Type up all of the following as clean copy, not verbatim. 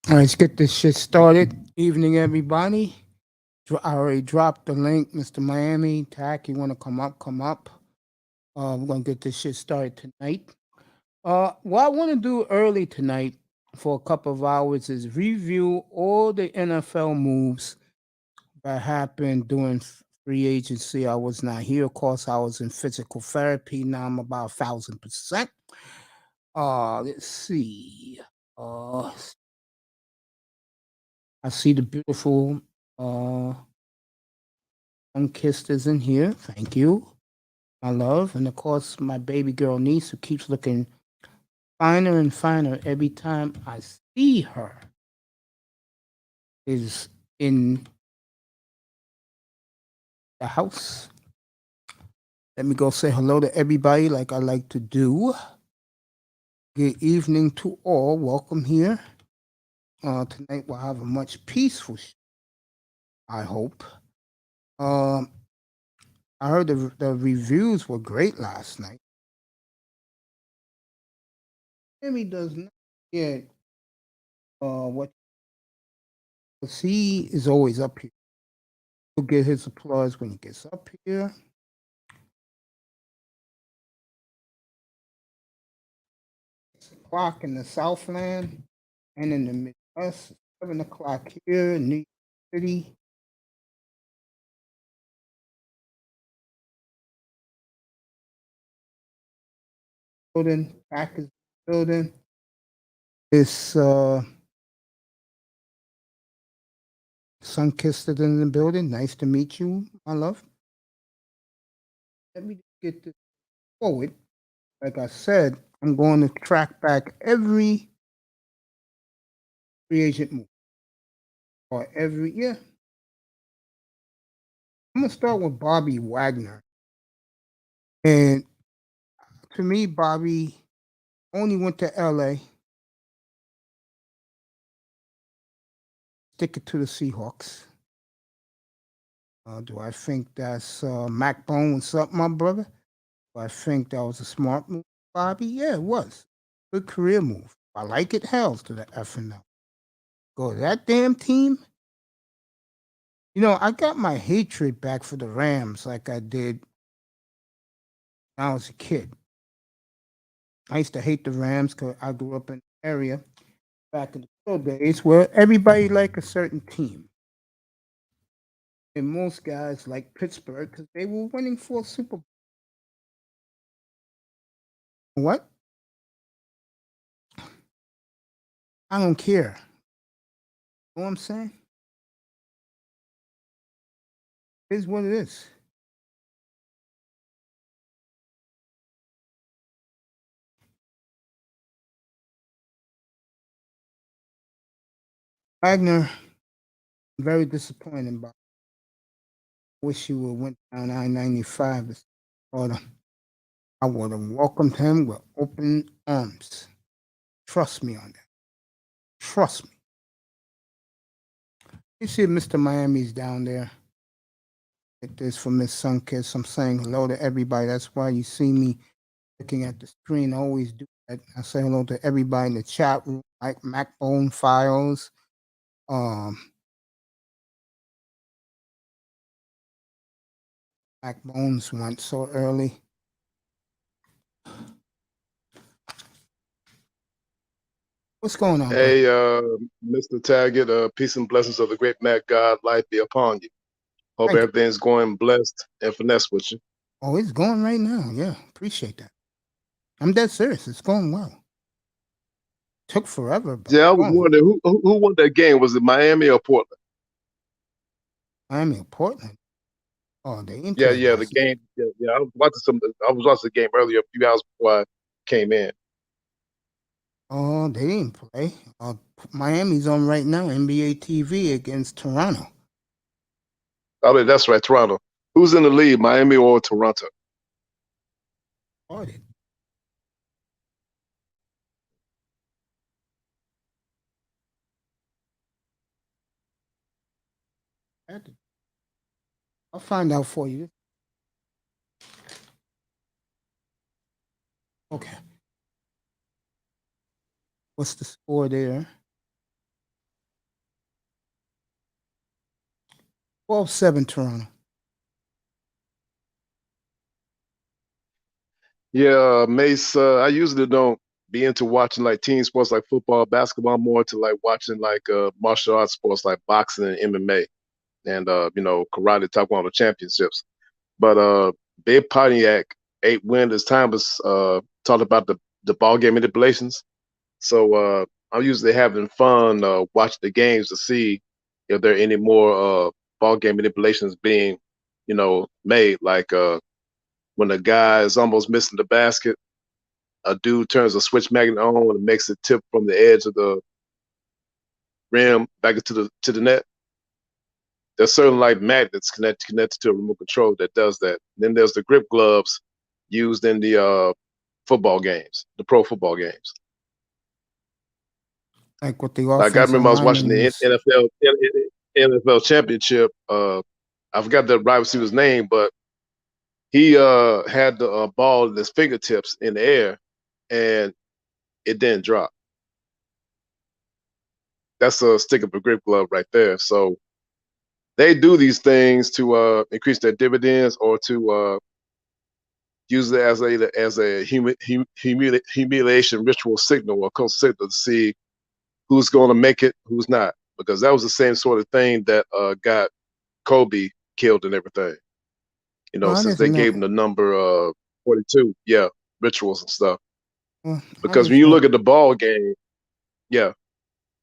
All right, let's get this shit started. Evening, everybody. I already dropped the link, Mr. Miami. Tack, you want to come up? Come up. We're gonna get this shit started tonight. What I want to do early tonight for a couple of hours is review all the NFL moves that happened during free agency. I was not here, of course. I was in physical therapy. Now I'm about 1,000%. Let's see. Uh, I see the beautiful Unkissed is in here. Thank you, my love. And of course, my baby girl niece who keeps looking finer and finer every time I see her is in the house. Let me go say hello to everybody like I like to do. Good evening to all. Welcome here. Tonight we'll have a much peaceful show, I hope. Um, I heard the reviews were great last night. Jimmy does not get what he is always up here. He'll get his applause when he gets up here. O'clock in the Southland and in the Midwest. 7 o'clock here in New York City. Building, back is building. This Sun Kissed is in the building. Nice to meet you, my love. Let me get this forward. Like I said, I'm going to track back every free agent move. Or every, yeah. I'm going to start with Bobby Wagner. And to me, Bobby only went to LA. Stick it to the Seahawks. Do I think that's Mac Bone? What's up, my brother? Do I think that was a smart move, Bobby? Yeah, it was. Good career move. I like it. Hells to the effing no. Go to that damn team. You know, I got my hatred back for the Rams like I did when I was a kid. I used to hate the Rams because I grew up in an area back in the old days where everybody liked a certain team. And most guys like Pittsburgh because they were winning 4 Super Bowls. What? I don't care. You know what I'm saying? It is what it is. Wagner, very disappointing, but I wish he would have went down I-95. I would have welcomed him with open arms. Trust me on that. Trust me. You see Mr. Miami's down there. It is for Miss Sunkiss. I'm saying hello to everybody. That's why you see me looking at the screen. I always do that. I say hello to everybody in the chat room, like MacBone Files. MacBones went so early. What's going on, bro? Hey, Mr. Taggart, peace and blessings of the great Mac God, life be upon you. Hope Thank you. everything's going blessed and finesse with you. Oh, it's going right now. Yeah, appreciate that. I'm dead serious. It's going well. Took forever, but Yeah, I was going. wondering who won that game? Was it Miami or Portland? Miami or Portland. Oh, they ain't Yeah, playing yeah, the yesterday. game. Yeah. I was watching the game earlier, a few hours before I came in. Oh, they didn't play. Miami's on right now, NBA TV against Toronto. Oh, that's right, Toronto. Who's in the lead, Miami or Toronto? Started. I'll find out for you. Okay. What's the score there? 12-7 Toronto. Yeah, Mace. I usually don't be into watching like team sports like football, basketball. I'm more to like watching like martial arts sports like boxing and MMA and karate, taekwondo championships. But Big Pontiac 8 win this time was talked about the ball game manipulations. So I'm usually having fun watching the games to see if there are any more ball game manipulations being, made. Like when a guy is almost missing the basket, a dude turns a switch magnet on and makes it tip from the edge of the rim back into the net. There's certain like magnets connected to a remote control that does that. Then there's the grip gloves used in the football games, the pro football games. Like what the Like I offensive remember I was watching lineman the use. NFL championship. I forgot the wide receiver's name, but he had the ball in his fingertips in the air, and it didn't drop. That's a stick of a grip glove right there. So they do these things to increase their dividends or to use it as a humiliation ritual signal or code signal to see who's going to make it, who's not, because that was the same sort of thing that got Kobe killed and everything. Oh, I Since they didn't know. gave him the number 42, yeah, rituals and stuff. Well, I Because when just you know. look at the ball game, yeah,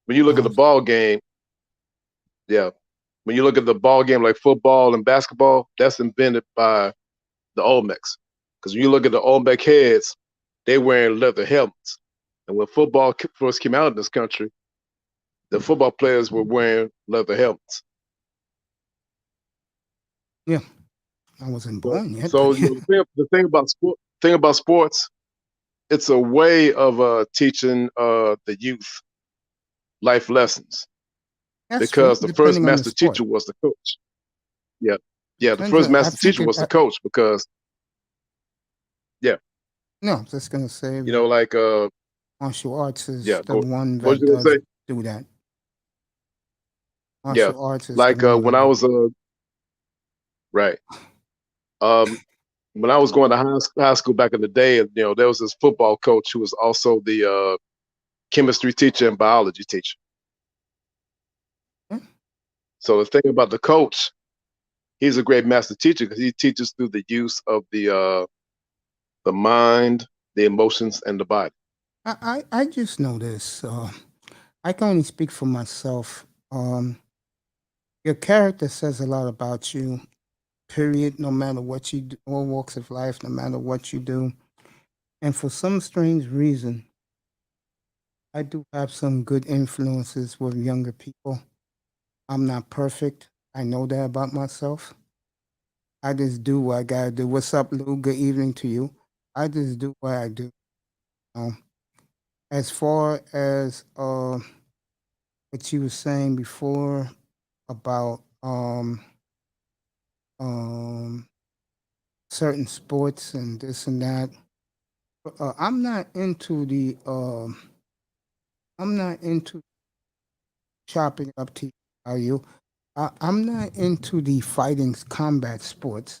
when you look at the Um, ball game, yeah, when you look at the ball game like football and basketball, that's invented by the Olmecs. Because when you look at the Olmec heads, they wearing leather helmets. And when football first came out in this country, the football players were wearing leather helmets. yeah, I wasn't So, born yet, so but yeah. the thing about sports, it's a way of teaching the youth life lessons That's true, because the first depending on the master sport. teacher was the coach. Yeah, yeah, the Depends first on, I master think teacher it, was the coach because yeah, no, I'm just going to say like martial arts is yeah, the one what was that you gonna does say? do that. Yeah, Martial arts is the like one when that I do. was right. Um, when I was going to high school back in the day, there was this football coach who was also the chemistry teacher and biology teacher. Yeah. So the thing about the coach, he's a great master teacher because he teaches through the use of the mind, the emotions, and the body. I just know this. I can only speak for myself. Your character says a lot about you, period, no matter what you do, all walks of life, no matter what you do. And for some strange reason, I do have some good influences with younger people. I'm not perfect. I know that about myself. I just do what I gotta do. What's up, Lou? Good evening to you. I just do what I do. Um, as far as what you were saying before about um certain sports and this and that, I'm not into the I'm not into chopping up to are you? I'm not into the fighting combat sports.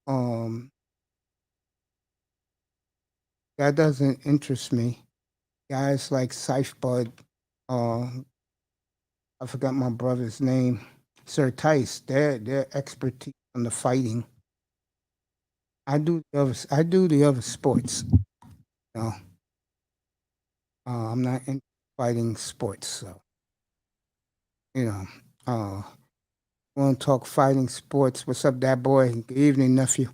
Um, that doesn't interest me. Guys like Scythe Bud, uh, I forgot my brother's name, Sir Tice. They're expertise on the fighting. I do the other sports. You know, I'm not into fighting sports. So you know, uh, want to talk fighting sports? What's up, that boy? Good evening, nephew.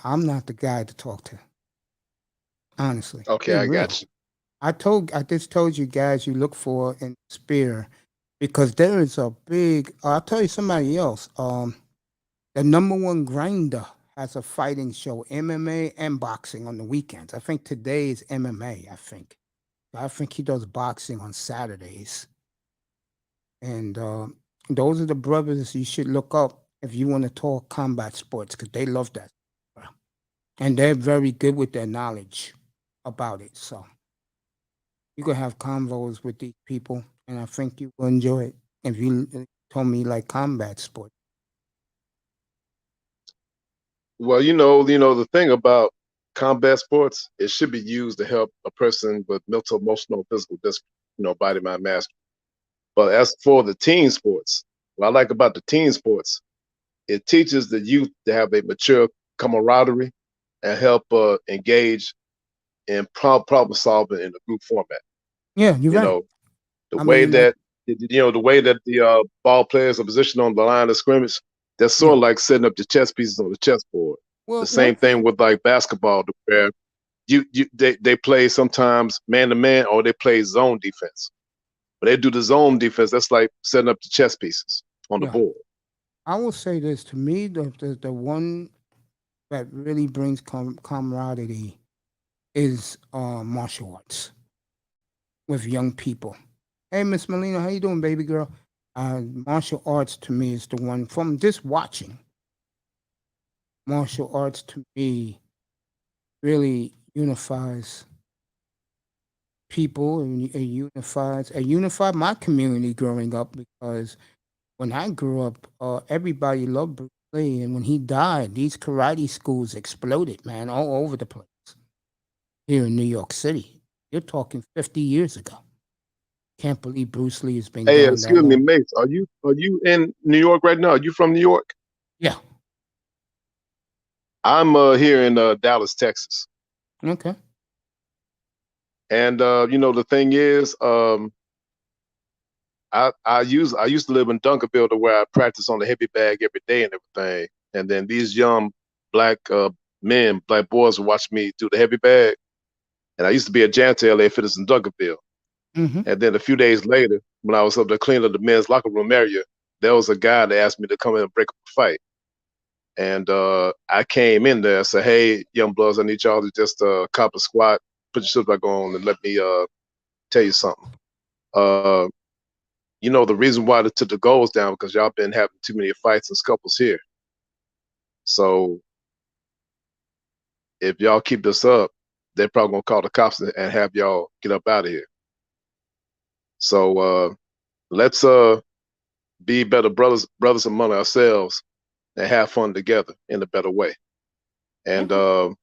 I'm not the guy to talk to. Honestly, Okay, be I real. got you. I just told you guys you look for in spear because there is a big. I'll tell you somebody else. The number one grinder has a fighting show, MMA and boxing on the weekends. I think today is MMA. I think he does boxing on Saturdays, and those are the brothers you should look up if you want to talk combat sports because they love that, and they're very good with their knowledge about it. So you can have convos with these people, and I think you will enjoy it if you told me like combat sport. Well, the thing about combat sports, it should be used to help a person with mental, emotional, physical discipline, body, mind, mastery. But as for the team sports, what I like about the team sports, it teaches the youth to have a mature camaraderie and help engage in problem solving in a group format. Yeah, you're You right. know, the I way mean, like, that the way that the ball players are positioned on the line of scrimmage, that's sort yeah. of like setting up the chess pieces on the chessboard. The Well, same one thing thing, with like basketball, where they play sometimes man to man or they play zone defense. But they do the zone defense. That's like setting up the chess pieces on the yeah, board. I will say this to me: the one that really brings camaraderie is martial arts with young people. Hey, Miss Melina, how you doing, baby girl? Martial arts to me is the one from just watching. Martial arts to me really unifies people and it unified my community growing up because when I grew up, everybody loved Bruce Lee, and when he died, these karate schools exploded, man, all over the place here in New York City. You're talking 50 years ago. Can't believe Bruce Lee has been Hey, gone that excuse me, long. Mace. Are you in New York right now? Are you from New York? Yeah. I'm here in Dallas, Texas. Okay. And the thing is, I used to live in Dunkerville to where I practice on the heavy bag every day and everything. And then these young black men, black boys would watch me do the heavy bag. And I used to be a janitor at LA Fitness in Dunkerville. Mm-hmm. And then a few days later, when I was up there cleaning up the men's locker room area, there was a guy that asked me to come in and break up a fight. And I came in there and said, "Hey, young bloods, I need y'all to just cop a squat, put your shit back on, and let me tell you something. Uh, the reason why they took the goals down because y'all been having too many fights and scuffles here. So if y'all keep this up, they're probably gonna call the cops and have y'all get up out of here. So let's be better brothers among ourselves and have fun together in a better way." And Okay.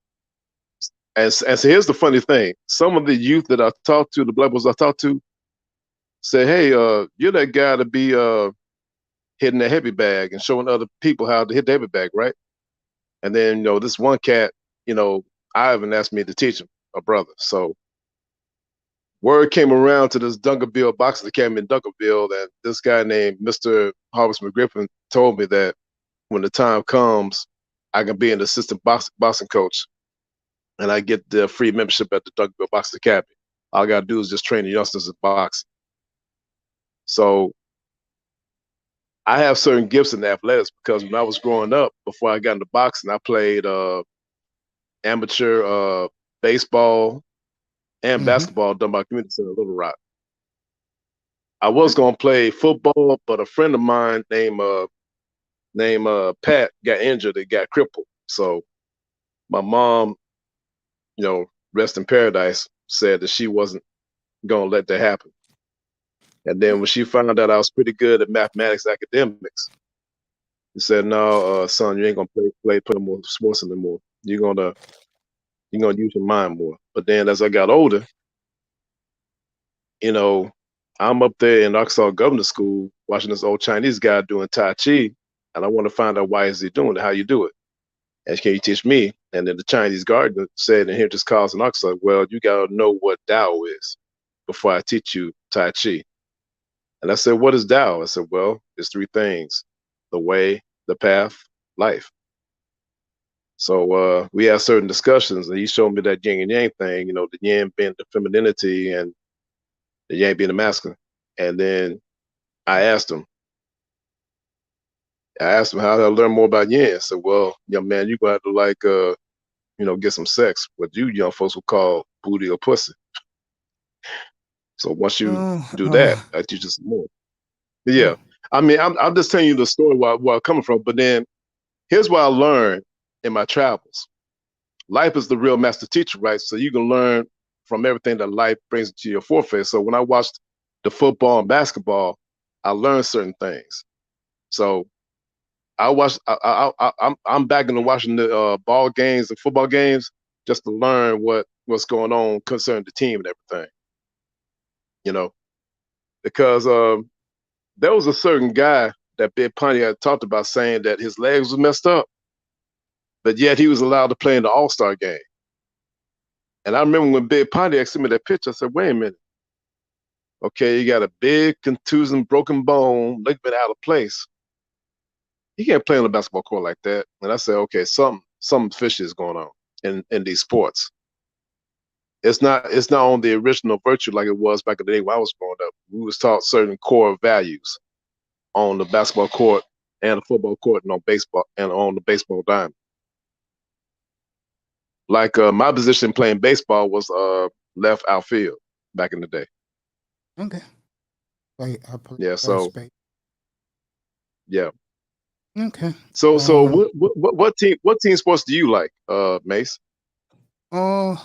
and so here's the funny thing: some of the youth that I talked to, the black boys I talked to, say, "Hey, you're that guy to be hitting the heavy bag and showing other people how to hit the heavy bag, right?" And then this one cat, you know, Ivan asked me to teach him, a brother. So word came around to this Dunkerville boxing academy in Dunkerville that this guy named Mr. Harvest McGriffin told me that when the time comes, I can be an assistant boxing coach and I get the free membership at the Dunkerville Boxing Academy. All I gotta do is just train the youngsters in boxing. So I have certain gifts in athletics because when I was growing up, before I got into boxing, I played amateur baseball and Mm-hmm. basketball at Dunbar Community Center in Little Rock. I was gonna play football, but a friend of mine named Pat got injured and got crippled. So my mom, rest in paradise, said that she wasn't gonna let that happen. And then when she found out I was pretty good at mathematics academics, she said, "No, son, you ain't gonna play more sports anymore. You're gonna use your mind more." But then as I got older, you know, I'm up there in Arkansas Governor School watching this old Chinese guy doing Tai Chi, and I want to find out why is he doing it, how you do it, and can you teach me? And then the Chinese gardener said, and here just calls in Arkansas, well, you gotta know what Tao is before I teach you Tai Chi. And I said, what is Tao? I said, well, it's three things: the way, the path, life. So we had certain discussions, and he showed me that yin and yang thing, the yin being the femininity and the yang being the masculine. And then I asked him, how did I learn more about yin? I said, well, young man, you're gonna have to get some sex, what you young folks would call booty or pussy. So once you Uh, do that, uh, I teach you some more. But uh, yeah, I mean, I'm just telling you the story where I'm coming from. But then here's what I learned in my travels. Life is the real master teacher, right? So you can learn from everything that life brings to your forefront. So when I watched the football and basketball, I learned certain things. So I watch. I'm back into watching the ball games and football games just to learn what's going on concerning the team and everything. You know, because there was a certain guy that Big Pontiac talked about saying that his legs was messed up, but yet he was allowed to play in the All-Star game. And I remember when Big Pontiac sent me that picture, I said, "Wait a minute. Okay, you got a big contusion, broken bone, ligament out of place. He can't play on a basketball court like that." And I said, "Okay, something fishy is going on in these sports. It's not on the original virtue like it was back in the day when I was growing up. We was taught certain core values on the basketball court and the football court and on baseball and on the baseball diamond. Like my position playing baseball was left outfield back in the day. Okay. Wait, I play Yeah, first so base. yeah. Okay. So what team sports do you like, Mace? Uh,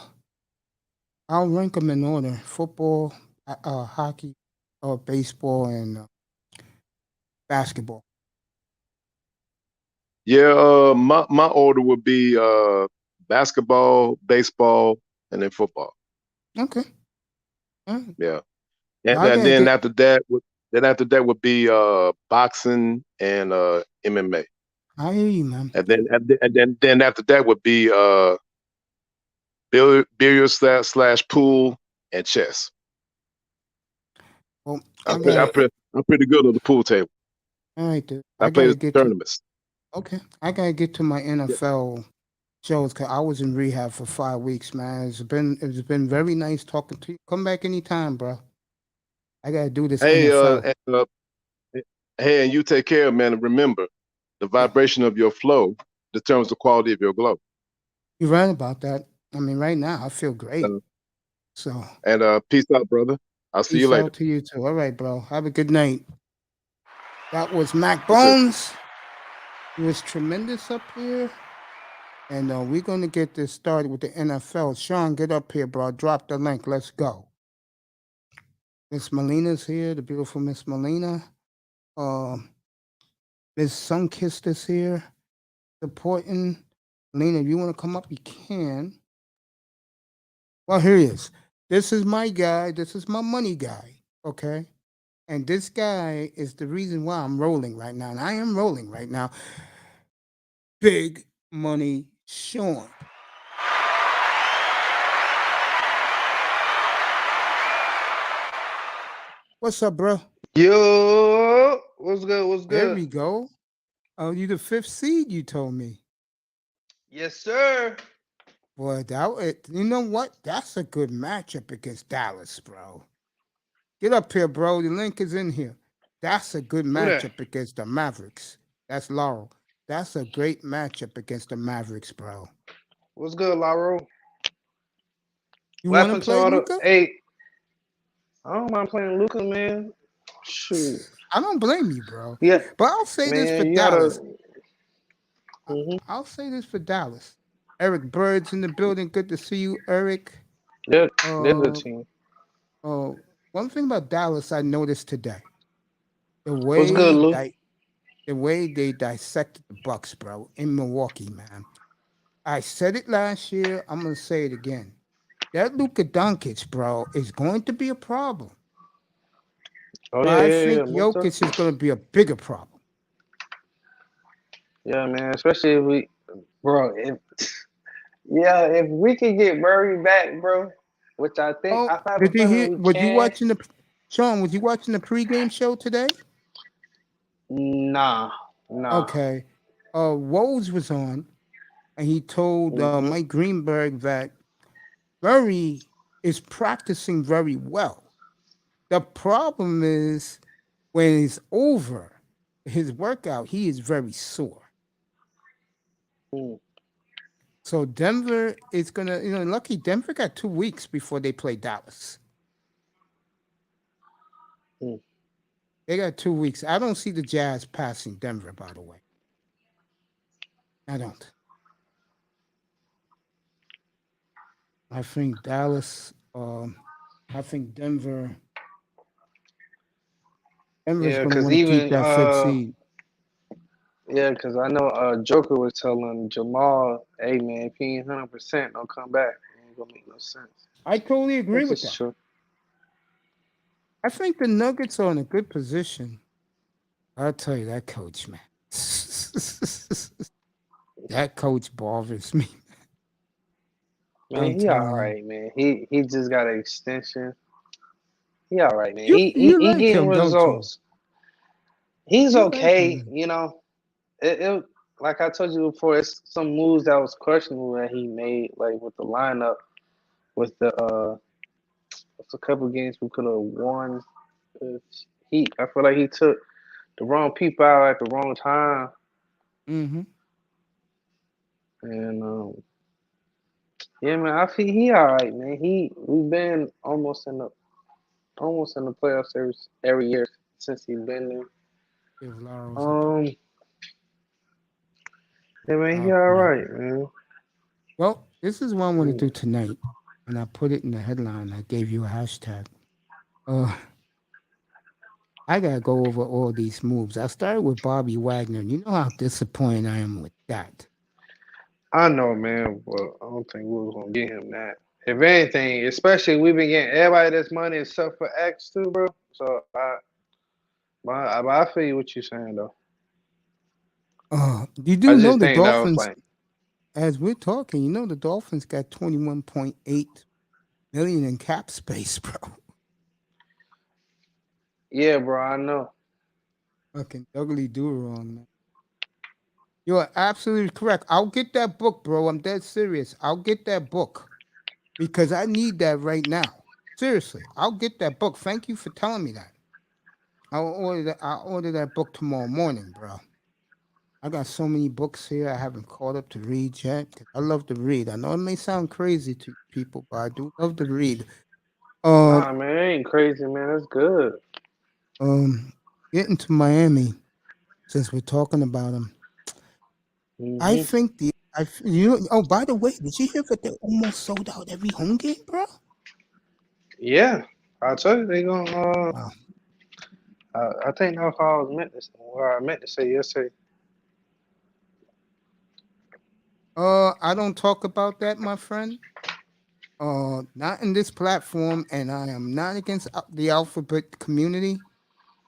I'll rank them in order: football, hockey, baseball, and basketball. Yeah, my order would be basketball, baseball, and then football. Okay. All right. Yeah, Well, and, I and gotta then get. after that would be boxing and MMA, I hear you, man. and then after that would be billiards slash pool and chess. Well, I I'm pretty, I'm gotta. pretty, I'm pretty good on the pool table. All right, dude. I I play gotta the get to. tournaments. Okay. I gotta get to my Yeah. NFL shows because I was in rehab for 5 weeks, man. It's been very nice talking to you. Come back anytime, bro. I gotta do this Hey, NFL. hey, and you take care, man. And remember, the Yeah, vibration of your flow determines the quality of your glow. you're right about that. I mean, right now I feel great. Uh, So and peace out, brother. I'll see you peace later. out to you too. All right, bro. Have a good night. That was Mac Yes, sir. Bones. He was tremendous up here. And we're going to get this started with the NFL. Shawn, get up here, bro. Drop the link. Let's go. Miss Melina's here, the beautiful Miss Melina. Um, Miss Sunkist is here, supporting. Melina, if you want to come up, you can. Well, here he is. This is my guy. This is my money guy. Okay. And this guy is the reason why I'm rolling right now. And I am rolling right now. Big Money Shawn. What's up, bro? Yo, what's good? What's There good? we go. Oh, you the fifth seed, you told me. Yes, sir. Boy, you know what? That's a good matchup against Dallas, bro. Get up here, bro. The link is in here. That's a good Who that? matchup against the Mavericks. That's Laurel. That's a great matchup against the Mavericks, bro. What's good, Laro? You What want to happened to play all the? Luca? Hey, I don't mind playing Luca, man. Shoot. I don't blame you, bro. Yeah, But I'll say this for man. You gotta. Dallas. Mm-hmm. I'll say this for Dallas. Eric Bird's in the building. Good to see you, Eric. They're a good Uh, team. uh, One thing about Dallas I noticed today, the What's good, way Lou? that the way they dissected the Bucks, bro, in Milwaukee, man. I said it last year. I'm gonna say it again. That Luka Doncic, bro, is going to be a problem. Oh But yeah, I yeah, yeah. think Most of. Jokic is going to be a bigger problem. Yeah, man. Especially if we, bro. If we can get Murray back, bro, which I think Oh, I have a did you feeling hear? we Was you can. watching the Sean? Was you watching the pregame show today? Nah, nah. Okay. Woj was on, and he told Mm-hmm. Mike Greenberg that Murray is practicing very well. The problem is when it's over his workout, he is very sore. Mm, So Denver is gonna, lucky Denver got 2 weeks before they play Dallas. mm. They got 2 weeks. I don't see the Jazz passing Denver, by the way. I don't. I think Dallas. I think Denver. Denver's Yeah, gonna cause want to keep even that fifth seed. Yeah, because I know Joker was telling Jamal, "Hey man, if he ain't 100%, don't come back. It ain't gonna make no sense." I totally agree Which with is that. true. I think the Nuggets are in a good position. I'll tell you that coach, man. That coach bothers me. I'm Man, he all telling you. right, man. He just got an extension. He all right, man. You you He like getting him, don't you? results. He's You like okay, him. you know. It like I told you before, it's some moves that was questionable that he made, like with the lineup, with the with a couple games we could have won. If I feel like he took the wrong people out at the wrong time, Mm-hmm. and yeah, man, I feel he all right, man. We've been almost in the playoffs every year since he's been there. Give Laurels a Um, yeah, man, he all compliment. right, man. Well, this is what I want to do Yeah. tonight, and I put it in the headline. I gave you a hashtag. Uh, I gotta go over all these moves. I started with Bobby Wagner, and you know how disappointed I am with that. I know, man, but I don't think we was gonna get him that. If anything, especially we've been getting everybody this money except for X too, bro. So I feel you what you're saying though. You I do know just the think that was Dolphins, like, as we're talking, you know the Dolphins got 21.8 million in cap space, bro. yeah, bro, I know. Fucking ugly do wrong, man. You are absolutely correct. I'll get that book, bro. I'm dead serious. I'll get that book because I need that right now. Seriously, I'll get that book. Thank you for telling me that. I'll order that book tomorrow morning, bro. I got so many books here I haven't caught up to read yet. 'Cause I love to read. I know it may sound crazy to people, but I do love to read. Um, Nah, man, it ain't crazy, man. That's good. um, Getting to Miami since we're talking about them. I Hmm. think you know. Oh, by the way, did you hear that they almost sold out every home game, bro? Yeah, I told you they gonna. Wow. I think that's what I was meant to. What I meant to say yesterday. I don't talk about that, my friend. Not in this platform, and I am not against the alphabet community,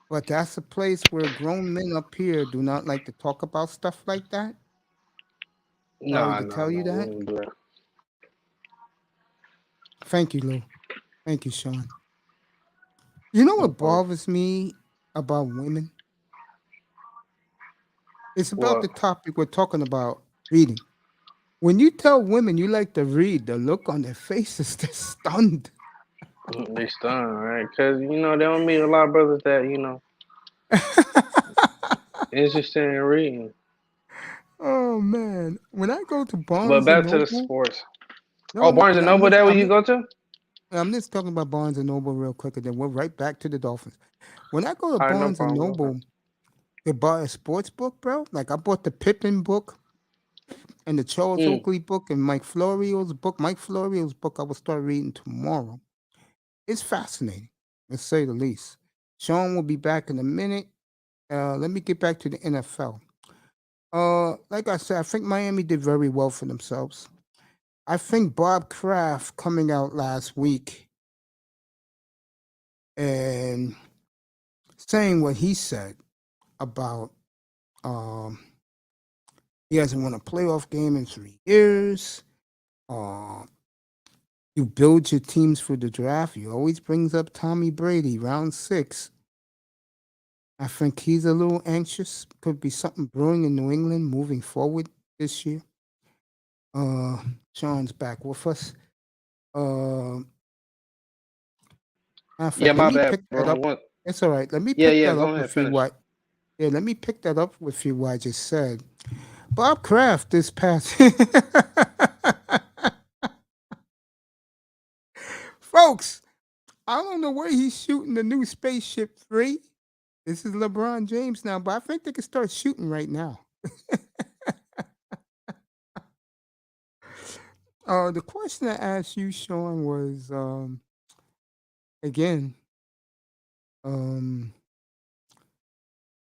but that's a place where grown men up here do not like to talk about stuff like that. Sorry Nah, to nah, tell you nah. We that. ain't do that. Thank you, Lou. Thank you, Shawn. You know No what problem. bothers me about women? It's about What? the topic we're talking about, reading. When you tell women you like to read, the look on their faces, they're stunned. They stunned, right? Because they don't meet a lot of brothers that interested in reading. Oh man, when I go to But Barnes and back to the Noble, sports. no, Oh, no, Barnes and Noble. That where you go to? I'm just talking about Barnes and Noble real quick, and then we're right back to the Dolphins. When I go to All right, no Barnes and problem. Go ahead. Noble to buy a sports book, bro, like I bought the Pippen book and the Charles Mm. Oakley book and Mike Florio's book. Mike Florio's book I will start reading tomorrow. It's fascinating, to say the least. Shawn will be back in a minute. Let me get back to the NFL. Like I said, I think Miami did very well for themselves. I think Bob Kraft coming out last week and saying what he said about um, he hasn't won a playoff game in 3 years. Uh, you build your teams for the draft. He always brings up Tommy Brady, round 6. I think he's a little anxious. Could be something brewing in New England moving forward this year. Uh, Shawn's back with us. Uh, Matter of Yeah, fact, let my me bad, pick that bro. up. It's all right. Let me Yeah, pick yeah. that Go up ahead, with you. finish. Yeah, let me pick that up with you. What I just said. Bob Kraft this past. Folks, I don't know where he's shooting the new Spaceship 3. This is LeBron James now, but I think they can start shooting right now. The question I asked you, Shawn, was again, um,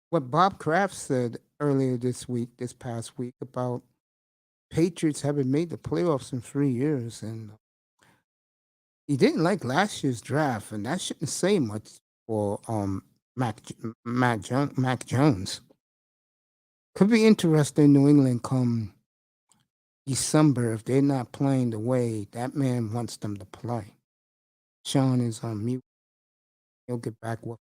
what Bob Kraft said earlier this past week, about Patriots haven't made the playoffs in 3 years, and he didn't like last year's draft, and that shouldn't say much for Mac Jones. Could be interesting. New England come December, if they're not playing the way that man wants them to play. Shawn is on mute. He'll get back with.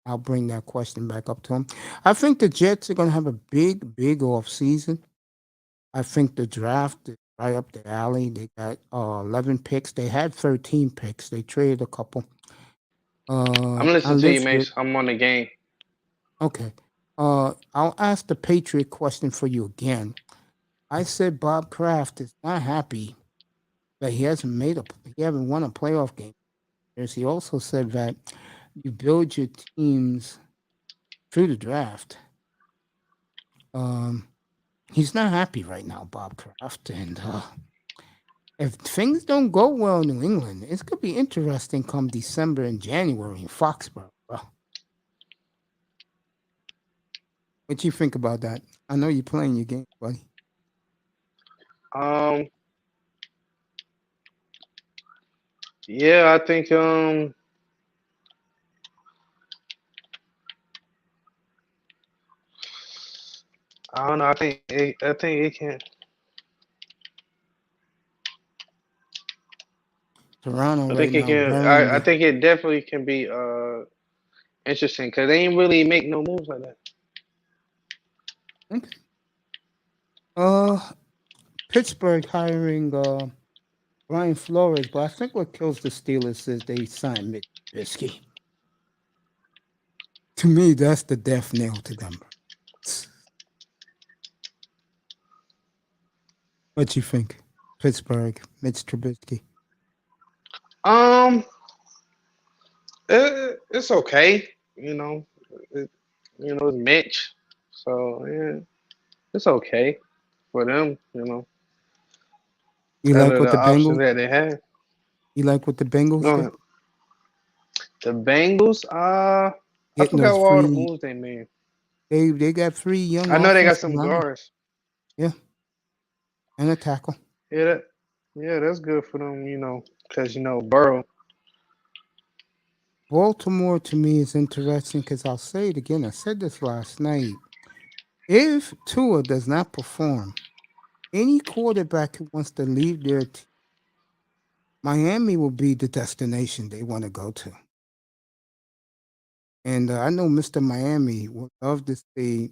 I'll bring that question back up to him. I think the Jets are going to have a big off season. I think the draft is right up the alley. They got 11 picks. They had 13 picks. They traded a couple. I'm listening to you, Mace. I'm on the game. Okay. I'll ask the Patriot question for you again. I said Bob Kraft is not happy that he hasn't won a playoff game. He also said that you build your teams through the draft. He's not happy right now, Bob Kraft, and if things don't go well in New England, it's gonna be interesting come December and January in Foxborough. What you think about that? I know you're playing your game, buddy. Yeah, I think I don't know. I think it can. Toronto I think right it now. can. I think it definitely can be interesting because they ain't really make no moves like that. Okay. Pittsburgh hiring Brian Flores, but I think what kills the Steelers is they signed Mitch Trubisky. To me, that's the death nail to them. What you think, Pittsburgh, Mitch Trubisky? It's okay. It's Mitch, so yeah, it's okay for them. You like what the Bengals? That they have. You like what the Bengals did? The Bengals, I forgot what all the moves they made. They got 3 young. I know they got some guards. Yeah, and a tackle. Yeah, that's good for them. Because Burrow. Baltimore to me is interesting because I'll say it again. I said this last night. If Tua does not perform, any quarterback who wants to leave their team, Miami will be the destination they want to go to. And I know Mr. Miami would love to see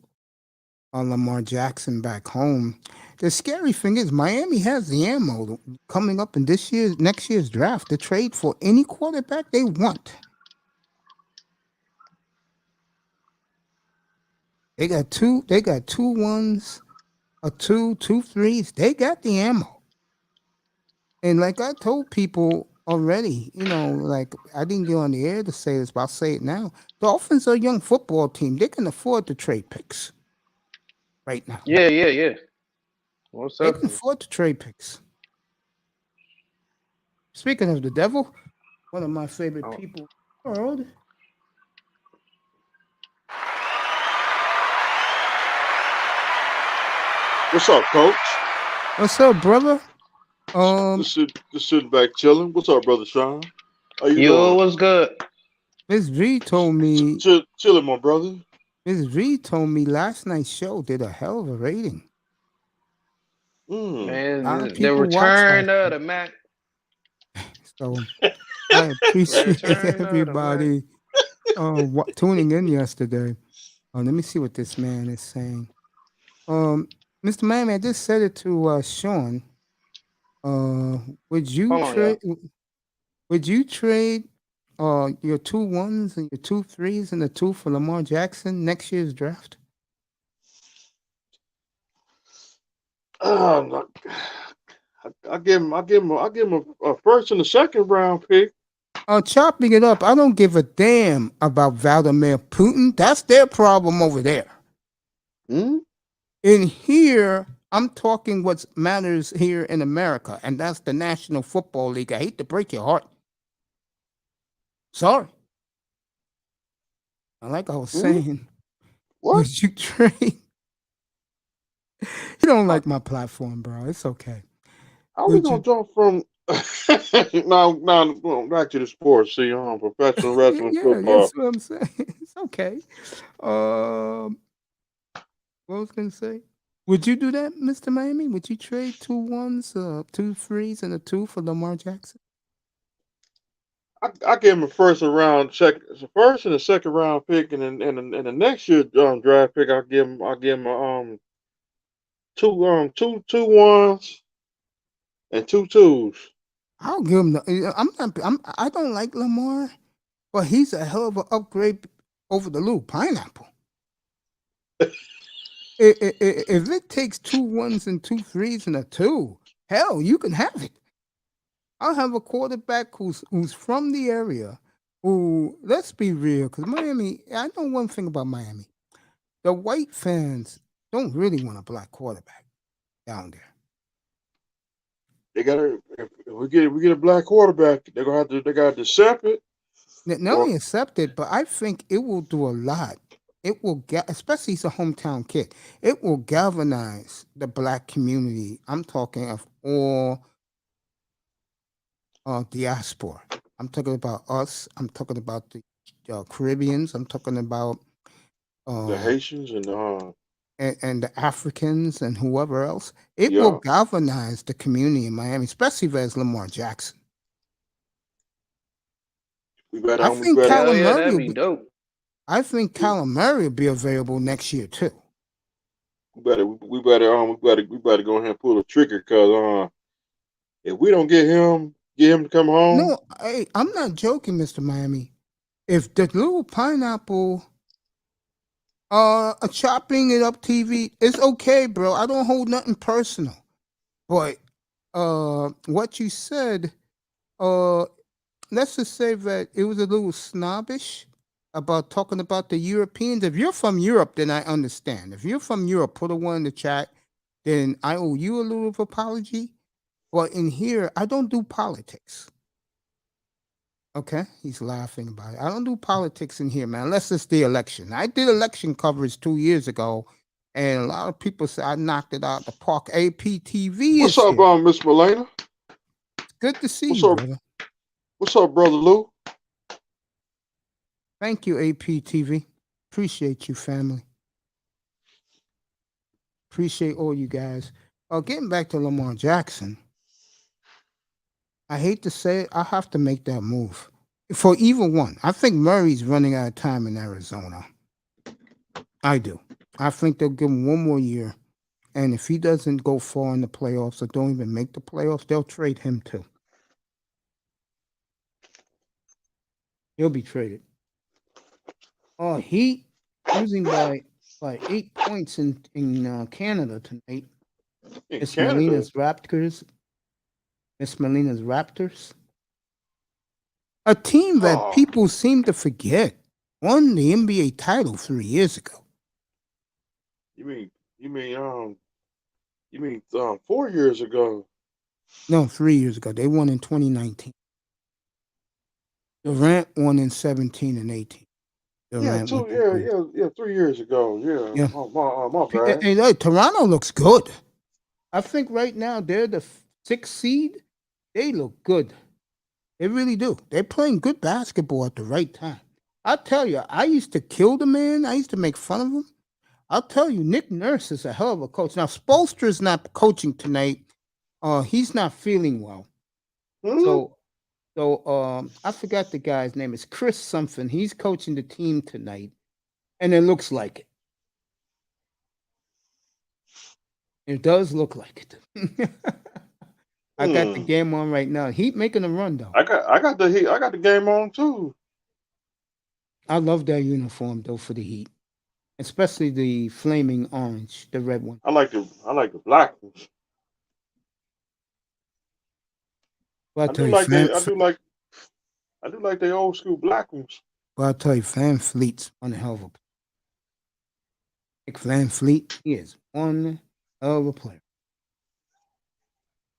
Lamar Jackson back home. The scary thing is Miami has the ammo coming up in next year's draft to trade for any quarterback they want. They got two ones, two threes. They got the ammo. And like I told people already, like I didn't get on the air to say this, but I'll say it now. Dolphins are a young football team. They can afford to trade picks right now. Yeah. They can afford to trade picks. Speaking of the devil, one of my favorite people in the world. What's up, Coach? What's up, brother? Just sitting back chilling. What's up, brother Shawn? How you doing? What's good? Miss V told me chilling, my brother. Miss V told me last night's show did a hell of a rating. Man, the return of the Mac. So I appreciate everybody tuning in yesterday. Let me see what this man is saying. Mr. Miami, I just said it to Shawn. Would you trade your 2 1s and your 2 3s and the 2 for Lamar Jackson next year's draft? I give him a first and a second round pick. Chopping it up, I don't give a damn about Vladimir Putin. That's their problem over there. In here, I'm talking what matters here in America, and that's the National Football League. I hate to break your heart. Sorry. Like I was saying, What? Would you trade? You don't like my platform, bro. It's okay. How we Would gonna you? jump from now going back to the sports? See, professional wrestling, Yeah, football. that's what I'm saying. It's okay. Um, what was I gonna say? Would you do that, Mr. Miami? Would you trade 2 1s, 2 3s, and a 2 for Lamar Jackson? I give him a first and a second round pick, and then and the next year draft pick. I give him two ones and two twos. I'll give him the. I'm not. I don't like Lamar, but he's a hell of an upgrade over the little pineapple. If it takes 2 1s and 2 3s and a 2, hell, you can have it. I'll have a quarterback who's from the area. Who, let's be real, because Miami. I know one thing about Miami. The white fans don't really want a black quarterback down there. They gotta if we get a black quarterback, they gotta accept it. Not only accept it, but I think it will do a lot. It will get, especially he's a hometown kid. It will galvanize the black community. I'm talking of all diaspora. I'm talking about us. I'm talking about the Caribbeans. I'm talking about The Haitians and the Africans and whoever else. It will yeah. galvanize the community in Miami, especially if there's Lamar Jackson. I think Hell Kyler yeah, Murray that'd will be be. dope. I think Kyler Murray will be available next year too. we better go ahead and pull the trigger because if we don't get him to come home, No, hey, I'm not joking, Mr. Miami. If the little pineapple chopping it up TV, it's okay, bro. I don't hold nothing personal. But what you said, let's just say that it was a little snobbish about talking about the Europeans. If you're from Europe, then I understand. If you're from Europe, put a one in the chat, then I owe you a little of apology. But in here, I don't do politics. Okay, he's laughing about it. I don't do politics in here, man, unless it's the election. I did election coverage 2 years ago, and a lot of people say I knocked it out the park. APTV what's is up, here. Miss Milena? Good to see What's you, up? brother. What's up, brother Lou? Thank you, APTV. Appreciate you, family. Appreciate all you guys. Getting back to Lamar Jackson, I hate to say it, I have to make that move for either one. I think Murray's running out of time in Arizona. I do. I think they'll give him one more year. And if he doesn't go far in the playoffs or don't even make the playoffs, they'll trade him too. He'll be traded. Heat losing by 8 points in Canada tonight. In Miss Canada, Melina's Raptors. Miss Melina's Raptors. A team that oh, people seem to forget won the NBA title 3 years ago. you mean 4 years ago? No, 3 years ago. They won in 2019. Durant won in 17 and 18. Yeah, Durant went to Cleveland. 3 years ago. Yeah, Yeah. my bad. And Toronto looks good. I think right now they're the 6th seed. They look good. They really do. They're playing good basketball at the right time. I'll tell you, I used to kill the man. I used to make fun of him. I'll tell you, Nick Nurse is a hell of a coach. Now, Spoelstra's not coaching tonight. He's not feeling well. Hmm? So I forgot the guy's name. It's Chris something. He's coaching the team tonight, and it looks like it. It does look like it. I got the game on right now. Heat making a run though. I got the game on too. I love that uniform though for the Heat, especially the flaming orange, the red one. I like the black ones. But I do like the old school black ones. But I'll tell you, Van Fleet's one hell of a player. Nick Van Fleet, he is one hell of a player.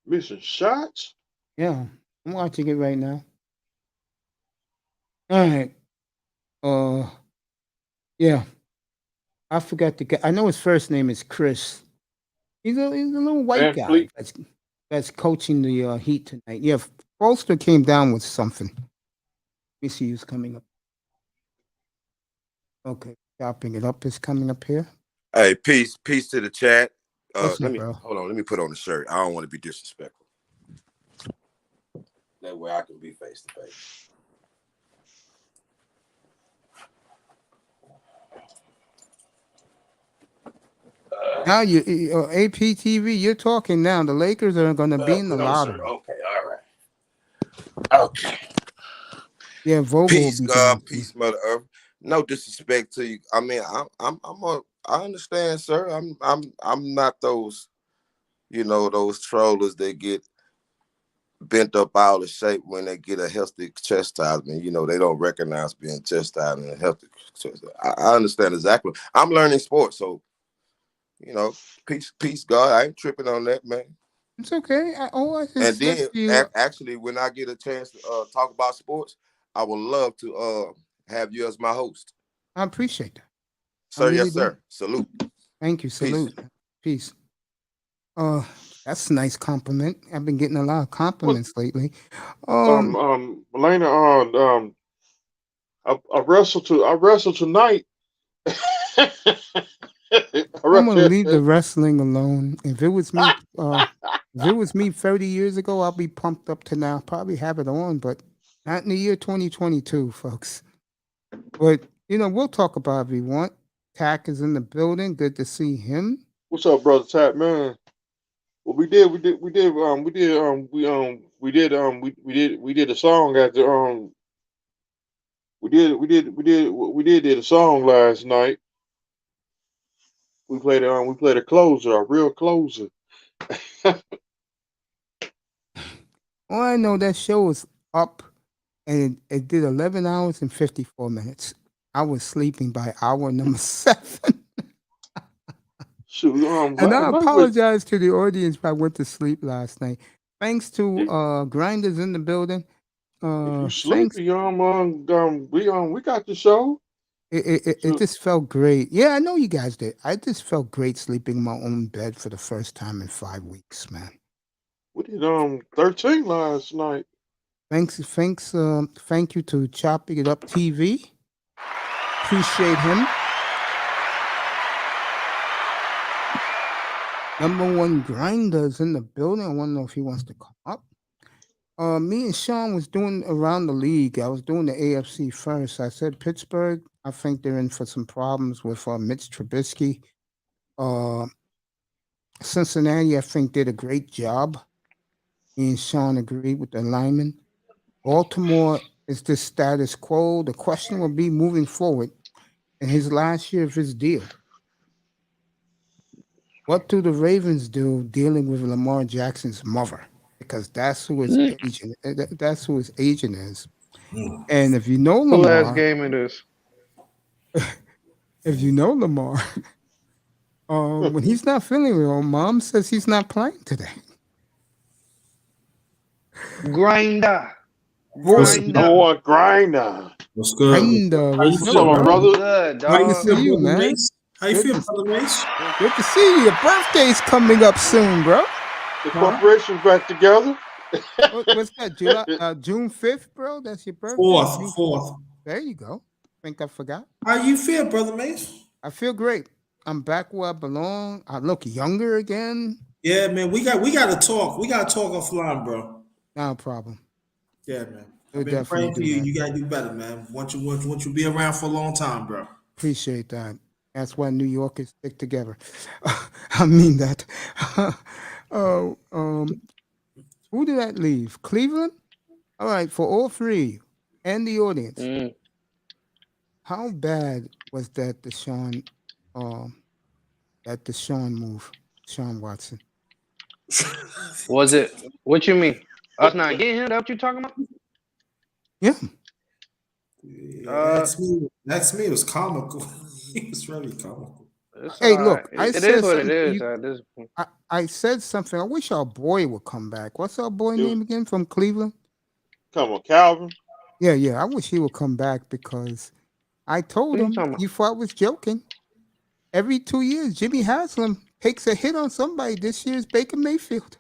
Missing shots. Yeah, I'm watching it right now. All right. Yeah. I forgot the guy. I know his first name is Chris. He's a little white Van guy Fleet. that's coaching the Heat tonight. Yeah, Bolster came down with something. Let me see who's coming up. Okay, chopping it up is coming up here. Hey, peace to the chat. What's Let up, me bro? hold on. Let me put on the shirt. I don't want to be disrespectful. That way I can be face to face. Now you APTV, you're talking now. The Lakers are going to be in the lottery. Okay, all right. Okay. Yeah, Vogel Peace, will be God. down. Peace, Mother Earth. No disrespect to you. I mean, I understand, sir. I'm not those, those trollers that get bent up out of shape when they get a healthy chastisement. They don't recognize being chastised and a healthy chastisement. I understand exactly. I'm learning sports, so peace, God. I ain't tripping on that, man. It's okay. I And just said then to you, actually, when I get a chance to talk about sports, I would love to have you as my host. I appreciate that. Sir, really yes, sir. Salute. Thank you. Salute. Peace. That's a nice compliment. I've been getting a lot of compliments lately. Melena, I wrestled tonight. I'm gonna leave the wrestling alone. If it was me, 30 years ago, I'll be pumped up to now. Probably have it on, but not in the year 2022, folks. But we'll talk about it if you want. Tack is in the building. Good to see him. What's up, brother Tat, man? Well, we did a song at the we did a song last night. We played a closer, a real closer. All I know, that show was up, and it did 11 hours and 54 minutes. I was sleeping by hour number 7. Shoot, And I apologize to the audience if I went to sleep last night. Thanks to Grinders in the building. If you Thanks. sleepy, we got the show. It just felt great. Yeah, I know you guys did. I just felt great sleeping in my own bed for the first time in 5 weeks, man. We did 13 last night. Thank you to Chopping It Up TV. Appreciate him. Number 1 Grinders in the building. I want to know if he wants to come up. Me and Shawn was doing around the league. I was doing the AFC first. I said Pittsburgh, I think they're in for some problems with Mitch Trubisky. Cincinnati, I think, did a great job. Me and Shawn agreed with the lineman. Baltimore is the status quo. The question will be moving forward in his last year of his deal. What do the Ravens do dealing with Lamar Jackson's mother? Because that's who his agent. That's who his agent is. And if you know Who Lamar, last game it is? if you know Lamar, when he's not feeling well, Mom says he's not playing today. Grinder. Boy, grinder. What's good? Grinder. How you What's feel, up, bro? bro? Good, How you dog. feel, see you, brother man. Mace? How you feel, brother Mace? Good to see you. Your birthday's coming up soon, bro. The corporation's back together. What's that? June 5th, bro? That's your birthday? Fourth. There you go. Think I forgot. How you feel, brother Mace? I feel great. I'm back where I belong. I look younger again. Yeah, man. We got to talk. We got to talk offline, bro. No problem. Yeah, man. We'll I've been definitely praying for do you. that. You gotta do better, man. Want you be around for a long time, bro. Appreciate that. That's why New Yorkers stick together. I mean that. Who did that leave? Cleveland? All right, for all three and the audience. How bad was that Deshaun move, Deshaun Watson? Was it? What you mean? Us not getting him? That what you talking about? Yeah. That's me. It was comical. It was very comical. Hey, look, it is what it is at this point. I said something. I wish our boy would come back. What's our boy name again from Cleveland? Come on, Calvin. Yeah. I wish he would come back because I told him you thought I was joking. every 2 years, Jimmy Haslam takes a hit on somebody. This year's Baker Mayfield.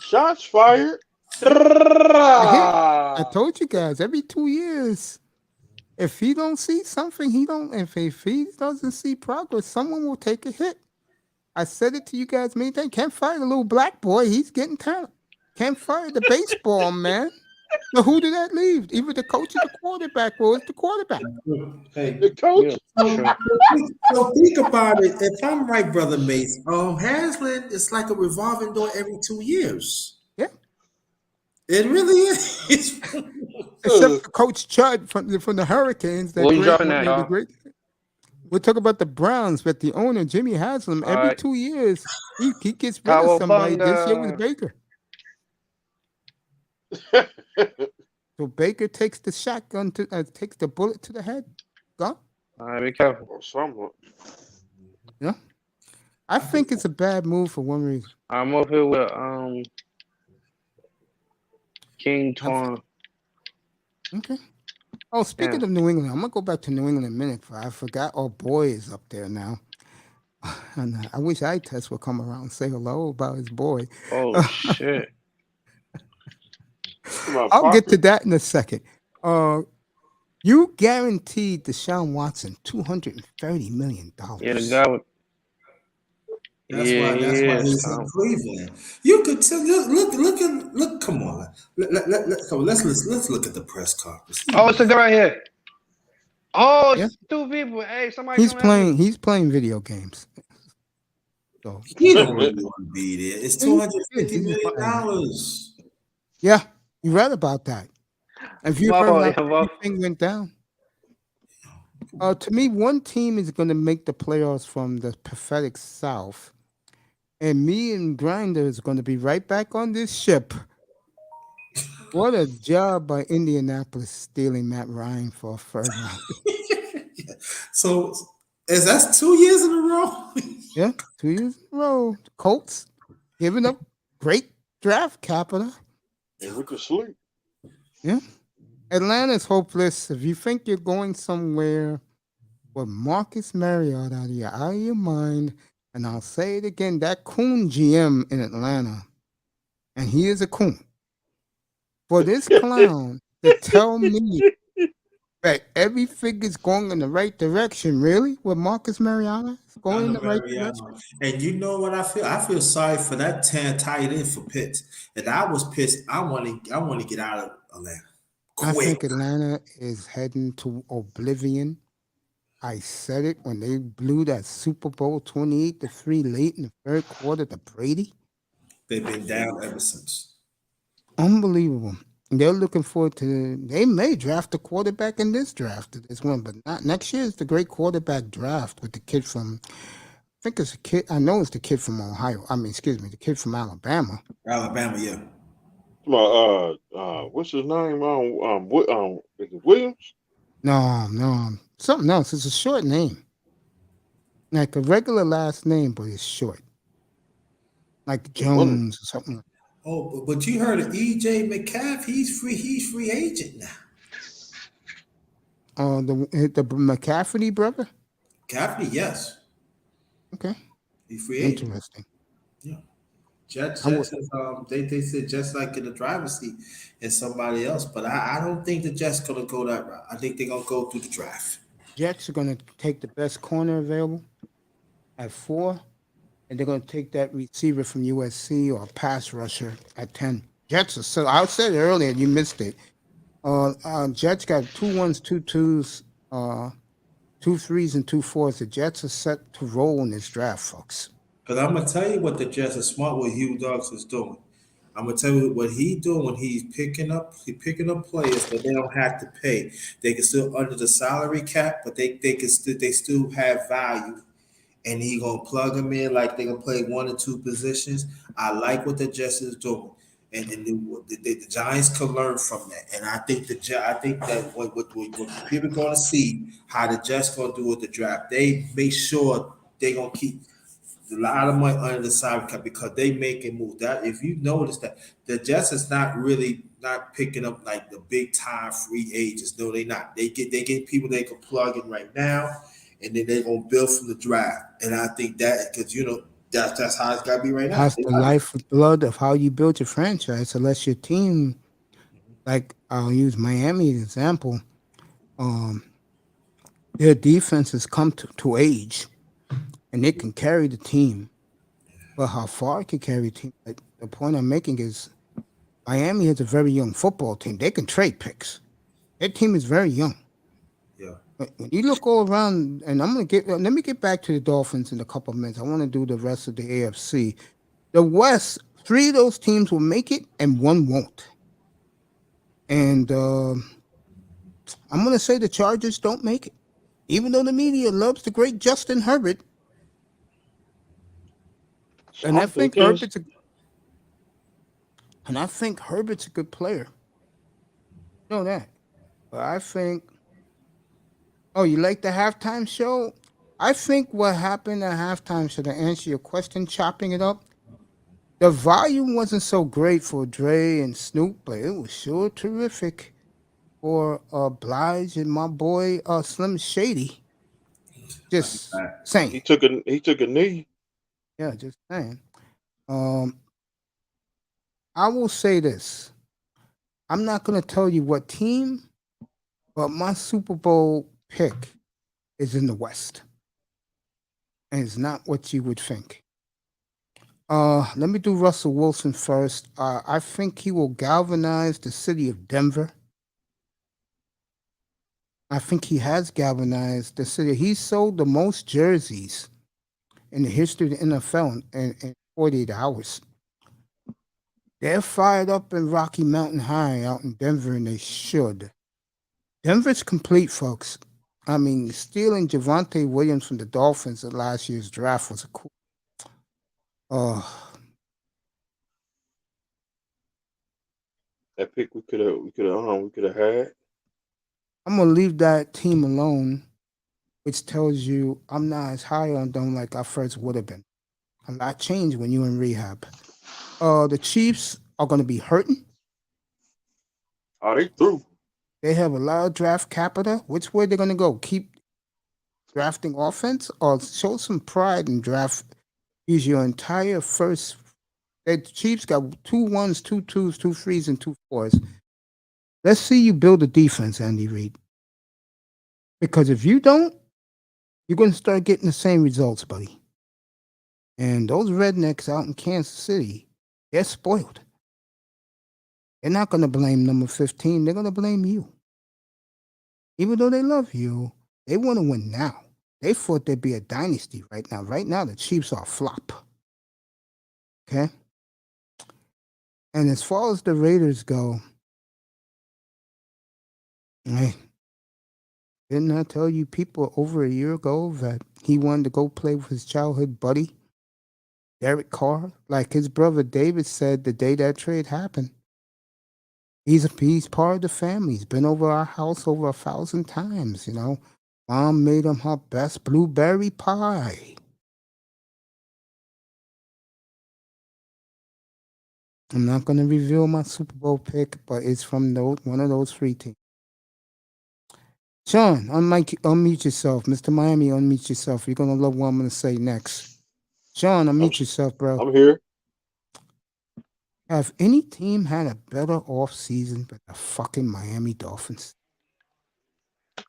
Shots fired. I told you guys, every 2 years, if he don't see something, if he doesn't see progress, someone will take a hit. I said it to you guys many times. Can't fire the little black boy. He's getting talent. Can't fire the baseball man. So who did that leave? Either the coach or the quarterback. Well, it's the quarterback. Hey, The coach. so think about it. If I'm right, brother Mace, Haslam is like a revolving door every 2 years. Yeah. It really is. Except for Coach Chud from the Hurricanes. What you dropping at, y'all? We'll talk about the Browns, but the owner, Jimmy Haslam, every 2 years, he gets rid of somebody. This year was Baker. So Baker takes the shotgun takes the bullet to the head. Gone. All right, be careful. Or somewhat. Yeah. I think it's a bad move for one reason. I'm up here with King Twan. Okay. Oh, speaking of New England, I'm gonna go back to New England in a minute. I forgot. Oh, boy is up there now. And I wish I-Test would come around and say hello about his boy. Oh shit. I'll get to that in a second. You guaranteed Deshaun Watson $230 million. Yeah, the guy with. That's why he's in Cleveland. You could tell. Look. Come on. Let's look at the press conference. Oh, it's a guy right here. Oh, Yeah. it's 2 people. Hey, somebody. He's playing video games. So He don't really want to be there. It's $250 million. yeah, you read about that. Have you heard how everything went down? To me, one team is going to make the playoffs from the pathetic South, and me and Grinder is going to be right back on this ship. What a job by Indianapolis stealing Matt Ryan for a first round. So, is that 2 years in a row? Yeah, 2 years in a row. The Colts giving up great draft capital. And we could sleep. Yeah. Atlanta's hopeless. If you think you're going somewhere with Marcus Mariota out of your mind, and I'll say it again, that coon GM in Atlanta, and he is a coon, for this clown to tell me that everything is going in the right direction, really, with Marcus Mariota? It's going in the right direction. And you know what I feel? I feel sorry for that tight end for Pitts. And I was pissed. I want to get out of Atlanta. I think Atlanta is heading to oblivion. I said it when they blew that Super Bowl 28-3 late in the third quarter to Brady. They've been down ever since. Unbelievable. They're looking forward to. They may draft a quarterback in this draft, this one, but not next year. Is the great quarterback draft with the kid from. I think it's a kid. I know it's the kid from Ohio. The kid from Alabama. Alabama, yeah. What's his name? Is it Williams? No, something else. It's a short name, like a regular last name, but it's short, like Jones or something. Oh, but you heard of E.J. McCaff? He's free agent now. The McCaffrey brother? McCaffrey, yes. Okay. He's free agent. Interesting. Yeah. Jets they said just like in the driver's seat and somebody else, but I don't think the Jets gonna go that route. I think they're gonna go through the draft. Jets are gonna take the best corner available at 4. And they're going to take that receiver from USC or a pass rusher at 10. Jets are so. I said it earlier, you missed it. Jets got 2 1s, 2 2s, 2 3s, and 2 4s. The Jets are set to roll in this draft, folks. Because I'm gonna tell you what the Jets are smart. What Hugh Douglas is doing. I'm gonna tell you what he's doing when he's picking up players that they don't have to pay. They can still under the salary cap, but they still have value. And he gonna plug them in like they gonna play 1 or 2 positions. I like what the Jets is doing, and the Giants can learn from that. And I think that what people gonna see how the Jets gonna do with the draft. They make sure they gonna keep a lot of money under the salary cap because they making moves. That if you notice that the Jets is not picking up like the big time free agents. No, they not. They get people they can plug in right now. and then they're gonna build from the draft. And I think that because that's how it's gotta be right now. That's the lifeblood of how you build your franchise. Unless your team, like I'll use Miami as an example, their defense has come to age, and they can carry the team. But how far it can carry a team? Like, the point I'm making is Miami has a very young football team. They can trade picks. Their team is very young. Yeah. But when you look all around, and let me get back to the Dolphins in a couple of minutes. I want to do the rest of the AFC. The West, 3 of those teams will make it, and 1 won't. And I'm going to say the Chargers don't make it, even though the media loves the great Justin Herbert. And I think Herbert's a good player. You know that. But I think, oh, you like the halftime show? I think what happened at halftime, should I answer your question, chopping it up? The volume wasn't so great for Dre and Snoop, but it was sure terrific for Blige and my boy Slim Shady. Just saying. He took a knee. Yeah, just saying. I will say this. I'm not going to tell you what team, but my Super Bowl pick is in the West. And it's not what you would think. Let me do Russell Wilson first. I think he will galvanize the city of Denver. I think he has galvanized the city. He sold the most jerseys in the history of the NFL in 48 hours. They're fired up in Rocky Mountain High out in Denver, and they should. Denver's complete, folks. I mean, stealing Javonte Williams from the Dolphins at last year's draft was a cool. That pick we could have had. I'm gonna leave that team alone, which tells you I'm not as high on them like I first would have been. A lot changed when you were in rehab. The Chiefs are gonna be hurting. Are they through? They have a lot of draft capital. Which way they're gonna go? Keep drafting offense or show some pride and draft? Use your entire first. The Chiefs got 2 1s, 2 2s, 2 3s, and 2 4s. Let's see you build a defense, Andy Reid. Because if you don't, you're going to start getting the same results, buddy. And those rednecks out in Kansas City, they're spoiled. They're not going to blame number 15. They're going to blame you. Even though they love you, they want to win now. They thought there'd be a dynasty right now. Right now, the Chiefs are a flop. Okay? And as far as the Raiders go, didn't I tell you people over a year ago that he wanted to go play with his childhood buddy, Derek Carr? Like his brother David said the day that trade happened. He's part of the family. He's been over our house over 1,000 times, you know. Mom made him her best blueberry pie. I'm not going to reveal my Super Bowl pick, but it's from one of those 3 teams. Shawn, unmute yourself. Mr. Miami, unmute yourself. You're going to love what I'm going to say next. Shawn, unmute yourself, bro. I'm here. Have any team had a better offseason than the fucking Miami Dolphins?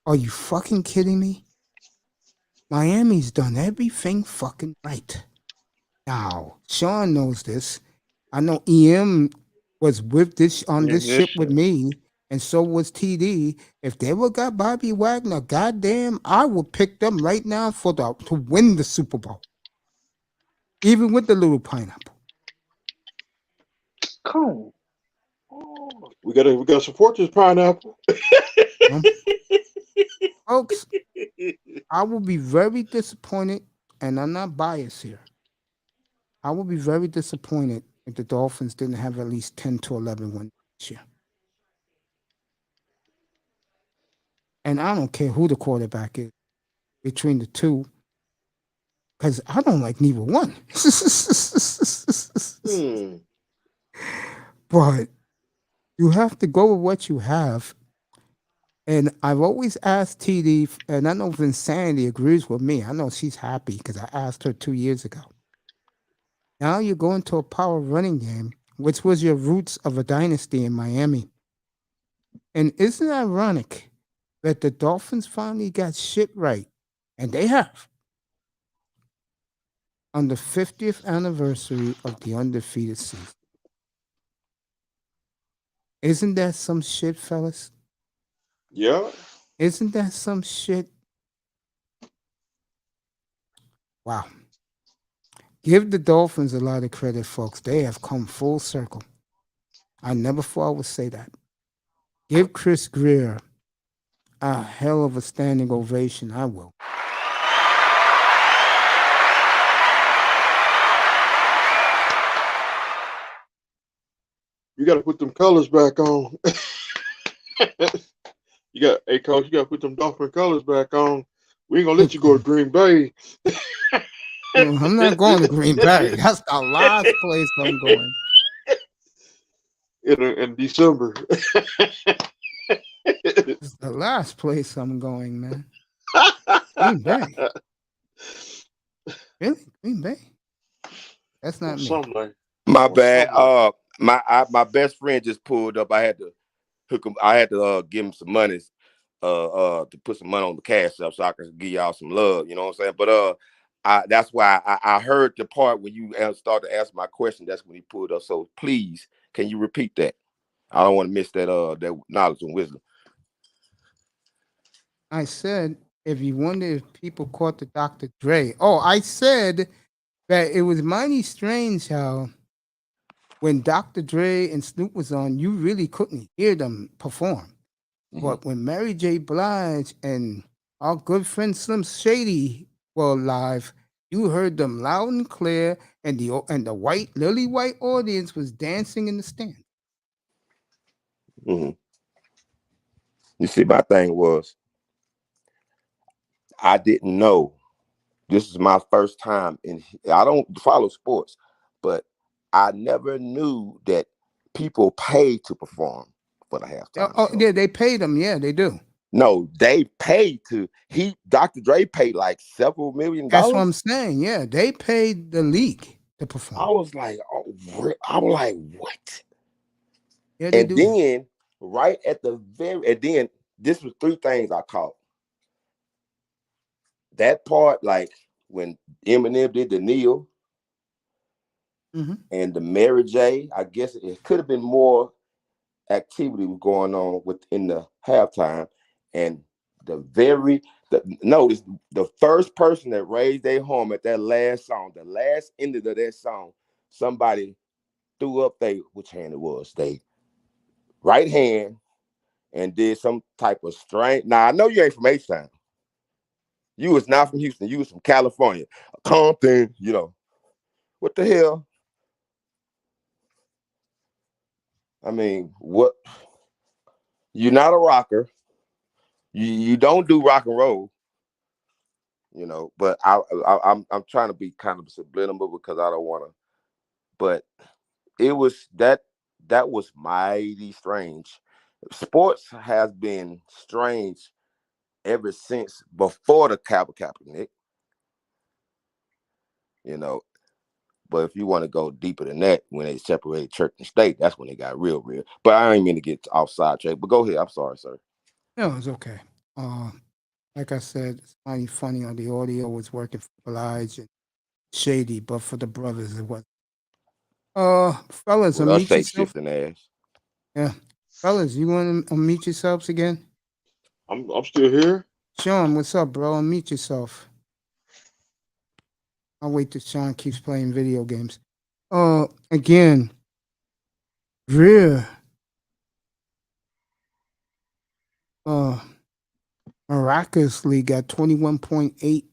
Are you fucking kidding me? Miami's done everything fucking right. Now, Shawn knows this. I know EM was with this ship with me, and so was TD. If they would got Bobby Wagner, goddamn, I would pick them right now to win the Super Bowl, even with the little pineapple. Come on. We gotta support this pineapple. Folks, I will be very disappointed, and I'm not biased here. I will be very disappointed if the Dolphins didn't have at least 10 to 11 wins this year. And I don't care who the quarterback is between the two, because I don't like neither one. But you have to go with what you have. And I've always asked TD, and I know if Insanity agrees with me. I know she's happy because I asked her 2 years ago. Now you're going to a power running game, which was your roots of a dynasty in Miami. And isn't it ironic that the Dolphins finally got shit right? And they have. On the 50th anniversary of the undefeated season. Isn't that some shit, fellas? Yeah. Isn't that some shit? Wow. Give the Dolphins a lot of credit, folks. They have come full circle. I never thought I would say that. Give Chris Greer a hell of a standing ovation. I will. You got to put them colors back on. Hey, coach, you got to put them Dolphin colors back on. We ain't going to let you go to Green Bay. I'm not going to Green Bay. That's the last place I'm going. In December. It's the last place I'm going, man. Green Bay. Really? Green Bay? That's not me. Something like My bad. My best friend just pulled up. I had to hook him. I had to give him some money, to put some money on the cash up so I can give y'all some love. You know what I'm saying? But that's why I heard the part when you started to ask my question. That's when he pulled up. So please, can you repeat that? I don't want to miss that that knowledge and wisdom. I said, if you wonder if people caught the Dr. Dre. Oh, I said that it was mighty strange how when Dr. Dre and Snoop was on, you really couldn't hear them perform. Mm-hmm. But when Mary J. Blige and our good friend Slim Shady were live, you heard them loud and clear, and the white, lily white audience was dancing in the stand. Mm-hmm. You see, my thing was, I didn't know. This is my first time I don't follow sports, but I never knew that people pay to perform for the halftime show. Yeah, they paid them. Yeah, they do. No, they paid to. Dr. Dre paid like several $1 million. That's what I'm saying. Yeah, they paid the league to perform. I was like, what? Yeah, they and do. Then right at the and then this was 3 things I caught. That part, like when Eminem did the kneel, and the Mary J. I guess it could have been more activity was going on within the halftime, and notice the first person that raised their arm at that last song, the last ending of that song, somebody threw up which hand it was, they right hand, and did some type of strange. Now I know you ain't from H-Town. You was not from Houston. You was from California, Compton. You know what the hell? I mean, what? You're not a rocker. You don't do rock and roll. You know, but I'm trying to be kind of subliminal because I don't want to. But it was that was mighty strange. Sports has been strange ever since before the Kaepernick. You know, but if you want to go deeper than that, when they separated church and state, that's when they got real. But I ain't mean to get off sidetrack. But go ahead. I'm sorry, sir. No, it's okay. Like I said, it's mighty funny on the audio was working for Blige and Shady, but for the brothers it was. Fellas, Well, unmute yourself. Ass. Yeah, fellas, you want to unmute yourselves again? I'm still here. Shawn, what's up, bro? Unmute yourself. I'll wait till Shawn keeps playing video games. Again, Greer. Miraculously got 21.8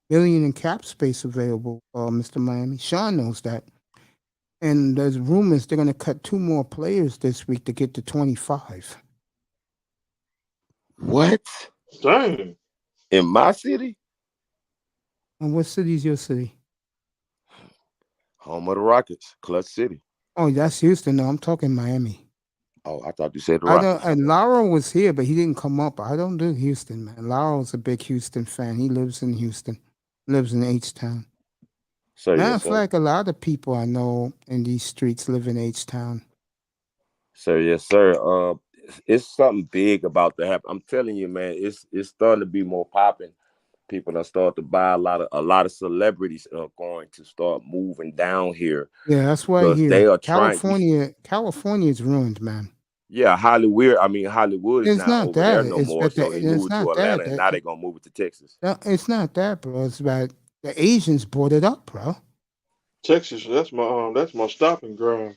million in cap space available, Mr. Miami. Shawn knows that. And there's rumors they're going to cut 2 more players this week to get to 25. What? Dang. In my city? And what city is your city? Home of the Rockets, Clutch City. Oh, that's Houston. No, I'm talking Miami. Oh, I thought you said the I don't. Rockets. And Lauro was here, but he didn't come up. I don't do Houston, man. Lauro's a big Houston fan. He lives in Houston, lives in H-Town. Sir, Matter yes, of sir. fact, a lot of people I know in these streets live in H-Town. Sir, yes, sir. It's something big about to happen. I'm telling you, man. It's starting to be more popping. People are starting to buy a lot of celebrities are going to start moving down here Yeah, that's what I because they hear. are trying. California is ruined, man. Yeah, Hollywood. I mean, Hollywood is It's not not over there that. no It's more. that. So they It's moved to not that. Atlanta, and now they're gonna move it to Texas. No, it's not that, bro. It's about the Asians brought it up, bro. Texas, that's my stopping ground.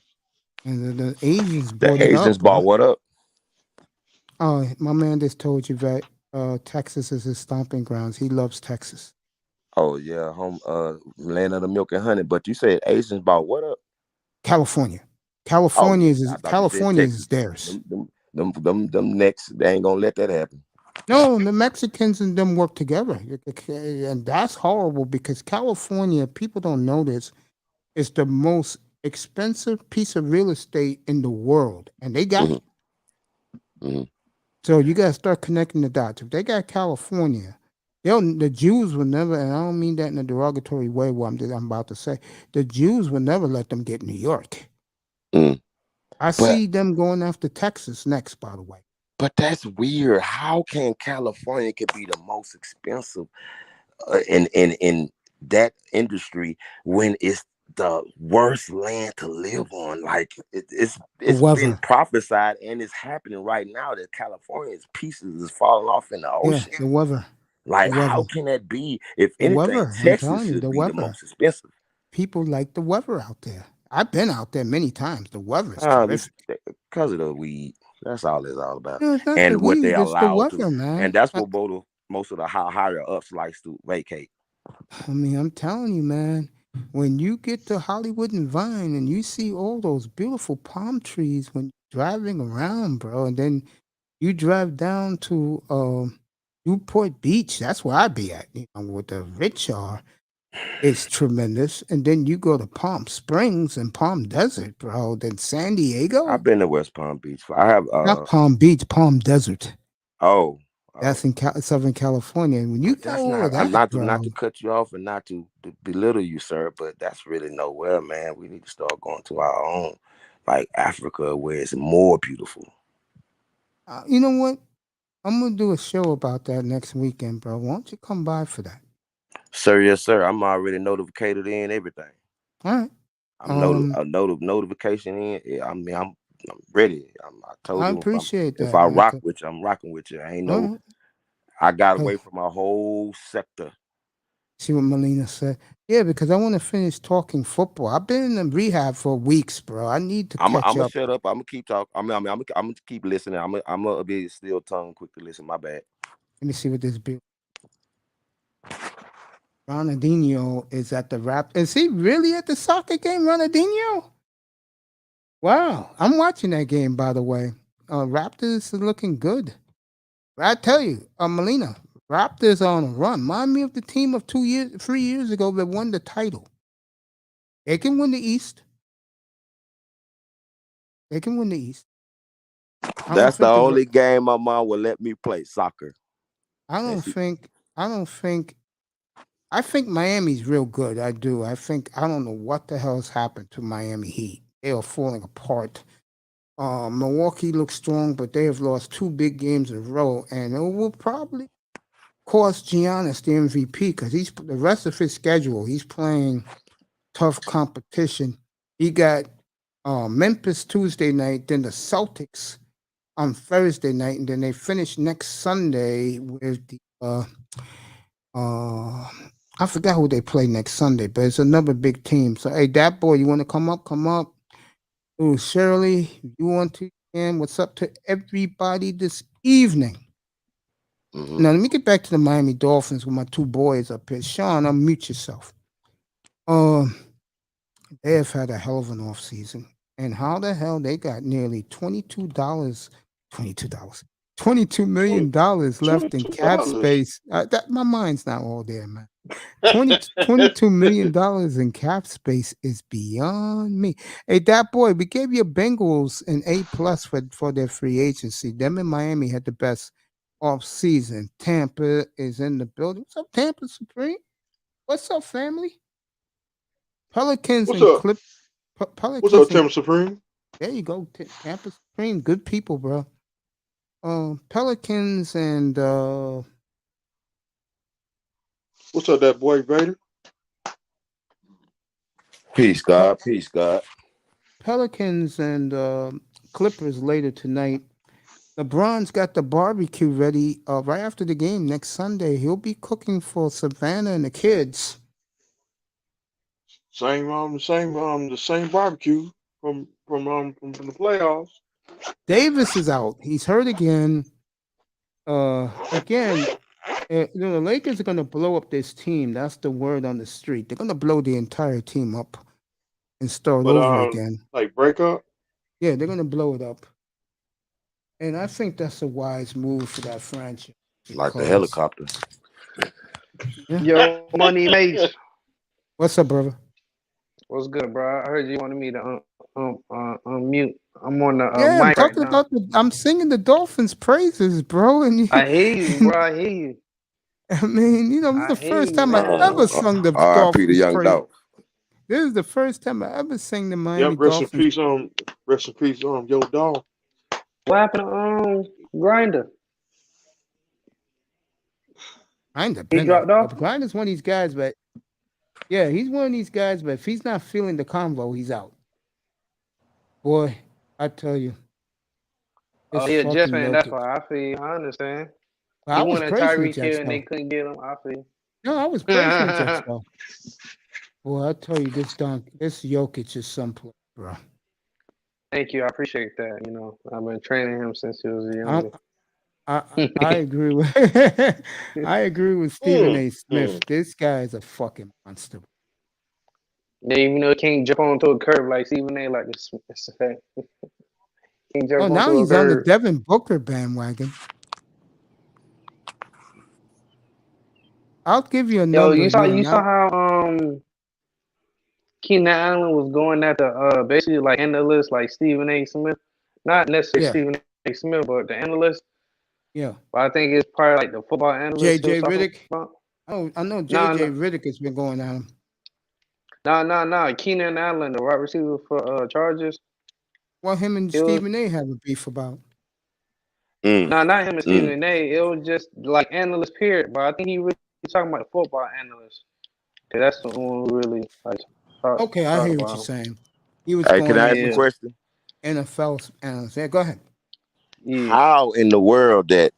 And the Asians The brought it Asians up, bro. bought what up? Oh, my man just told you that Texas is his stomping grounds. He loves Texas. Oh yeah, home land of the milk and honey. But you said Asians bought what up? California. Oh, California I is thought you said California is Texas. theirs. Them next, they ain't gonna let that happen. No, the Mexicans and them work together. And that's horrible because California, people don't know this, is the most expensive piece of real estate in the world. And they got Mhm, it. mhm. So you got to start connecting the dots. If they got California, the Jews will never, and I don't mean that in a derogatory way, what I'm about to say, the Jews will never let them get New York. Mm. I But see them going after Texas next, by the way. but that's weird. How can California could be the most expensive in that industry when it's the worst land to live on? Like The it's been weather. prophesied and it's happening right now that California's pieces is falling off in the Yeah, ocean. the weather. Like, The how weather. can that be? If The anything, weather. I'm Texas telling you, should the be the weather. most expensive. People like the weather out there. I've been out there many times. The weather is terrific. Because of the weed. That's all it's all about. No, it's not the And what they weed, it's the allow to. weather, man. And that's what most of the higher ups likes to vacate. I mean, I'm telling you, man, when you get to Hollywood and Vine and you see all those beautiful palm trees when you're driving around, bro, and then you drive down to Newport Beach, that's where I be at, where the rich are. It's tremendous. And then you go to Palm Springs and Palm Desert, bro. Then San Diego, I've been to West Palm Beach. I have not Palm Beach, Palm Desert. oh That's in Southern California. And when you but get that's all not. of I'm that, not bro, to cut you off and not to belittle you, sir. But that's really nowhere, man. We need to start going to our own, like Africa, where it's more beautiful. you know what? I'm gonna do a show about that next weekend, bro. Why don't you come by for that? Sir, yes, sir. I'm already notified in everything. All right. I'm notification in. Yeah, I mean, I'm ready. I told I you appreciate if that, I man. rock with you, I'm rocking with you. I ain't All no. right. I got Hey, away from my whole sector. see what Melina said. Yeah, because I want to finish talking football. I've been in rehab for weeks, bro. I need to I'm catch gonna up. shut up. I'm gonna keep talking. I'm gonna keep listening. I'm gonna be still tongue quick to listen. My bad. Let me see what this be. Ronaldinho is at the rap. Is he really at the soccer game, Ronaldinho? Wow, I'm watching that game, by the way. Raptors are looking good. I tell you, Melina, Raptors are on a run. Remind me of the team of 3 years ago that won the title. They can win the East. They can win the East. I don't That's the think only game my mom will let me play soccer. I don't think. I don't think. I think Miami's real good. I do. I don't know what the hell's happened to Miami Heat. They are falling apart. Milwaukee looks strong, but they have lost 2 big games in a row, and it will probably cost Giannis the MVP because the rest of his schedule. He's playing tough competition. He got Memphis Tuesday night, then the Celtics on Thursday night, and then they finish next Sunday with the I forgot who they play next Sunday, but it's another big team. So hey, that boy, you want to come up? Come up. Oh, Shirley, you want to? And what's up to everybody this evening? Mm-hmm. Now let me get back to the Miami Dolphins with my 2 boys up here. Shawn, unmute yourself. They have had a hell of an off season. And how the hell they got nearly $22 $22 $22 million left in cap $22. space. My mind's not all there, man. $22 million in cap space is beyond me. Hey, that boy, we gave your Bengals an A+ for their free agency. Them in Miami had the best off season. Tampa is in the building. What's up, Tampa Supreme? What's up, family? Pelicans What's and up? What's Pelicans up, and Tampa Supreme? there you go, Tampa Supreme. Good people, bro. Pelicans and What's up, that boy Vader? Peace, God. Peace, God. Pelicans and Clippers later tonight. LeBron's got the barbecue ready right after the game next Sunday. He'll be cooking for Savannah and the kids. The same barbecue from the playoffs. Davis is out. He's hurt again. Again, the Lakers are going to blow up this team. That's the word on the street. They're going to blow the entire team up and start over again. Like breakup? Yeah, they're going to blow it up. And I think that's a wise move for that franchise. Like the helicopter. Yeah. Yo, Money Mace. What's up, brother? What's good, bro? I heard you wanted me to unmute. I'm on the Yeah, I'm mic talking right now. about I'm singing the Dolphins' praises, bro. And I hear you, bro. I hear you. I mean, this is the first time I ever sung the R.I.P. Dolphins' the young praise. dog. This is the first time I ever sang the Miami Yep, rest in Dolphins. peace, yo dog. What happened to Grinder? He dropped off? Grinder's one of these guys, but yeah, he's one of these guys, but if he's not feeling the convo, he's out. Boy, I tell you. Oh, yeah, Jeff, man, that's why I feel. I understand. I was wanted praising Tyreek Jets, Hill and they couldn't get him. I feel. No, I was praising the Jets, though. Boy, I tell you, this Jokic is someplace, bro. Thank you. I appreciate that. I've been training him since he was young. I agree with I agree with Stephen A. Smith. This guy is a fucking monster. Yeah, even though he can't jump onto a curve like Stephen A. like this. Oh, now he's on the Devin Booker bandwagon. I'll give you a number. Yo, you saw how Keenan Allen was going at the basically like analyst like Stephen A. Smith, not necessarily Stephen A. Smith, but the analyst. Yeah, but I think it's probably like the football analyst. JJ Riddick. Oh, I know JJ Riddick has been going at him. No. Keenan Allen, the wide receiver for Chargers. What him and Stephen A. have a beef about? No, not him and Stephen A. It was just like analyst period. But I think he really talking about the football analyst. Cause that's the one who really like. Okay, I hear what you're saying. He was. Hey, can I ask you a question? NFL analyst. Yeah, go ahead. Yeah. How in the world that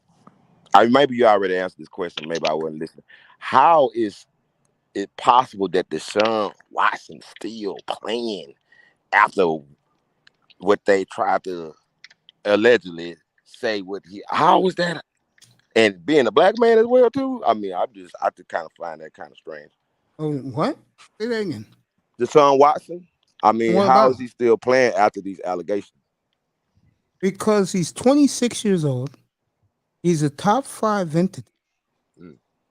maybe you already answered this question, maybe I wasn't listening. How is it possible that Deshaun Watson still playing after what they tried to allegedly say how was that? And being a black man as well too? I mean, I just kind of find that kind of strange. Oh, what? Say that again. Deshaun Watson? I mean, how is he still playing after these allegations? Because he's 26 years old. He's a top 5 entity.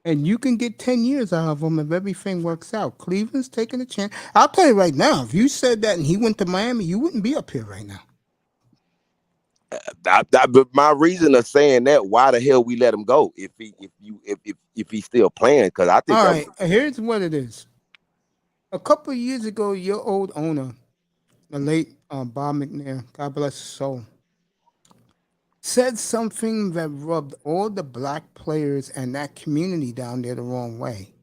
And you can get 10 years out of him if everything works out. Cleveland's taking a chance. I'll tell you right now, if you said that and he went to Miami, you wouldn't be up here right now. But my reason of saying that, why the hell we let him go if he's still playing? Because I think. All right, here's what it is. A couple of years ago, your old owner, the late Bob McNair, God bless his soul, said something that rubbed all the black players and that community down there the wrong way.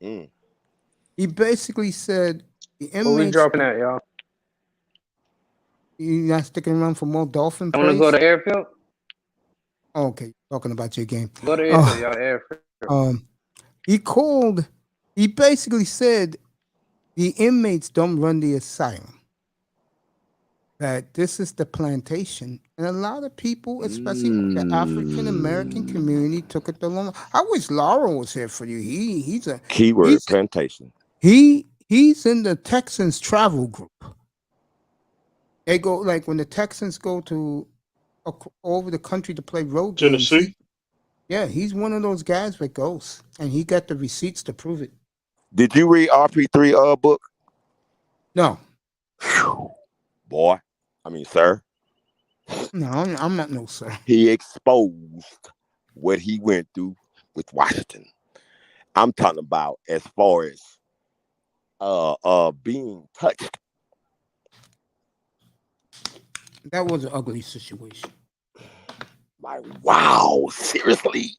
He basically said the inmates. Where we dropping at, y'all? You not sticking around for more Dolphin praise? I want to go to airfield. Oh, okay, talking about your game. Go to airfield, y'all. Airfield. He basically said the inmates don't run the asylum. That this is the plantation, and a lot of people, especially the African American community, took it the long. I wish Laurel was here for you. He's a keyword plantation. He's in the Texans travel group. They go like when the Texans go to over the country to play road games. Tennessee. Yeah, he's one of those guys with ghosts, and he got the receipts to prove it. Did you read RP3 book? No, Whew. Boy, I mean, sir, no, I'm not no sir. he exposed what he went through with Washington. I'm talking about as far as being touched. That was an ugly situation. Like, wow, seriously.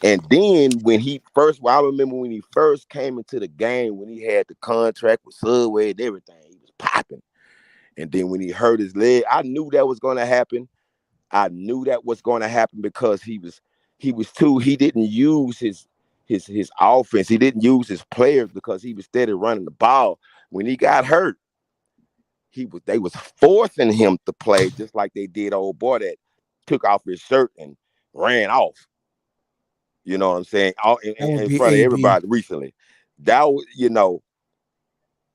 And then I remember when he first came into the game, when he had the contract with Subway and everything, he was popping. And then when he hurt his leg, I knew that was going to happen. I knew that was going to happen because he didn't use his offense. He didn't use his players because he was steady running the ball. When he got hurt, they was forcing him to play just like they did old boy that took off his shirt and ran off. You know what I'm saying? In front of everybody recently. That was,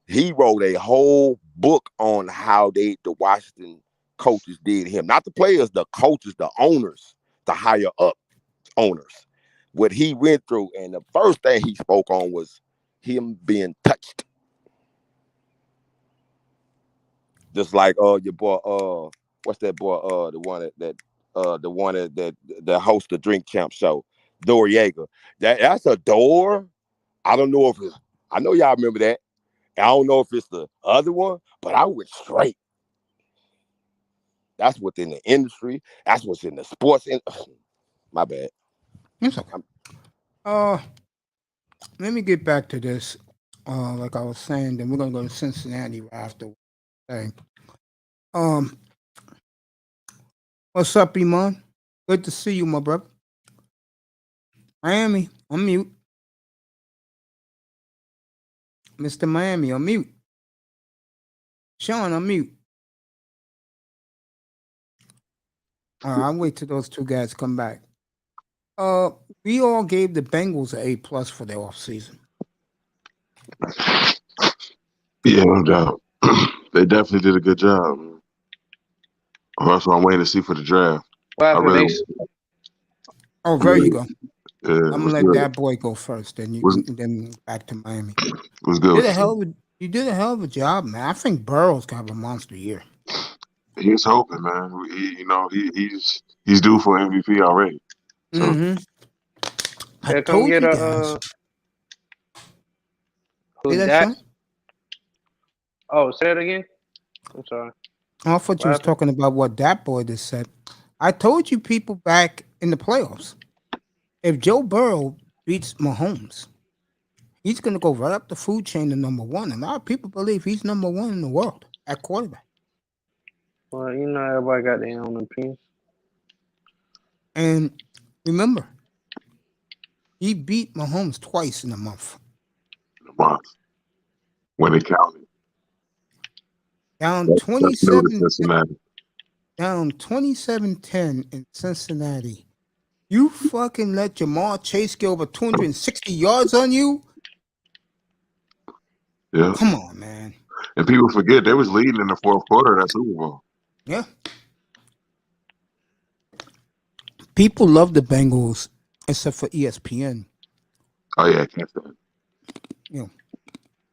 he wrote a whole book on how the Washington coaches did him. Not the players, the coaches, the owners, the higher up owners. What he went through. And the first thing he spoke on was him being touched. Just like your boy, what's that boy? The one that hosts the Drink Champ show, Doriega. That's a door. I don't know if I know y'all remember that. I don't know if it's the other one, but I went straight. That's what's in the industry. That's what's in the sports. My bad. It's okay. Let me get back to this. Like I was saying, then we're gonna go to Cincinnati right after. Okay. What's up, Iman? Good to see you, my brother. Miami, on mute. Mr. Miami, on mute. Shawn, on mute. I'll wait till those two guys come back. We all gave the Bengals an A+ for their offseason. Yeah, no doubt. They definitely did a good job. That's what I'm waiting to see for the draft. Oh, there you go. Yeah, I'm gonna let that boy go first, then then back to Miami. Was good. You did a hell of a job, man. I think Burrow's gonna have a monster year. He's hoping, man. He's due for MVP already. So I told you guys. Who's that? Oh, say it again. I'm sorry. I thought you was talking about what that boy just said. I told you people back in the playoffs, if Joe Burrow beats Mahomes, he's going to go right up the food chain to number one. And a lot of people believe he's number one in the world at quarterback. Well, everybody got their own opinion. And remember, he beat Mahomes twice in a month. When it counted. Down 27-10 in Cincinnati. You fucking let Jamar Chase get over 260 yards on you? Yeah. Come on, man. And people forget they was leading in the fourth quarter of that Super Bowl. Yeah. People love the Bengals except for ESPN. Oh, yeah, I can't stand it. Yeah.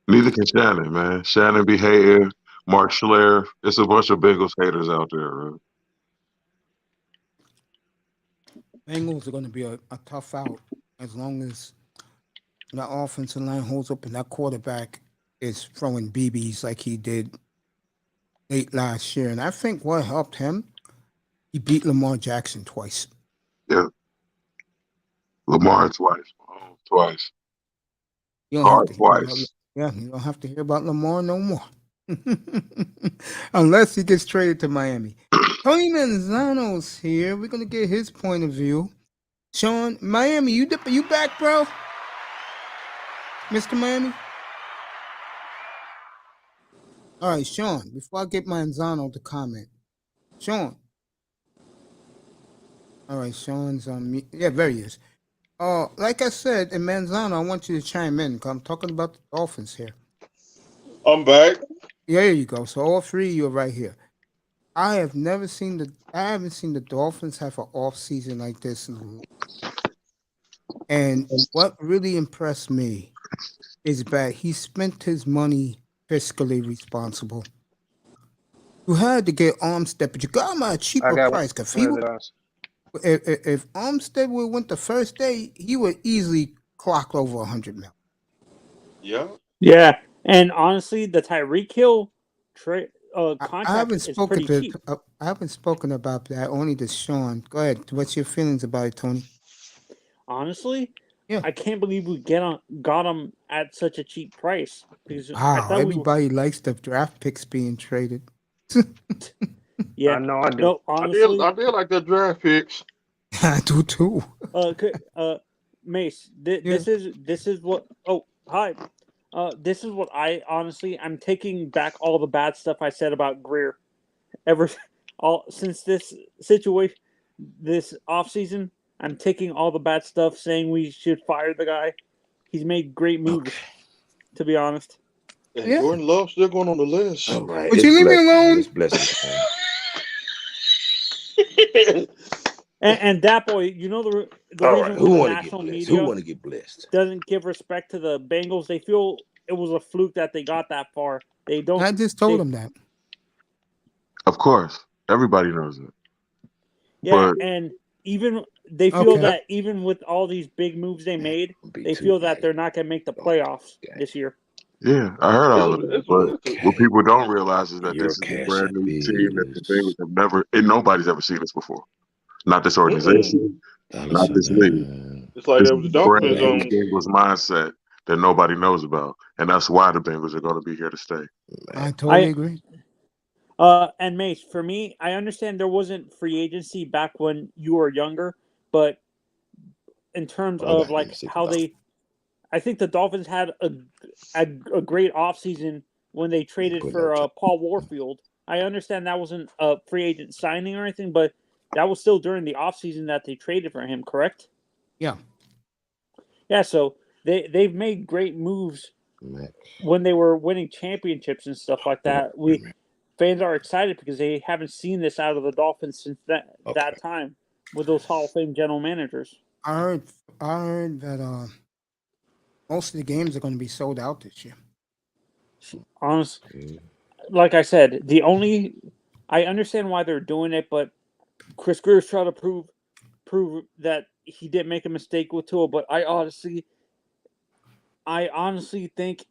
Neither can Shannon, man. Shannon be hating. Mark Schler. It's a bunch of Bengals haters out there, man. Bengals are going to be a tough out as long as the offensive line holds up and that quarterback is throwing BBs like he did late last year. And I think what helped him, he beat Lamar Jackson twice. Yeah. Lamar twice. Twice. Twice. You don't have to hear about Lamar no more. Unless he gets traded to Miami. Tony Manzano's here. We're going to get his point of view. Shawn, Miami, you back, bro? Mr. Miami? All right, Shawn, before I get Manzano to comment. Shawn. All right, Shawn's on me. Yeah, there he is. Like I said, and Manzano, I want you to chime in because I'm talking about the Dolphins here. I'm back. Yeah, there you go. So all three of you are right here. I haven't seen the Dolphins have an off season like this in And what really impressed me is that he spent his money fiscally responsible. You had to get Armstead, but you got him at a I cheaper got price. Cause $100. if Armstead would went the first day, he would easily clock over 100 mil. Yeah. Yeah, and honestly, the Tyreek Hill I contract haven't is spoken pretty cheap. I haven't spoken about that. Only to Shawn. Go ahead. What's your feelings about it, Tony? Honestly, Yeah. I can't believe we got him at such a cheap price because I Wow, thought everybody likes the draft picks being traded. Yeah, I know I do. no, honestly, I did like that draft picks. I do too. Mace, Yeah. this is what. Oh, hi. This is what I'm taking back all the bad stuff I said about Greer. Since this situation, this offseason, I'm taking all the bad stuff, saying we should fire the guy. He's made great moves, to be honest. And Yeah. Jordan Love still going on the list. All right. Would you leave me alone? It's blessings, man. And that boy, you know the All reason right. why Who the want to get national blessed? media Who want to get blessed? doesn't give respect to the Bengals? They feel it was a fluke that they got that far. They don't. I just told him that. Of course, everybody knows it. Yeah, But and even they feel Okay. that even with all these big moves they made, they feel that they're not going to make the playoffs this year. yeah, I heard all of it. But what people don't realize is that Your this is a cash brand app new team that the is Bengals have never, and nobody's ever seen this before. Not this organization, not this league. It's like This that is with the a brand Dolphins. new Bengals mindset that nobody knows about, and that's why the Bengals are going to be here to stay. I totally agree. And Mace, for me, I understand there wasn't free agency back when you were younger, but in terms of like how I think the Dolphins had a great offseason when they traded for Paul Warfield. I understand that wasn't a free agent signing or anything, but that was still during the offseason that they traded for him, correct? Yeah. Yeah, so they've made great moves when they were winning championships and stuff like that. Fans are excited because they haven't seen this out of the Dolphins since that time with those Hall of Fame general managers. I heard that most of the games are going to be sold out this year. Honestly, like I said, I understand why they're doing it, but Chris Greer's trying to prove that he didn't make a mistake with Tua. But I honestly think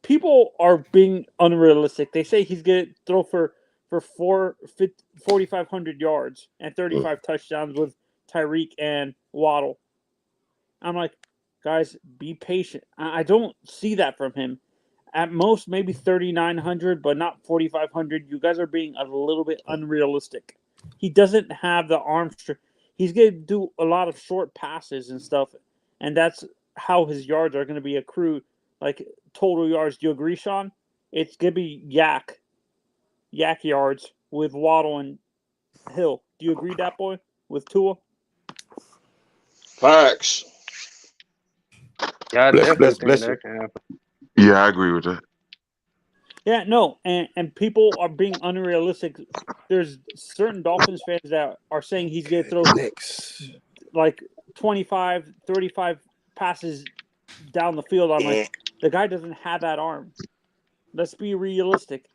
people are being unrealistic. They say he's going to throw for 4,500 yards and 35 touchdowns with Tyreek and Waddle. I'm like, guys, be patient. I don't see that from him. At most, maybe 3,900, but not 4,500. You guys are being a little bit unrealistic. He doesn't have the arm strength. He's going to do a lot of short passes and stuff, and that's how his yards are going to be accrued, like total yards. Do you agree, Shawn? It's going to be yak yards with Waddle and Hill. Do you agree, that boy, with Tua? Facts. Yeah, I definitely think that can happen. Yeah, I agree with that. Yeah, no, and people are being unrealistic. There's certain Dolphins fans that are saying he's going to throw like 25, 35 passes down the field. I'm like, the guy doesn't have that arm. Let's be realistic.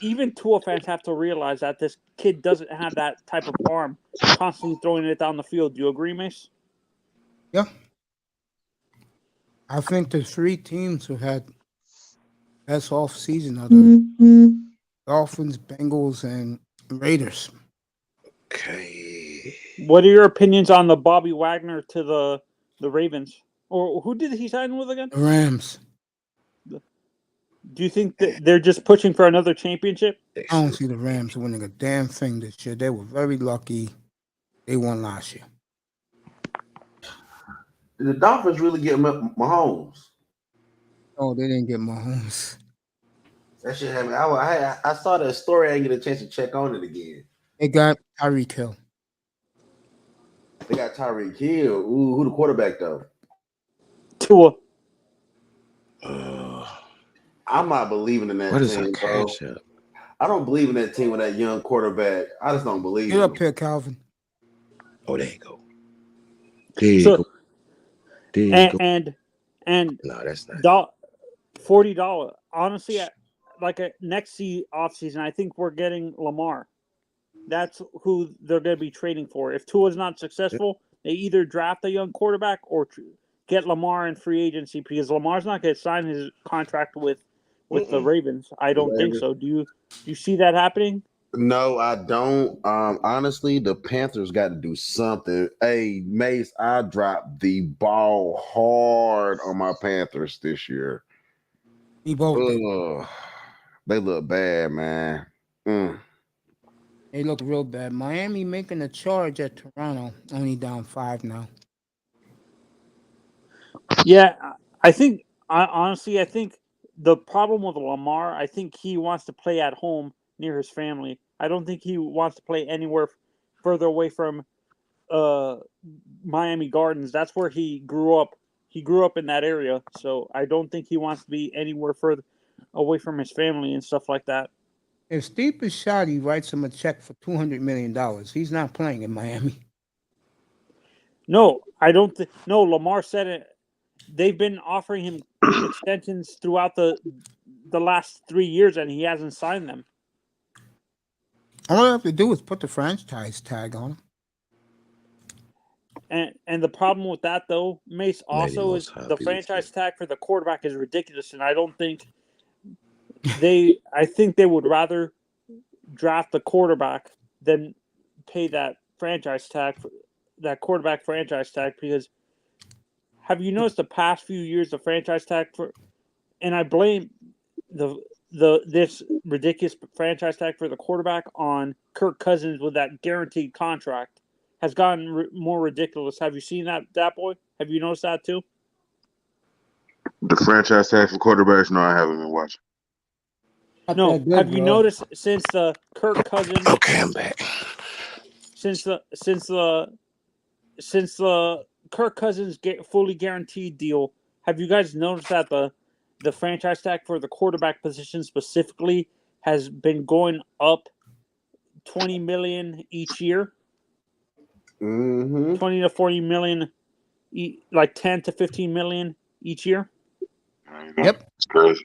Even Tua fans have to realize that this kid doesn't have that type of arm, constantly throwing it down the field. Do you agree, Mace? Yeah. I think the three teams who had best off season are the Dolphins, Bengals, and Raiders. Okay. What are your opinions on the Bobby Wagner to the Ravens? Or who did he sign with again? The Rams. Do you think that they're just pushing for another championship? I don't see the Rams winning a damn thing this year. They were very lucky. They won last year. Did the Dolphins really get Mahomes? Oh, they didn't get Mahomes. That shit happened. I saw that story. I didn't get a chance to check on it again. They got Tyreek Hill. They got Tyreek Hill. Ooh, who the quarterback though? Tua. I'm not believing in that What is team, our bro. cash app? I don't believe in that team with that young quarterback. I just don't believe. Get up here, Calvin. Oh, there you go. There you go. and No, that's not. $40. Honestly, next offseason, I think we're getting Lamar. That's who they're going to be trading for. If Tua's not successful, they either draft a young quarterback or get Lamar in free agency because Lamar's not going to sign his contract with the Ravens. I don't think so. Do you see that happening? No, I don't. Honestly, the Panthers got to do something. Hey, Mace, I dropped the ball hard on my Panthers this year. We both did. They look bad, man. They look real bad. Miami making a charge at Toronto, only down 5 now. Yeah, I think the problem with Lamar, I think he wants to play at home near his family. I don't think he wants to play anywhere further away from Miami Gardens. That's where he grew up. He grew up in that area, so I don't think he wants to be anywhere further away from his family and stuff like that. If Steve Bisciotti writes him a check for $200 million, he's not playing in Miami. No, I don't think. No, Lamar said it. They've been offering him extensions throughout the last 3 years, and he hasn't signed them. All I have to do is put the franchise tag on him. And the problem with that, though, Mace, also is the franchise tag for the quarterback is ridiculous, and I don't think I think they would rather draft the quarterback than pay that franchise tag, that quarterback franchise tag, because have you noticed the past few years the franchise tag and I blame this ridiculous franchise tag for the quarterback on Kirk Cousins with that guaranteed contract has gotten more ridiculous. Have you seen that boy? Have you noticed that too? The franchise tag for quarterbacks? No, I haven't been watching. No, have you noticed since the Kirk Cousins? Okay, I'm back. Since the Kirk Cousins fully guaranteed deal, have you guys noticed that the franchise tag for the quarterback position specifically has been going up $20 million each year? Mm-hmm. 20 to 40 million, like 10 to 15 million each year. Yep. It's crazy.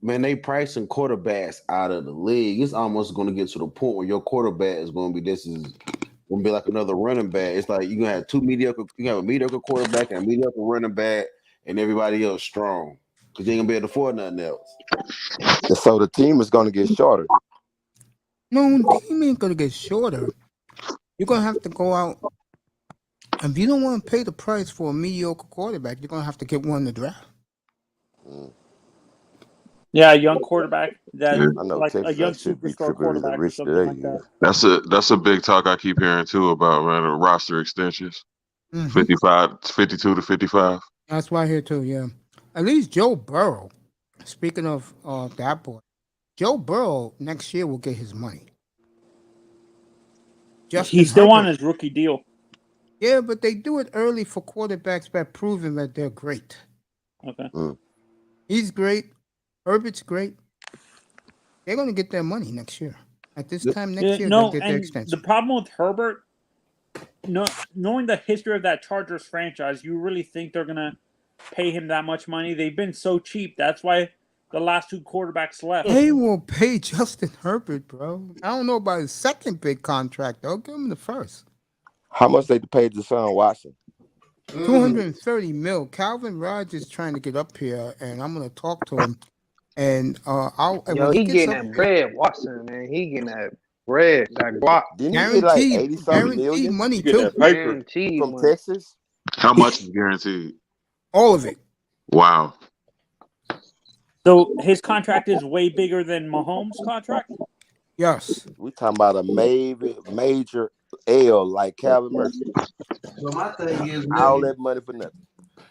Man, they pricing quarterbacks out of the league. It's almost going to get to the point where your quarterback is going to be like another running back. It's like you're going to have you have a mediocre quarterback and a mediocre running back and everybody else strong because you ain't going to be able to afford nothing else. And so the team is going to get shorter. No, the team ain't going to get shorter. You're going to have to go out. If you don't want to pay the price for a mediocre quarterback, you're going to have to get one in the draft. Yeah, a young quarterback that I know like Texas a young should be superstar triple quarterback or rich something today. like that. That's a big talk I keep hearing too about, man, the roster extensions. 52 to 55. That's why here too, yeah. At least Joe Burrow, speaking of that boy, Joe Burrow next year will get his money. He's still on his rookie deal. Yeah, but they do it early for quarterbacks by proving that they're great. Okay. He's great. Herbert's great. They're going to get their money next year. At this time next year, they'll get their extension. The problem with Herbert, knowing the history of that Chargers franchise, you really think they're going to pay him that much money? They've been so cheap. That's why the last two quarterbacks left. They will pay Justin Herbert, bro. I don't know about his second big contract, though. Give him the first. How much they paid Deshaun Watson? $230 million. Calvin Rogers trying to get up here, and I'm going to talk to him. And he getting that bread, Watson, man. He getting that bread, that guap. Didn't he get like 80-something million? Money too. Guaranteed from money. Texas. How much is guaranteed? All of it. Wow. So his contract is way bigger than Mahomes' contract? Yes. We talking about a major L like Calvin Mercy. So my thing is all that money for nothing.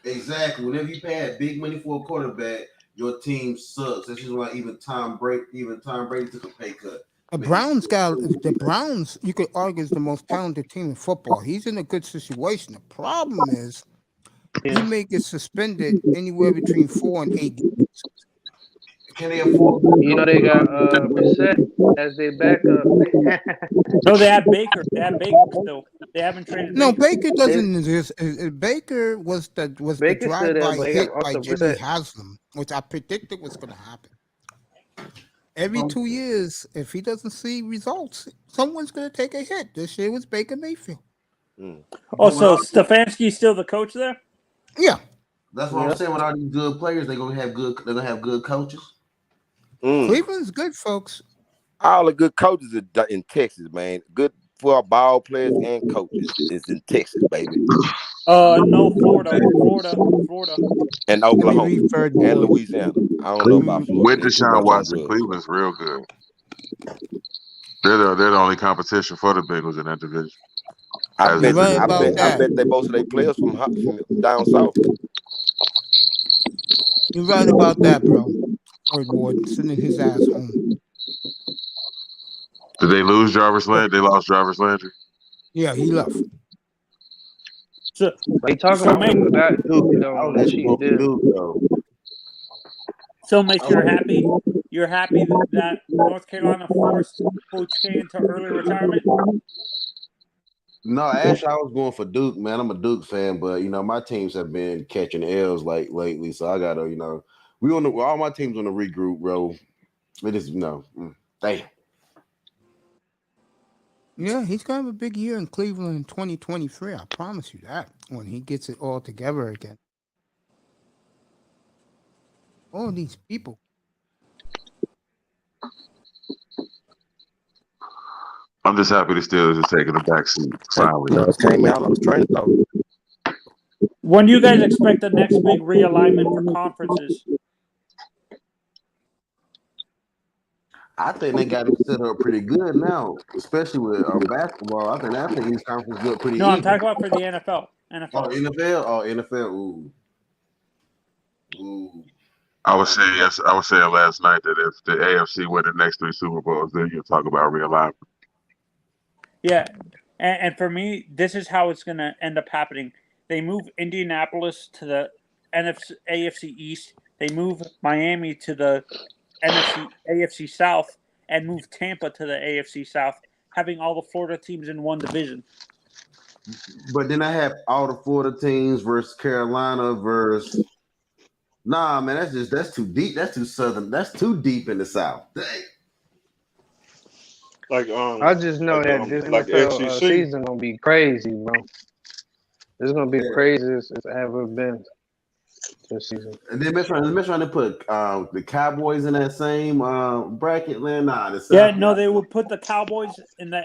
Exactly. Whenever you pay big money for a quarterback, your team sucks. That's just why even Tom Brady took a pay cut. The Browns, you could argue, is the most talented team in football. He's in a good situation. The problem is he may get suspended anywhere between 4 and 8 games. Can they afford? You know they got Brissett as their backup. No, they have Baker. They have Baker still. They haven't traded No, Baker. Baker doesn't exist. Baker was the Baker's still there, drive-by but they got hit by also Jimmy Brissett. Haslam, which I predicted was going to happen. Every 2 years, if he doesn't see results, someone's going to take a hit. This year was Baker Mayfield. Oh, so Stefanski's still the coach there? Yeah. That's what I'm saying. With all these good players, they're gonna have good coaches. Cleveland's good, folks. All the good coaches are in Texas, man. Good for ball players and coaches is in Texas, baby. No, Florida, and Oklahoma and Louisiana. I don't know about Florida. With Deshaun Watson, Cleveland's real good. They're the only competition for the Bengals in that division. I bet they most of their players from down south. You're right about that, bro. Third Ward sending his ass home. Did they lose Jarvis Landry? They lost Jarvis Landry. Yeah, he left. So they talking about coming back. So, Mitch, you're happy. You're happy that North Carolina forced Coach K into early retirement. No, actually, I was going for Duke, man. I'm a Duke fan, but my teams have been catching L's lately, so I gotta, all my teams on the regroup, bro. It is, damn. Yeah, he's gonna have a big year in Cleveland in 2023. I promise you that when he gets it all together again. All these people. I'm just happy the Steelers are taking the back seat. Finally. Came out. I was trying to talk. When do you guys expect the next big realignment for conferences? I think they got it set up pretty good now, especially with basketball. I think these conferences look pretty. No, I'm talking about for the NFL. Oh, NFL. Oh, NFL. Ooh. I was saying last night that if the AFC win the next 3 Super Bowls, then you'll talk about realignment. Yeah, and for me, this is how it's going to end up happening. They move Indianapolis to the AFC East. They move Miami to the AFC South, and move Tampa to the AFC South, having all the Florida teams in one division. But then I have all the Florida teams versus Carolina versus. Nah, man, that's too deep. That's too southern. That's too deep in the South. Dang. I just know that this NFL season gonna be crazy, bro. It's gonna be the craziest it's ever been this season. And then they're trying to put the Cowboys in that same bracket. They would put the Cowboys in the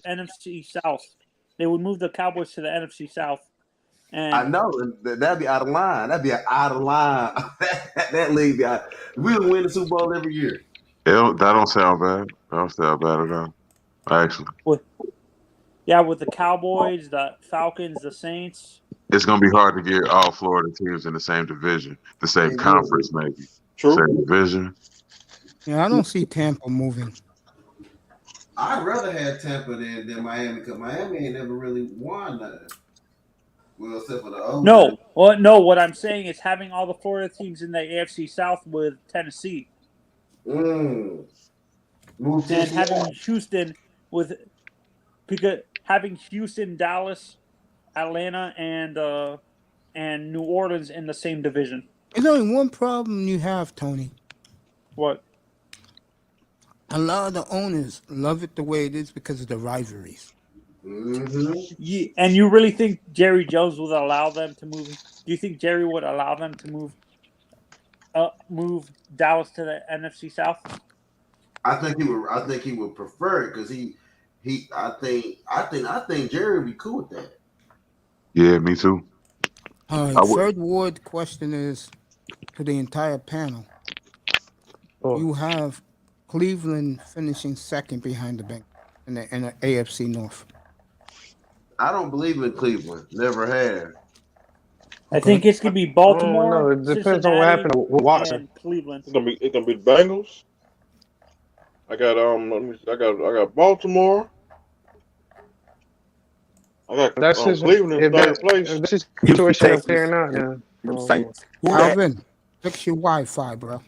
NFC South. They would move the Cowboys to the NFC South. And I know that'd be out of line. That'd be out of line. that league be out. We'll win the Super Bowl every year. That don't sound bad. That don't sound bad at all. Actually. With the Cowboys, the Falcons, the Saints. It's gonna be hard to get all Florida teams in the same division, the same conference, maybe. True. Same division. Yeah, I don't see Tampa moving. I'd rather have Tampa than Miami because Miami ain't never really won nothing. Well, except for the old. No. What I'm saying is having all the Florida teams in the AFC South with Tennessee. And having Houston having Houston, Dallas, Atlanta, and New Orleans in the same division. There's only one problem you have, Tony. What? A lot of the owners love it the way it is because of the rivalries. Mm-hmm. And you really think Jerry Jones would allow them to move? Do you think Jerry would allow them to move Dallas to the NFC South? I think he would prefer it because I think Jerry would be cool with that. Yeah, me too. Third Ward question is to the entire panel. You have Cleveland finishing second behind the Bengals in the AFC North. I don't believe in Cleveland. Never have. I think it's gonna be Baltimore. No, it depends on what happened with Watson. Cleveland. It's gonna be the Bengals. I got Baltimore. I got Cleveland in third place. If this situation is clearing out, then Alvin, fix your Wi-Fi, bro.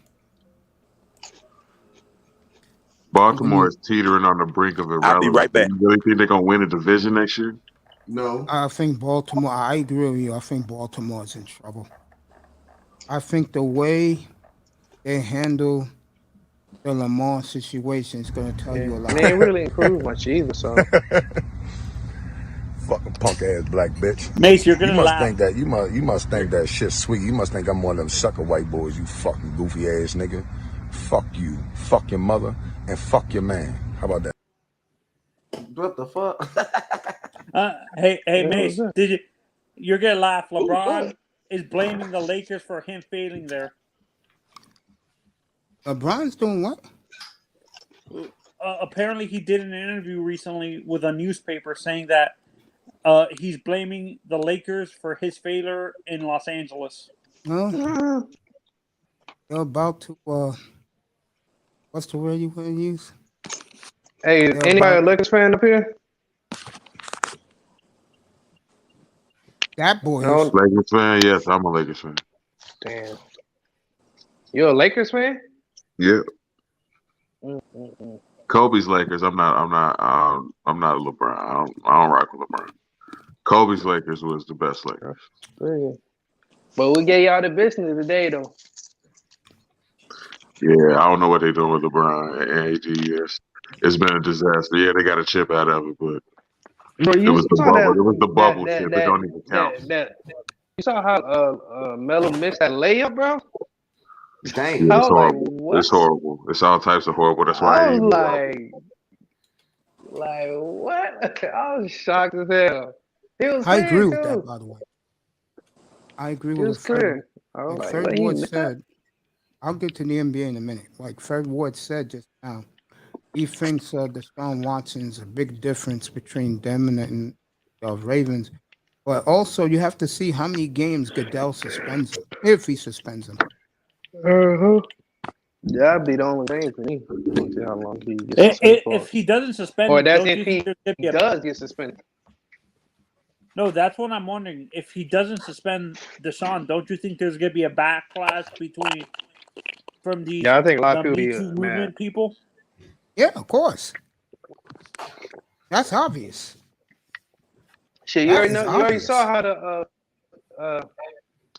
Baltimore is teetering on the brink of irrelevance. I'll be right back. You really think they're gonna win a division next year? No. I think Baltimore. I agree with you. I think Baltimore is in trouble. I think the way they handle the Lamar situation is going to tell you a lot. And they ain't really improved much either. So Fucking punk ass black bitch. Mace, you're You gonna must laugh. think that you must think that shit's sweet. You must think I'm one of them sucker white boys. You fucking goofy ass nigga. Fuck you. Fuck your mother and fuck your man. How about that? What the fuck? Hey, Yeah, Mace, what's that? you're gonna laugh. Who's LeBron that? is blaming the Lakers for him failing there. LeBron's doing what? Apparently, he did an interview recently with a newspaper saying that he's blaming the Lakers for his failure in Los Angeles. Well, they're about to. What's the word you want to use? Hey, They're anybody a about Lakers fan up here? that boy. No. Is, Lakers fan? Yes, I'm a Lakers fan. Damn. You're a Lakers fan? Yeah, Mm-mm-mm. Kobe's Lakers. I'm not LeBron. I don't rock with LeBron. Kobe's Lakers was the best Lakers. Yeah. But we gave y'all the business today, though. Yeah, I don't know what they're doing with LeBron and AD. Yes, it's been a disaster. Yeah, they got a chip out of it, but Bro, it you was the saw bubble. that It was the bubble that chip. that It don't even count. that you saw how Melo missed that layup, bro? Damn. Yeah, I it's was like, horrible. what? It's horrible. It's all types of horrible. That's why I I ain't was even watching. like, what? I was shocked as hell. He was I clear agree with that, too. by the way. I agree He with was what Fred. clear. I was Like like, Fred what, he Ward missed that? said, I'll get to the NBA in a minute. Like Fred Ward said just now, he thinks Deshaun Watson's a big difference between them and the Ravens. But also, you have to see how many games Goodell suspends him, if he suspends him. Uh-huh. Yeah, that'd be the only thing for me. We'll see how long he gets suspended for. If he doesn't suspend Or him, that's don't if you think he there's gonna be a does get suspended. No, that's what I'm wondering. If he doesn't suspend Deshaun, don't you think there's gonna be a backlash from these Yeah, I think a lot of the people Me be Too mad. movement people? Yeah, of course. That's obvious. Shit, you That already is know. You already obvious. saw how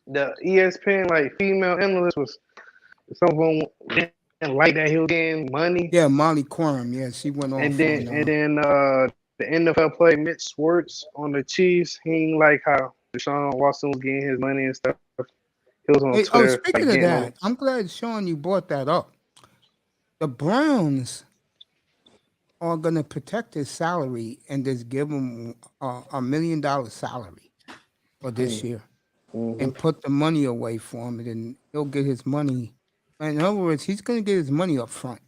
the ESPN like female analyst was. Some of them didn't like that he was getting money, Yeah, Molly Quorum. Yeah, she went off and then on. the NFL player Mitch Schwartz on the Chiefs. He didn't like how Deshaun Watson was getting his money and stuff. He was on Hey, Twitter speaking like of getting that, I'm glad, Shawn, you brought that up. The Browns are going to protect his salary and just give him $1 million salary for this year and put the money away for him, and then he'll get his money. In other words, he's going to get his money up front,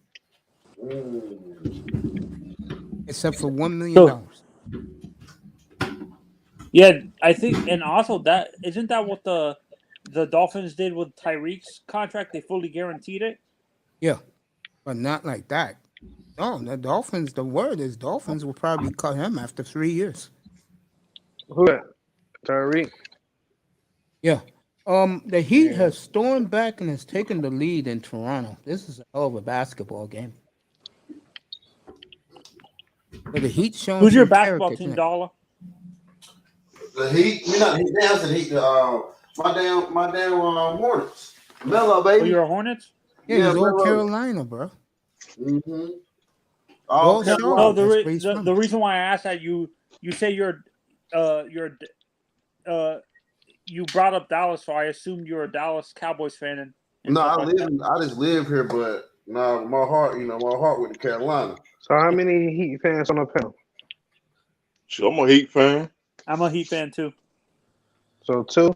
except for $1 million. Yeah, I think, and also that isn't that what the Dolphins did with Tyreek's contract? They fully guaranteed it. Yeah, but not like that. No, the Dolphins. The word is Dolphins will probably cut him after 3 years. Who that? Tyreek. Yeah. The Heat has stormed back and has taken the lead in Toronto. This is a hell of a basketball game. But the Heat showing Who's your some basketball character team, tonight. Dollar? The Heat. Me not the Heat. That's the Heat. My damn Hornets. Melo, Oh, baby. you're a Hornets? Yeah, he's all Melo. Carolina, bro. Mm-hmm. All Okay. Charlotte. No, That's where he's the from. reason why I asked that you say you brought up Dallas, so I assumed you're a Dallas Cowboys fan. And No, stuff I like that. just live here, but no, my heart with the Carolina. So how many Heat fans on the panel? Shit, I'm a Heat fan. I'm a Heat fan too. So 2.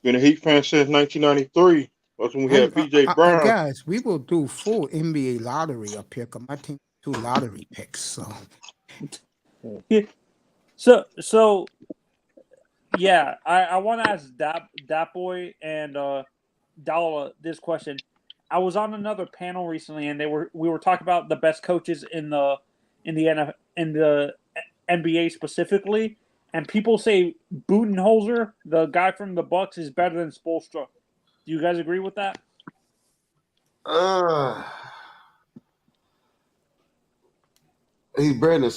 Been a Heat fan since 1993. That's when we had B.J. Brown. Guys, we will do full NBA lottery up here because my team 2 lottery picks. So yeah, I want to ask that boy and Dalla this question. I was on another panel recently, and we were talking about the best coaches in the NBA specifically, and people say Budenholzer, the guy from the Bucks, is better than Spoelstra. Do you guys agree with that? He's better than.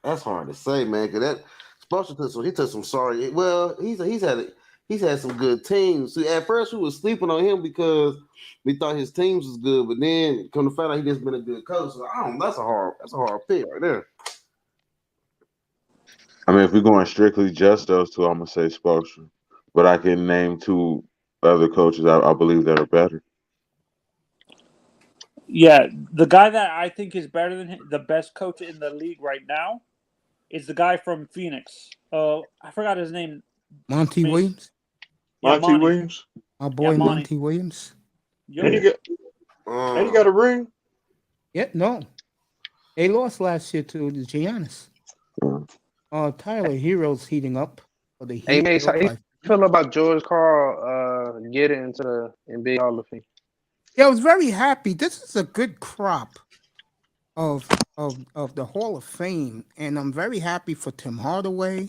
That's hard to say, man. Because that Spoelstra took some sorry. Well, he's had some good teams. See, at first we was sleeping on him because we thought his teams was good, but then come to find out he just been a good coach. So I don't. That's a hard pick right there. I mean, if we're going strictly just those two, I'm gonna say Spoelstra. But I can name two other coaches I believe that are better. Yeah, the guy that I think is better than him, the best coach in the league right now, is the guy from Phoenix. I forgot his name. Monty Williams. Yeah, Monty Williams. My boy Monty Williams. And he got a ring. Yeah, no. They lost last year to the Giannis. Tyler Hero's heating up for the Heat. Hey, man, how you feel about George Karl getting into the NBA Hall of Fame? Yeah, I was very happy. This is a good crop of the Hall of Fame, and I'm very happy for Tim Hardaway.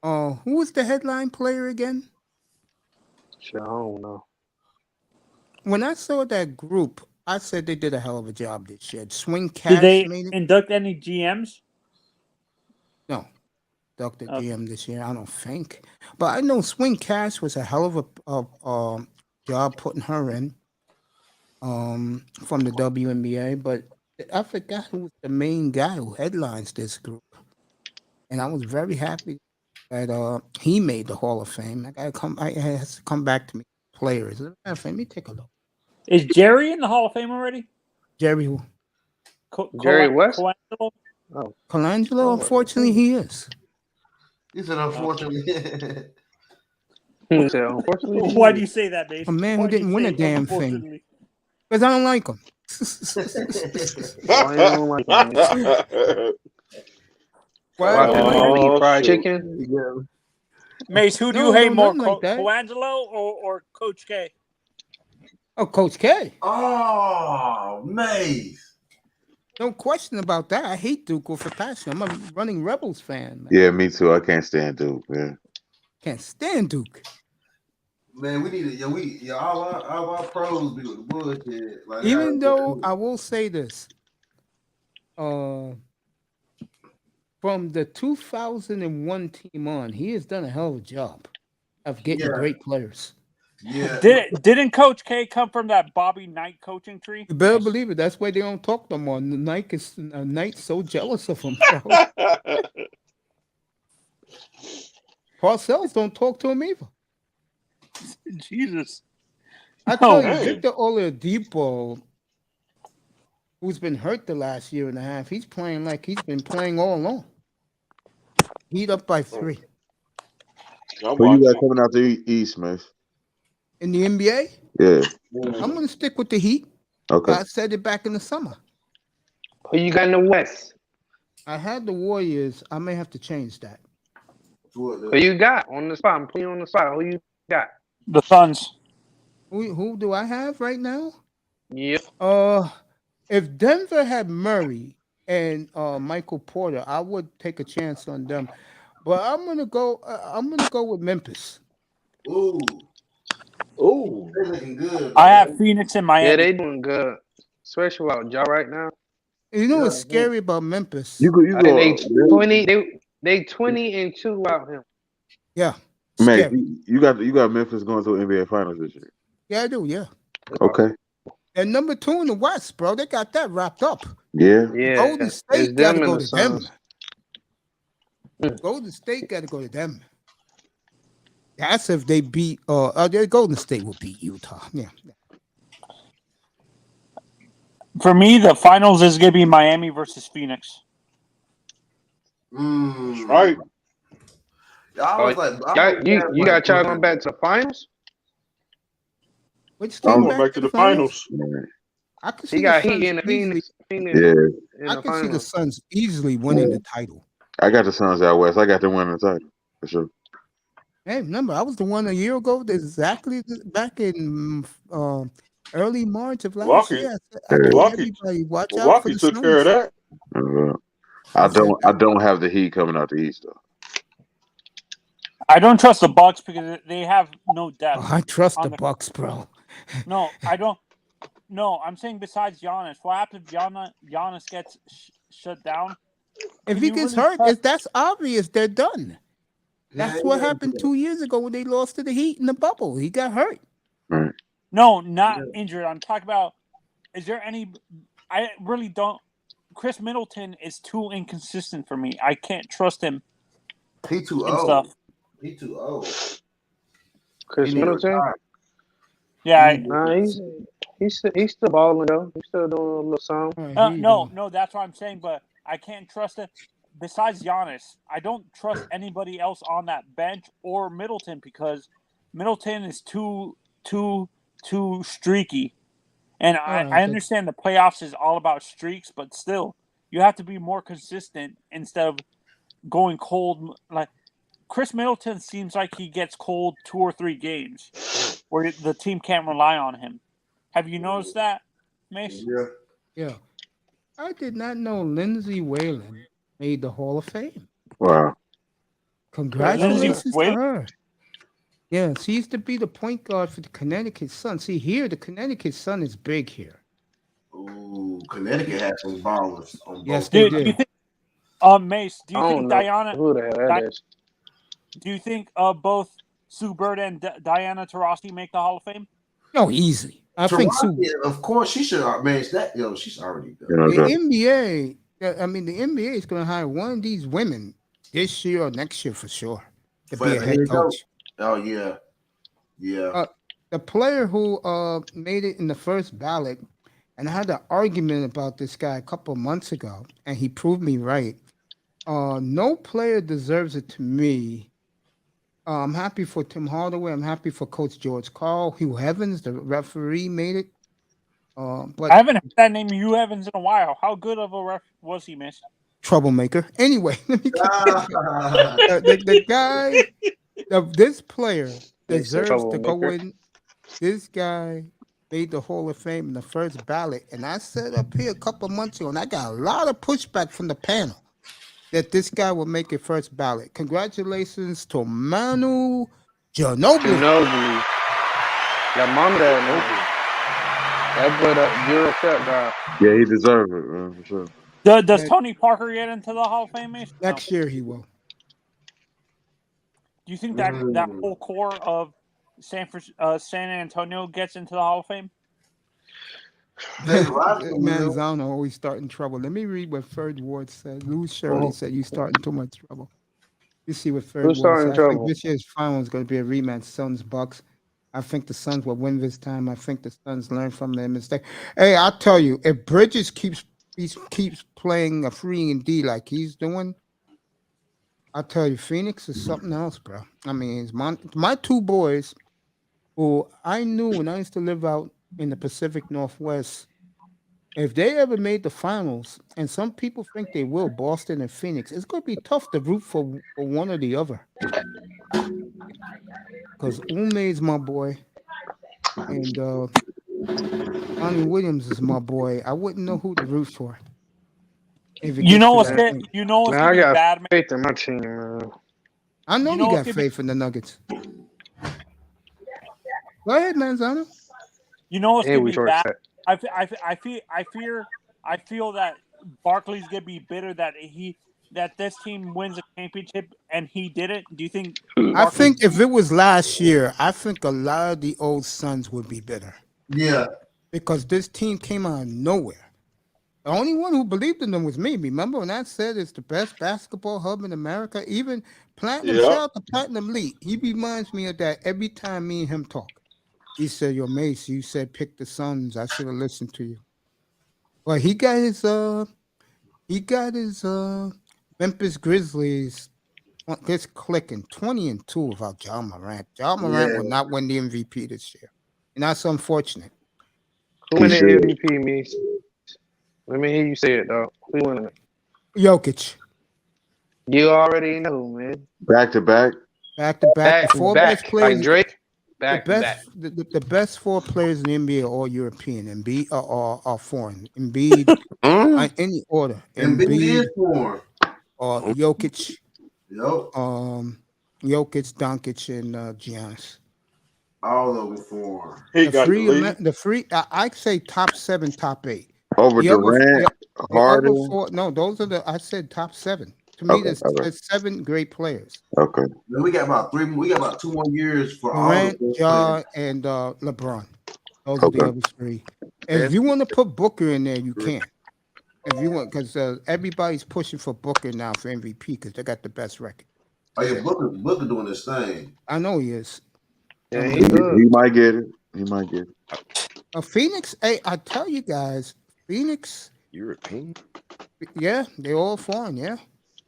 Who was the headline player again? Sure, I don't know. When I saw that group, I said they did a hell of a job this year. Swing Cash Did they made it. induct any GMs? No, Dr. GM this year, I don't think. But I know Swing Cash was a hell of a job putting her in from the WNBA. But I forgot who was the main guy who headlines this group. And I was very happy that he made the Hall of Fame. I has to come back to me. Players. Let me take a look. Is Jerry in the Hall of Fame already? Jerry who? Jerry West? Colangelo? Oh. Colangelo, unfortunately, he is. He said, unfortunately. He said, unfortunately. Why do you say that, Mace? A man who didn't win a damn thing. Because I don't like him. Why you don't like him? Why fried chicken? Yeah. Mace, who do you hate more, Colangelo or Coach K? Oh, Coach K. Oh, Mace. No question about that. I hate Duke with a passion. I'm a running Rebels fan, man. Yeah, me too. I can't stand Duke, man. Can't stand Duke. Man, we need to, all our pros be with the bullshit. Like, even though I will say this, from the 2001 team on, he has done a hell of a job of getting great players. Yeah. Didn't Coach K come from that Bobby Knight coaching tree? You better believe it. That's why they don't talk no more. Knight's so jealous of him, bro. Parcells don't talk to him either. Jesus. I tell you, Victor Oladipo, who's been hurt the last year and a half, he's playing like he's been playing all along. Heat up by 3. Who you got coming out the East, man? In the NBA? Yeah. I'm going to stick with the Heat. Okay. I said it back in the summer. Who you got in the West? I had the Warriors. I may have to change that. Who you got on the spot? I'm putting you on the spot. Who you got? The Suns. Who do I have right now? Yep. If Denver had Murray and Michael Porter, I would take a chance on them. But I'm gonna go with Memphis. Ooh. They're looking good. I have Phoenix and Miami. Yeah, they doing good. Especially without Ja right now. You know what's scary about Memphis? They 20-2 without him. Yeah. Man, you got Memphis going to the NBA Finals this year. Yeah, I do. Yeah. Okay. And number 2 in the West, bro. They got that wrapped up. Yeah. Golden State got to go to them. Suns. Golden State got to go to them. That's if they beat. Golden State will beat Utah. Yeah. For me, the finals is going to be Miami versus Phoenix. That's right. You got y'all going back to the finals? Which team back to the finals? I can see He got the Heat in the Suns Phoenix. Yeah. I can see the Suns easily winning the title. I got the Suns out west. I got them winning the title for sure. Hey, remember, I was the one a year ago, exactly back in early March of last year. I told everybody, watch out for the took Suns. care of that. I don't have the Heat coming out the East though. I don't trust the Bucks because they have no depth. I trust the Bucks, bro. No, I don't. No, I'm saying besides Giannis. What happens if Giannis gets shut down? If Can he you gets really hurt, trust- that's obvious. They're done. That's what happened 2 years ago when they lost to the Heat in the bubble. He got hurt. Right. No, not injured. I'm talking about. Is there any? I really don't. Chris Middleton is too inconsistent for me. I can't trust him. He too and old. stuff. He too old. Chris He need to Middleton. retire. Yeah. Nah, he's still balling though. He's still doing a little something. No, that's what I'm saying. But I can't trust it. Besides Giannis, I don't trust anybody else on that bench or Middleton because Middleton is too streaky. And I understand the playoffs is all about streaks, but still, you have to be more consistent instead of going cold. Like Chris Middleton seems like he gets cold 2 or 3 games where the team can't rely on him. Have you noticed that, Mace? Yeah. I did not know Lindsay Whalen made the Hall of Fame. Wow. Congratulations to Whalen? her. Yeah, she used to be the point guard for the Connecticut Sun. See, here, the Connecticut Sun is big here. Ooh, Connecticut had some ballers on both. Yes, they Do did. you think, Mace, do you I don't think know Diana... who the hell that is. Do you think both Sue Bird and Diana Taurasi make the Hall of Fame? No, easy. I think Sue. Of course, she should. Man, she's already done. The NBA, the NBA is going to hire one of these women this year or next year for sure to be a head coach. Oh yeah. The player who made it in the first ballot, and I had an argument about this guy a couple of months ago, and he proved me right. No player deserves it to me. I'm happy for Tim Hardaway. I'm happy for Coach George Karl. Hugh Evans, the referee, made it. But I haven't heard that name Hugh Evans in a while. How good of a ref was he, Miss? Troublemaker. Anyway, let me the guy, this player deserves to go in. This guy made the Hall of Fame in the first ballot, and I said up here a couple of months ago, and I got a lot of pushback from the panel that this guy will make it first ballot. Congratulations to Manu Ginobili. That mama that That brother, Euro Cup guy. Yeah, he deserves it, man, for sure. Does Tony Parker get into the Hall of Fame? Mace? Next year he will. Do you think that whole core of San Antonio gets into the Hall of Fame? Manzano always starting trouble. Let me read what Ferd Ward said. Lou Shirley said you starting too much trouble. You see what Ferd Ward said. I think this year's final is going to be a rematch. Suns Bucks. I think the Suns will win this time. I think the Suns learn from their mistake. Hey, I'll tell you, if Bridges keeps playing a free and D like he's doing, I'll tell you, Phoenix is something else, bro. I mean, it's my two boys who I knew when I used to live out in the Pacific Northwest, if they ever made the finals, and some people think they will, Boston and Phoenix, it's going to be tough to root for one or the other. Because Ume's my boy, and Lonnie Williams is my boy. I wouldn't know who to root for. You know what's bad? You know what's I got bad, faith in my team, man. I know you got faith in the Nuggets. Go ahead, Manzano. You know what's gonna be bad? I feel that Barkley's gonna be bitter that this team wins a championship and he didn't. Do you think? I think if it was last year, I think a lot of the old Suns would be bitter. Yeah, because this team came out of nowhere. The only one who believed in them was me. Remember when I said it's the best basketball hub in America? Even Platinum, shout out to Platinum Lee. He reminds me of that every time me and him talk. He said, "Yo, Mace, you said pick the Suns. I should have listened to you." But he got his Memphis Grizzlies just clicking 20-2 without Ja Morant. Ja Morant will not win the MVP this year. And that's unfortunate. Who won the MVP, Mace? Let me hear you say it, dog. Who won it? Jokic. You already know, man. Back to back. The four best players. Like Drake. The best four players in the NBA are all European. Embiid are foreign. Embiid, any order. Embiid is foreign. Jokic. Yep. Jokic, Doncic, and Giannis. All of them for him. He The got the lead. free. I'd say top 7, top 8. Over The other, Durant, the other Harden. 4. No, those are the. I said top 7. To me, Okay, there's 7 great players. okay. Then we got about 3. We got about 2 more years for all of Durant, those Ja, players. and LeBron. Those are Okay. the other 3. And if you want to put Booker in there, you can. If you want, because everybody's pushing for Booker now for MVP because they got the best record. Oh yeah, Booker doing this thing. I know he is. Yeah, I he mean, good. He might get it. He might get it. Phoenix, hey, I tell you guys, Phoenix, European. yeah, they're all foreign, yeah.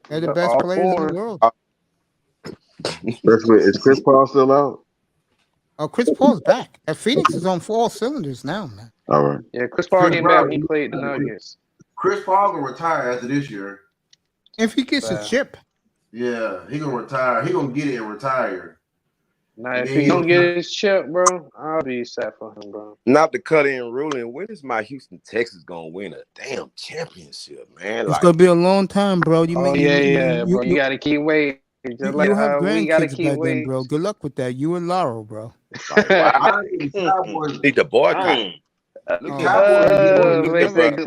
They're the They're best all players in the foreign. world. Is Chris Paul still out? Chris Paul's back. Phoenix is on 4 cylinders now, man. All right. Yeah, Chris Paul Chris came back Paul- when he played the Nuggets. Chris Paul gonna retire after this year. If he gets a Wow. chip, Yeah, he gonna retire. He gonna get it and retire. Now, if Yeah, he don't yeah. get his chip, bro, I'll be sad for him, bro. Not the cut in ruling. When is my Houston Texans gonna win a damn championship, man? it's Like, gonna be a long time, bro. You Oh may, yeah, bro. You you, gotta keep waiting. Just like you have how we gotta grandkids keep by then, waiting. bro. Good luck with that. You and Laurel, bro. like, wow. I think the Cowboys. Need to boycott. Mm. Look Oh, at Cowboys- they say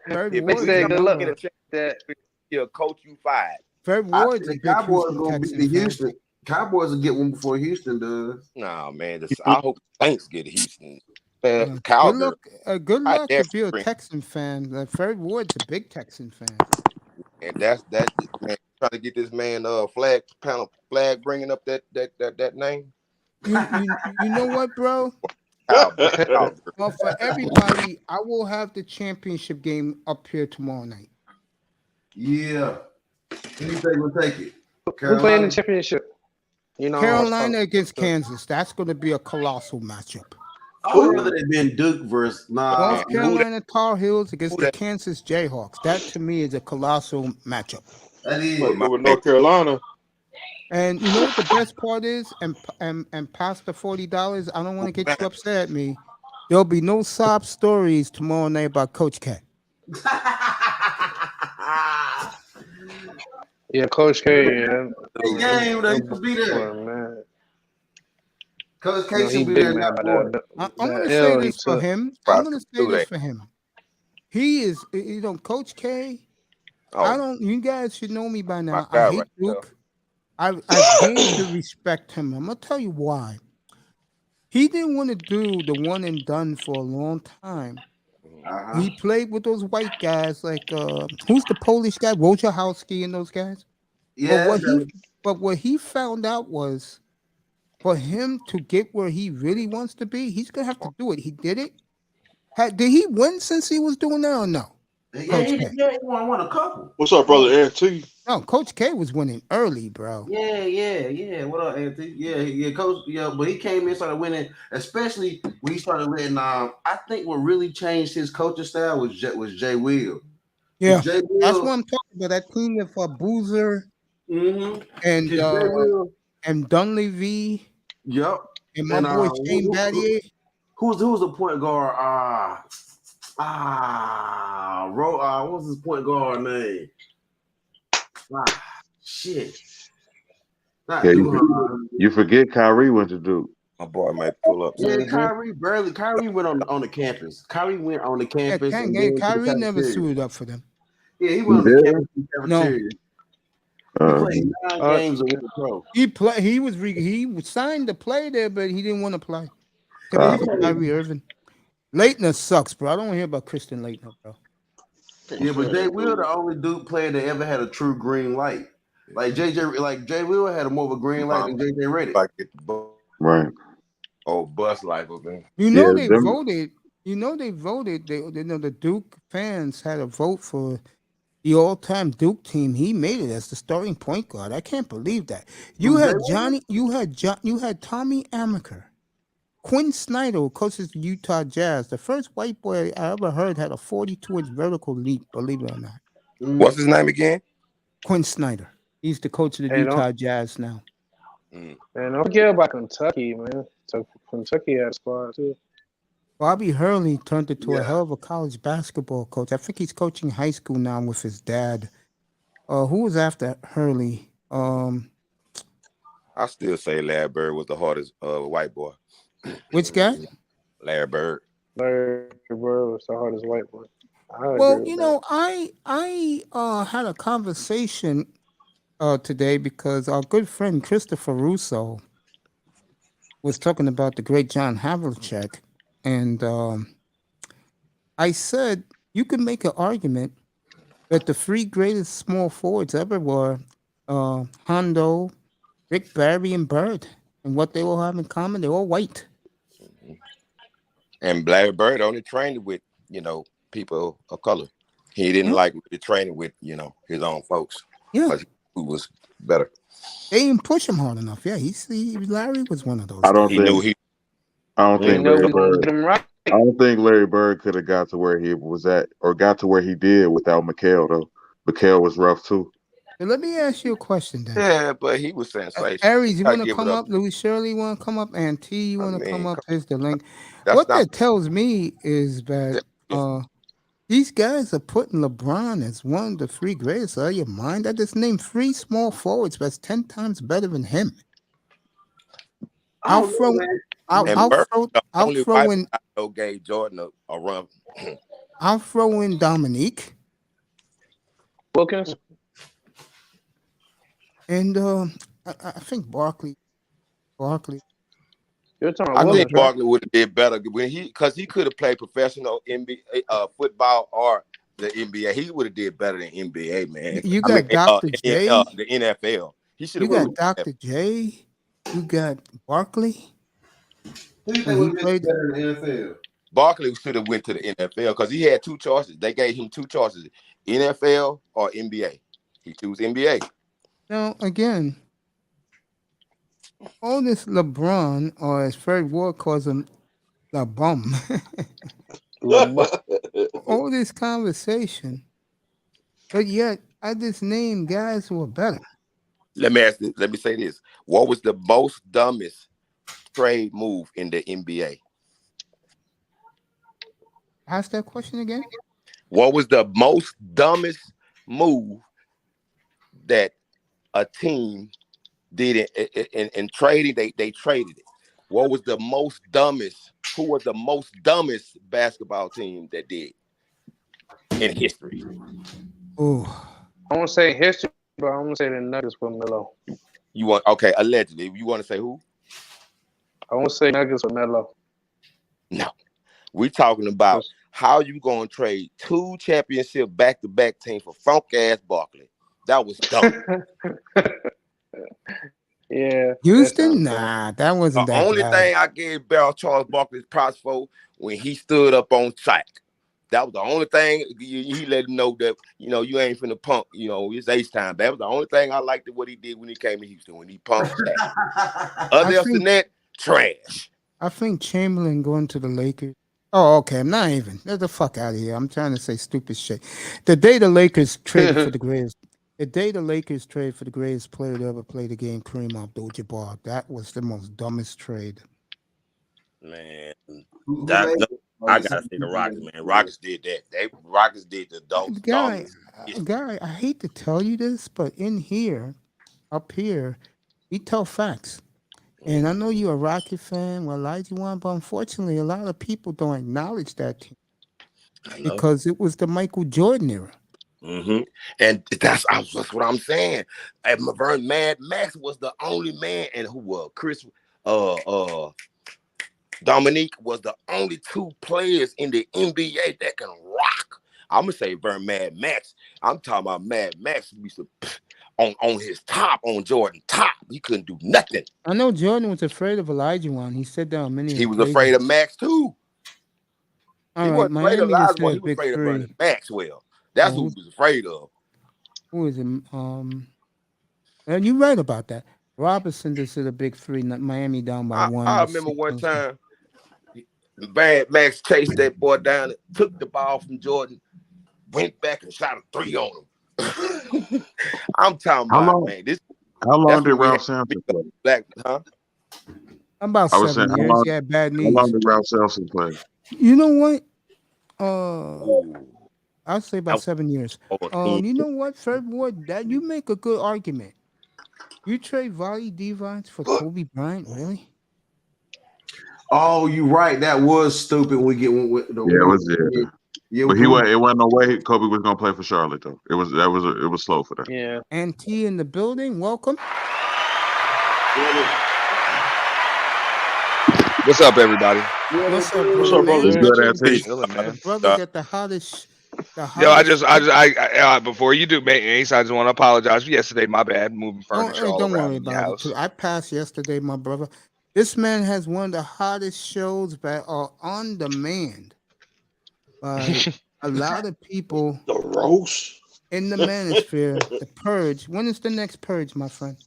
Fred If they Ward say is good a luck. number. That he'll coach you 5. Fred I Ward's think a the big Cowboys Houston gonna beat Texan the fan. Houston. Cowboys will get one before Houston does. Nah, man. I hope the Saints get Houston. Yeah. Man, Good Cowgirl. luck. Good I luck dare if you're a spring. Texan fan. Fred Ward's a big Texan fan. And that's that man trying to get this man flag bringing up that name. You know what, bro? Cowgirl. Well, for everybody, I will have the championship game up here tomorrow night. Yeah. Who you think will take it? who playing Carolina? the championship? You know, Carolina against Kansas. That's going to be a colossal matchup. I would rather it been Duke versus North Carolina Tar Heels against who the that- Kansas Jayhawks. That to me is a colossal matchup. That is. With North Carolina. And you know what the best part is? And past the $40, I don't want to get you upset at me. There'll be no sob stories tomorrow night about Coach Cat. Yeah, Coach K. Yeah. Big game, though. He should be there. Oh, man. Coach You know, K he should be big there. man Not by boy. that. I'm that going to L say he this for took. him. I'm Probably going to do say this that. for him. He is, Coach K. Oh, I don't. You guys should know me by now. My guy I hate right there. Duke. I've gained to respect him. I'm gonna tell you why. He didn't want to do the one and done for a long time. Uh-huh. He played with those white guys, like who's the Polish guy, Wojciechowski and those guys. Yeah. But what he found out was, for him to get where he really wants to be, he's gonna have to do it. He did it. Did he win since he was doing that or no? Yeah, he won a couple. What's up, brother Aaron T? No, Coach K was winning early, bro. Yeah. What up, Anthony? Yeah, Coach. Yeah, but he came in, started winning, especially when he started letting. I think what really changed his coaching style was Jay Will. Yeah, Jay Will, that's what I'm talking about. That team with Boozer and Jay Will. and Dunleavy Yep. and my boy Shane Battier. Who's the point guard? What was his point guard name? Shit. Not Yeah, Duke, you forget Kyrie went to Duke. my boy might pull up. Yeah, Kyrie went on the campus. Kyrie went on the campus. Yeah, and then to the Kyrie never cafeteria. suited up for them. Yeah, he went on the campus in the No. cafeteria. He played 9 games with the pro. He was signed to play there, but he didn't want to play. Kyrie Irving. Leitner sucks, bro. I don't want to hear about Christian Leitner, bro. Yeah, but Jay Will the only Duke player that ever had a true green light. Like Jay Will had a more of a green light than JJ Redick. Like get the bus. Right. Oh, bus life of him. You know Yeah, they them- voted. You know they voted. The Duke fans had a vote for the all-time Duke team. He made it as the starting point guard. I can't believe that. You had Johnny. You had Tommy Amaker, Quinn Snyder, who coaches the Utah Jazz. The first white boy I ever heard had a 42-inch vertical leap. Believe it or not. What's his name again? Quinn Snyder. He's the coach of the Utah Jazz now. And don't forget about Kentucky, man. So Kentucky had a squad too. Bobby Hurley turned into a hell of a college basketball coach. I think he's coaching high school now with his dad. Who was after Hurley? I still say Larry Bird was the hardest white boy. Which guy? Larry Bird. Larry Bird was the hardest white boy. I agree Well, with you that. know, I had a conversation today because our good friend Christopher Russo was talking about the great John Havlicek, and I said you could make an argument that the three greatest small forwards ever were Hondo, Rick Barry, and Bird, and what they all have in common, they're all white. And Larry Bird only trained with, people of color. He didn't Yeah. like the training with, his own folks. Yeah. Because he was better. They didn't push him hard enough. Yeah, Larry was one of those. I don't He think. knew he. I don't He think know Larry we're gonna Bird. get him right. I don't think Larry Bird could have got to where he was at, or got to where he did without McHale. Though McHale was rough too. So let me ask you a question then. Yeah, but he was sensational. Aries, you Gotta want to give it come up. up? Louis Shirley, you want to come up? And T, you I want to come mean, up? Here's the link. that's What not. that tells me is that these guys are putting LeBron as one of the three greatest. Are you mind? I just named three small forwards that's 10 times better than him. I'll throw And I'll Bird, throw the I'll only throw white in guy who gave Jordan a run. I'll throw in Dominique Wilkins. and I think Barkley. You're talking I about think Wilkins, right? Barkley would have did better when because he could have played professional NBA football or the NBA. He would have did better than NBA, man. You got Dr. J. The NFL. He should You have. got Dr. J. You got Barkley. Who do you When think he would be played, better in the NFL? Barkley should have went to the NFL because he had two choices. They gave him two choices: NFL or NBA. He chose NBA. now again, all this LeBron, or as Fred Ward calls him, the bum. All this conversation, but yet I just named guys who are better. Let me say this: what was the most dumbest trade move in the NBA? Ask that question again. What was the most dumbest move that a team did in trading? They traded it. What was the most dumbest? Who was the most dumbest basketball team that did in history? Oh, I won't say history, but I'm gonna say the Nuggets with Melo. You want allegedly? You want to say who? I won't say Nuggets with Melo. No, we're talking about how you gonna trade two championship back-to-back teams for funk ass Barkley. That was dumb. Yeah. Houston? Nah, that wasn't The that only bad. thing I gave Charles Barkley props for when he stood up on track. That was the only thing he let him know that, you ain't finna punk, it's ace time. That was the only thing I liked what he did when he came to Houston, when he punked Shaq. Other than that, trash. I think Chamberlain going to the Lakers. Oh, okay. I'm not even. Get the fuck out of here. I'm trying to say stupid shit. The day the Lakers traded for the greatest player to ever play the game, Kareem Abdul-Jabbar, that was the most dumbest trade. Man, I gotta say the Rockets, man. Rockets did that. Rockets did the dumbest. Guy, I hate to tell you this, but up here, we tell facts. And I know you're a Rocket fan, well, Elijah one, but unfortunately, a lot of people don't acknowledge that team because it was the Michael Jordan era. Mm-hmm. And that's what I'm saying. And Mad Max was the only man, and Chris, Dominique was the only two players in the NBA that can rock. I'm gonna say Mad Max. I'm talking about Mad Max. On his top, on Jordan top, he couldn't do nothing. I know Jordan was afraid of Elijah one. He said that on many. He was afraid of Max too. He wasn't afraid of Elijah one. He was afraid of Maxwell. That's who he was afraid of. Who is it? And you're right about that. Robinson just hit a big three. Miami down by one. I remember one time, Bad Max chased that boy down, took the ball from Jordan, went back and shot a three on him. I'm talking about, man. How long did Ralph Sampson play? About 7 years. He had bad knees. How long did Ralph Sampson play? You know what? I'll say about 7 years. You know what, Fred Ward? That you make a good argument. You trade Volley Divines for Kobe Bryant, really? Oh, you right. That was stupid. We get with the Yeah, it was. Yeah, But it wasn't no way Kobe was gonna play for Charlotte though. It was slow for that. Yeah. NT in the building. Welcome. What's up, everybody? What's up, What's brother? up, brother? Man? Good ass Peace. The Man. brother got the hottest. Yo, I before you do, Ace, I just want to apologize for yesterday. My bad, moving furniture all Don't around worry in the about house. it. I passed yesterday, my brother. This man has one of the hottest shows that are on demand by a lot of people The roast. in the manosphere. The Purge. When is the next Purge, my friend?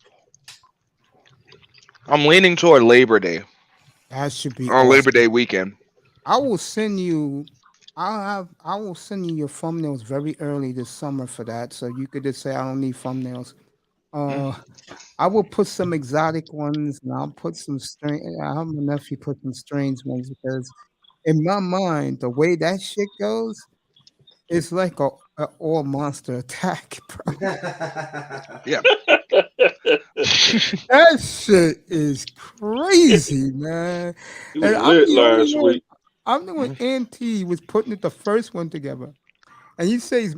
I'm leaning toward Labor Day That should be or awesome. Labor Day weekend. I will send you. I will send you your thumbnails very early this summer for that, so you could just say I don't need thumbnails. I will put some exotic ones, and I'll put some strange. I'll have my nephew put some strange ones because, in my mind, the way that shit goes, it's like a all monster attack, bro. Yeah. That shit is crazy, man. It was And lit last week. I'm the one Auntie was putting the first one together. And he said,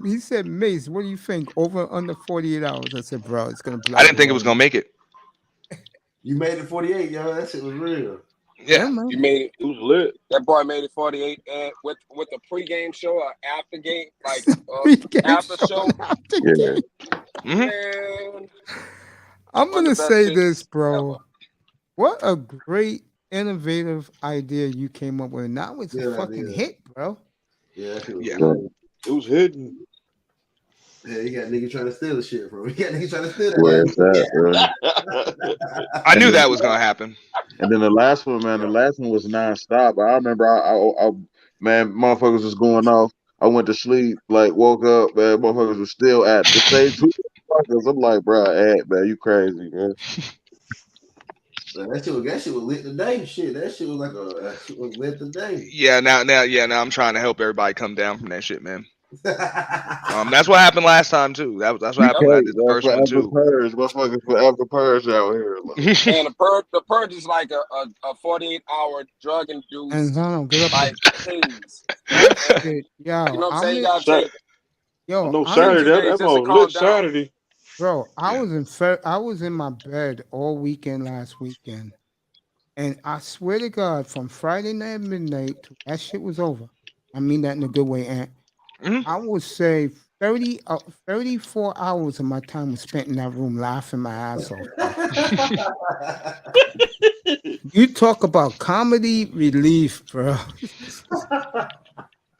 Mace, what do you think? Over under 48 hours. I said, bro, it's gonna blow. I didn't think it was gonna make it. You made it 48, yo. That shit was real. Yeah, man. You made it. It was lit. That boy made it 48 with the pregame show or after game, like Pregame after show, show. after Yeah. game. Man, I'm one of gonna the best say shits this, bro. ever. What a great innovative idea you came up with. Now it's a fucking hit, bro. Yeah, that shit was Yeah. good. It was hidden. Yeah, you got niggas trying to steal the shit from me. You got niggas trying to steal that. Where's that, bro? I knew that was gonna happen. And then the last one was nonstop. I remember, man, motherfuckers was going off. I went to sleep, like woke up, man, motherfuckers was still at the same two motherfuckers. I'm like, bro, man, you crazy, man. That shit was lit today. Shit, that shit was lit today. Yeah, now I'm trying to help everybody come down from that shit, man. That's what happened last time too. That's what happened when I did the first one too. Purge, motherfuckers forever purge out here. Man, the purge is like a 48-hour drug induced And Zano, get up like haze. that shit. Yo, You know what I'm saying? You gotta take Yo, No I'm Saturday. That just to was calm lit down. Saturday. Bro, I was in my bed all weekend last weekend, and I swear to God, from Friday night at midnight to that shit was over. I mean that in a good way, Aunt. I would say 34 hours of my time was spent in that room laughing my ass off. You talk about comedy relief, bro.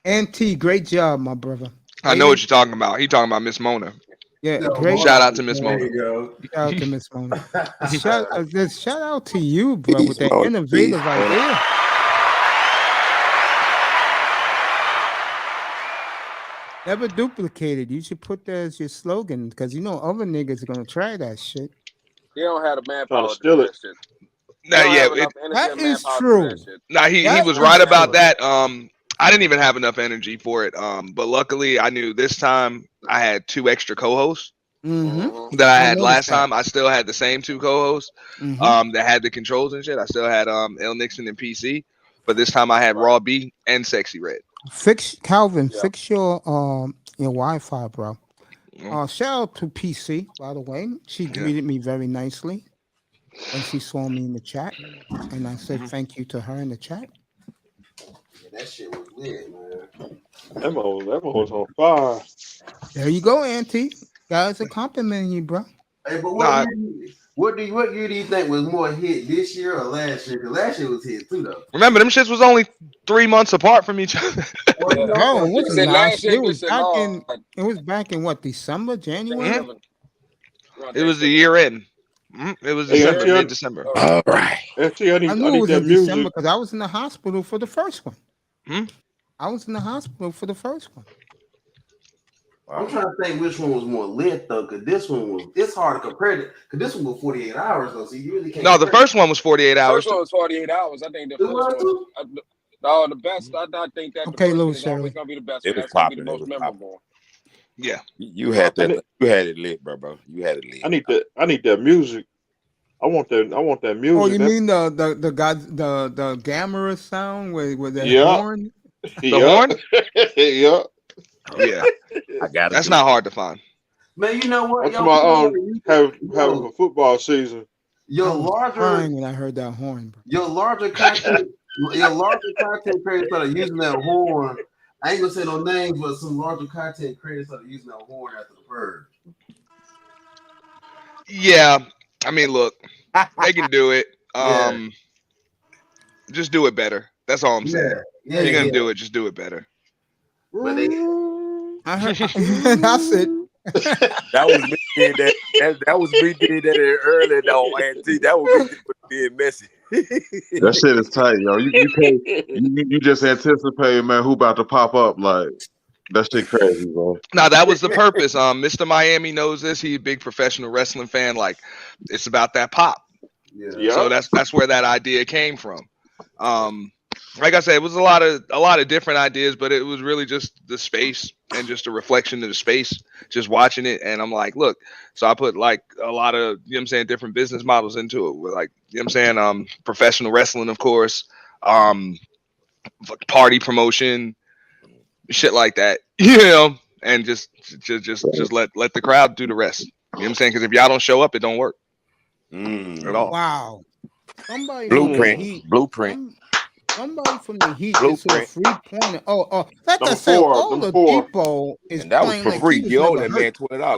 Auntie, great job, my brother. I know what you're talking about. He talking about Miss Mona. Yeah, No, great. Shout out to Miss There Mona. you go. Shout out to Miss Mona. Shout out to you, bro, with that innovative idea. Never duplicated. You should put that as your slogan because you know other niggas are gonna try that shit. He don't have the Trying manpower to to steal do it. that shit. Nah, He don't yeah, have enough energy that and is manpower to do true. that shit. Nah, he That was is right about true. that. I didn't even have enough energy for it. But luckily, I knew this time I had 2 extra co-hosts Mm-hmm. that I I had noticed last that. time. I still had the same 2 co-hosts Mhm. that had the controls and shit. I still had L Nixon and PC, but this time I had Raw B and Sexy Red. Fix Calvin. Yeah. Fix your Wi-Fi, bro. Shout out to PC, by the way. She greeted me very nicely when she saw me in the chat, and I said thank you to her in the chat. Yeah, that shit was lit, man. That mo was on fire. There you go, Auntie. Guys are complimenting you, bro. Hey, but Nah. what year do you think was more hit, this year or last year? Because last year was hit too, though. Remember, them shits was only 3 months apart from each other. Well, you know, No, it They wasn't said last last year. year It was said back hard. in. It was back in what, December, January? Mhm. It was the year end. It was Hey, December, Auntie, mid-December. All right. Auntie, I I need knew it was that in music. December because I was in the hospital for the first one. Hmm? I was in the hospital for the first one. I'm trying to think which one was more lit though, because this one was. It's hard to compare it because this one was 48 hours though, so you really can't. No, the compare first one was 48 hours. First one was 48 hours. I think the It first was one. too? No, the best. I think that Okay, the first Lou one is always Shirley. gonna be the best It one. was That's gonna be the popping. It most was memorable. Yeah. You had I need- that. You had it lit, bro. You had it lit. I need that music. I want that music. Oh, you mean the guys the gamma sound with that Yeah. horn? The horn? Yeah. Yeah. I got it. That's not hard to find. Man, you know what? I'm talking about having a football season. Your I was larger crying when I heard that horn, bro. your larger content creators started using that horn. I ain't gonna say no names, but some larger content creators started using that horn after the purge. Yeah. I mean, look, they can do it. Yeah. Just do it better. That's all I'm saying. Yeah, You're gonna yeah. do it, just do it better. But they I heard that's it. That was me did that. That was me did that earlier though, Auntie. That was me being messy. That shit is tight, yo. You just anticipate, man, who about to pop up. Like, that shit crazy, bro. Now that was the purpose. Mr. Miami knows this. He's a big professional wrestling fan. Like, it's about that pop. Yeah. So that's where that idea came from. Like I said, it was a lot of different ideas, but it was really just the space and just a reflection of the space, just watching it. And I'm like, look, so I put like a lot of, you know what I'm saying, different business models into it with, like, you know what I'm saying, professional wrestling, of course, party promotion, shit like that, you know, and just let the crowd do the rest. You know what I'm saying? Because if y'all don't show up, it don't work at all. Wow. Somebody Blueprint. Somebody from the Heat gets a free pointer. Like I said, four, all the four. depot is And that was playing for like free. he was You owe never that hurt. man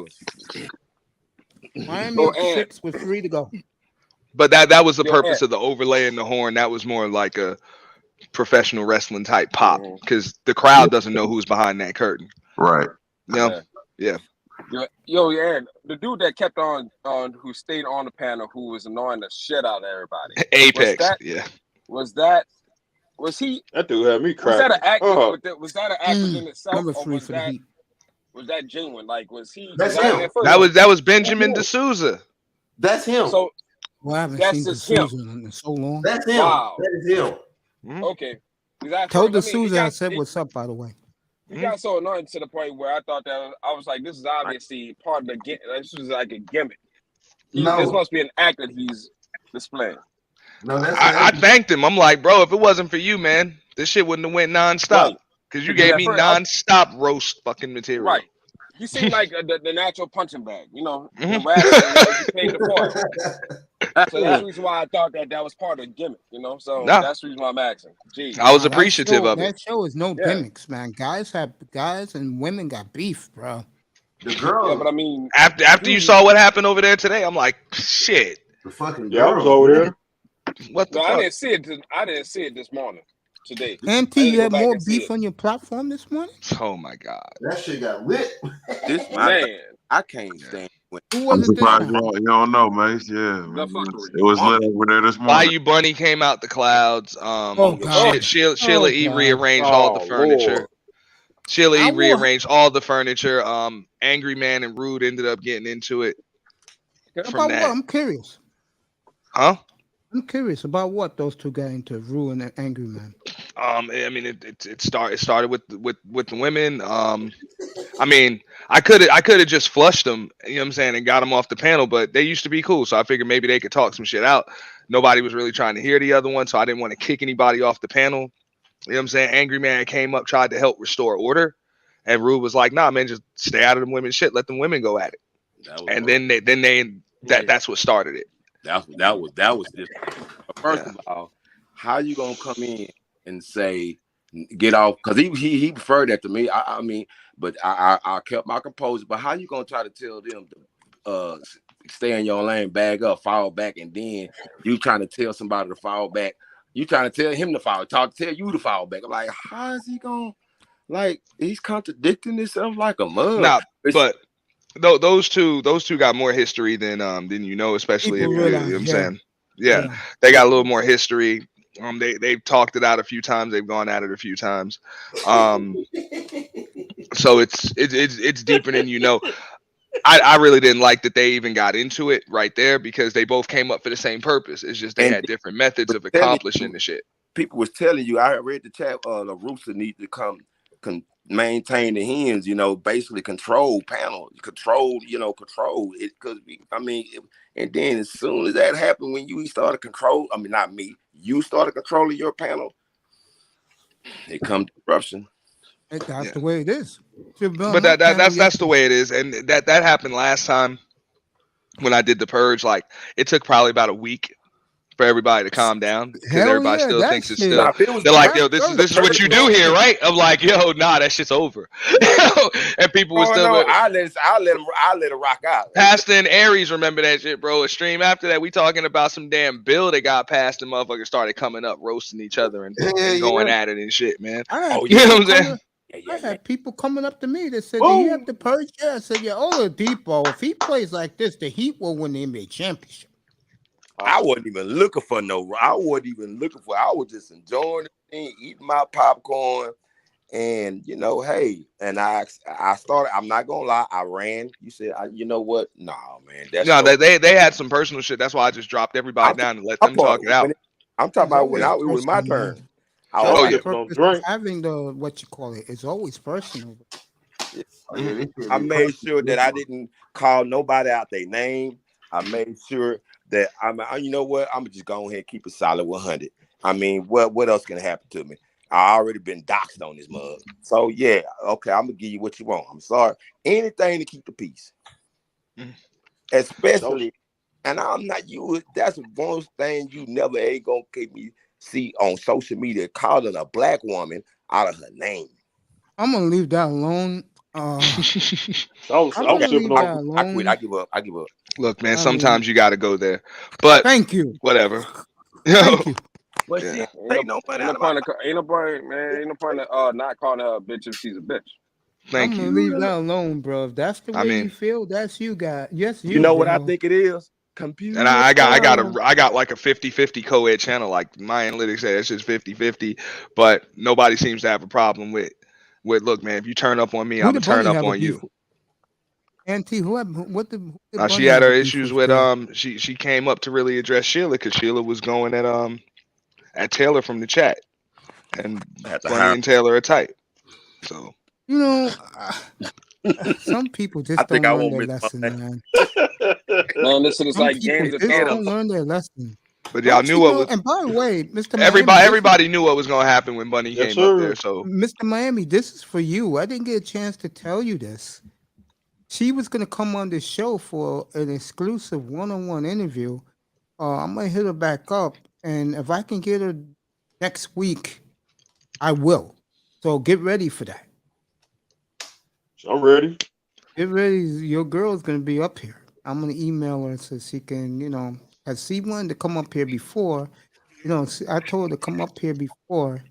$20. Miami up 6 with 3 to go. But that was the purpose of the overlay and the horn. That was more like a professional wrestling type pop, because the crowd doesn't know who's behind that curtain. Right. You know? Yeah. Yo, and the dude that kept on who stayed on the panel, who was annoying the shit out of everybody. Apex. Was he? That dude had me crying. Was that an act? Was that an act in itself, Number or 3 was for the that Heat. genuine? Like, was he? That's was him. at first- That was Benjamin D'Souza. That's him. So Well, I haven't that's seen just D'Souza him. in so long. That's him. Wow. That is him. Okay. Because Told I mean, D'Souza I said what's up, by the way. He got so annoying to the point where I thought that I was like, this is obviously part of the this is like a gimmick. This must be an act that he's displaying. No, that's I thanked him. I'm like, bro, if it wasn't for you, man, this shit wouldn't have went nonstop. Because you gave me nonstop roast fucking material. Right. He seemed like the natural punching bag, you know. The rap, you paid the part. So that's the reason why I thought that was part of the gimmick, you know. So that's the reason why I'm asking. Jeez. I was appreciative of it. That show is no gimmicks, man. Guys and women got beef, bro. The girl. Yeah, but I mean, after you saw what happened over there today, I'm like, shit. The fucking girl. Yeah, I was over there. What the fuck? I didn't see it this morning. Today. Auntie, you had more beef on your platform this morning? Oh my god. That shit got lit. This man. I can't stand it. Who was it this surprised time? you don't know, man. Yeah. It was lit over there this morning. Bayou Bunny came out the clouds. God. Sheila E. God. rearranged all the furniture. Lord. Sheila E. rearranged all the furniture. Angry Man and Rude ended up getting into it. About what? I'm curious. Huh? I'm curious about what those two got into, Rue and Angry Man. I mean, it started with the women. I mean, I could have just flushed them, you know what I'm saying, and got them off the panel, but they used to be cool, so I figured maybe they could talk some shit out. Nobody was really trying to hear the other one, so I didn't want to kick anybody off the panel. You know what I'm saying? Angry Man came up, tried to help restore order, and Rue was like, "Nah, man, just stay out of them women's shit. Let them women go at it." And that's what started it. That was just first of all, how you gonna come in and say get off? Because he preferred that to me. I mean, but I kept my composure. But how you gonna try to tell them to stay in your lane, bag up, fall back, and then you trying to tell somebody to fall back? You trying to tell him to fall, tell you to fall back. I'm like, how is he gonna he's contradicting himself like a mug? Nah, but those two got more history than you know, especially if you know what I'm saying. Yeah, they got a little more history. They've talked it out a few times. They've gone at it a few times. So it's deeper than you know. I really didn't like that they even got into it right there because they both came up for the same purpose. It's just they had different methods of accomplishing the shit. People was telling you, I read the chat, the Rooster need to come maintain the hens, basically control panel, control it. Because and then as soon as that happened, when you started control, not me, you started controlling your panel, it comes to corruption. That's the way it is. But that's the way it is, and that happened last time when I did the purge. Like it took probably about a week for everybody to calm down because everybody still thinks it's still. They're like, yo, this is what you do here, right? I'm like, yo, nah, that shit's over. And people were still. No, I let it rock out. Pastor and Aries remember that shit, bro. A stream after that, we talking about some damn bill that got passed, and motherfuckers started coming up, roasting each other and going at it and shit, man. You know what I'm saying? I had people coming up to me that said, "Do you have the purge?" Yeah, I said, "Yeah, Oladipo. If he plays like this, the Heat will win the NBA championship." I wasn't even looking for I was just enjoying the thing, eating my popcorn, and hey, and I started. I'm not gonna lie, I ran. You said, you know what? No, man, they had some personal shit. That's why I just dropped everybody down and let them talk it out. I'm talking about when it was my turn. Having the what you call it is always personal. I made sure that I didn't call nobody out their name. I made sure that you know what? I'm just go ahead and keep it solid 100. What else can happen to me? I already been doxxed on this mug. So yeah, okay, I'm gonna give you what you want. I'm sorry. Anything to keep the peace. Especially, and I'm not you. That's one thing you never ain't gonna keep me see on social media, calling a black woman out of her name. I'm gonna leave that alone. I give up. Look, man, sometimes you got to go there. But thank you. Whatever. Thank you. But ain't no point of not calling her a bitch if she's a bitch. I'm gonna leave that alone, bro. If that's the way you feel, that's you guys. Yes, you know what I think it is. Computer. And I got like a 50-50 co-ed channel. Like my analytics say it's just 50-50, but nobody seems to have a problem with look, man, if you turn up on me, I'm gonna turn up on you. Auntie, she had her issues with she came up to really address Sheila because Sheila was going at Taylor from the chat, and Bunny and Taylor are tight. So some people just don't learn their lesson, man. Man, this is like games of don't learn their lesson. But y'all knew what was. And by the way, Mr. Everybody knew what was going to happen when Bunny came up there. So, Mr. Miami, this is for you. I didn't get a chance to tell you this. She was going to come on this show for an exclusive one-on-one interview. I'm going to hit her back up, and if I can get her next week, I will. So get ready for that. I'm ready. Get ready. Your girl's going to be up here. I'm going to email her so she can, as she wanted to come up here before. I told her to come up here before,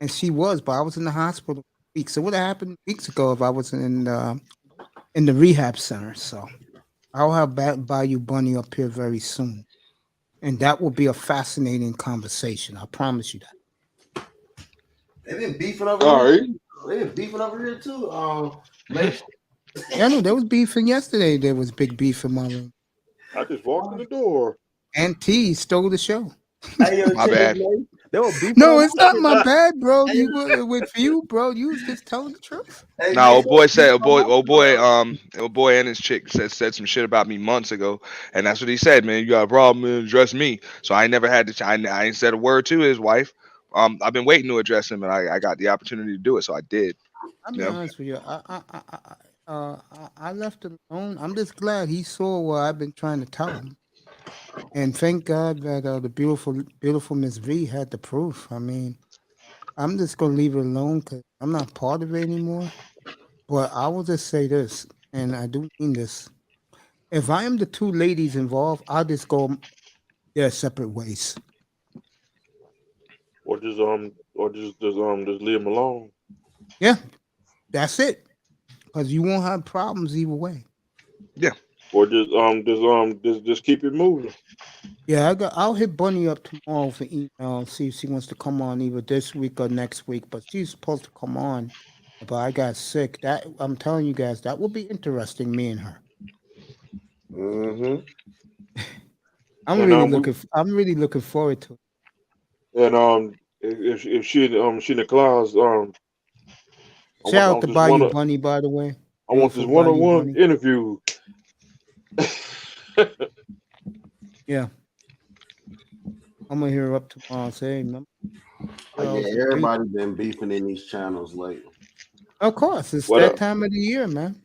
and she was, but I was in the hospital weeks. So what happened weeks ago if I was in the rehab center? So I'll have Bayou Bunny up here very soon, and that will be a fascinating conversation. I promise you that. They've been beefing over here. They've been beefing over here too. Yeah, no, there was beefing yesterday. There was big beef in my room. I just walked in the door. And T stole the show. Hey, my bad. No, it's not my bad, bro. With you, bro. You was just telling the truth. No, old boy and his chick said some shit about me months ago, and that's what he said, man. You got a problem, man, address me. So I never had to. I ain't said a word to his wife. I've been waiting to address him, and I got the opportunity to do it, so I did. I'll be honest with you. I left it alone. I'm just glad he saw what I've been trying to tell him. And thank God that the beautiful Miss V had the proof. I mean, I'm just going to leave it alone because I'm not part of it anymore. But I will just say this, and I do mean this. If I am the two ladies involved, I'll just go their separate ways. Or just leave them alone. Yeah, that's it. Because you won't have problems either way. Yeah. Or just keep it moving. Yeah, I'll hit Bunny up tomorrow for email, see if she wants to come on either this week or next week. But she's supposed to come on. But I got sick. That I'm telling you guys, that will be interesting, me and her. Mm-hmm. I'm really looking forward to it. And if she declines Shout out to Bayou want Bunny, by the way. I want this one-on-one interview. Yeah. I'm gonna hear her up tomorrow. Say, remember? Everybody been beefing in these channels lately. Of course, it's that time of the year, man.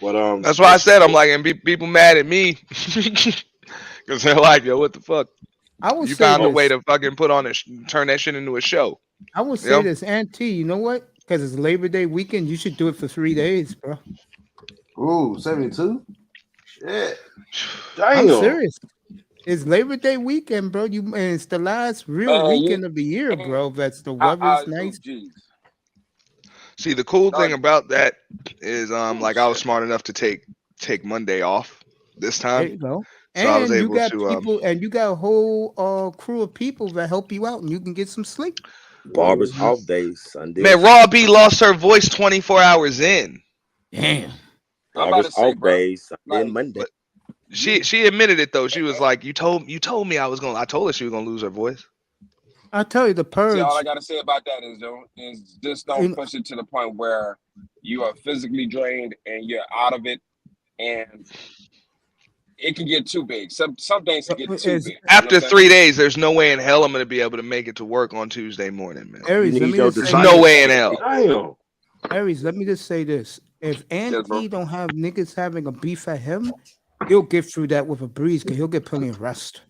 But that's why I said I'm like, and people mad at me because they're like, yo, what the fuck? You found a way to fucking turn that shit into a show. I would say this, Auntie. You know what? Because it's Labor Day weekend, you should do it for 3 days, bro. Ooh, 72. Shit. I'm serious. It's Labor Day weekend, bro. And it's the last real weekend of the year, bro. That's the weather's nice. See, the cool thing about that is, like, I was smart enough to take Monday off this time. There you go. So and I was able you got to, people, and you got a whole crew of people that help you out, and you can get some sleep. Barbara's off days, Sunday. Man, Raw B lost her voice 24 hours in. Damn. Barbara's off days, Sunday, Monday. She admitted it though. She was like, "You told me I told her she was gonna lose her voice." I tell you, the purge. See, all I gotta say about that is just don't push it to the point where you are physically drained and you're out of it, and it can get too big. Some things can get too big. After 3 days, there's no way in hell I'm gonna be able to make it to work on Tuesday morning, man. Aries, There's no way in hell. Aries, let me just say this: if Andy don't have niggas having a beef at him, he'll get through that with a breeze because he'll get plenty of rest.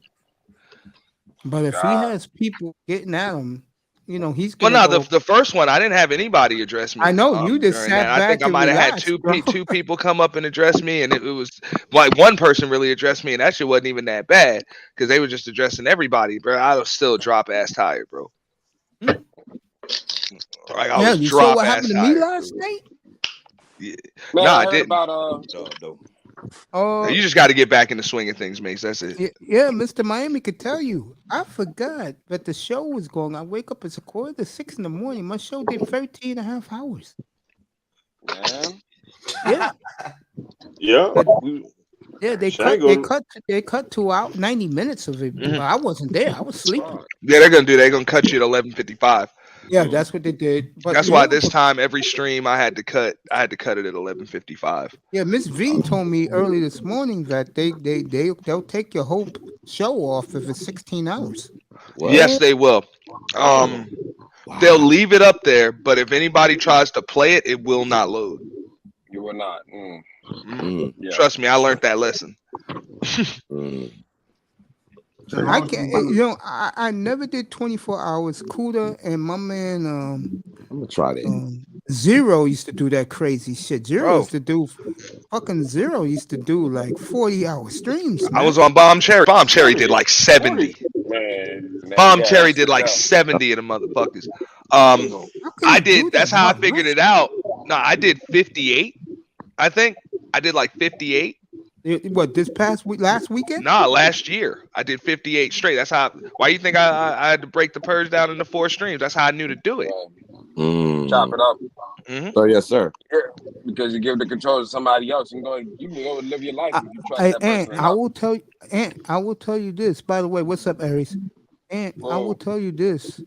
But if he has people getting at him, you know, he's well. No, the first one I didn't have anybody address me. I know you just sat back. I think I might have had two people come up and address me, and it was like one person really addressed me, and that shit wasn't even that bad because they were just addressing everybody, bro. I was still drop ass tired, bro. Like I was you drop saw what ass happened to tired, me last night? Yeah. Man, No, I I heard didn't. about You just got to get back in the swing of things, Mace. That's it. Yeah, Mr. Miami could tell you. I forgot that the show was going. I wake up, it's 5:45 in the morning. My show did 13 and a half hours. Man. Yeah. Yeah. They cut to out 90 minutes of it. Mhm. I wasn't there. I was sleeping. Yeah, they're gonna cut you at 11:55. Yeah, that's what they did. But That's why this time every stream I had to cut it at 11:55. Yeah, Miss V told me early this morning that they'll take your whole show off if it's 16 hours. Yes, they will. They'll leave it up there, but if anybody tries to play it, it will not load. You will not. Yeah. Trust me, I learned that lesson. I can't. You know, I never did 24 hours. Kuda and my man, I'm gonna try that. Zero used to do that crazy shit. Zero Bro. used to do like 40-hour streams. I man. was on Bomb Cherry. Bomb Cherry did like 70. Man, Bomb Cherry did like 70 of the motherfuckers. I did. That's how I figured it out. No, I did 58. I think I did like 58. What, this past week, last weekend? Nah, last year I did 58 straight. That's how. Why you think I had to break the purge down into 4 streams? That's how I knew to do it. Chop it up. Oh yes, sir. Yeah, because you give the control to somebody else, you can go and live your life if you trust that person. And I will tell you this. By the way, what's up, Aries? And I will tell you this.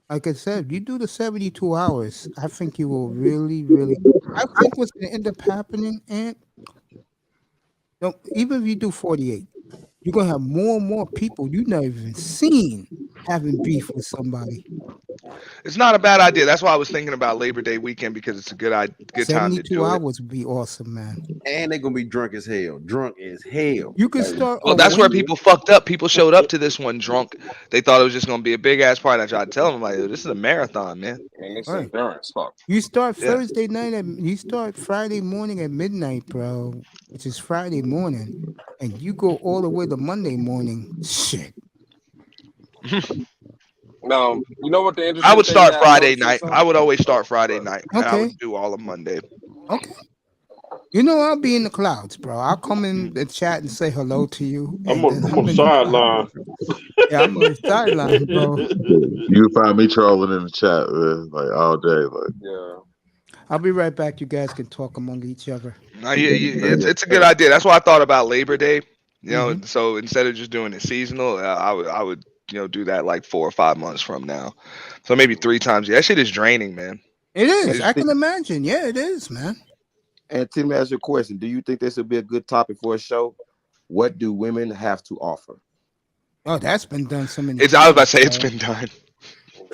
Like I said, you do the 72 hours, I think you will really, really. I think what's going to end up happening, and even if you do 48, you're going to have more and more people you never even seen having beef with somebody. It's not a bad idea. That's why I was thinking about Labor Day weekend because it's a good time to 72 do it. hours would be awesome, man. And they're gonna be drunk as hell. You can start. Well, that's where people fucked up. People showed up to this one drunk. They thought it was just gonna be a big ass party. I tried to tell them like, this is a marathon, man. And it's endurance, fuck. You start Thursday night you start Friday morning at midnight, bro, which is Friday morning, and you go all the way to Monday morning. Shit. Now, you know what the interesting I would thing start that Friday noticed night. is I would always start Friday night. And I Okay. would do all of Monday. Okay. You know, I'll be in the clouds, bro. I'll come in the chat and say hello to you. I'm on the sideline. Yeah, I'm on the sideline, bro. You can find me trolling in the chat, man, like all day. Like, yeah. I'll be right back. You guys can talk among each other. No, it's a good idea. That's why I thought about Labor Day. You know, so instead of just doing it seasonal, I would do that like 4 or 5 months from now. So maybe 3 times. Yeah, that shit is draining, man. It is. It's- I can imagine. Yeah, it is, man. And Tim, ask you a question. Do you think this would be a good topic for a show? What do women have to offer? Oh, that's been done so many I was times. about to say it's been done.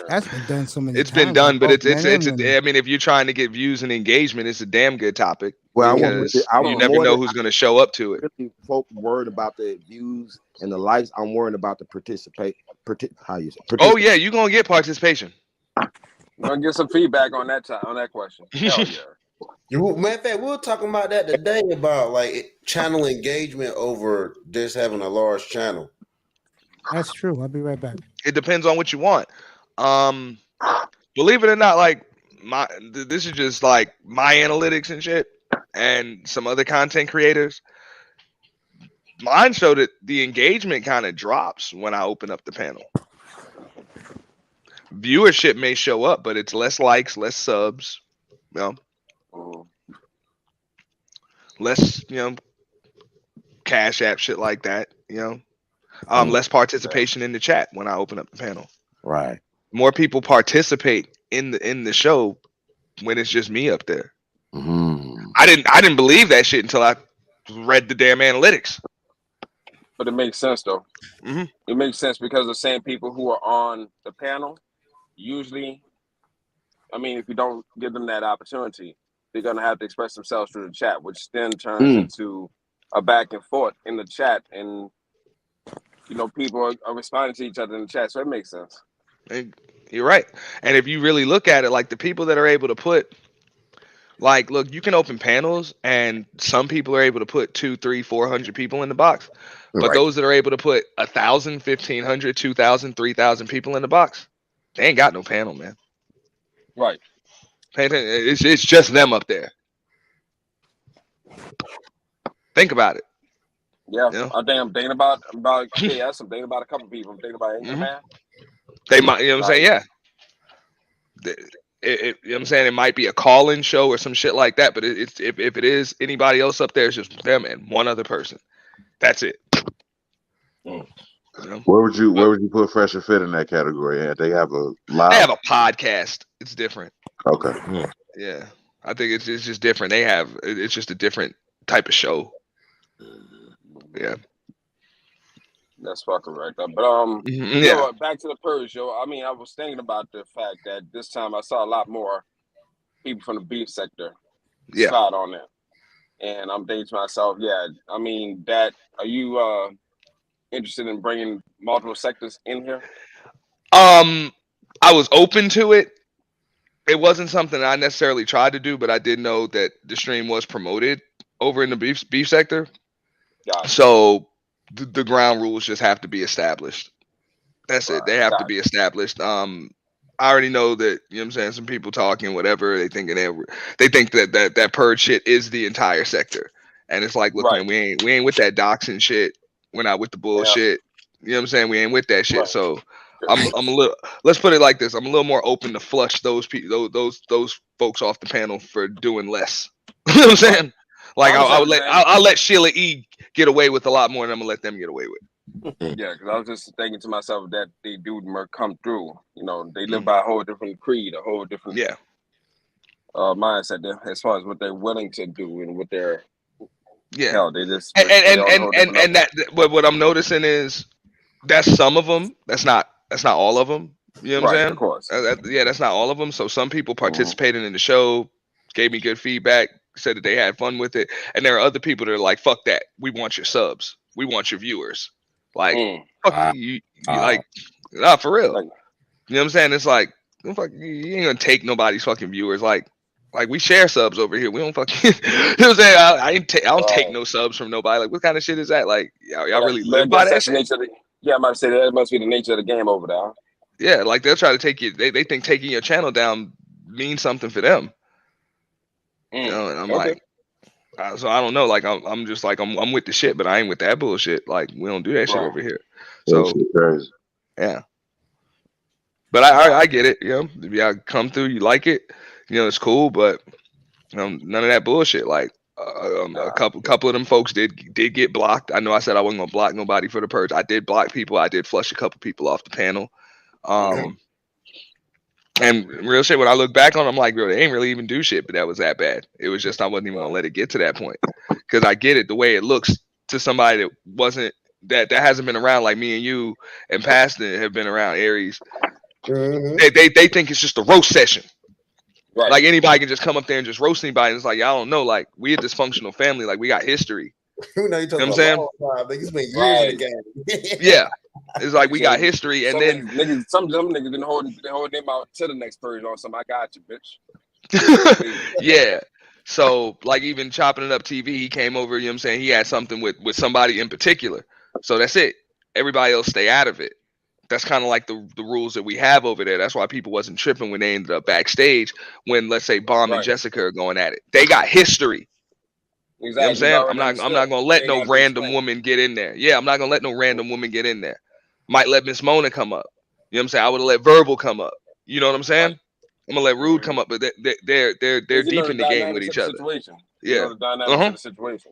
That's been done so many It's times. been done, but both it's men and women. I mean, if you're trying to get views and engagement, it's a damn good topic. Well, I because want you never know who's going to show up to it. Really, folk worried about the views and the likes. I'm worried about the how you say? Oh yeah, you're gonna get participation. I'm gonna get some feedback on that question. Hell yeah. Matter of fact, we were talking about that today about like channel engagement over just having a large channel. That's true. I'll be right back. It depends on what you want. Believe it or not, like this is just like my analytics and shit, and some other content creators. Mine showed that the engagement kind of drops when I open up the panel. Viewership may show up, but it's less likes, less subs, less, Cash App shit like that, less participation in the chat when I open up the panel. Right. More people participate in the show when it's just me up there. Mm-hmm. I didn't believe that shit until I read the damn analytics. But it makes sense though. Mm-hmm. It makes sense because the same people who are on the panel usually, I mean, if you don't give them that opportunity, they're gonna have to express themselves through the chat, which then turns into a back and forth in the chat, and people are responding to each other in the chat, so it makes sense. You're right. And if you really look at it, like the people that are able to put, like, look, you can open panels, and some people are able to put 200, 300, 400 people in the box. But those that are able to put 1,000, 1,500, 2,000, 3,000 people in the box, they ain't got no panel, man. Right. It's just them up there. Think about it. Yeah. I'm thinking about KS. I'm thinking about a couple people. I'm thinking about Anchorman. They might, you know what I'm saying? Yeah. You know what I'm saying? It might be a call-in show or some shit like that, but if it is anybody else up there, it's just them and one other person. That's it. Where would you put Fresh and Fit in that category? Yeah, they have a live. They have a podcast. It's different. Okay. Yeah, I think it's just different. It's just a different type of show. Yeah. That's fucking right though. But yeah. Back to the purge, yo. I mean, I was thinking about the fact that this time I saw a lot more people from the beef sector slide on there. And I'm thinking to myself, I mean, are you interested in bringing multiple sectors in here? I was open to it. It wasn't something I necessarily tried to do, but I did know that the stream was promoted over in the beef sector. Gotcha. So the ground rules just have to be established. That's it. They have to be established. I already know that, you know what I'm saying, some people talking whatever, they think that purge shit is the entire sector. And it's like, look, man, we ain't with that doxing shit. We're not with the bullshit. You know what I'm saying? We ain't with that shit. So I'm a little, let's put it like this. I'm a little more open to flush those folks off the panel for doing less. You know what I'm saying? Like I'll let Sheila E get away with a lot more than I'm gonna let them get away with. Yeah, because I was just thinking to myself that they do come through. They live by a whole different creed, a whole different mindset there, as far as what they're willing to do and what they're they just and that what I'm noticing is that's some of them. That's not all of them. You know what I'm saying? Of course. That's not all of them. So some people participated in the show, gave me good feedback, said that they had fun with it, and there are other people that are like, "Fuck that! We want your subs. We want your viewers." Like, fuck you like, nah, for real. You know what I'm saying? It's like, fuck, you ain't gonna take nobody's fucking viewers. Like we share subs over here. We don't fucking. You know what I'm saying? I don't take no subs from nobody. Like, what kind of shit is that? Like, y'all really live by that shit? I might say that must be the nature of the game over there. Yeah, like they'll try to take you. They think taking your channel down means something for them. You know, and I'm like, so I don't know. Like I'm just like I'm with the shit, but I ain't with that bullshit. Like we don't do that shit over here. So yeah. But I get it. If y'all come through, you like it. It's cool. But none of that bullshit. Like A couple of them folks did get blocked. I know I said I wasn't gonna block nobody for the purge. I did block people. I did flush a couple people off the panel. And real shit, when I look back on it, I'm like, bro, they ain't really even do shit, but that was that bad. It was just I wasn't even gonna let it get to that point. Because I get it, the way it looks to somebody that wasn't that hasn't been around like me and you and Paston have been around Aries. They think it's just a roast session. Right. Like anybody can just come up there and just roast anybody. And it's like, y'all don't know, like we a dysfunctional family, like we got history. You know, you're talking what I'm about long time. Nigga, spent years in the game. Yeah. It's like we got history, and some then niggas, some of them niggas been holding them out to the next purge on some. I got you, bitch. yeah. So like even chopping it up TV, he came over. You know what I'm saying? He had something with somebody in particular. So that's it. Everybody else stay out of it. That's kind of like the rules that we have over there. That's why people wasn't tripping when they ended up backstage. When let's say Bomb and Jessica are going at it, they got history. Exactly. You know what I'm saying? I'm not gonna let no random woman get in there. Yeah, I'm not gonna let no random woman get in there. Might let Miss Mona come up. You know what I'm saying? I would have let Verbal come up. You know what I'm saying? I'm gonna let Rude come up, but they're deep in the game with each other. Yeah. The dynamics of the situation.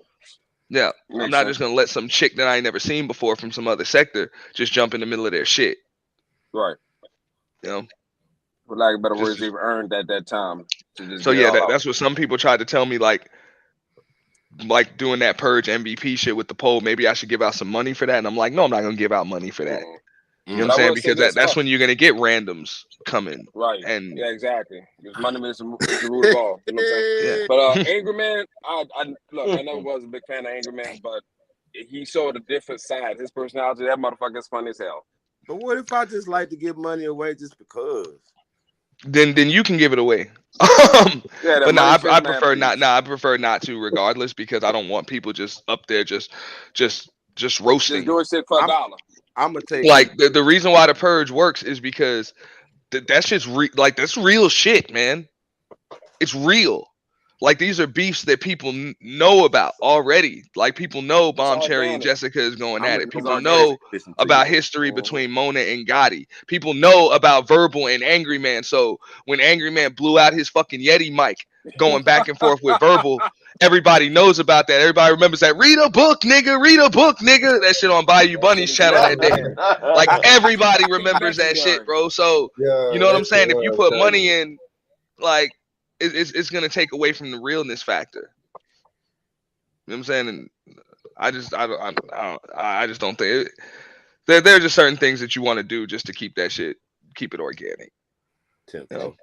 Yeah. I'm not just gonna let some chick that I ain't never seen before from some other sector just jump in the middle of their shit. Right. You know? For lack of better words, they've earned at that time. So yeah, that's what some people tried to tell me, like doing that purge MVP shit with the poll. Maybe I should give out some money for that. And I'm like, no, I'm not gonna give out money for that. You know what I'm saying? Because that's when you're gonna get randoms coming. Right. And yeah, exactly. Because money is the root of all. You know what I'm saying? Yeah. But Angry Man, I look, I never was a big fan of Angry Man, but he showed a different side. His personality, that motherfucker is funny as hell. But what if I just like to give money away just because? Then you can give it away. But no, I prefer not. No, I prefer not to, regardless, because I don't want people just up there just roasting. Just doing shit for $1. I'm gonna take like the reason why the purge works is because that's just that's real shit, man. It's real. Like these are beefs that people know about already. Like people know Bomb Cherry and Jessica is going at it. People know about history between Mona and Gotti. People know about Verbal and Angry Man. So when Angry Man blew out his fucking Yeti mic going back and forth with Verbal, everybody knows about that. Everybody remembers that. Read a book, nigga. Read a book, nigga. That shit on Bayou Bunny's channel that day. Like everybody remembers that shit, bro. So you know what I'm saying? If you put money in, like, it's gonna take away from the realness factor. You know what I'm saying? And I just don't think there are just certain things that you want to do just to keep that shit, keep it organic. You know?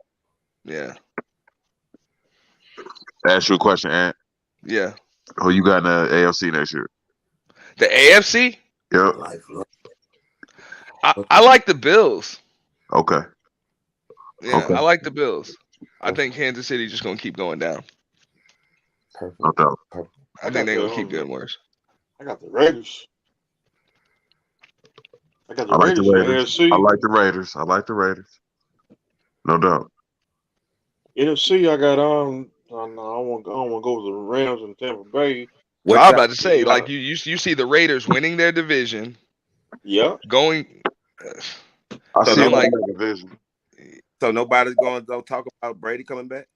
Yeah. Ask you a question, Ant. Yeah. Who you got in the AFC next year? The AFC? Yep. I like the Bills. Okay. Yeah, okay. I like the Bills. I think Kansas City just gonna keep going down. Perfect. I think they're gonna keep getting worse. I got the Raiders. I got the like Raiders. the Raiders. I like the Raiders. I like the Raiders. No doubt. NFC, I got I don't want to go with the Rams and Tampa Bay. What I'm about to say, like you see the Raiders winning their division. Yeah. Going. I see them like division. So nobody's going to talk about Brady coming back?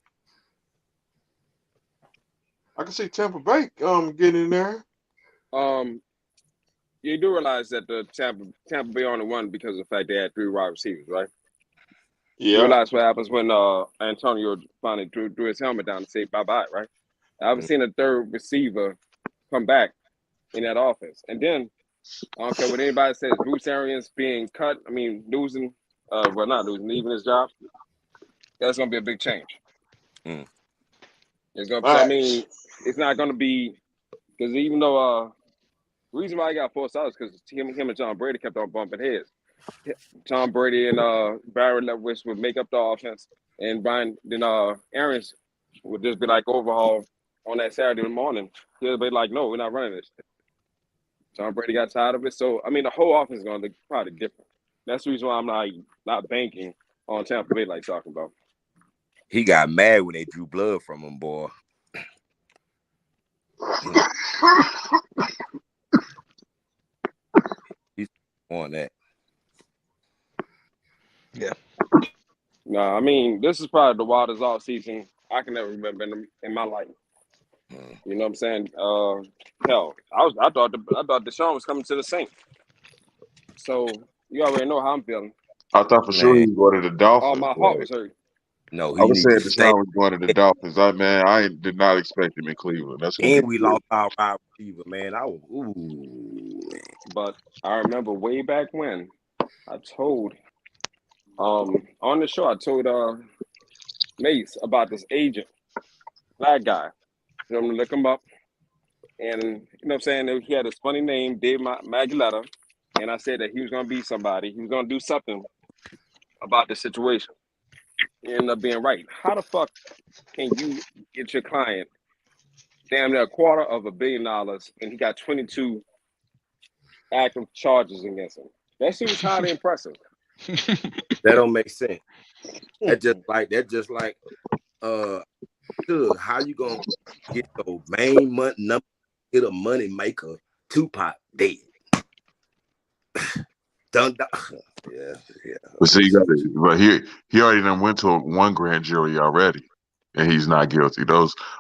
I can see Tampa Bay getting in there. You do realize that the Tampa Bay only won because of the fact they had 3 wide receivers, right? Yeah. You realize what happens when Antonio finally drew his helmet down and say bye-bye, right? I haven't seen a third receiver come back in that offense. And then, I don't care what anybody says, Bruce Arians being cut, losing, not losing, leaving his job, that's going to be a big change. It's going to, it's not going to be, because even though, the reason why I got forced out is because him and John Brady kept on bumping heads. Tom Brady and Barry Leftwich would make up the offense, and Arians would just be like overhaul on that Saturday morning. He'll be like, no, we're not running this. Tom Brady got tired of it. So, the whole offense is going to look probably different. That's the reason why I'm not banking on Tampa Bay like talking about. He got mad when they drew blood from him, boy. He's on that. Yeah. No, this is probably the wildest off season I can ever remember in my life. You know what I'm saying? Hell, I thought Deshaun was coming to the Saints. So you already know how I'm feeling. I thought for sure he was going to the Dolphins. Oh, my heart was hurt. No, I he was needs saying to stay. Deshaun was going to the Dolphins. I did not expect him in Cleveland. That's gonna And be we good. lost our wide receiver, man. I was man. But I remember way back when I told on the show I told Mace about this agent, black guy. You know, I'm gonna look him up. And you know what I'm saying? He had this funny name, Dave Magaletta. And I said that he was gonna be somebody. He was gonna do something about the situation. He ended up being right. How the fuck can you get your client damn near $250 million and he got 22 active charges against him? That seems highly impressive. That don't make sense. That just like how you gonna get your main number, get a money maker, Tupac dead. Done. Yeah. But see, but he already done went to one grand jury already, and he's not guilty.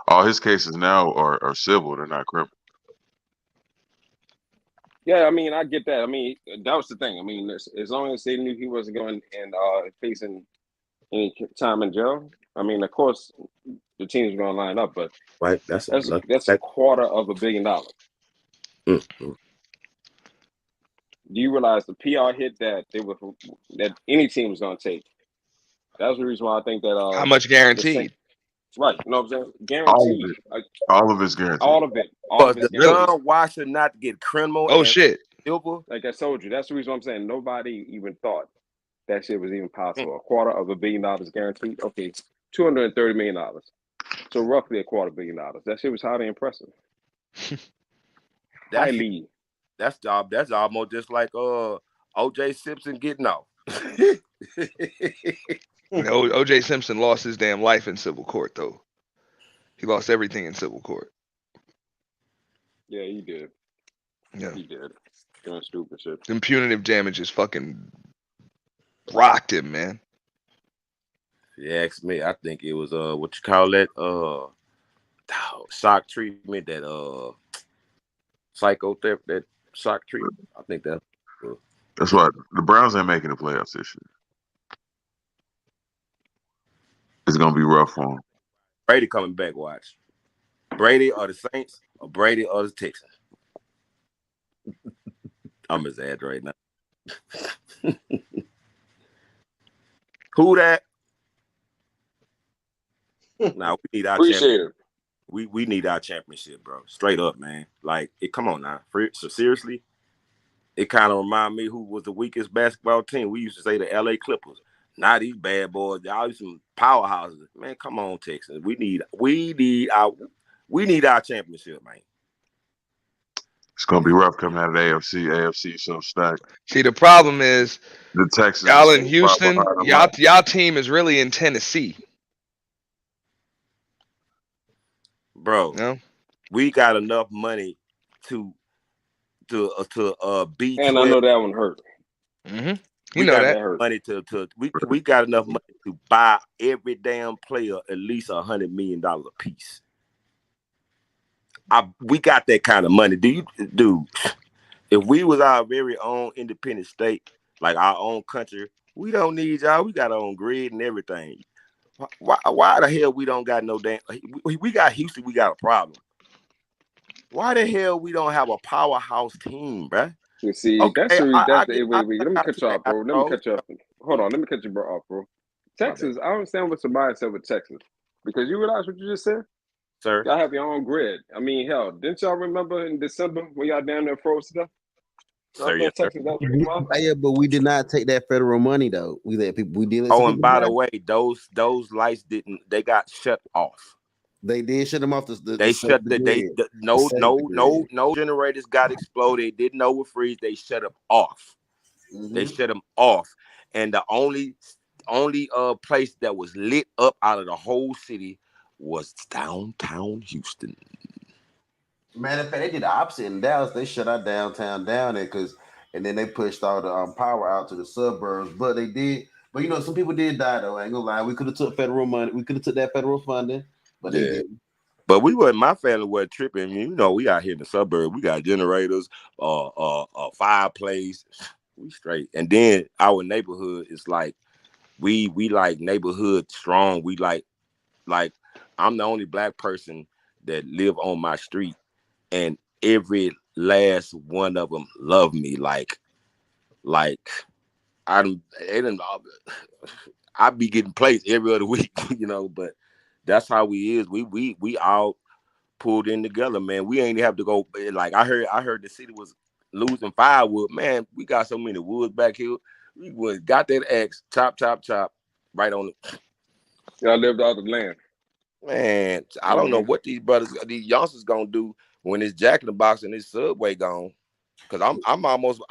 All his cases now are civil; they're not criminal. Yeah, I mean, I get that. I mean, that was the thing. I mean, as long as they knew he wasn't going and facing any time in jail, I mean, of course, the team's going to line up. But right, that's $250 million. Mm-hmm. Do you realize the PR hit that any team was going to take? That was the reason why I think that. How much guaranteed? Right, you know what I'm saying? Guaranteed. All of it's guaranteed. All of it. But why should not get criminal? Oh shit! Silver? Like I told you, that's the reason why I'm saying nobody even thought that shit was even possible. $250 million guaranteed. Okay, $230 million. So roughly $250 million. That shit was highly impressive. That's almost just like O.J. Simpson getting off. O.J. Simpson lost his damn life in civil court, though. He lost everything in civil court. Yeah, he did. Yeah, he did. Doing stupid shit. Them punitive damages fucking rocked him, man. If you ask me, I think it was what you call that shock treatment, that psychotherapy, that shock treatment. I think that's why the Browns ain't making the playoffs this year. It's gonna be rough for him. Brady coming back. Watch. Brady or the Saints, or Brady or the Texans. I'm his ad right now. Who that? Now we need our championship. We need our championship, bro. Straight up, man. Like, come on now. So seriously, it kind of remind me who was the weakest basketball team. We used to say the LA Clippers. Now these bad boys, y'all some powerhouses. Man, come on, Texans. We need our championship, man. It's gonna be rough coming out of the AFC. AFC so stacked. See, the problem is the Texans. Y'all in Houston, y'all team is really in Tennessee. Bro, no? We got enough money to beat. And 12. I know that one hurt. Mm-hmm. We got enough money we got enough money to buy every damn player at least $100 million a piece. We got that kind of money. If we was our very own independent state, like our own country, we don't need y'all. We got our own grid and everything. Why the hell we don't got no damn? We got Houston. We got a problem. Why the hell we don't have a powerhouse team, bruh? You see, wait. Let me cut you off, bro. Let me cut you off. Hold on, let me cut you off, bro. Texas, I don't understand what somebody said with Texas, because you realize what you just said, sir. Y'all have your own grid. I mean, hell, didn't y'all remember in December when y'all down there froze stuff? Sir, yes, Texas, yeah, but we did not take that federal money though. We let people. We did. Oh, and by the way, those lights they got shut off. They did shut them off. No generators got exploded. Didn't know what freeze. They shut them off. Mm-hmm. They shut them off, and the only place that was lit up out of the whole city was downtown Houston. Matter of fact, they did the opposite in Dallas. They shut our downtown down there and then they pushed all the power out to the suburbs. But they did. But some people did die though. I ain't gonna lie. We could have took federal money. We could have took that federal funding, but they didn't. But we weren't. My family wasn't tripping. You know, we out here in the suburb. We got generators, fireplace. We straight. And then our neighborhood is like we like neighborhood strong. We like I'm the only black person that live on my street, and every last one of them love me. Like I be getting plays every other week, you know. But that's how we is. We all pulled in together, man. We ain't have to go. Like I heard the city was losing firewood. Man, we got so many woods back here. We got that axe, chop, right on it. Y'all lived off the land. Man, I don't know what these youngsters gonna do when this Jack in the Box and this Subway gone. Cause I'm almost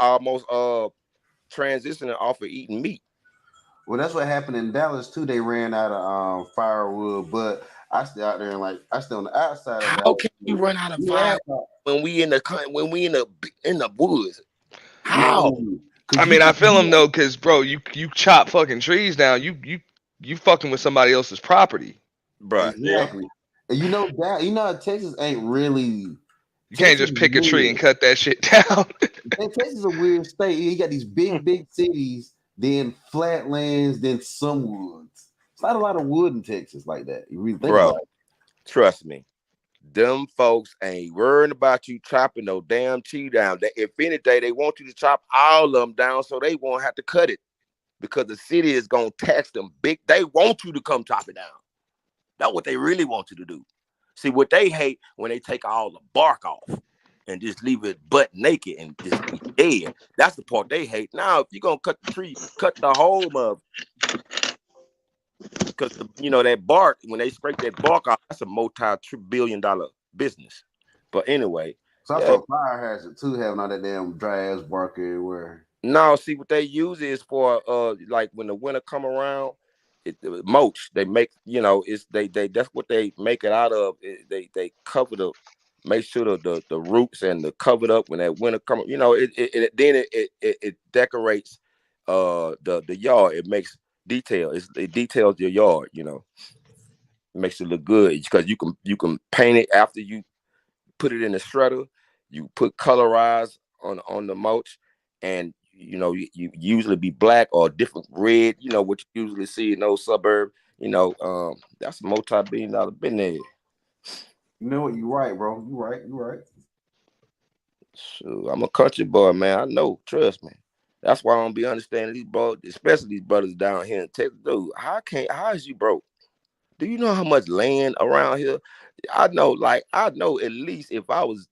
transitioning off of eating meat. Well, that's what happened in Dallas too. They ran out of firewood, but I stay out there and I stay on the outside. How can we run out of firewood when we in the woods? How? I mean, I feel them though, cause bro, you chop fucking trees down. You fucking with somebody else's property, bro. Exactly. And you know Texas ain't really. You can't just pick a tree and cut that shit down. Texas is a weird state. You got these big cities, then flatlands, then some woods. It's not a lot of wood in Texas like that. You really think about it. Trust me. Them folks ain't worrying about you chopping no damn tree down. If any day they want you to chop all of them down so they won't have to cut it. Because the city is gonna tax them big. They want you to come chop it down. That's what they really want you to do. See, what they hate when they take all the bark off and just leave it butt naked and just be dead. That's the part they hate. Now, if you're gonna cut the tree, cut the whole of, because that bark, when they scrape that bark off, that's a multi-billion-dollar business. But anyway, so I saw fire hazard too, having all that damn dry ass bark everywhere. No, see what they use is for like when the winter come around. Mulch they make, it's they that's what they make it out of. They cover make sure the roots and the covered up when that winter come. It decorates the yard. It makes it details your yard. It makes it look good because you can paint it after you put it in the shredder. You put colorize on the mulch, and you usually be black or different red, what you usually see in those suburbs. That's a multi-billion-dollar business. You know what? You're right, bro. You're right. Sure, I'm a country boy, man. I know. Trust me. That's why I don't be understanding these brothers, especially these brothers down here in Texas. Dude, how is you broke? Do you know how much land around here? I know at least if I was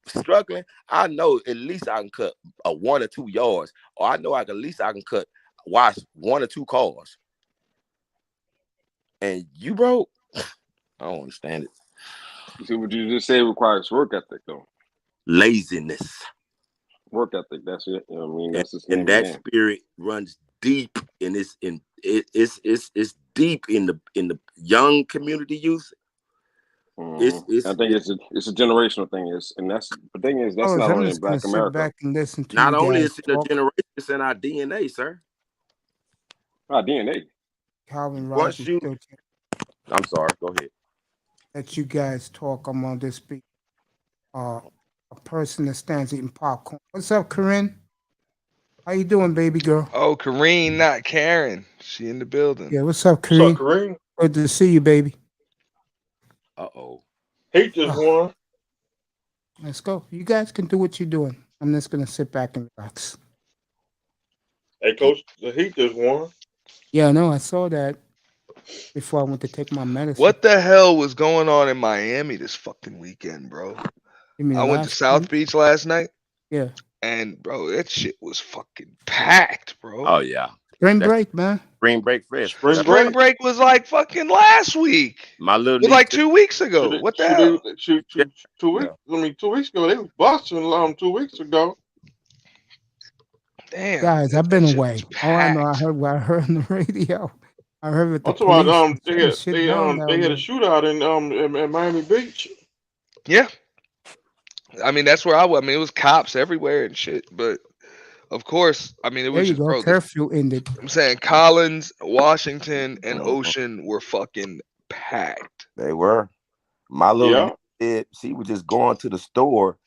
struggling, I know at least I can cut 1 or 2 yards, or I know at least I can wash 1 or 2 cars. And you broke? I don't understand it. You see what you just said requires work ethic, though. Laziness. Work ethic. That's it. You know what I mean? That's and that spirit runs deep, and it's deep in the young community youth. I think it's a generational thing. That's not only in Black America. Back and listen to not only is it a generation, it's in our DNA, sir. Our DNA. Calvin Rogers. I'm sorry. Go ahead. Let you guys talk. I'm on this beat. A person that stands eating popcorn. What's up, Corinne? How you doing, baby girl? Oh, Corinne, not Karen. She in the building. Yeah, what's up, Corinne? What's up, Corinne? Good to see you, baby. Heat just won. Let's go. You guys can do what you're doing. I'm just gonna sit back and relax. Hey, Coach, the Heat just won. Yeah, no, I saw that before I went to take my medicine. What the hell was going on in Miami this fucking weekend, bro? I went to South Beach last night. Yeah. And bro, that shit was fucking packed, bro. Oh yeah. Spring break, man. Spring break fresh. Spring break was like fucking last week. My little it was like 2 weeks ago. What the hell? 2 weeks. I mean, 2 weeks ago they was busting 2 weeks ago. Damn, guys, I've been away. Oh, I know. I heard what I heard on the radio. I heard with the police. They had a shootout in Miami Beach. Yeah. I mean, that's where I was. I mean, it was cops everywhere and shit. But of course, I mean, it was just bro. Curfew ended. I'm saying Collins, Washington, and Ocean were fucking packed. They were. My little Yeah. niece said she was just going to the store,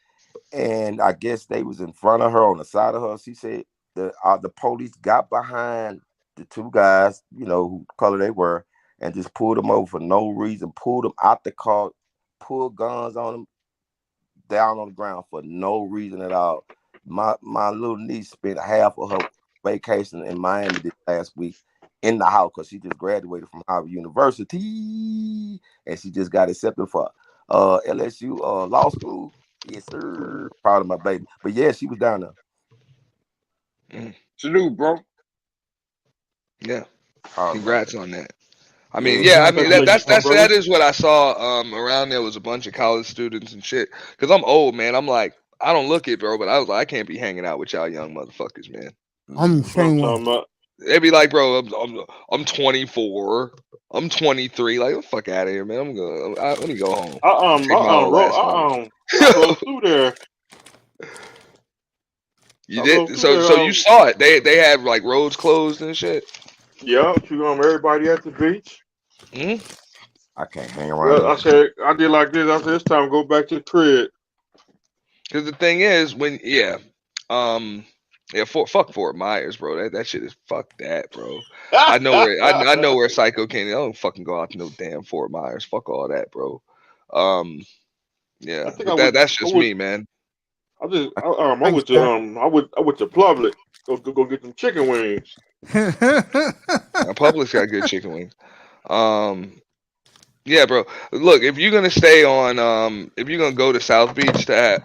and I guess they was in front of her, on the side of her. She said the police got behind the two guys, who color they were, and just pulled them over for no reason, pulled them out the car, pulled guns on them, down on the ground for no reason at all. My little niece spent half of her vacation in Miami this last week in the house because she just graduated from Harvard University, and she just got accepted for LSU law school. Yes, sir. Proud of my baby. But yeah, she was down there. Salute, bro. Yeah. Proud of my Congrats baby. on that. I mean, Yeah. yeah, I mean Congratulations, my brother. that is what I saw around there was a bunch of college students and shit. Cause I'm old, man. I'm like, I don't look it, bro, but I was like, I can't be hanging out with y'all young motherfuckers, man. I'm the That's what I'm same talking way. about. They'd be like, bro, I'm 24, I'm 23. Like, get the fuck out of here, man. Let me go home. Take my old ass home. I rode through there. You I rode did through so there. you saw it. They had like roads closed and shit. Yeah, everybody at the beach. Hmm? I can't hang around. Well, I said I did like this. I said it's time to go back to the crib. Because the thing is, fuck Fort Myers, bro. That shit is fuck that, bro. I know where Psycho came. I don't fucking go out to no damn Fort Myers. Fuck all that, bro. Yeah, I think but that's just me, man. I went to Publix. Go get them chicken wings. Publix got good chicken wings. Yeah, bro. Look, if you're gonna stay on, if you're gonna go to South Beach to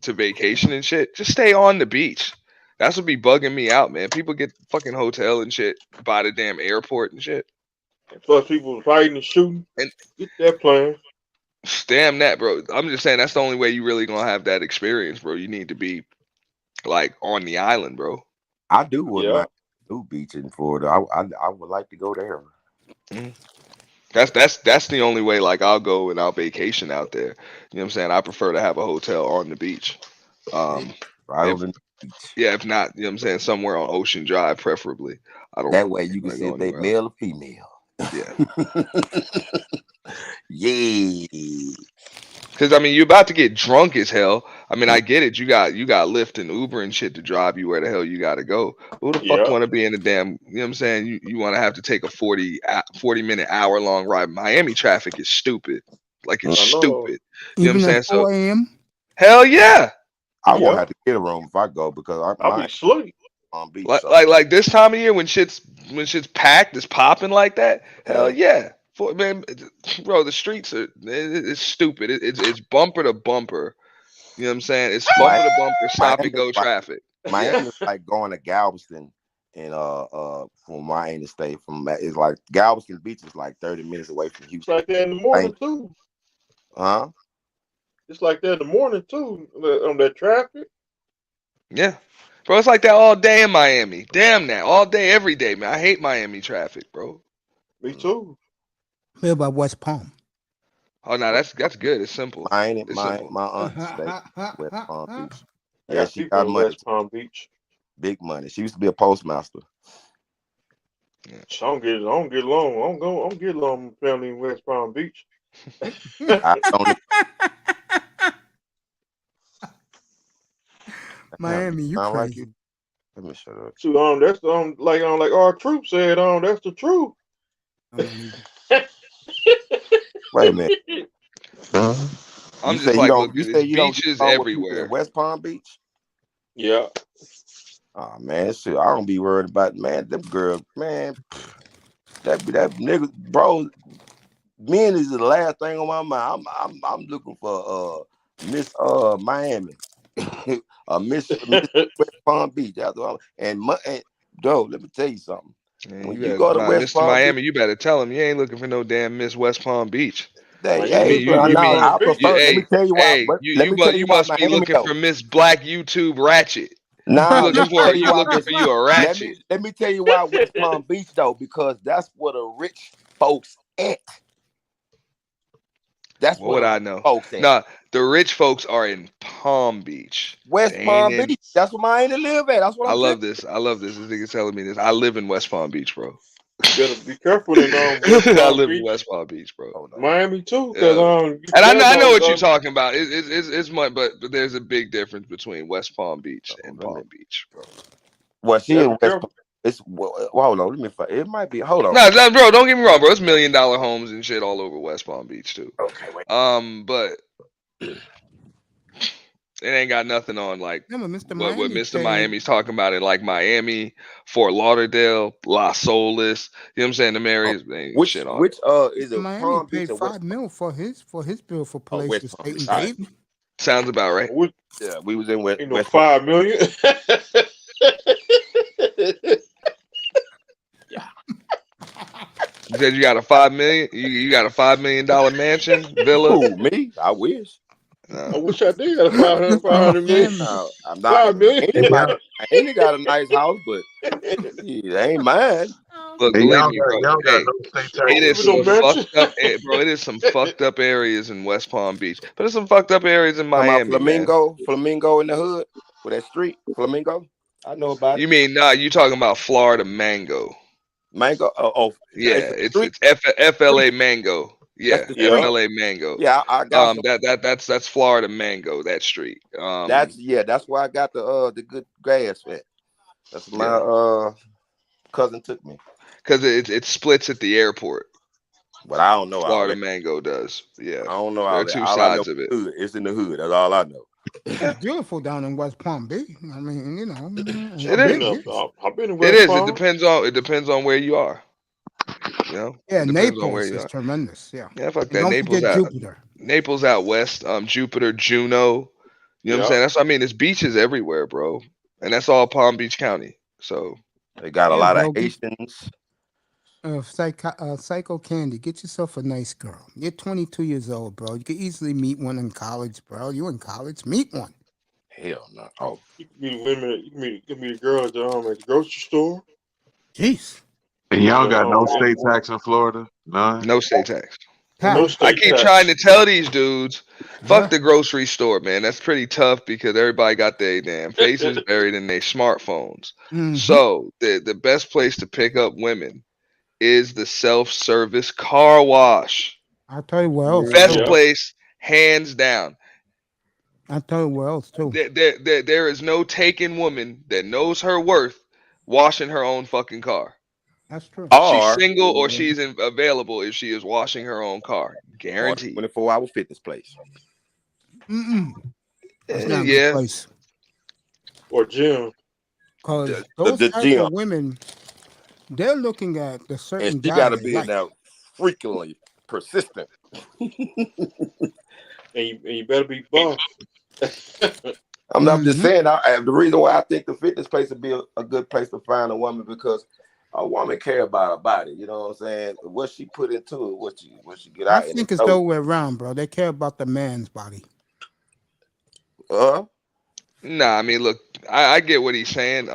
vacation and shit, just stay on the beach. That's what be bugging me out, man. People get fucking hotel and shit by the damn airport and shit. And plus, people fighting and shooting. And get that plan. Damn that, bro. I'm just saying that's the only way you really gonna have that experience, bro. You need to be like on the island, bro. I do wouldn't mind New Beach in Florida. I would like to go there. Mm-hmm. That's the only way. Like I'll go and I'll vacation out there. You know what I'm saying? I prefer to have a hotel on the beach. On the beach. Yeah, if not, you know what I'm saying, somewhere on Ocean Drive, preferably. I don't. That way you can see if they male or female. Yeah. Yeah. Because I mean, you're about to get drunk as hell. I mean, I get it. You got Lyft and Uber and shit to drive you where the hell you got to go. Who the fuck want to be in the damn? You know what I'm saying? You want to have to take a 40-minute, hour-long ride. Miami traffic is stupid. Like it's stupid. You know what I'm saying? So 4 a.m. Hell yeah. I won't have to get a room if I go because I'll be asleep. On beach. Like this time of year when shit's packed, it's popping like that. Hell yeah. Man, bro, the streets it's stupid. It's bumper to bumper. You know what I'm saying? It's bumper to bumper, stop and go traffic. Miami's like going to Galveston and from my interstate it's like Galveston Beach is like 30 minutes away from Houston. It's like that in the morning too. Huh? It's like that in the morning too. On that traffic. Yeah. Bro, it's like that all day in Miami. Damn that. All day, every day, man. I hate Miami traffic, bro. Me too. Where about West Palm? Oh no, that's good. It's simple. My aunt's state, West Palm Beach. Yeah, she got money. West Palm Beach. Big money. She used to be a postmaster. Yeah. So I don't get along. I don't get along with family in West Palm Beach. Miami, you crazy. Like you. Let me shut up. So that's like our troop said, that's the truth. Wait a minute. I'm you just like, look, you say you beaches don't everywhere. West Palm Beach? Yeah. Oh man, shit. I don't be worried about them girls, man. That nigga, bro. Men is the last thing on my mind. I'm looking for Miss Miami, Miss West Palm Beach. And Joe, let me tell you something. Man, when you go to West Palm Miami, Beach, you better tell him you ain't looking for no damn Miss West Palm Beach. Let me tell you why. You must be looking for Miss Black YouTube Ratchet. Nah, you looking for you a ratchet. Let me tell you why West Palm Beach though, because that's where the rich folks at. That's what I know. Folks at. Nah, the rich folks are in Palm Beach. West Palm Beach. That's where my auntie live at. That's what I love this. This nigga's telling me this. I live in West Palm Beach, bro. You better be careful in West I Palm live in Beach, West Palm Beach, bro. Miami too, because Yeah. you And tell I know what those, you're talking about. It's much, but there's a big difference between West Palm Beach and Palm Beach, bro. Well, she Yeah, in be West. careful. It's well, hold on. Let me find. It might be. Hold on. No, bro, don't get me wrong, bro. It's $1 million homes and shit all over West Palm Beach too. Okay, wait. But it ain't got nothing on like Yeah, but Mr. what Miami Mr. said- Miami's talking about in like Miami, Fort Lauderdale, Las Olas. You know what I'm saying? The areas, ain't Which shit on which it. is it? Miami Palm paid Beach or West? $5 million for his beautiful place West to Palm stay in Beach. All right. Dayton. Sounds about right. Yeah, we was in West. Ain't no West Palm. $5 million. You said you got a $5 million. You got a $5 million mansion villa. Who, me? I wish. I wish I did got a 500 million. I'm not. $5 million. I ain't got a nice house, but it ain't mine. Look, Hey, believe y'all me, got bro. y'all got Hey, no state it taxes. is Even some no mansion. fucked up, bro. It is some fucked up areas in West Palm Beach, but there's some fucked up areas in Talking about Miami, man. Flamingo in the hood with that street, Flamingo. I know about You it. mean you talking about Florida Mango? Mango. Yeah, it's a it's street. FLA Mango. Yeah, That's the street. FLA Mango. Yeah, I got some. That's Florida Mango. That street. That's where I got the good gas at. That's my cousin took me. Because it splits at the airport. But I don't know all Florida that. Mango does. Yeah, I don't know there all are that. two All I know sides of it. hood. It's in the hood. That's all I know. It's beautiful down in West Palm Beach. I mean, you know, It is. I've been in It West is. Palm. It depends on where you are. You know. Yeah, It depends on where Naples you is are. tremendous. Yeah. Yeah, fuck And that. don't Naples forget out. Jupiter. Naples out west. Jupiter, Juneau. You know what I'm saying? That's what I mean. There's beaches everywhere, bro, and that's all Palm Beach County. So they got a lot of Haitians. Psycho Candy, get yourself a nice girl. You're 22 years old, bro. You could easily meet one in college, bro. You in college? Meet one. Hell no. Oh, You can meet women. You can meet girls at the grocery store. Jeez. And y'all got no state tax in Florida? None? no state tax. No I state keep tax. trying to tell these dudes, fuck the grocery store, man. That's pretty tough because everybody got their damn faces buried in their smartphones. Mhm. So the best place to pick up women is the self-service car wash. I'll tell you where else. Best too. place, hands down. I'll tell you where else too. There is no taken woman that knows her worth washing her own fucking car. That's true. She's single or she's available if she is washing her own car. Guaranteed. 24-hour fitness place. That's not a yeah. good place. Or gym. Because those the type gym. of women, they're looking at the certain And she guy got to they be like. in there frequently persistent. And you better be buff. I'm just saying. The reason why I think the fitness place would be a good place to find a woman because a woman care about her body. You know what I'm saying? What she put into it, what she get out. I think it's the other way around, bro. They care about the man's body. Nah, I mean, look, I get what he's saying.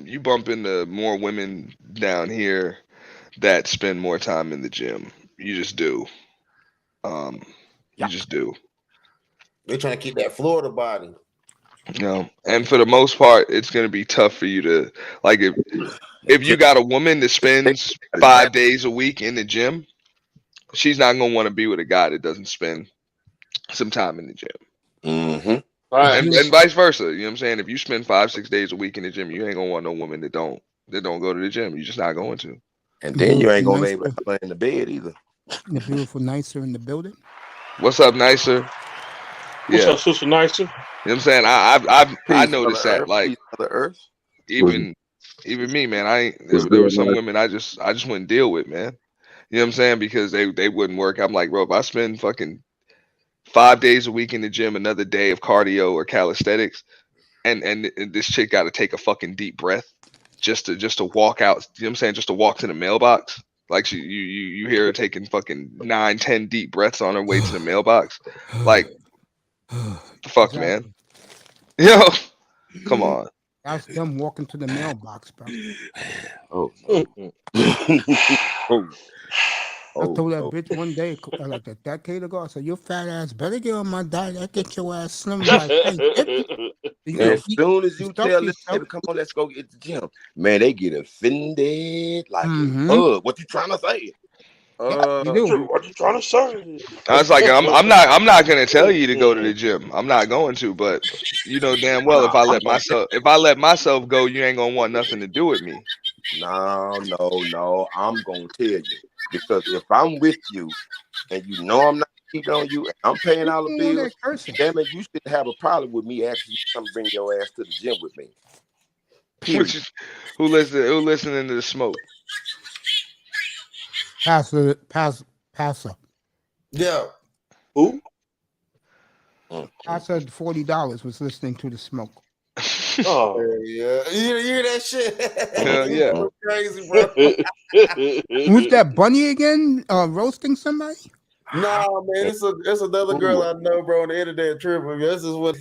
You bump into more women down here that spend more time in the gym. You just do. You just do. They're trying to keep that Florida body. You know, and for the most part, it's gonna be tough for you to like if you got a woman that spends 5 days a week in the gym, she's not gonna want to be with a guy that doesn't spend some time in the gym. Mm-hmm. And vice versa. You know what I'm saying? If you spend 5-6 days a week in the gym, you ain't gonna want no woman that don't go to the gym. You're just not going to. And then you ain't gonna be able to play in the bed either. The beautiful Nicer in the building. What's up, Nicer? What's up, Sister Nicer? You know what I'm saying? I noticed that, like, the earth. Even me, man. There were some women I just wouldn't deal with, man. You know what I'm saying? Because they wouldn't work. I'm like, bro, if I spend fucking 5 days a week in the gym, another day of cardio or calisthenics, and this chick got to take a fucking deep breath just to walk out. You know what I'm saying? Just to walk to the mailbox. Like you hear her taking fucking 9-10 deep breaths on her way to the mailbox. Like, the fuck, man. Yo, come on. That's them walking to the mailbox, bro. I told that bitch one day, like a decade ago, I said, "Your fat ass better get on my diet. I get your ass slim by Thanksgiving." You And know, as soon as you stuff tell this yourself. baby, come on, let's go get the gym, man, they get offended like Mhm. what you trying to say? Yeah, you do. What you trying to say? I was like, I'm not gonna tell you to go to the gym. I'm not going to, but you know damn well if I let myself go, you ain't gonna want nothing to do with me. No, I'm gonna tell you. Because if I'm with you and you know I'm not cheating on you and I'm paying all the What's wrong with bills, that cursing? damn it, you shouldn't have a problem with me asking you to come bring your ass to the gym with me. Period. Who listening to the smoke? Passer. Yeah. Who? Passer $40 was listening to the smoke. Oh, Yeah. You hear that shit? Hell yeah. So crazy, bro. Who's that bunny again? Roasting somebody? Nah, man, it's another girl I know, bro, on the internet tripping. This is what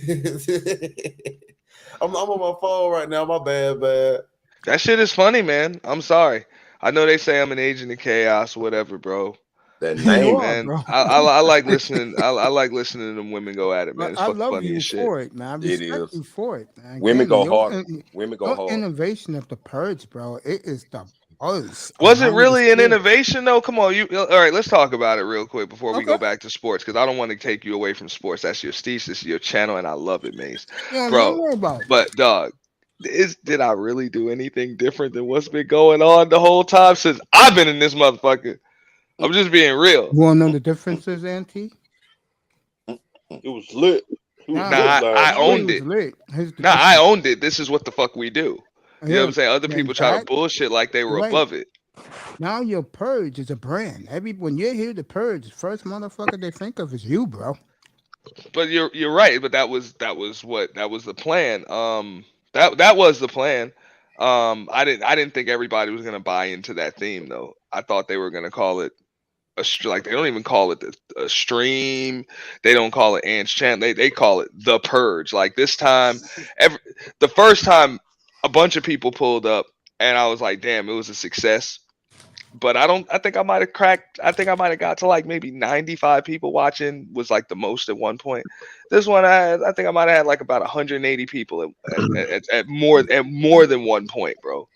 I'm on my phone right now. My bad. That shit is funny, man. I'm sorry. I know they say I'm an agent of chaos, whatever, bro. That You name, are, Man, bro. I like listening. I like listening to them women go at it, man. But It's I fucking love funny you as shit. for it, man. I It respect is. you for it, man. Women Again, go your hard. Women go your hard. innovation of the purge, bro. It is the buzz. Was it around really the an city. innovation though? Come on, all right, let's talk about it real quick before we go Okay. back to sports because I don't want to take you away from sports. That's your Steez, this is your channel, and I love it, Mace. Yeah, Bro, don't worry about it. but dog, did I really do anything different than what's been going on the whole time since I've been in this motherfucker? I'm just being real. You want to know the differences, Auntie? it was lit. It was Nah, lit Nah, I last no, week. it owned was it. lit. Here's the Nah, I difference. owned it. This is what the fuck we do. You know what Yeah, I'm saying? Other then people try to that bullshit like they were wait. above it. Now your purge is a brand. When you hear the purge, first motherfucker they think of is you, bro. But you're right. But that was the plan. That was the plan. I didn't think everybody was gonna buy into that theme though. I thought they were gonna call it like they don't even call it a stream. They don't call it Ants Chant. They call it the Purge. Like this time, the first time a bunch of people pulled up, and I was like, damn, it was a success. But I think I might have cracked. I think I might have got to like maybe 95 people watching was like the most at one point. This one, I think I might have had like about 180 people at more than one point, bro.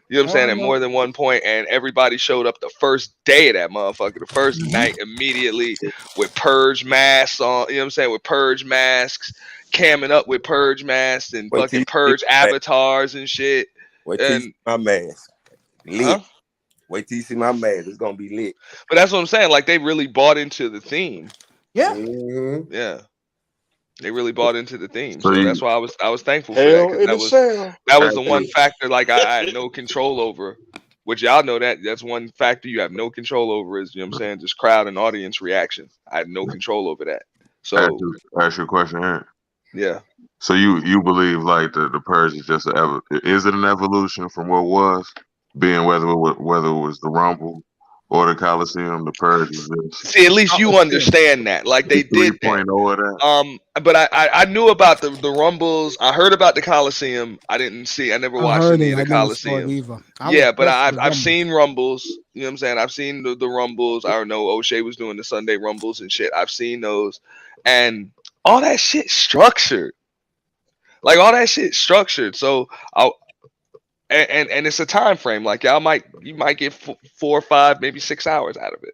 You know what I'm saying? At more than one point, and everybody showed up the first day of that motherfucker, the first night immediately with purge masks on. You know what I'm saying? With purge masks, camming up with purge masks and Wait till fucking you see purge my mask. avatars and shit. Wait till you see my mask. Lit. Huh? Wait till you see my mask. It's gonna be lit. But that's what I'm saying. Like they really bought into the theme. Yeah. Mm-hmm. Yeah. They really bought into the theme. So So you- that's why I was thankful for that. Hell 'Cause in a cell. that was the one factor like I had no control over. Which y'all know that's one factor you have no control over is, you know what I'm saying, just crowd and audience reaction. I had no control over that. So Ask you a question, Aaron. yeah. So you believe like the purge is just is it an evolution from what was, being whether it was the Rumble or the Coliseum? The purge is just See, at least you understand that. Like they did that. 3.0 of that. But I knew about the Rumbles. I heard about the Coliseum. I never watched any of the Coliseum. Yeah, but I've seen Rumbles. You know what I'm saying? I've seen the Rumbles. I don't know. O'Shea was doing the Sunday Rumbles and shit. I've seen those. And all that shit structured. Like all that shit structured. So and it's a time frame. Like you might get 4 or 5, maybe 6 hours out of it.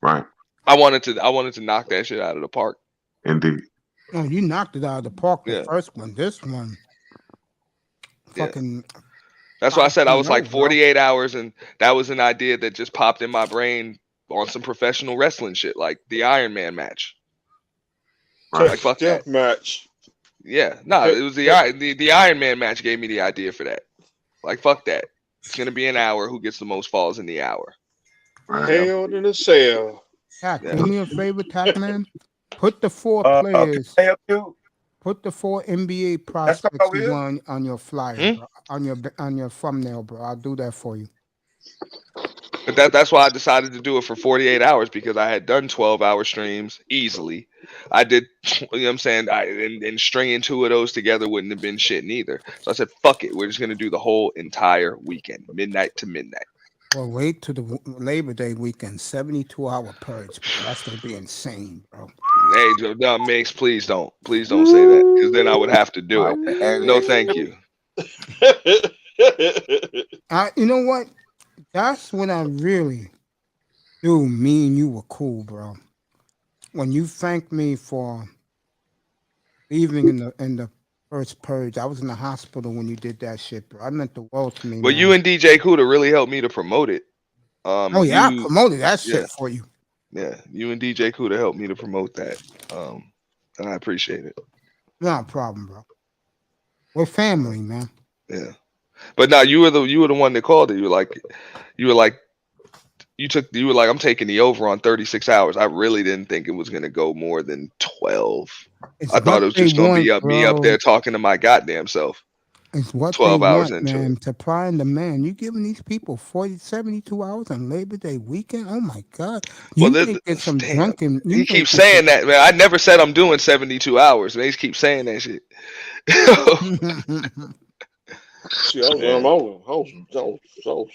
Right. I wanted to knock that shit out of the park. Indeed. Oh, you knocked it out of the park. The Yeah. first one. This one, fucking. That's why I said I was like bro. 48 hours, and that was an idea that just popped in my brain on some professional wrestling shit, like the Iron Man match. Like fuck that. Death match. Yeah, no, it was the Iron Man match gave me the idea for that. Like fuck that. It's gonna be an hour. Who gets the most falls in the hour? Hell in a cell. Tack, do me a favor, Tack man. Put the 4 Can players. I help you? Put the 4 NBA That's prospects over you here? want on your flyer, bro, on your thumbnail, bro. I'll do that for you. But that's why I decided to do it for 48 hours because I had done 12-hour streams easily. I did, you know what I'm saying, and stringing 2 of those together wouldn't have been shit neither. So I said, fuck it, we're just gonna do the whole entire weekend, midnight to midnight. Well, wait to the Labor Day weekend, 72-hour purge, bro. That's gonna be insane, bro. Hey, no, Mix, please don't say that, because then I would have to do it. No, thank you. You know what? That's when I really knew me and you were cool, bro. When you thanked me for leaving in the first purge, I was in the hospital when you did that shit, bro. I meant the world to me, Well, man. you and DJ Kuda really helped me to promote it. Oh yeah, I promoted that shit yeah, for you. yeah. You and DJ Kuda helped me to promote that. And I appreciate it. No problem, bro. We're family, man. Yeah. But now you were the one that called it. You were like, you were like, I'm taking the over on 36 hours. I really didn't think it was gonna go more than 12. It's I thought what it was they just gonna want, be me up bro. there talking to my goddamn self. It's what they 12 hours want, into man. it. Supply and demand. You giving these people 72 hours on Labor Day weekend? Oh my God! You Well, may get some damn. drunken. You He may keeps get saying that, man. I never said I'm doing 72 hours. Man, he keeps saying that shit. some- See, I was so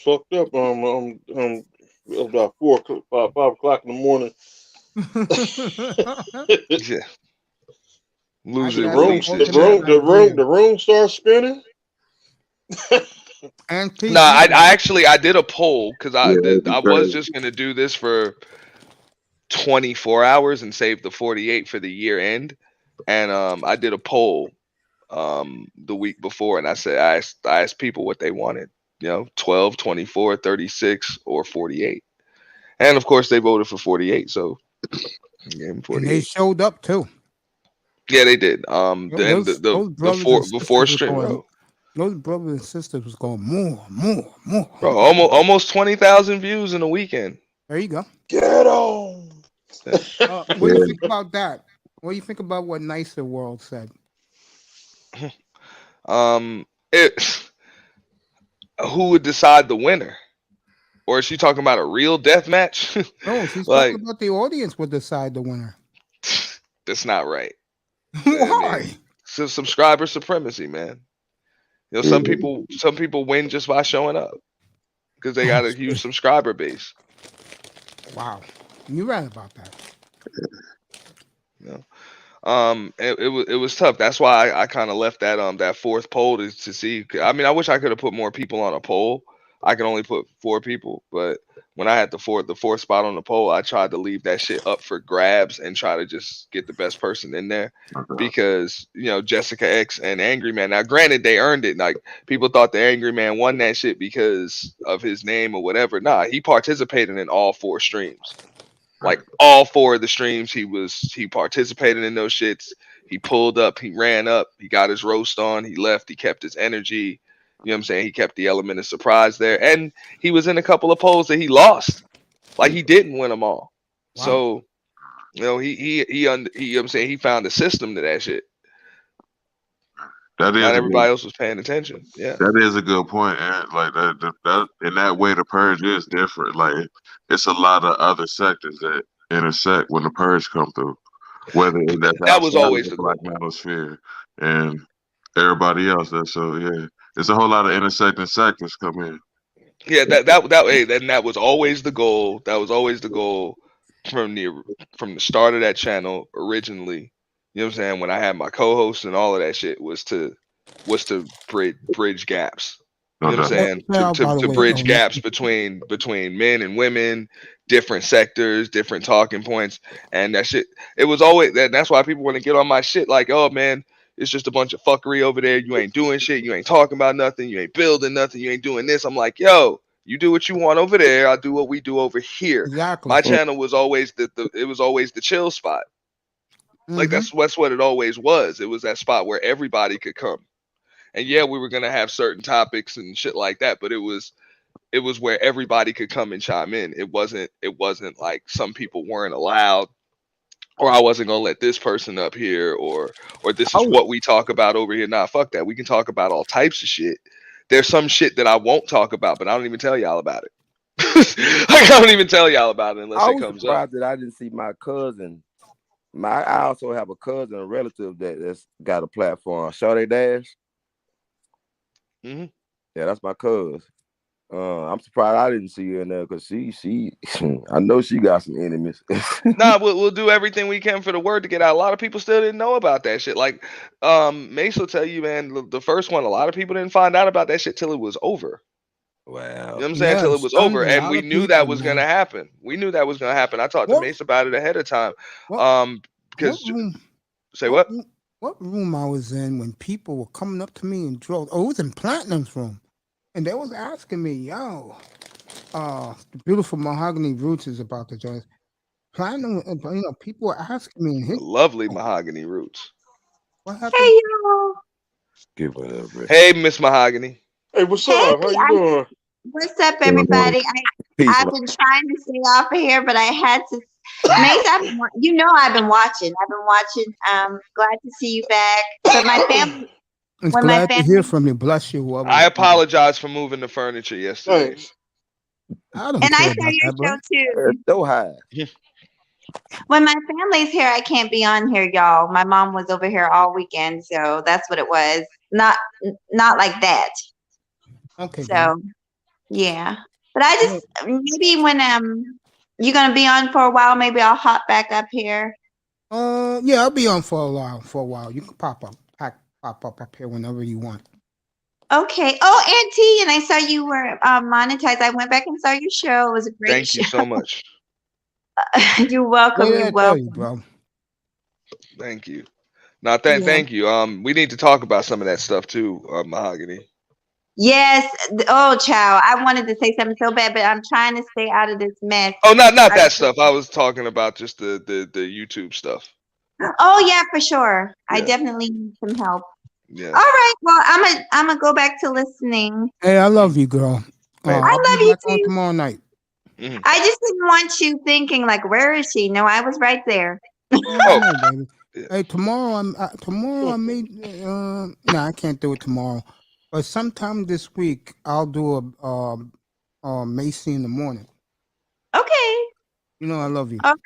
fucked up. It was about 5 o'clock in the morning. Yeah. Losing that's release. The room starts spinning. And No, I did a poll because I was crazy. just gonna do this for 24 hours and save the 48 for the year end, and I did a poll the week before, and I asked people what they wanted, 12, 24, 36, or 48, and of course they voted for 48, so I gave them and 48. they showed up too. Yeah, they did. Those brothers and The sisters four were string going. row. Those brothers and sisters was going more. Bro, almost 20,000 views in a weekend. There you go. Get on. What do you think about that? What do you think about what Nicer World said? Who would decide the winner? Or is she talking about a real death match? No, she's like, talking about the audience would decide the winner. That's not right. Why? I mean, so subscriber supremacy, man. Some people win just by showing up because they got a huge subscriber base. Wow, you're right about that. It was tough. That's why I kind of left that fourth poll to see. I mean, I wish I could have put more people on a poll. I can only put 4 people, but when I had the fourth spot on the poll, I tried to leave that shit up for grabs and try to just get the best person in there because Jessica X and Angry Man. Now, granted, they earned it. Like people thought the Angry Man won that shit because of his name or whatever. Nah, he participated in all 4 streams. Like all 4 of the streams, he participated in those shits. He pulled up, he ran up, he got his roast on, he left, he kept his energy. You know what I'm saying? He kept the element of surprise there. And he was in a couple of polls that he lost. Like he didn't win them all. Wow. So, he you know what I'm saying? He found a system to that shit. Not everybody else was paying attention. Yeah. That is a good point. And like that in that way the purge is different. Like it's a lot of other sectors that intersect when the purge come through. Whether that was always the Black Manosphere and everybody else. It's a whole lot of intersecting sectors come in. Yeah, that was always the goal. That was always the goal from the start of that channel originally. You know what I'm saying? When I had my co-hosts and all of that shit was to bridge gaps. You know what I'm saying? To bridge gaps between men and women, different sectors, different talking points, and that shit. It was always that's why people want to get on my shit. Like, oh man, it's just a bunch of fuckery over there. You ain't doing shit. You ain't talking about nothing. You ain't building nothing. You ain't doing this. I'm like, yo, you do what you want over there. I'll do what we do over here. Exactly. My channel was always the chill spot. Like that's what it always was. It was that spot where everybody could come. And yeah, we were gonna have certain topics and shit like that, but it was where everybody could come and chime in. It wasn't like some people weren't allowed, or I wasn't gonna let this person up here, or this is what we talk about over here. Nah, fuck that. We can talk about all types of shit. There's some shit that I won't talk about, but I don't even tell y'all about it. I don't even tell y'all about it unless it comes up. I was surprised that I didn't see my cousin. I also have a cousin, a relative that's got a platform. Shawty Dash. Mm-hmm. Yeah, that's my cousin. I'm surprised I didn't see her in there because she I know she got some enemies. Nah, we'll do everything we can for the word to get out. A lot of people still didn't know about that shit. Like, Mace will tell you, man, the first one, a lot of people didn't find out about that shit till it was over. Wow. You know what I'm saying? Till it was over, and we knew that was gonna happen. We knew that was gonna happen. I talked to Mace about it ahead of time. Because say what? What room I was in when people were coming up to me in droves? Oh, it was in Platinum's room, and they was asking me, "Yo, the beautiful mahogany roots is about to join us." Platinum, people were asking me in his lovely mahogany roots. What happened? Hey y'all. Give it up, Hey, Miss Mahogany. Hey, what's up? How you doing? What's up, everybody? I've been trying to stay off of here, but I had to. Mace, I've been watching. Glad to see you back. But my family. It's glad to hear from you. Bless you. I apologize for moving the furniture yesterday. I don't and care I saw about your that, show bro. too. So high. When my family's here, I can't be on here, y'all. My mom was over here all weekend, so that's what it was. Not like that. Okay. So, yeah. But I just maybe when you're gonna be on for a while, maybe I'll hop back up here. Yeah, I'll be on for a while. You can pop up here whenever you want. Okay. Oh, Auntie, and I saw you were monetized. I went back and saw your show. It was a great Thank you so much. You're welcome. What did You're I tell welcome. you, bro? Thank you. Now, thank you. We need to talk about some of that stuff too, Mahogany. Yes. Oh, child. I wanted to say something so bad, but I'm trying to stay out of this mess. Oh, not that stuff. I was talking about just the YouTube stuff. Oh yeah, for sure. Yeah. I definitely need some help. Yeah. All right. Well, I'm gonna go back to listening. Hey, I love you, girl. I love you too. Tomorrow night. Mm-hmm. I just didn't want you thinking like, where is she? No, I was right there. Oh, baby. Hey, tomorrow I may. No, I can't do it tomorrow. But sometime this week I'll do a Macy in the morning. Okay. You know I love you. Okay.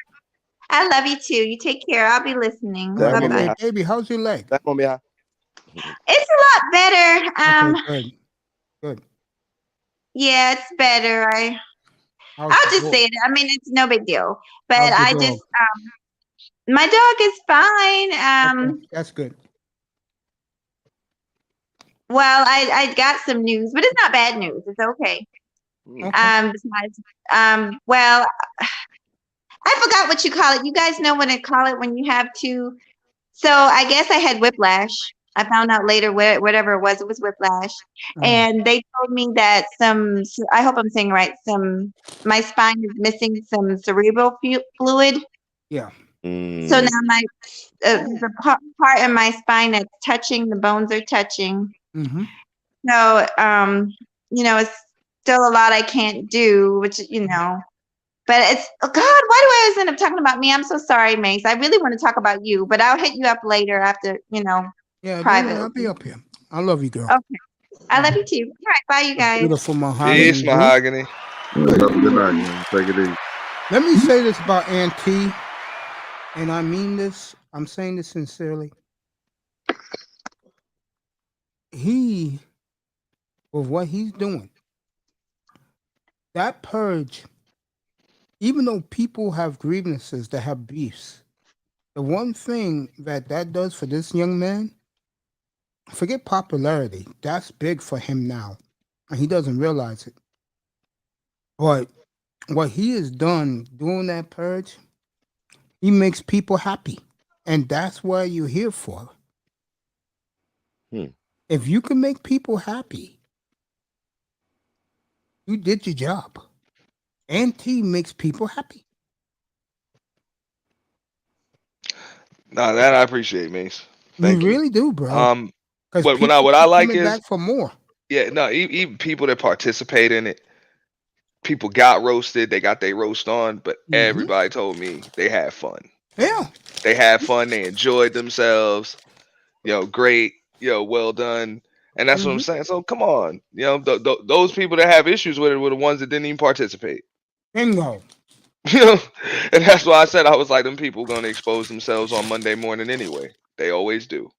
I love you too. You take care. I'll be listening. Right, Bye-bye. baby, how's your leg? It's a lot better. Okay, good. Yeah, it's better. I'll just say it. I mean, it's no big deal. But I just my dog is fine. Okay, that's good. Well, I got some news, but it's not bad news. It's okay. Well, I forgot what you call it. You guys know what I call it when you have to. So I guess I had whiplash. I found out later whatever it was whiplash. And they told me that I hope I'm saying right, my spine is missing some cerebral fluid. Yeah. So now the part of my spine that's touching, the bones are touching. Mm-hmm. So, it's still a lot I can't do, which, but it's, oh God, why do I always end up talking about me? I'm so sorry, Mace. I really want to talk about you, but I'll hit you up later after, Yeah, private. I'll be up here. I love you, girl. Okay. I love you too. All right. Bye, you guys. Beautiful mahogany. Peace, Mahogany. Good night, man. Take it easy. Let me say this about Auntie, and I mean this. I'm saying this sincerely. With what he's doing, that purge, even though people have grievances, that have beefs, the one thing that does for this young man, forget popularity, that's big for him now, and he doesn't realize it. But what he has done doing that purge, he makes people happy, and that's what you're here for. If you can make people happy, you did your job. Auntie makes people happy. No, that I appreciate, Mace. Thank you. Really do, bro. What I like is back for more. Yeah, no, even people that participate in it, people got roasted, they got their roast on, but everybody told me they had fun. Yeah. They had fun, they enjoyed themselves. Great, well done. And that's what I'm saying. So come on, those people that have issues with it were the ones that didn't even participate. Bingo. And that's why I said I was like, them people going to expose themselves on Monday morning anyway. They always do.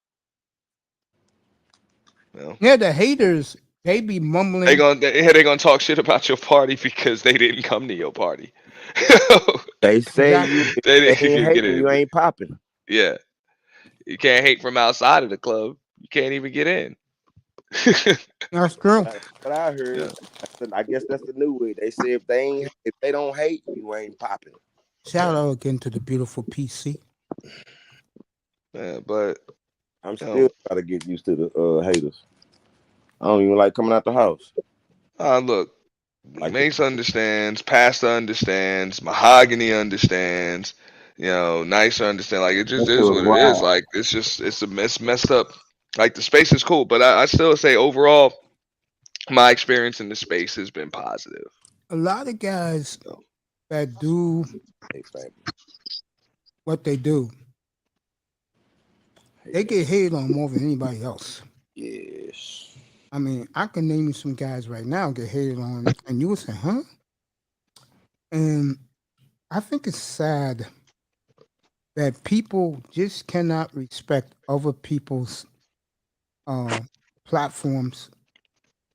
Yeah, the haters They be mumbling. They gonna talk shit about your party because they didn't come to your party. They say Exactly. they They ain't get hating, in. you ain't popping. Yeah, you can't hate from outside of the club. You can't even get in. That's true. That's what I heard. Yeah. I guess that's the new way. They say if they don't hate, you ain't popping. Shout out again to the beautiful PC. Yeah, but I'm you still know, trying to get used to the haters. I don't even like coming out the house. look, Like Mace understands, Pastor understands, Mahogany understands, Nicer understand. Like it just is what it is. Like it's messed up. Like the space is cool, but I still say overall, my experience in the space has been positive. A lot of guys that do what they do, they get hated on more than anybody else. Yes. I mean, I can name you some guys right now get hated on, and you would say, huh? And I think it's sad that people just cannot respect other people's platforms.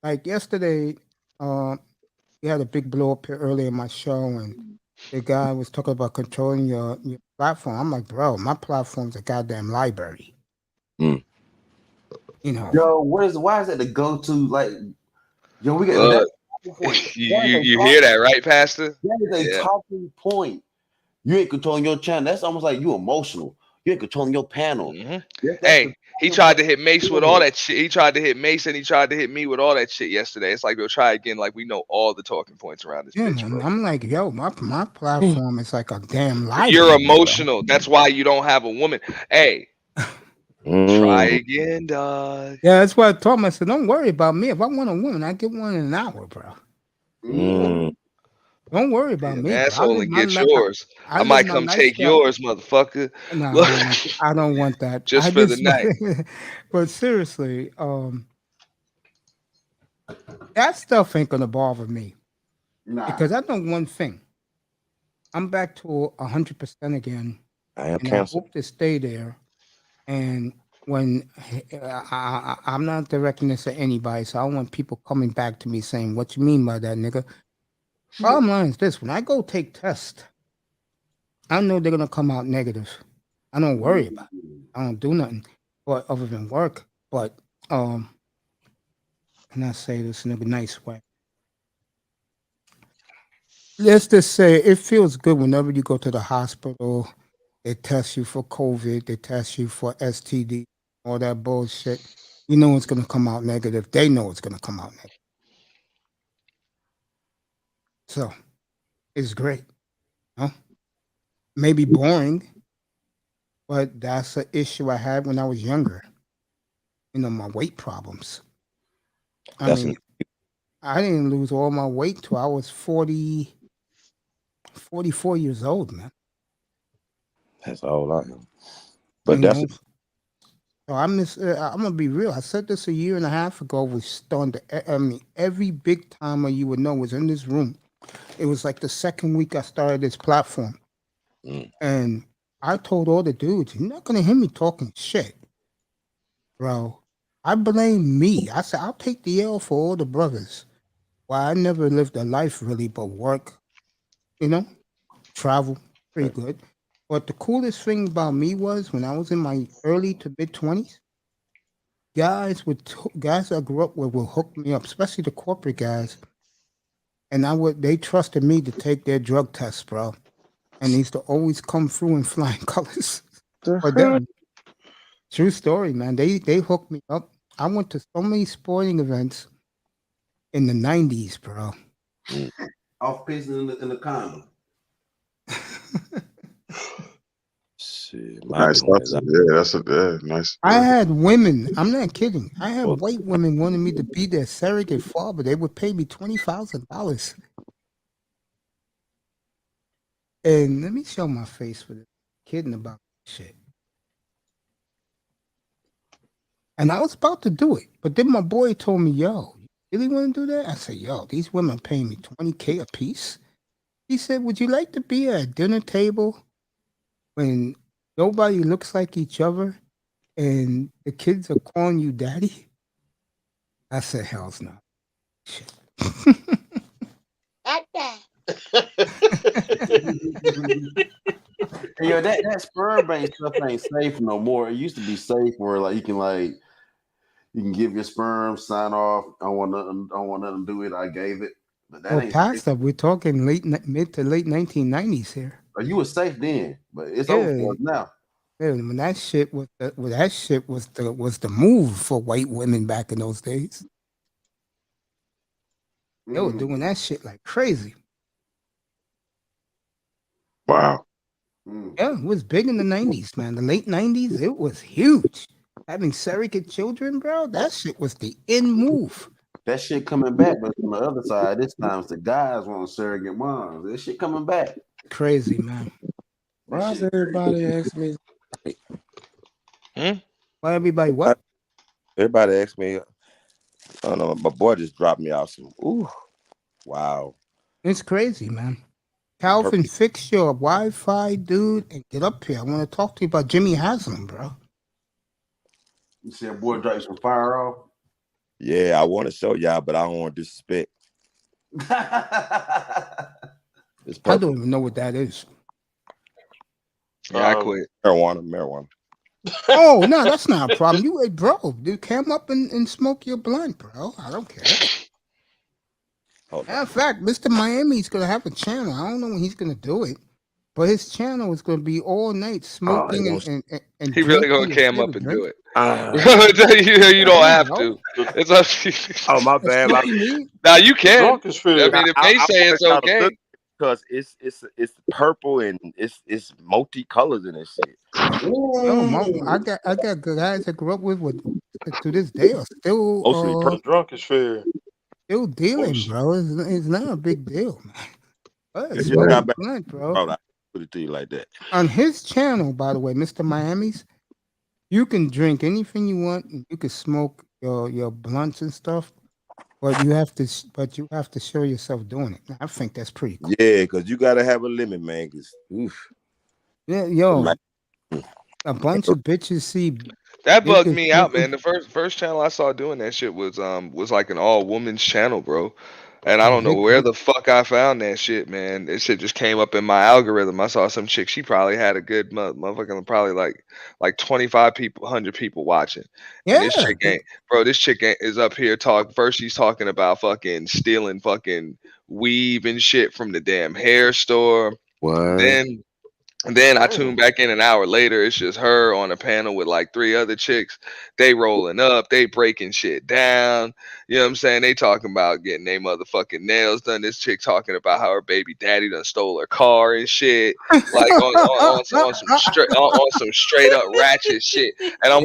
Like yesterday, we had a big blow up here earlier in my show, and the guy was talking about controlling your platform. I'm like, bro, my platform's a goddamn library. Mm. Yo, why is that the go-to? Like, yo, we got Look, that. you hear that, right, Pastor? That is a talking point. You ain't controlling your channel. That's almost like you emotional. You ain't controlling your panel. Hey, he tried to hit Mace with all that shit. He tried to hit Mace and he tried to hit me with all that shit yesterday. It's like we'll try again. Like we know all the talking points around this Yeah, bitch, man. bro. I'm like, yo, my platform is like a damn library. You're emotional. That's why you don't have a woman. Hey, try again, dog. Yeah, that's why I told him. I said, don't worry about me. If I want a woman, I get one in an hour, bro. Don't worry about me. Asshole and get life. yours. I might come take yours, motherfucker. No, Look, I don't want that. just for the night. But seriously, that stuff ain't gonna bother me. Because I know one thing. I'm back to 100% again. I am and cancer. I hope to stay there. And when I'm not directing this at anybody, so I don't want people coming back to me saying, "What you mean by that, nigga?" Bottom line is this: when I go take tests, I know they're gonna come out negative. I don't worry about it. I don't do nothing, but other than work. But can I say this in a nice way? Let's just say it feels good whenever you go to the hospital. They test you for COVID. They test you for STD. All that bullshit. You know it's gonna come out negative. They know it's gonna come out negative. So it's great. Huh? Maybe boring, but that's an issue I had when I was younger. My weight problems. I mean, I didn't lose all my weight till I was 44 years old, man. That's all I am. But So I'm gonna be real. I said this a year and a half ago. Was stunned. I mean, every big timer you would know was in this room. It was like the second week I started this platform, and I told all the dudes, "You're not gonna hear me talking shit, bro. I blame me. I said I'll take the L for all the brothers. Well, I never lived a life really, but work, travel, pretty good. But the coolest thing about me was when I was in my early to mid 20s, guys I grew up with would hook me up, especially the corporate guys, and they trusted me to take their drug tests, bro, and they used to always come through in flying colors for them. True story, man. They hooked me up. I went to so many sporting events in the 90s, bro. Off pissing in the condom. Nice. That's nice. I had women. I'm not kidding. I had white women wanting me to be their surrogate father. They would pay me $20,000. And let me show my face for this. Kidding about shit. And I was about to do it, but then my boy told me, "Yo, you really want to do that?" I said, "Yo, these women paying me $20K a piece." He said, "Would you like to be at a dinner table when nobody looks like each other and the kids are calling you daddy?" I said, hell's no. Shit. Yo, that sperm bank stuff ain't safe no more. It used to be safe where like you can give your sperm, sign off. I don't want nothing to do with it. I gave it, but that Well, ain't past safe. that, we're talking mid to late 1990s here. You was safe then, but it's Yeah. over for us now. Yeah, when that shit was the move for white women back in those days. They were doing that shit like crazy. Wow. Yeah, it was big in the 90s, man. The late 90s, it was huge. Having surrogate children, bro, that shit was the in move. That shit coming back, but on the other side, this time it's the guys want surrogate moms. That shit coming back. Crazy, man. Why does everybody ask me? Why everybody what? Everybody asked me. I don't know. My boy just dropped me off some. Ooh, wow. It's crazy, man. Calvin, fix your Wi-Fi, dude, and get up here. I want to talk to you about Jimmy Haslam, bro. You see a boy drop some fire off? Yeah, I want to show y'all, but I don't want to disrespect. It's I don't even know what that is. Yeah, I quit. Marijuana. Oh, no, that's not a problem. You, bro, dude, come up and smoke your blunt, bro. I don't care. Matter of fact, Mr. Miami's going to have a channel. I don't know when he's going to do it, but his channel is going to be all night smoking and he really gonna drinking cam and up and drink. do it. You don't have to. It's up to you. Oh, my bad. Now you can. Drunk is fair. I mean, if they say it's okay. Because it's purple and it's multicolors in this shit. No, I got guys I grew up with to this day are still Mostly drunk is fair. still dealing, bro. It's not a big deal, man. But If it's you got back, blunt, bro. I put it to you like that. On his channel, by the way, Mr. Miami's, you can drink anything you want. And you can smoke your blunts and stuff, but you have to show yourself doing it. I think that's pretty cool. Yeah, because you gotta have a limit, man. Yeah, yo, a bunch of bitches see. That bugged me out, man. The first channel I saw doing that shit was like an all woman's channel, bro. And I don't know where the fuck I found that shit, man. That shit just came up in my algorithm. I saw some chick. She probably had a good motherfucking probably like 25 people, 100 people watching. Yeah. And this chick is up here first she's talking about fucking stealing fucking weave and shit from the damn hair store. What? And then I tune back in an hour later. It's just her on a panel with like 3 other chicks. They rolling up. They breaking shit down. You know what I'm saying? They talking about getting their motherfucking nails done. This chick talking about how her baby daddy done stole her car and shit. Like on some straight up ratchet shit. And I'm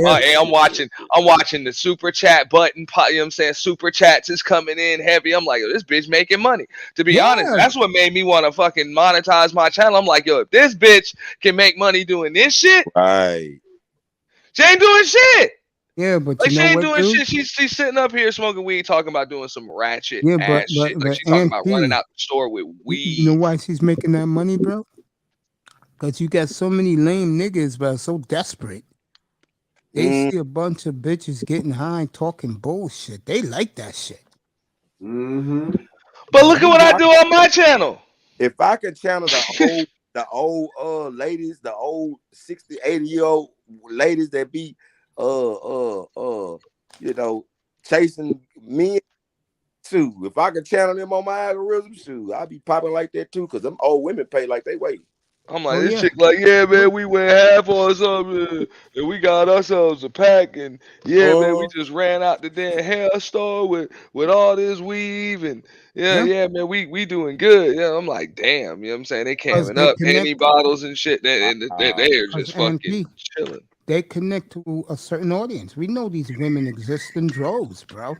watching the super chat button. You know what I'm saying? Super chats is coming in heavy. I'm like, this bitch making money. To be honest, that's what made me want to fucking monetize my channel. I'm like, yo, if this bitch can make money doing this shit, right? She ain't doing shit. Yeah, but like you she know ain't what, doing dude? shit. She's sitting up here smoking weed, talking about doing some ratchet Yeah, ass but shit. Like she's talking about Auntie, running out the store with weed. You know why she's making that money, bro? Because you got so many lame niggas, bro, so desperate. They see a bunch of bitches getting high and talking bullshit. They like that shit. Mm-hmm. But look at what I do on my channel. If I could channel the old ladies, the old 60, 80-year-old ladies that be chasing men too. If I could channel them on my algorithm, too, I'd be popping like that too, because them old women pay like they wait. I'm like, this chick like, yeah, man, we went half on something, and we got ourselves a pack, and man, we just ran out the damn hair store with all this weave, and man, we doing good. Yeah, I'm like, damn, you know what I'm saying? They camming up Henny bottles and shit, they're just fucking chilling. They connect to a certain audience. We know these women exist in droves, bro.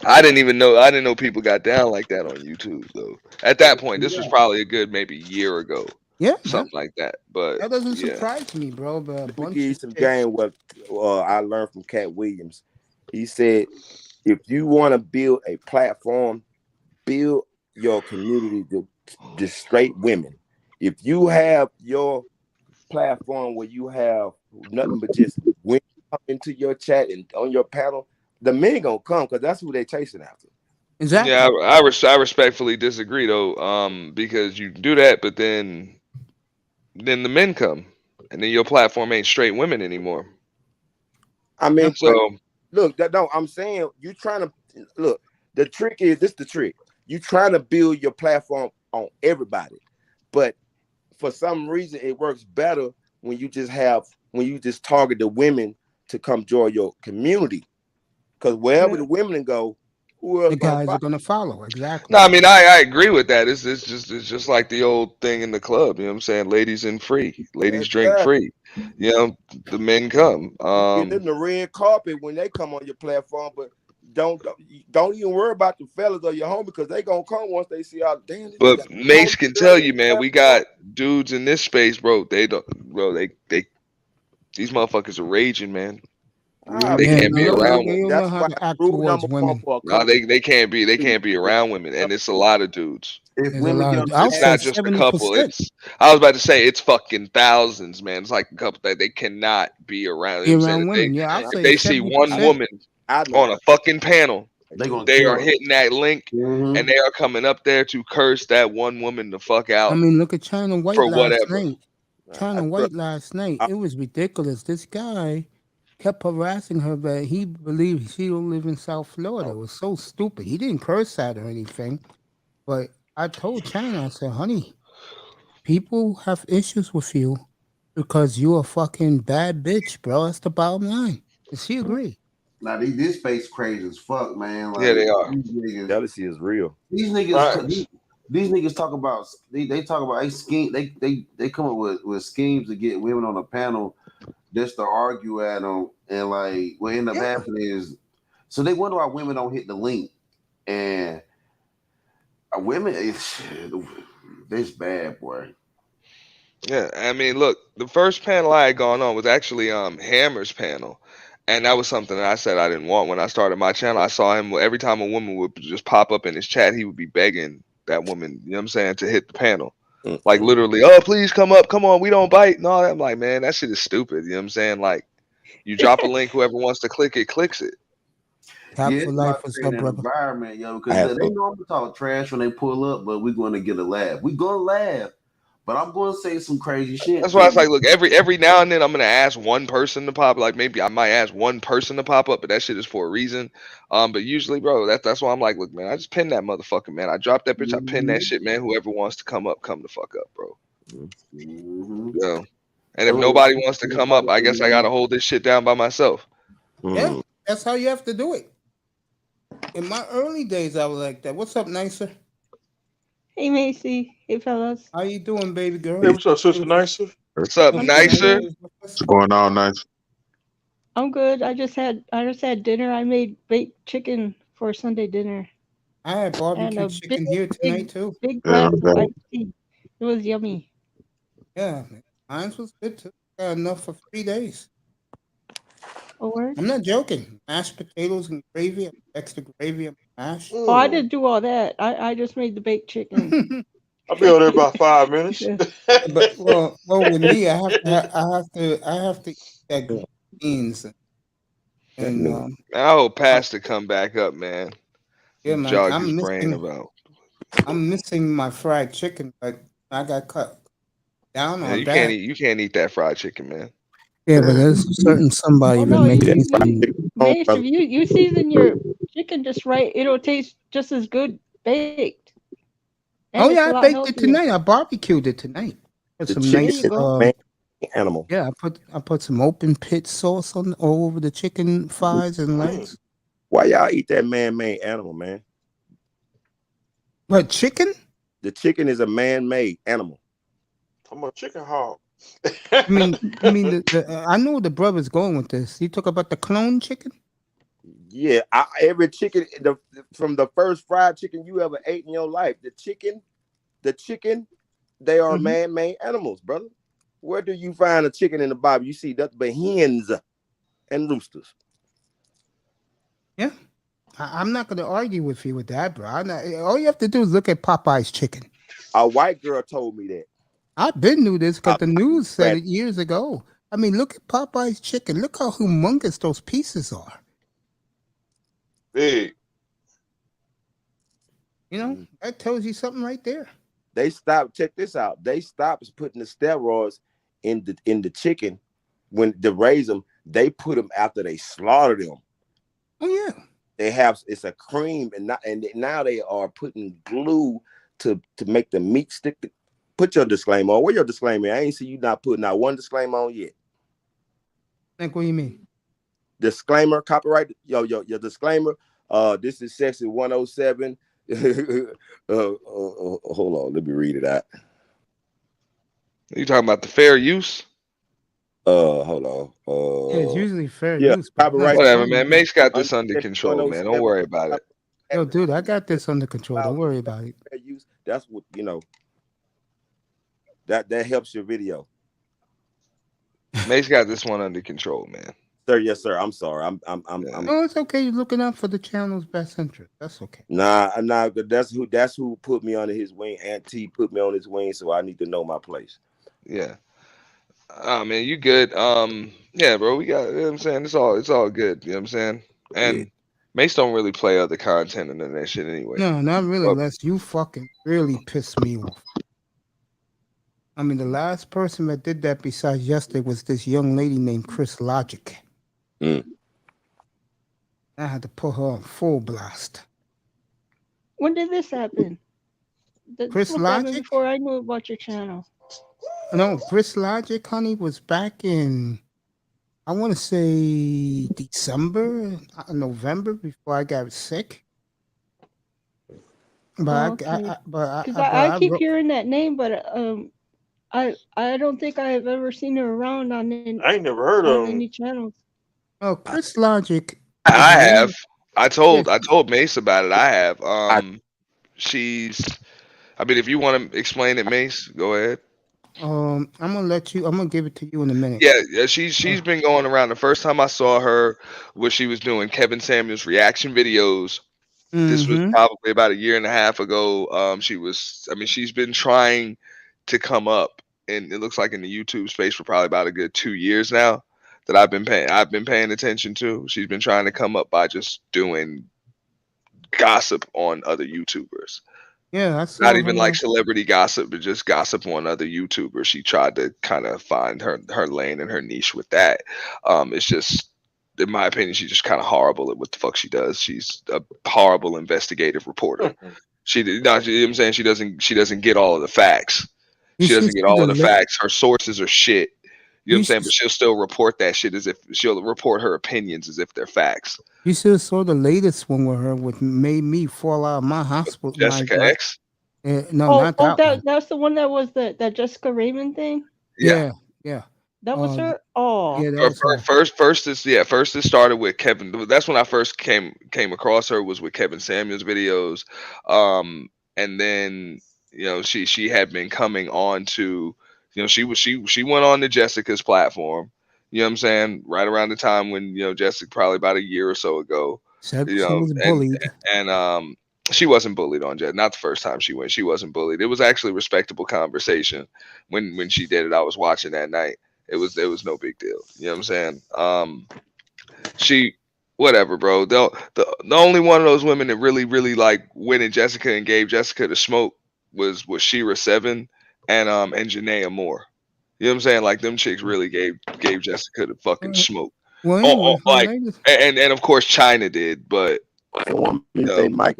I didn't know people got down like that on YouTube though. At that point, this was probably a good maybe year ago. Yeah, something like that. But that doesn't surprise me, bro. But Let me give you some game what I learned from Cat Williams. He said, if you want to build a platform, build your community to just straight women. If you have your platform where you have nothing but just women come into your chat and on your panel, the men gonna come because that's who they chasing after. Exactly. Yeah, I respectfully disagree though, because you do that, but then the men come, and then your platform ain't straight women anymore. I mean, so look, I'm saying you trying to look. The trick is this: the trick. You trying to build your platform on everybody, but for some reason it works better when you just target the women to come join your community. Because wherever the women go, who else the guys are gonna follow. Exactly. No, I mean I agree with that. It's just like the old thing in the club. You know what I'm saying? Ladies in free, ladies drink free. You know, the men come. Give them the red carpet when they come on your platform, but don't even worry about the fellas or your homie because they gonna come once they see how damn. But Mace can tell you, man, we got dudes in this space, bro. They these motherfuckers are raging, man. They can't be around women. They don't know how to act towards women. No, they can't be around women, and it's a lot of dudes. If There's women get It's not just a couple. I was about to say it's fucking thousands, man. It's like a couple that they cannot be around. Be You know what I'm around saying? women. Yeah, I'll say If they see one 70%. woman on a fucking panel, they are kill hitting that link, and they are coming up there to curse that one woman the fuck out. I mean, look at China White for last whatever. night. China White last night. It was ridiculous. This guy kept harassing her, but he believed she don't live in South Florida. It was so stupid. He didn't curse at her or anything, but I told China, I said, honey, people have issues with you because you a fucking bad bitch, bro. That's the bottom line. Does she agree? Now this space crazy as fuck, man. Like, Yeah, they are. Jealousy is real. These niggas talk about they talk about they scheme they come up with schemes to get women on a panel just to argue at them, and like what end up happening is so they wonder why women don't hit the link, and women it's bad, boy. Yeah, I mean, look, the first panel I had gone on was actually Hammer's panel. And that was something that I said I didn't want when I started my channel. I saw him every time a woman would just pop up in his chat, he would be begging that woman, you know what I'm saying, to hit the panel. Like literally, oh, please come up, come on, we don't bite. No, I'm like, man, that shit is stupid. You know what I'm saying? Like, you drop a link, whoever wants to click it, clicks it. For life was her brother. Environment, yo, because they know I'm gonna talk trash when they pull up, but we're gonna get a laugh. We're gonna laugh. But I'm going to say some crazy shit. That's why it's like, look, every now and then I'm gonna ask one person to pop. Like maybe I might ask one person to pop up, but that shit is for a reason. But usually, bro, that's why I'm like, look, man, I just pin that motherfucker, man. I drop that bitch, I pin that shit, man. Whoever wants to come up, come the fuck up, bro. Yeah. And if nobody wants to come up, I guess I gotta hold this shit down by myself. Yeah, that's how you have to do it. In my early days, I was like that. What's up, Nicer? Hey, Macy. Hey, fellas. How you doing, baby girl? Hey, what's up, Sister Nicer? What's up, Nicer? What's going on, Nice? I'm good. I just had dinner. I made baked chicken for Sunday dinner. I had barbecue chicken here tonight too. Big glass of iced tea. It was yummy. Yeah, mine was good too. Got enough for 3 days. Oh, word? I'm not joking. Mashed potatoes and gravy, extra gravy and mash. Oh, I didn't do all that. I just made the baked chicken. I'll be on there about 5 minutes. But well, with me, I have to eat that beans. And I hope Pastor come back up, man. Yeah, man. Jog his brain about. I'm missing my fried chicken, but I got cut down on You that. can't eat that fried chicken, man. Yeah, but there's somebody that makes me. Mace, if you season your chicken just right, it'll taste just as good baked. And Oh it's yeah, a I lot baked healthier. it tonight. I barbecued it tonight. Put some nice animal. Yeah, I put some open pit sauce on all over the chicken thighs and legs. Why y'all eat that man-made animal, man? What, chicken? The chicken is a man-made animal. I'm a chicken hog. I mean, I know the brother's going with this. You talk about the clone chicken? Yeah, every chicken, from the first fried chicken you ever ate in your life, the chicken, they are man-made animals, brother. Where do you find a chicken in the Bible? You see that but hens and roosters. Yeah, I'm not going to argue with you with that, bro. All you have to do is look at Popeye's chicken. A white girl told me that. I've been knew this because the news said it years ago. I mean, look at Popeye's chicken. Look how humongous those pieces are. big. You know, that tells you something right there. They stopped. Check this out. They stopped putting the steroids in the chicken when they raise them. They put them after they slaughter them. Oh yeah. They have it's a cream, and now they are putting glue to make the meat stick. Put your disclaimer on. Where your disclaimer? I ain't see you not putting out one disclaimer on yet. Like what do you mean? Disclaimer, copyright. Your disclaimer. This is section 107. Hold on, let me read it out. You talking about the fair use? Hold on. Yeah, it's usually fair use. Copyright. Whatever, man. Mace got this under control, man. Don't worry about it. Yo, dude, I got this under control. Don't worry about it. Fair use. That's what That helps your video. Mace got this one under control, man. Sir, yes, sir. I'm sorry. I'm No, it's okay. You're looking out for the channel's best interest. That's okay. Nah, I'm not. That's who put me under his wing. Aunt T put me on his wing, so I need to know my place. Yeah. Man, you good. Yeah, bro. We got, you know what I'm saying? It's all good. You know what I'm saying? And Mace don't really play other content and that shit anyway. No, not really, unless you fucking really piss me off. I mean, the last person that did that besides yesterday was this young lady named Chris Logic. I had to put her on full blast. When did this happen? Chris Logic? Before I knew about your channel. No, Chris Logic, honey, was back in, I want to say December, November, before I got sick. But I keep hearing that name, but I don't think I have ever seen her around on any. I ain't never heard of any channels. Oh, Chris Logic. I have. I told Mace about it. I have. She's. I mean, if you want to explain it, Mace, go ahead. I'm gonna give it to you in a minute. Yeah. She's been going around. The first time I saw her was she was doing Kevin Samuels reaction videos. This was probably about a year and a half ago. She's been trying to come up, and it looks like in the YouTube space for probably about a good 2 years now that I've been paying attention to. She's been trying to come up by just doing gossip on other YouTubers. Yeah, that's not even like celebrity gossip, but just gossip on other YouTubers. She tried to kind of find her lane and her niche with that. It's just, in my opinion, she's just kind of horrible at what the fuck she does. She's a horrible investigative reporter. You know what I'm saying? She doesn't get all of the facts. She doesn't get all of the facts. Her sources are shit. You know what I'm saying? But she'll still report that shit as if she'll report her opinions as if they're facts. You should have saw the latest one with her, which made me fall out of my hospital. Jessica X? No, not that one. That's the one that was that Jessica Raymond thing? Yeah. That was her? Oh. Yeah, that was her. First it started with Kevin. That's when I first came across her, was with Kevin Samuels videos. And then, she had been coming on to, she went on to Jessica's platform. You know what I'm saying? Right around the time when, Jessica, probably about a year or so ago. She was bullied. And she wasn't bullied on Jessica. Not the first time she went. She wasn't bullied. It was actually a respectable conversation when she did it. I was watching that night. It was no big deal. You know what I'm saying? Whatever, bro. The only one of those women that really, really like went at Jessica and gave Jessica the smoke was Shira 7 and Janaea Moore. You know what I'm saying? Like, them chicks really gave Jessica the fucking smoke. Well, and of course China did, but Mike.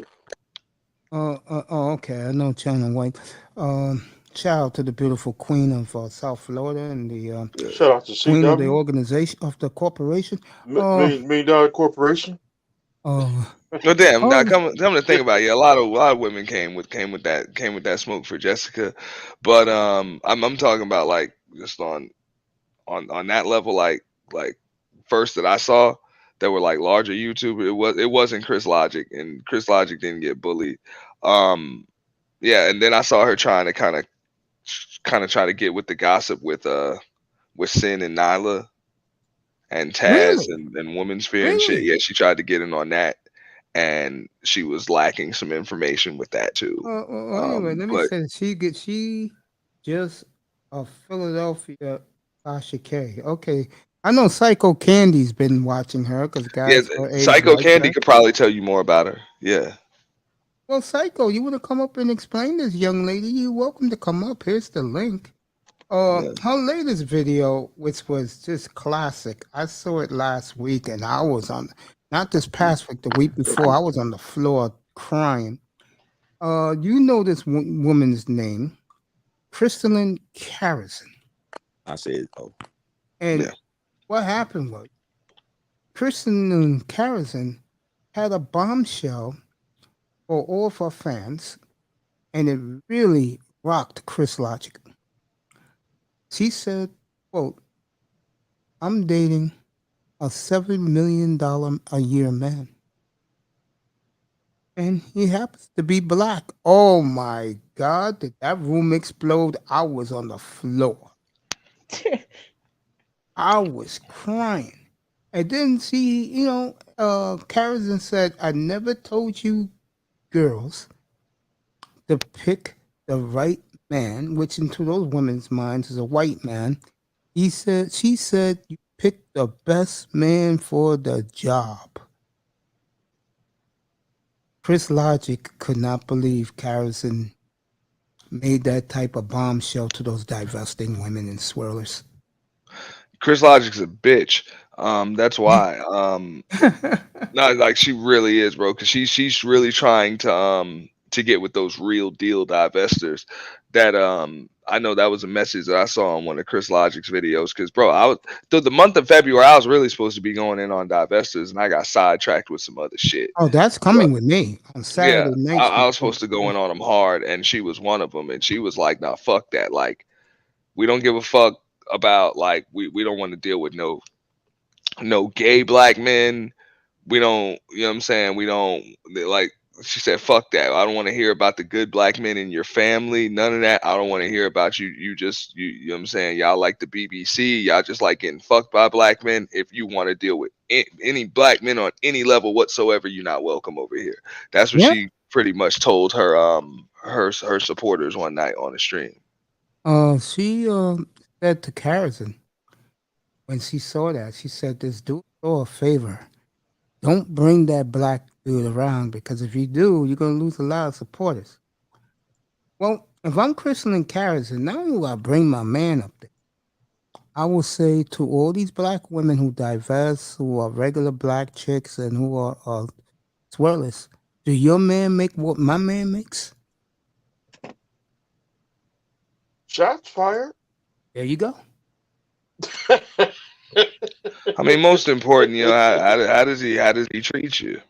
Okay. I know China White. Shout out to the beautiful queen of South Florida and the shout out to queen CW. of the organization of the corporation. $1 million corporation. No, damn. Now come to think about it, a lot of women came with that smoke for Jessica, but I'm talking about like just on that level, like first that I saw that were like larger YouTubers. It wasn't Chris Logic, and Chris Logic didn't get bullied. Yeah, and then I saw her trying to kind of try to get with the gossip with Sin and Nyla and Taz and Women's Fear and shit. Yeah, she tried to get in on that, and she was lacking some information with that too. Anyway, let me say she just a Philadelphia Sasha K. Okay, I know Psycho Candy's been watching her because Yeah, guys her age Psycho like Candy her. could probably tell you more about her. Yeah. Well, Psycho, you want to come up and explain this, young lady? You're welcome to come up. Here's the link. Yeah. Her latest video, which was just classic. I saw it last week, and I was on, not this past week, the week before. I was on the floor crying. You know this woman's name, Crystalline Carrison. I said, oh, And Yeah. what happened was, Crystalline Carrison had a bombshell for all of her fans, and it really rocked Chris Logic. She said, quote, I'm dating a $7 million a year man. And he happens to be black. Oh my God, did that room explode? I was on the floor. I was crying. And then she, Carrison said, I never told you girls to pick the right man, which into those women's minds is a white man. She said, you picked the best man for the job. Chris Logic could not believe Carrison made that type of bombshell to those divesting women and swirlers. Chris Logic's a bitch. That's why. Not like she really is, bro. Because she's really trying to get with those real deal divestors. That I know that was a message that I saw on one of Chris Logic's videos. Because bro, I was through the month of February, I was really supposed to be going in on divestors, and I got sidetracked with some other shit. Oh, that's coming with me on Yeah, Saturday nights. I was supposed to go in on them hard, and she was one of them, and she was like, "Nah, fuck that. Like, we don't give a fuck about like we don't want to deal with no gay black men. We don't, you know what I'm saying? We don't like." She said, "Fuck that. I don't want to hear about the good black men in your family. None of that. I don't want to hear about you. You know what I'm saying? Y'all like the BBC. Y'all just like getting fucked by black men. If you want to deal with any black men on any level whatsoever, you're not welcome over here." That's what Yeah. she pretty much told her supporters one night on the stream. She said to Carrison when she saw that, she said, "This dude saw a favor. Don't bring that black dude around because if you do, you're gonna lose a lot of supporters." Well, if I'm Crystalline Carrison, not only will I bring my man up there, I will say to all these black women who divest, who are regular black chicks, and who are swirlers, do your man make what my man makes? Shots fired. There you go. I mean, most important, how does he treat you?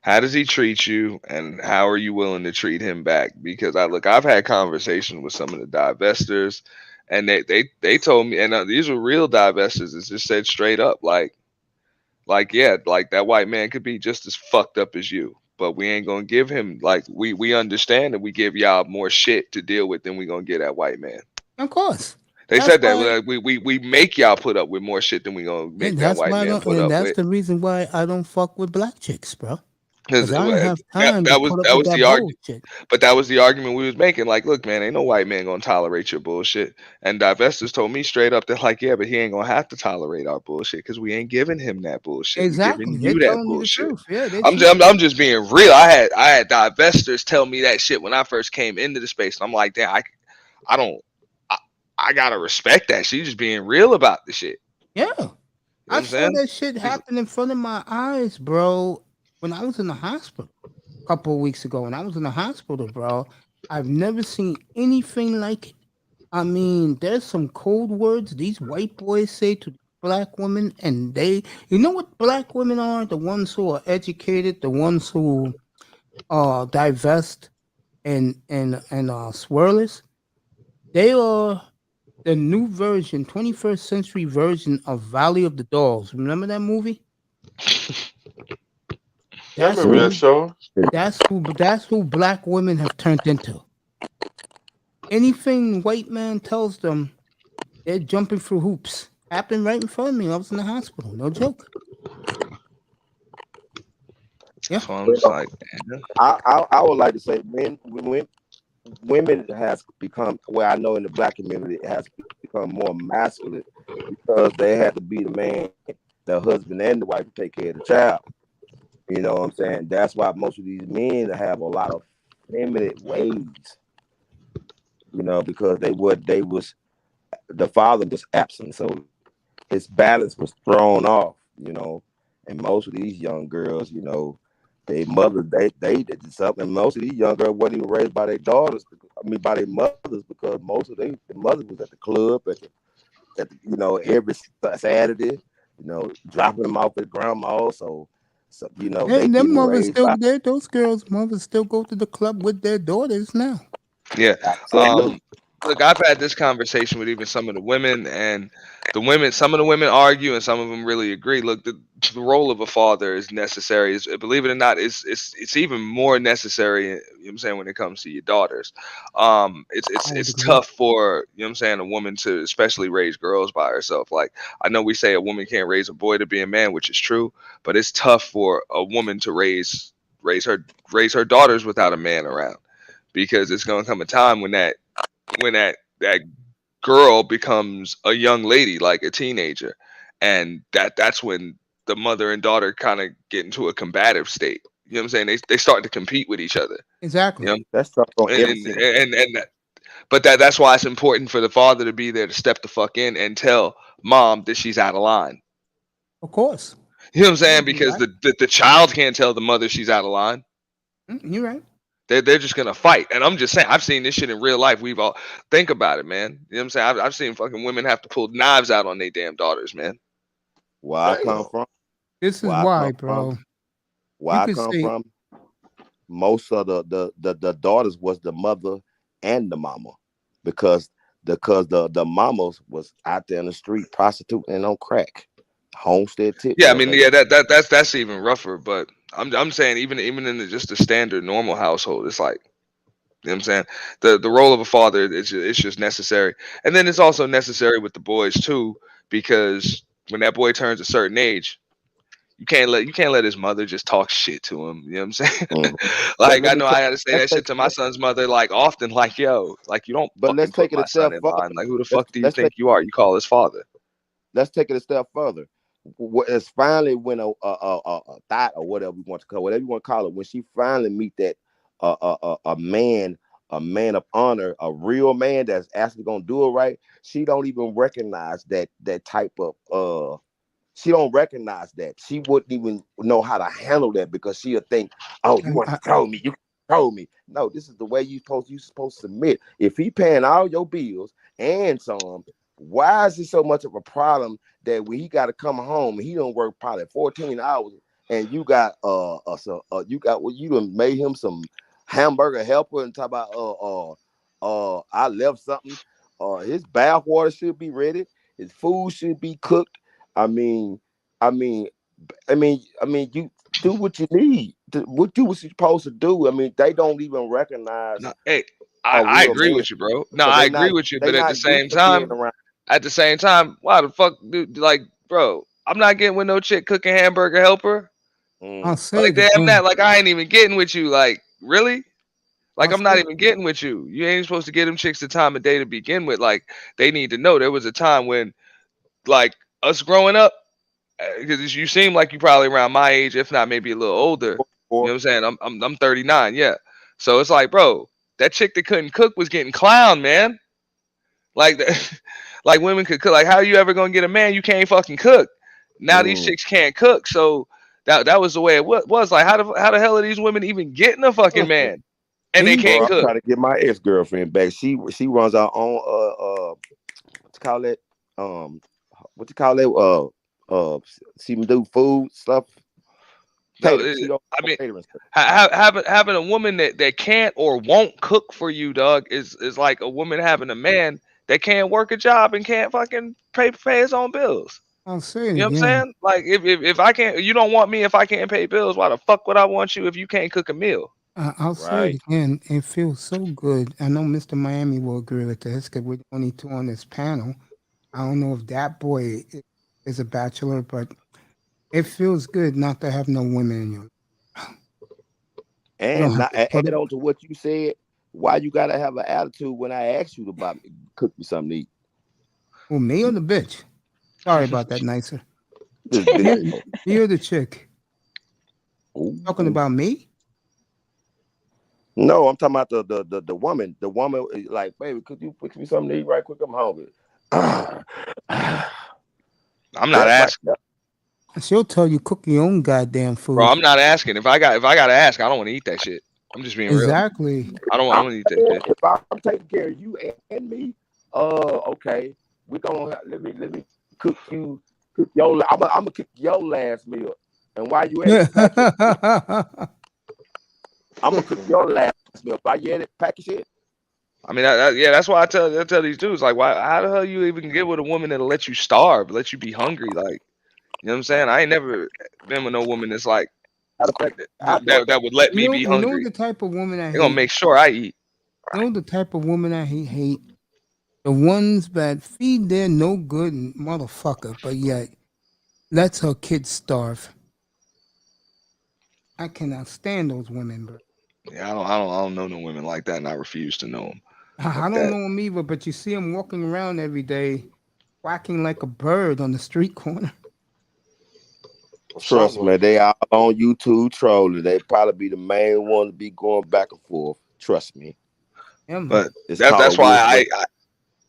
How does he treat you, and how are you willing to treat him back? Because I've had conversations with some of the divestors, and they told me, and these were real divestors. It's just said straight up, yeah, like that white man could be just as fucked up as you, but we ain't gonna give him like we understand that we give y'all more shit to deal with than we gonna get that white man. Of course. They That's said that why- like, we make y'all put up with more shit than we gonna make And that that's white why I man don't, put and up that's with. the reason why I don't fuck with black chicks, bro. 'Cause Because I don't have time that to was put up that with was that the argument. bullshit. But that was the argument we was making. Like, look, man, ain't no white man gonna tolerate your bullshit. And divestors told me straight up, they're like, yeah, but he ain't gonna have to tolerate our bullshit because we ain't giving him that bullshit. We Exactly. giving They're you that telling me the bullshit. truth. Yeah, they I'm just being real. I had divestors tell me that shit when I first came into the space. And I'm like, damn, I gotta respect that. She's just being real about the shit. Yeah. You know I what I'm saw saying? that shit happen in front of my eyes, bro, when I was in the hospital a couple of weeks ago. When I was in the hospital, bro, I've never seen anything like it. I mean, there's some code words these white boys say to black women, and you know what black women are? The ones who are educated, the ones who divest and swirlers. They are the new version, 21st century version of Valley of the Dolls. Remember that movie? I remember that show. That's who black women have turned into. Anything white man tells them, they're jumping through hoops. Happened right in front of me. I was in the hospital. No joke. Yeah. So I'm just like, I would like to say, women has become, well, I know in the black community it has become more masculine because they had to be the man, the husband and the wife to take care of the child. You know what I'm saying? That's why most of these men have a lot of feminine ways. You know, because the father was absent, so his balance was thrown off. You know, and most of these young girls, you know, they mother they did something. Most of these young girls weren't even raised by their daughters. I mean, by their mothers, because most of their mothers was at the club at the, you know, every Saturday. You know, dropping them off at grandma. So you know, they And them getting mothers raised still by there. Those girls' mothers still go to the club with their daughters now. Yeah. absolutely. Look, I've had this conversation with even some of the women, and some of the women argue, and some of them really agree. Look, the role of a father is necessary. Believe it or not, it's even more necessary. You know what I'm saying, when it comes to your daughters. It's tough for, you know what I'm saying, a woman to especially raise girls by herself. Like, I know we say a woman can't raise a boy to be a man, which is true, but it's tough for a woman to raise her daughters without a man around, because it's gonna come a time when that girl becomes a young lady, like a teenager, and that's when the mother and daughter kind of get into a combative state. You know what I'm saying? They start to compete with each other. Exactly. You know, That's tough on and every and single. and that, but that's why it's important for the father to be there to step the fuck in and tell mom that she's out of line. Of course. You know what I'm saying? You're Because right. the child can't tell the mother she's out of line. You're right. They're just gonna fight, and I'm just saying, I've seen this shit in real life. We've all think about it, man. You know what I'm saying? I've seen fucking women have to pull knives out on their damn daughters, man. Where I come from, This is where I why, come bro. from, where You I could come say, from, most of the daughters was the mother and the mama, because the mamas was out there in the street prostituting and on crack, homestead tip. You Yeah, I know, mean, yeah, that's even rougher. But I'm saying, even in just the standard normal household, it's like, you know what I'm saying, the role of a father, it's just necessary, and then it's also necessary with the boys too, because when that boy turns a certain age, you can't let his mother just talk shit to him. You know what I'm saying? mhm. But Like, let I me know tell I had to say let's that take shit to my son's mother, like, often, like, yo, like, you don't but let's fucking put take it a my son step in further. line. Like, who the Let's fuck do you let's take think you are? You call his father. let's take it a step further. It's finally when a thought, or whatever you want to call, whatever you want to call it, when she finally meet that a man, a man of honor, a real man that's actually gonna do it right. She don't even recognize that type of she don't recognize that. She wouldn't even know how to handle that, because she'll think, oh, you want to control me, you control me. No, this is the way you supposed to submit. If he paying all your bills and some, why is it so much of a problem that when he got to come home and he don't work probably 14 hours, and you got you got, well, you done made him some hamburger helper and talk about I left something, his bath water should be ready, his food should be cooked. I mean, I mean, you do what you need. Do what you're supposed to do. I mean, they don't even recognize No, hey, I, a I real agree man, with you, bro. No, because I agree with you, they but at the not used same to being time, around. why the fuck, dude? Like, bro, I'm not getting with no chick cooking hamburger helper. I'll Mm. say Like, it damn again. that. Like, I ain't even getting with you. Like, really? Like, I'll I'm say not it. even getting with you. You ain't supposed to get them chicks the time of day to begin with. Like, they need to know there was a time when, like, us growing up, because you seem like you probably around my age, if not maybe a little older. You know Or what I'm saying? I'm 39, yeah. So it's like, bro, that chick that couldn't cook was getting clowned, man. Like, like, women could cook. Like, how you ever gonna get a man you can't fucking cook? Now these mm. chicks can't cook, so that was the way it was. Like, how the hell are these women even getting a fucking man and they Thing Bro, can't I'm cook? trying to get my ex-girlfriend back. She runs her own what you call it? What you call it? She do food stuff. No, Catering. She don't I mean, catering stuff. having a woman that can't or won't cook for you, dog, is like a woman having a man that can't work a job and can't fucking pay his own bills. I'll say it You know what I'm again. saying? Like, if I can't, you don't want me if I can't pay bills. Why the fuck would I want you if you can't cook a meal? I'll say it Right. again. It feels so good. I know Mr. Miami will agree with this, because we're the only two on this panel. I don't know if that boy is a bachelor, but it feels good not to have no women in you. You don't And have not to put add it. on to what you said. Why you gotta have an attitude when I ask you to cook me something to eat? Who, me or the bitch? Sorry about that, nicer. This bitch. You're the chick. Ooh. Talking about me? No, I'm talking about the woman. The woman is like, baby, could you fix me something to eat right quick? I'm hungry. I'm not asking. She'll tell you cook your own goddamn food. Bro, I'm not asking. If I gotta ask, I don't want to eat that shit. I'm just being exactly. real. I don't want to eat that shit. If I'm taking care of you and me, okay, we gonna let me cook your. I'm gonna cook your last meal, and while you at it, pack it. I'm gonna cook your last meal. While you at it, pack your shit. I mean, yeah, that's why I tell these dudes, like, why? How the hell you even get with a woman that'll let you starve, let you be hungry? Like, you know what I'm saying? I ain't never been with no woman that's like that would let me be hungry. You know the type of woman I hate. They're gonna make sure I eat. You know the type of woman I hate? The ones that feed their no good motherfucker, but yet lets her kids starve. I cannot stand those women, bro. Yeah, I don't know no women like that, and I refuse to know them. I don't know them either, but you see them walking around every day, quacking like a bird on the street corner. Trust me, they all on YouTube trolling. They probably be the main one to be going back and forth. Trust me. Yeah, but that's why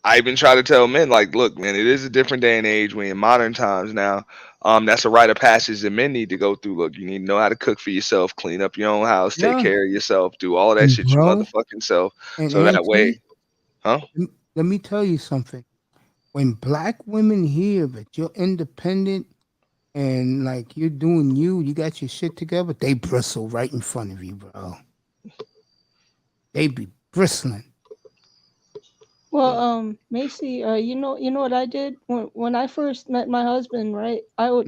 I even try to tell men, like, look, man, it is a different day and age. We in modern times now. That's a rite of passage that men need to go through. Look, you need to know how to cook for yourself, clean up your own house, take care of yourself, do all of that shit your motherfucking self. So that way, let me tell you something. When black women hear that you're independent and like you're doing you got your shit together, they bristle right in front of you, bro. They be bristling. Well, Macy, you know what I did when I first met my husband, right? I would,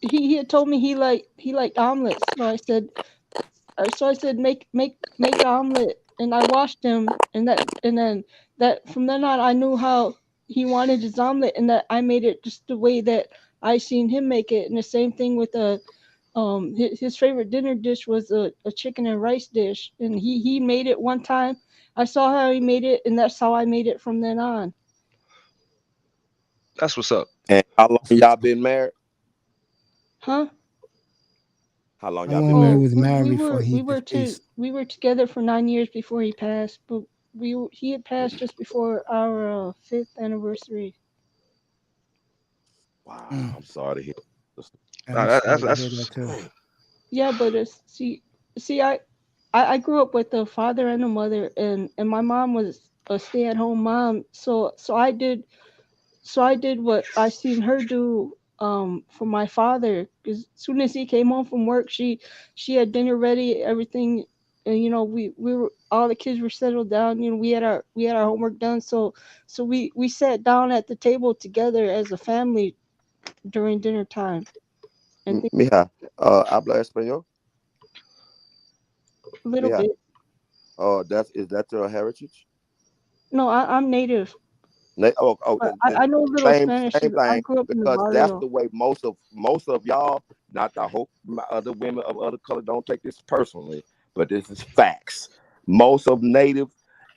he had told me he liked omelets, so I said make the omelet, and I watched him, and then from then on I knew how he wanted his omelet, and that I made it just the way that I seen him make it, and the same thing with his favorite dinner dish was a chicken and rice dish, and he made it one time. I saw how he made it, and that's how I made it from then on. That's what's up. And how long y'all been married? Huh? How long y'all been married? Was married before we were together for 9 years before he passed, but he had passed just before our 5th anniversary. Wow, I'm sorry to hear. That's yeah, but I grew up with a father and a mother, and my mom was a stay-at-home mom, so I did what I seen her do for my father, because as soon as he came home from work, she had dinner ready, everything, and we were, all the kids were settled down, we had our homework done, so we sat down at the table together as a family during dinner time. Mija, habla español? A little bit. Is that your heritage? No, I'm native. I know a little Spanish. Same thing, I grew up in the because barrio. that's the way most of y'all. Not I hope my other women of other color don't take this personally, but this is facts. Most of Native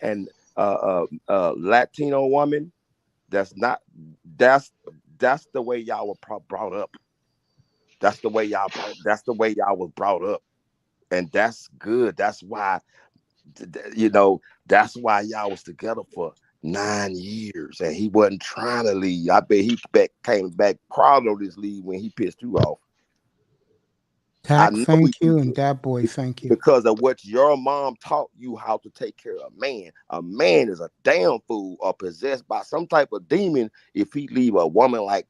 and Latino women, that's the way y'all were brought up. That's the way y'all was brought up, and that's good. That's why, that's why y'all was together for 9 years, and he wasn't trying to leave. I bet he came back proud of this leave when he pissed you off. Tack, thank you, and that boy, thank you. Because of what your mom taught you how to take care of a man. A man is a damn fool or possessed by some type of demon if he leave a woman like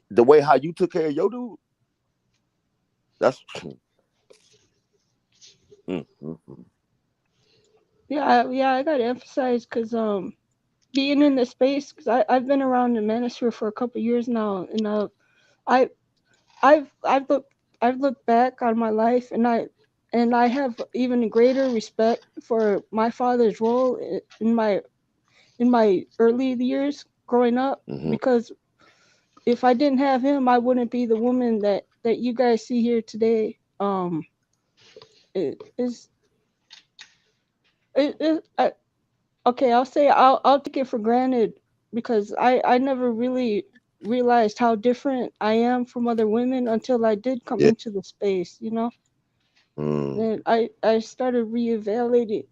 the way how you took care of your dude. That's Yeah, I gotta emphasize, because being in the space, because I've been around the manosphere for a couple years now, and I've looked back on my life, and I have even a greater respect for my father's role in my early years growing up, because if I didn't have him, I wouldn't be the woman that you guys see here today. Okay, I'll say I'll take it for granted because I never really realized how different I am from other women until I did come Yeah. into the space, you know. Mm, Then I started reevaluating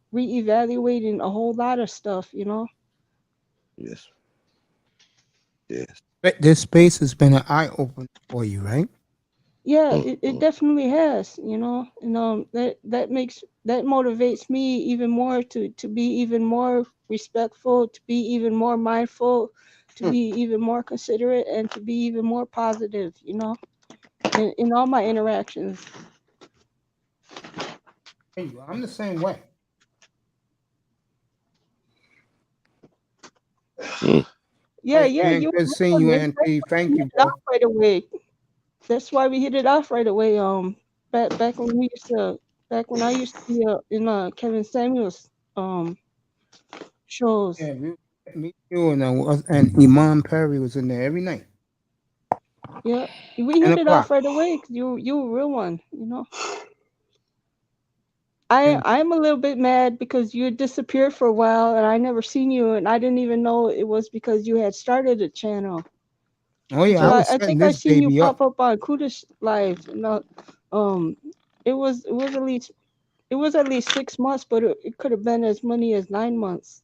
a whole lot of stuff, you know. yes. Yes. But this space has been an eye opener for you, right? Yeah, it Mm-hmm. definitely has, you know, and that motivates me even more to be even more respectful, to be even more mindful, to be even more considerate, and to be even more positive, you know, in all my interactions. There you go. I'm the same way. Mm. Yeah, Hey, yeah, man, you good seeing you, Auntie. Thank you, hit it off bro. right away. That's why we hit it off right away. Back when I used to be in Kevin Samuels shows. Yeah, me too, and Iman Perry was in there every night, Yeah, we 10 hit it off o'clock. right away 'cause you a real one, you know. Thank I'm a little bit mad because you had disappeared for a while and I never seen you and I didn't even know it was because you had started a channel you. Oh, yeah, until I I, was I setting think I this seen you baby pop up. up on Kudish Live. Um, it was at least 6 months, but it could have been as many as 9 months.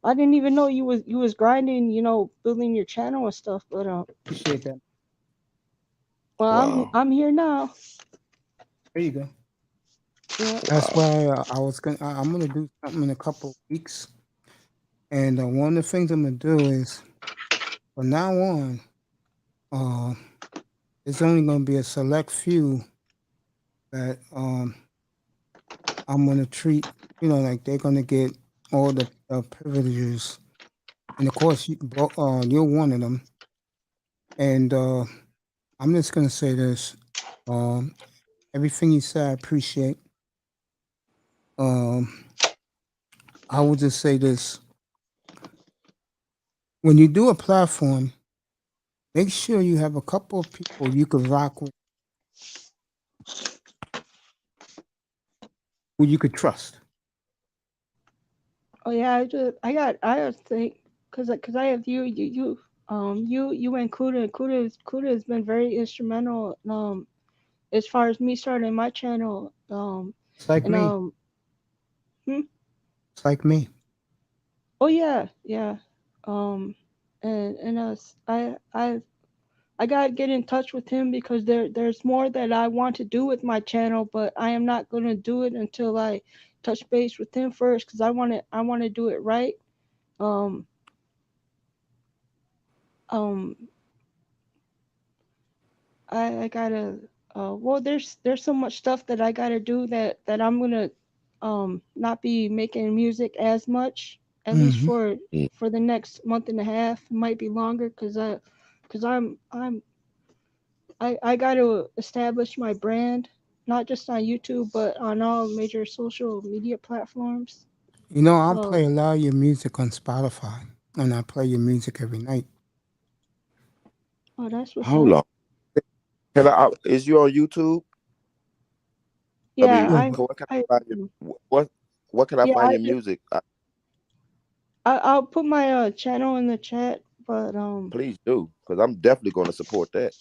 I didn't even know you was grinding, you know, building your channel and stuff. But Appreciate that. well, Wow. I'm here now. There you go. Yeah. That's Wow. why I'm gonna do something in a couple of weeks, and one of the things I'm gonna do is from now on, uh, it's only gonna be a select few that I'm gonna treat. You know, like they're gonna get all the privileges, and of course, you're one of them. And I'm just gonna say this: um, everything you said, I appreciate. Um, I will just say this: when you do a platform, make sure you have a couple of people you could rock with, who you could trust. Oh yeah, I just think cause I have you and Kuda has been very instrumental as far as me starting my channel It's like and me. hmm? It's like me. Oh yeah um and I gotta get in touch with him because there's more that I want to do with my channel, but I am not gonna do it until I touch base with him first because I wanna do it right. Um um I gotta well there's so much stuff that I gotta do that I'm gonna not be making music as much at least Hmm. Mm. for the next month and a half. It might be longer because I gotta establish my brand not just on YouTube but on all major social media platforms. You know, I'll So play a lot of your music on Spotify, and I play your music every night. oh that's what's Hold up. on. Is you on YouTube? I Yeah, mean, Yeah, but what can I find your what can I yeah find your music? I'll put my channel in the chat, but Please do, because I'm definitely going to support that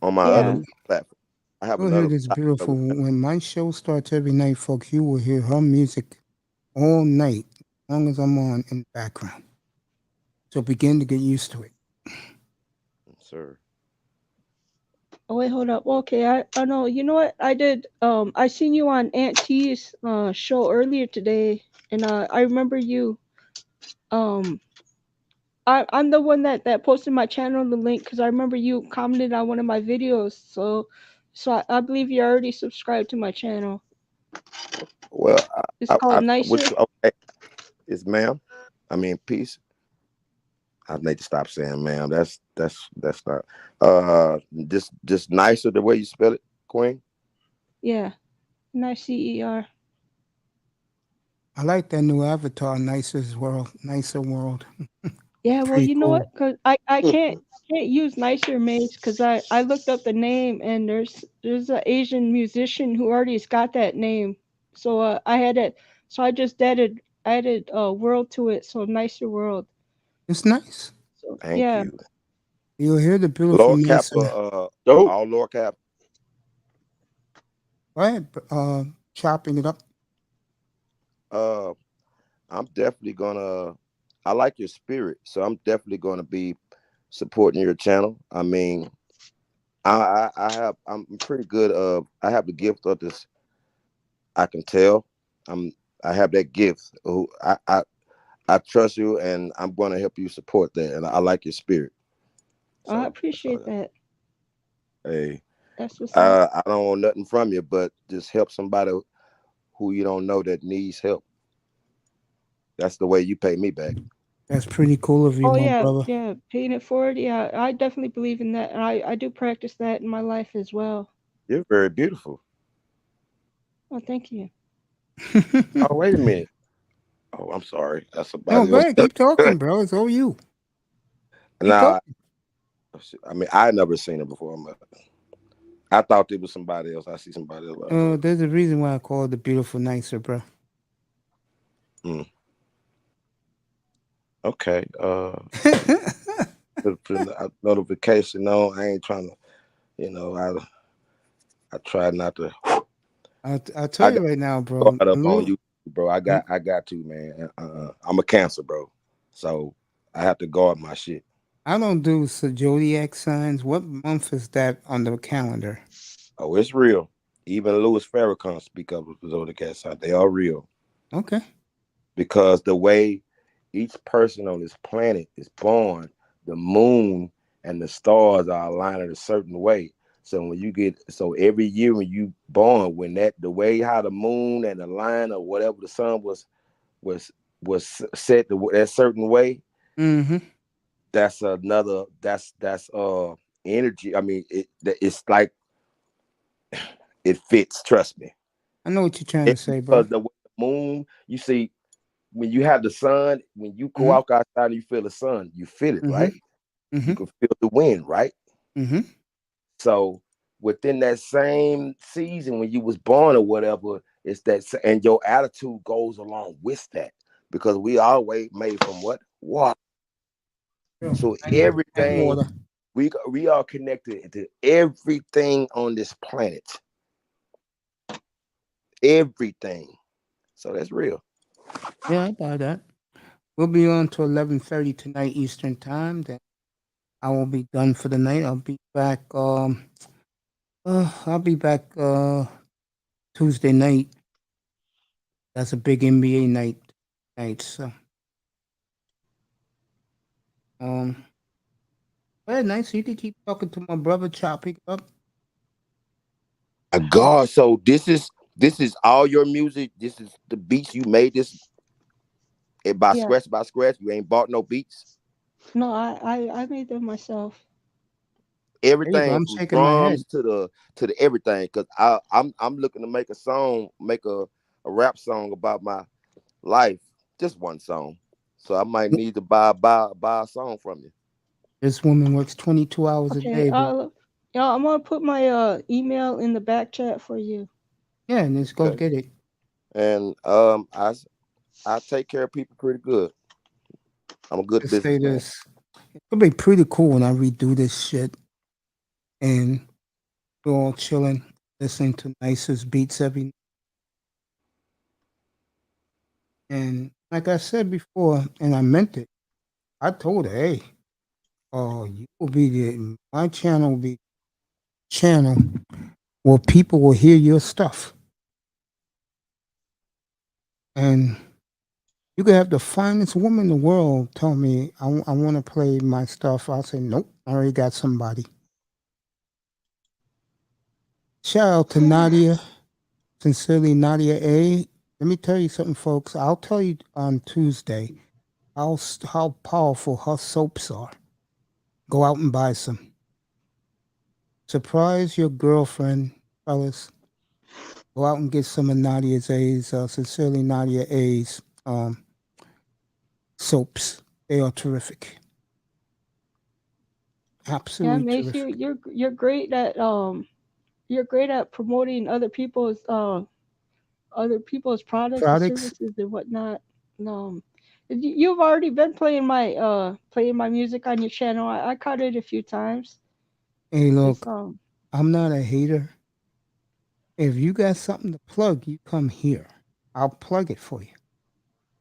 on my other yeah. you'll, platform. I have you'll hear another. this beautiful. When my show starts every night, folks, you will hear her music all night, as long as I'm on in the background. So begin to get used to it. Sir. Oh wait, hold up. Okay, I know. You know what? I did. I seen you on Aunt T's show earlier today, and I remember you. Um, I'm the one that posted my channel the link because I remember you commented on one of my videos. So I believe you already subscribed to my channel. Well, It's called which Nicer. okay is ma'am. I mean, peace. I need to stop saying ma'am. That's not. Just nicer the way you spell it, Queen. Yeah, Nicer. I like that new avatar, nicer world. Yeah, well, Pretty you know cool. what? Cause I can't use nicer mates because I looked up the name and there's an Asian musician who already has got that name. So I had to So I just added world to it, so nicer world. It's nice. So Thank yeah. you. You'll hear the beautiful Lower cap, nicer. all lower cap. Go ahead, chopping it up. I'm definitely gonna. I like your spirit, so I'm definitely gonna be supporting your channel. I mean, I'm pretty good. I have the gift of this. I can tell. I have that gift. I trust you, and I'm gonna help you support that. And I like your spirit. So, I appreciate that. Hey, that's what's up. I don't want nothing from you, but just help somebody who you don't know that needs help. That's the way you pay me back. That's pretty cool of you, Oh my yeah, brother. yeah, paying it forward. Yeah, I definitely believe in that, and I do practice that in my life as well. You're very beautiful. Oh, thank you. Oh, wait a minute. Oh, I'm sorry. That's No, somebody go else. ahead, keep talking, bro. It's all you. Nah, I mean, I never seen her before. I thought it was somebody else. I see somebody else. There's a reason why I call it the beautiful nicer, bro. Okay. Notification. No, I ain't trying to. You know, I try not to. I'll tell you right now, bro. Guard up on you, bro. I got to, man. I'm a Cancer, bro. So I have to guard my shit. I don't do zodiac signs. What month is that on the calendar? Oh, it's real. Even Louis Farrakhan speak up with the zodiac sign. They are real. Okay. Because the way each person on this planet is born, the moon and the stars are aligned a certain way. So when you get every year when you born, when the way how the moon and the line or whatever the sun was set that certain way, that's another that's energy. I mean, it's like it fits. Trust me. I know what you're trying to say, bro. Because the moon, you see, when you have the sun, when you go out outside and you feel the sun, you feel it, right? You can feel the wind, right? So within that same season when you was born or whatever, it's that, and your attitude goes along with that, because we always made from what? Water. So everything we are connected to everything on this planet. Everything. So that's real. Yeah, I buy that. We'll be on to 11:30 tonight Eastern time. Then I will be done for the night. I'll be back. I'll be back Tuesday night. That's a big NBA night. So, well, nice. You can keep talking to my brother, chopping up. My God, so this is all your music. This is the beats you made. This by scratch. You ain't bought no beats. No, I made them myself. Everything I'm from shaking my head drums to the everything. Cause I'm looking to make a song, make a rap song about my life. Just one song. So I might need to buy a song from you. This woman works 22 hours a day, bro. Yeah, I'm gonna put my email in the back chat for you. Yeah, and let's go get it. And I take care of people pretty good. I'm a good Let's say businessman. this. It'll be pretty cool when I redo this shit and we're all chilling, listening to nicest beats every night. And like I said before, and I meant it, I told her, hey, you will be my channel will be channel where people will hear your stuff. And you could have the finest woman in the world tell me, I want to play my stuff. I'll say, nope, I already got somebody. Shout out to Nadia, sincerely Nadia A. Let me tell you something, folks. I'll tell you on Tuesday how powerful her soaps are. Go out and buy some. Surprise your girlfriend, fellas. Go out and get some of Nadia's A's, sincerely Nadia A's soaps. They are terrific. Absolutely Yeah, Mace, terrific. you're great at promoting other people's other people's products and Products. services and whatnot. You've already been playing my music on your channel. I caught it a few times. Hey, It's look, I'm not a hater. If you got something to plug, you come here. I'll plug it for you.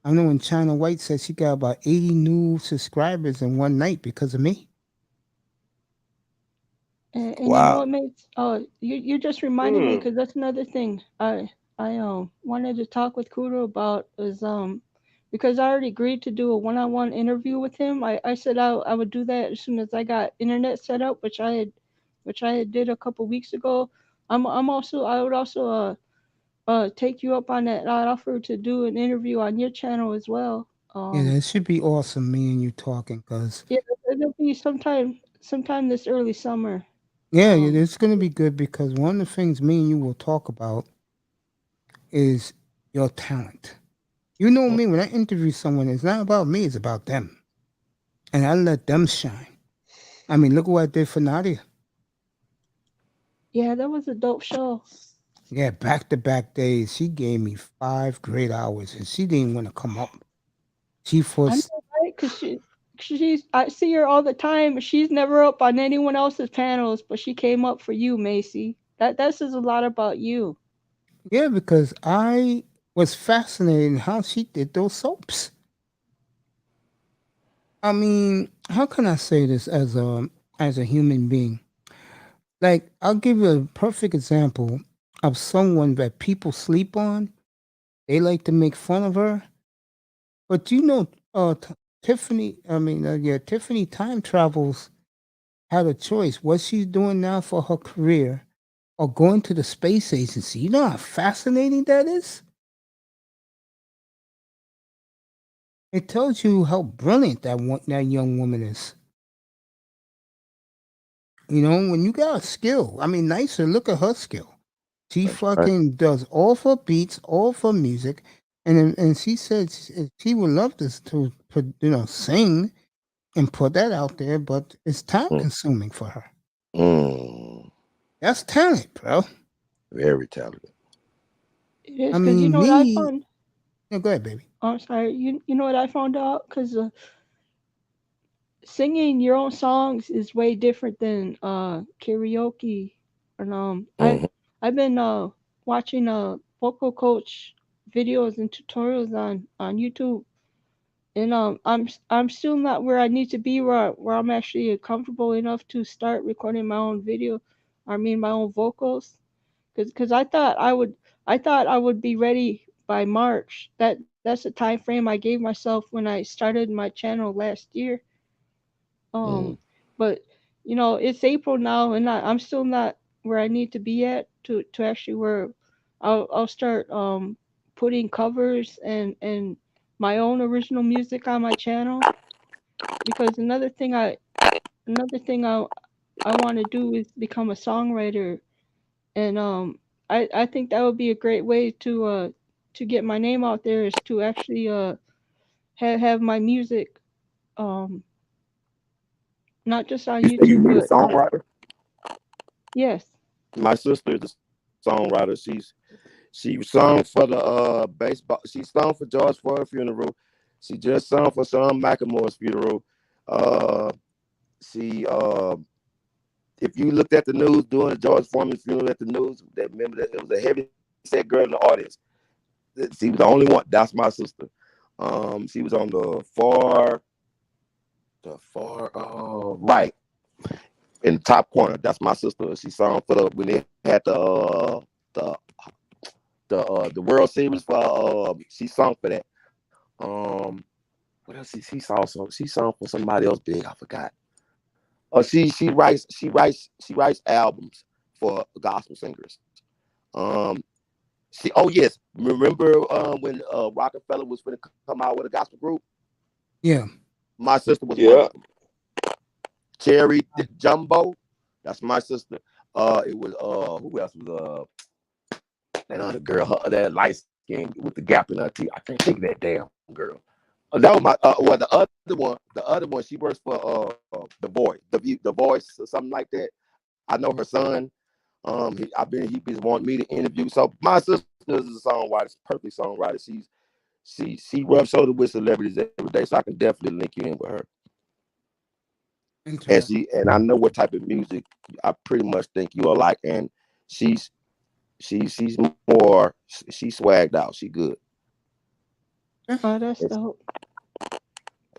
I know when China White said she got about 80 new subscribers in one night because of me. And you know Wow. what makes you just reminded me because that's another thing I wanted to talk with Kudo about is because I already agreed to do a one-on-one interview with him. I said I would do that as soon as I got internet set up, which I had did a couple weeks ago. I would also take you up on that offer to do an interview on your channel as well. Yeah, that should be awesome, me and you talking, because, Yeah, it'll be sometime this early summer. yeah, it's going to be good because one of the things me and you will talk about is your talent. You know me, when I interview someone, it's not about me, it's about them. And I let them shine. I mean, look what I did for Nadia. Yeah, that was a dope show. Yeah, back to back days. She gave me 5 great hours and she didn't want to come up. She I forced. know, right? Because I see her all the time. She's never up on anyone else's panels, but she came up for you, Macy. That says a lot about you. Yeah, because I was fascinated in how she did those soaps. I mean, how can I say this as a human being? Like, I'll give you a perfect example of someone that people sleep on. They like to make fun of her, but Tiffany. I mean, yeah, Tiffany time travels had a choice. What she's doing now for her career, or going to the space agency. You know how fascinating that is. It tells you how brilliant that young woman is. You know, when you got a skill. I mean, nicer. Look at her skill. She Right. fucking does all of her beats, all of her music, and she said she would love to sing and put that out there, but it's time Mm. consuming for her. Mm. That's talent, bro. Very talented. It is I because you mean, know what I me. found. No, go ahead, baby. I'm sorry. You know what I found out? Because singing your own songs is way different than karaoke. And Mhm. I've been watching vocal coach videos and tutorials on YouTube. And I'm still not where I need to be where I'm actually comfortable enough to start recording my own video. I mean my own vocals, because I thought I would be ready by March. That's the time frame I gave myself when I started my channel last year. Mm. But it's April now, and I'm still not where I need to be at to actually where I'll start putting covers and my own original music on my channel. Because another thing I want to do is become a songwriter, and I think that would be a great way to get my name out there, is to actually have my music um not just on You say you YouTube, need a but songwriter? yes. My sister is a songwriter. She sung for the baseball. She sung for George Floyd's funeral. She just sung for Sean McEnroe's funeral. Uh, she if you looked at the news during the George Foreman's funeral at the news, that remember that it was a heavy set girl in the audience. She was the only one. That's my sister. She was on the far right in the top corner. That's my sister. She sung for when they had the the World Series for she sung for that. What else? She sung for somebody else big. I forgot. She writes albums for gospel singers. Um, yes, remember when Rockefeller was going to come out with a gospel group? Yeah. My sister was one Yeah. of them. Cherry Jumbo, that's my sister. It was who else was that other girl, that light skin with the gap in her teeth. I can't think of that damn girl. That was my the other one. She works for the Voice or something like that. I know her son. He been wanting me to interview. So my sister does is a songwriter, perfect songwriter. She rubs shoulders with celebrities every day, so I can definitely link you in with her. And I know what type of music I pretty much think you'll like, and she's swagged out. She good. Oh, that's dope.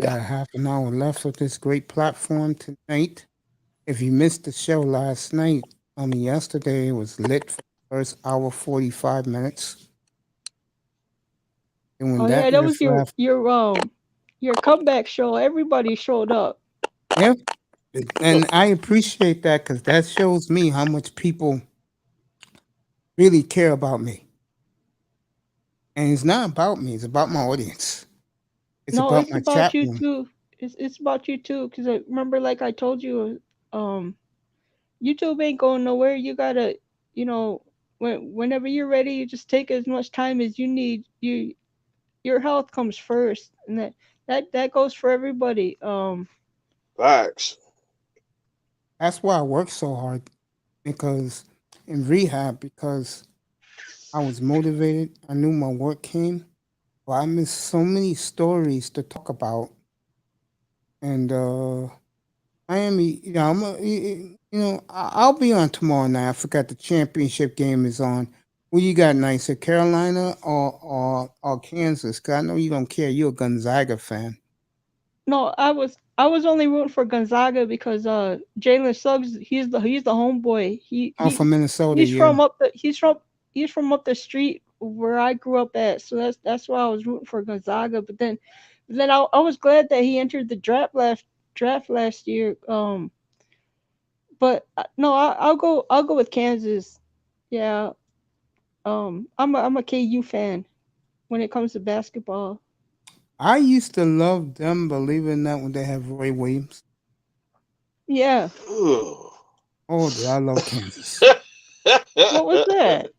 Got half an hour left of this great platform tonight. If you missed the show last night, yesterday it was lit for the first hour 45 minutes. And when that was your comeback show. Everybody showed up. Yeah, and I appreciate that because that shows me how much people really care about me. And it's not about me; it's about my audience. It's about my chat you room. too. It's about you too. Because I remember, like I told you, YouTube ain't going nowhere. You gotta, whenever you're ready, you just take as much time as you need. Your health comes first, and that goes for everybody. Facts. That's why I work so hard because in rehab because I was motivated. I knew my work came. But I missed so many stories to talk about, and Miami. I'll be on tomorrow night. I forgot the championship game is on. Who you got nicer, Carolina or Kansas? 'Cause I know you don't care. You're a Gonzaga fan. No, I was only rooting for Gonzaga because Jalen Suggs, he's the homeboy. From Minnesota. He's from up the street where I grew up at. So that's why I was rooting for Gonzaga. But then I was glad that he entered the draft last year. But no, I'll go with Kansas. Yeah. I'm a KU fan when it comes to basketball. I used to love them, believe it or not, when they have Roy Williams. Yeah. Oh, I love Kansas. What was that?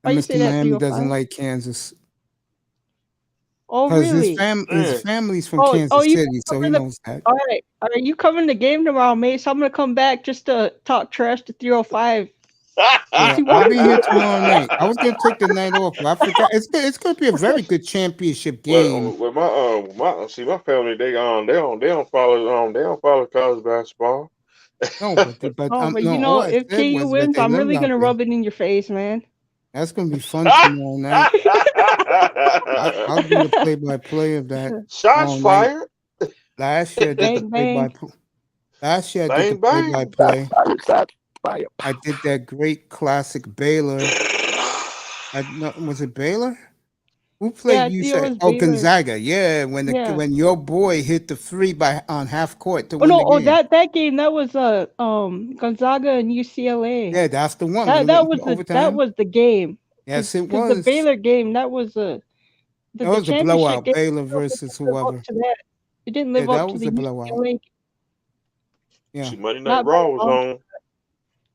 And Mr. Miami doesn't like Kansas. Oh, really? His family's from Kansas City, so he knows that. All right. You coming the game tomorrow, Mace? I'm gonna come back just to talk trash to 305. Yeah, I'll be here tomorrow night. I was gonna take the night off, but I forgot. It's gonna be a very good championship game. Well, my family they don't follow college basketball. No, but if KU wins, I'm really gonna rub it in your face, man. That's gonna be fun tomorrow night. I'll do the play-by-play of that. Shots fired. Last year I did the play-by-play. I did that great classic Baylor. Was it Baylor? Who played you? Said Gonzaga. Yeah, when your boy hit the three on half court to win the game. That game that was Gonzaga and UCLA. Yeah, that's the one. That was the game. Yes, it was. The Baylor game that was that was a blowout. Baylor versus whoever. It didn't live up to the blowout. UCLA. Yeah, Monday Night Raw was on.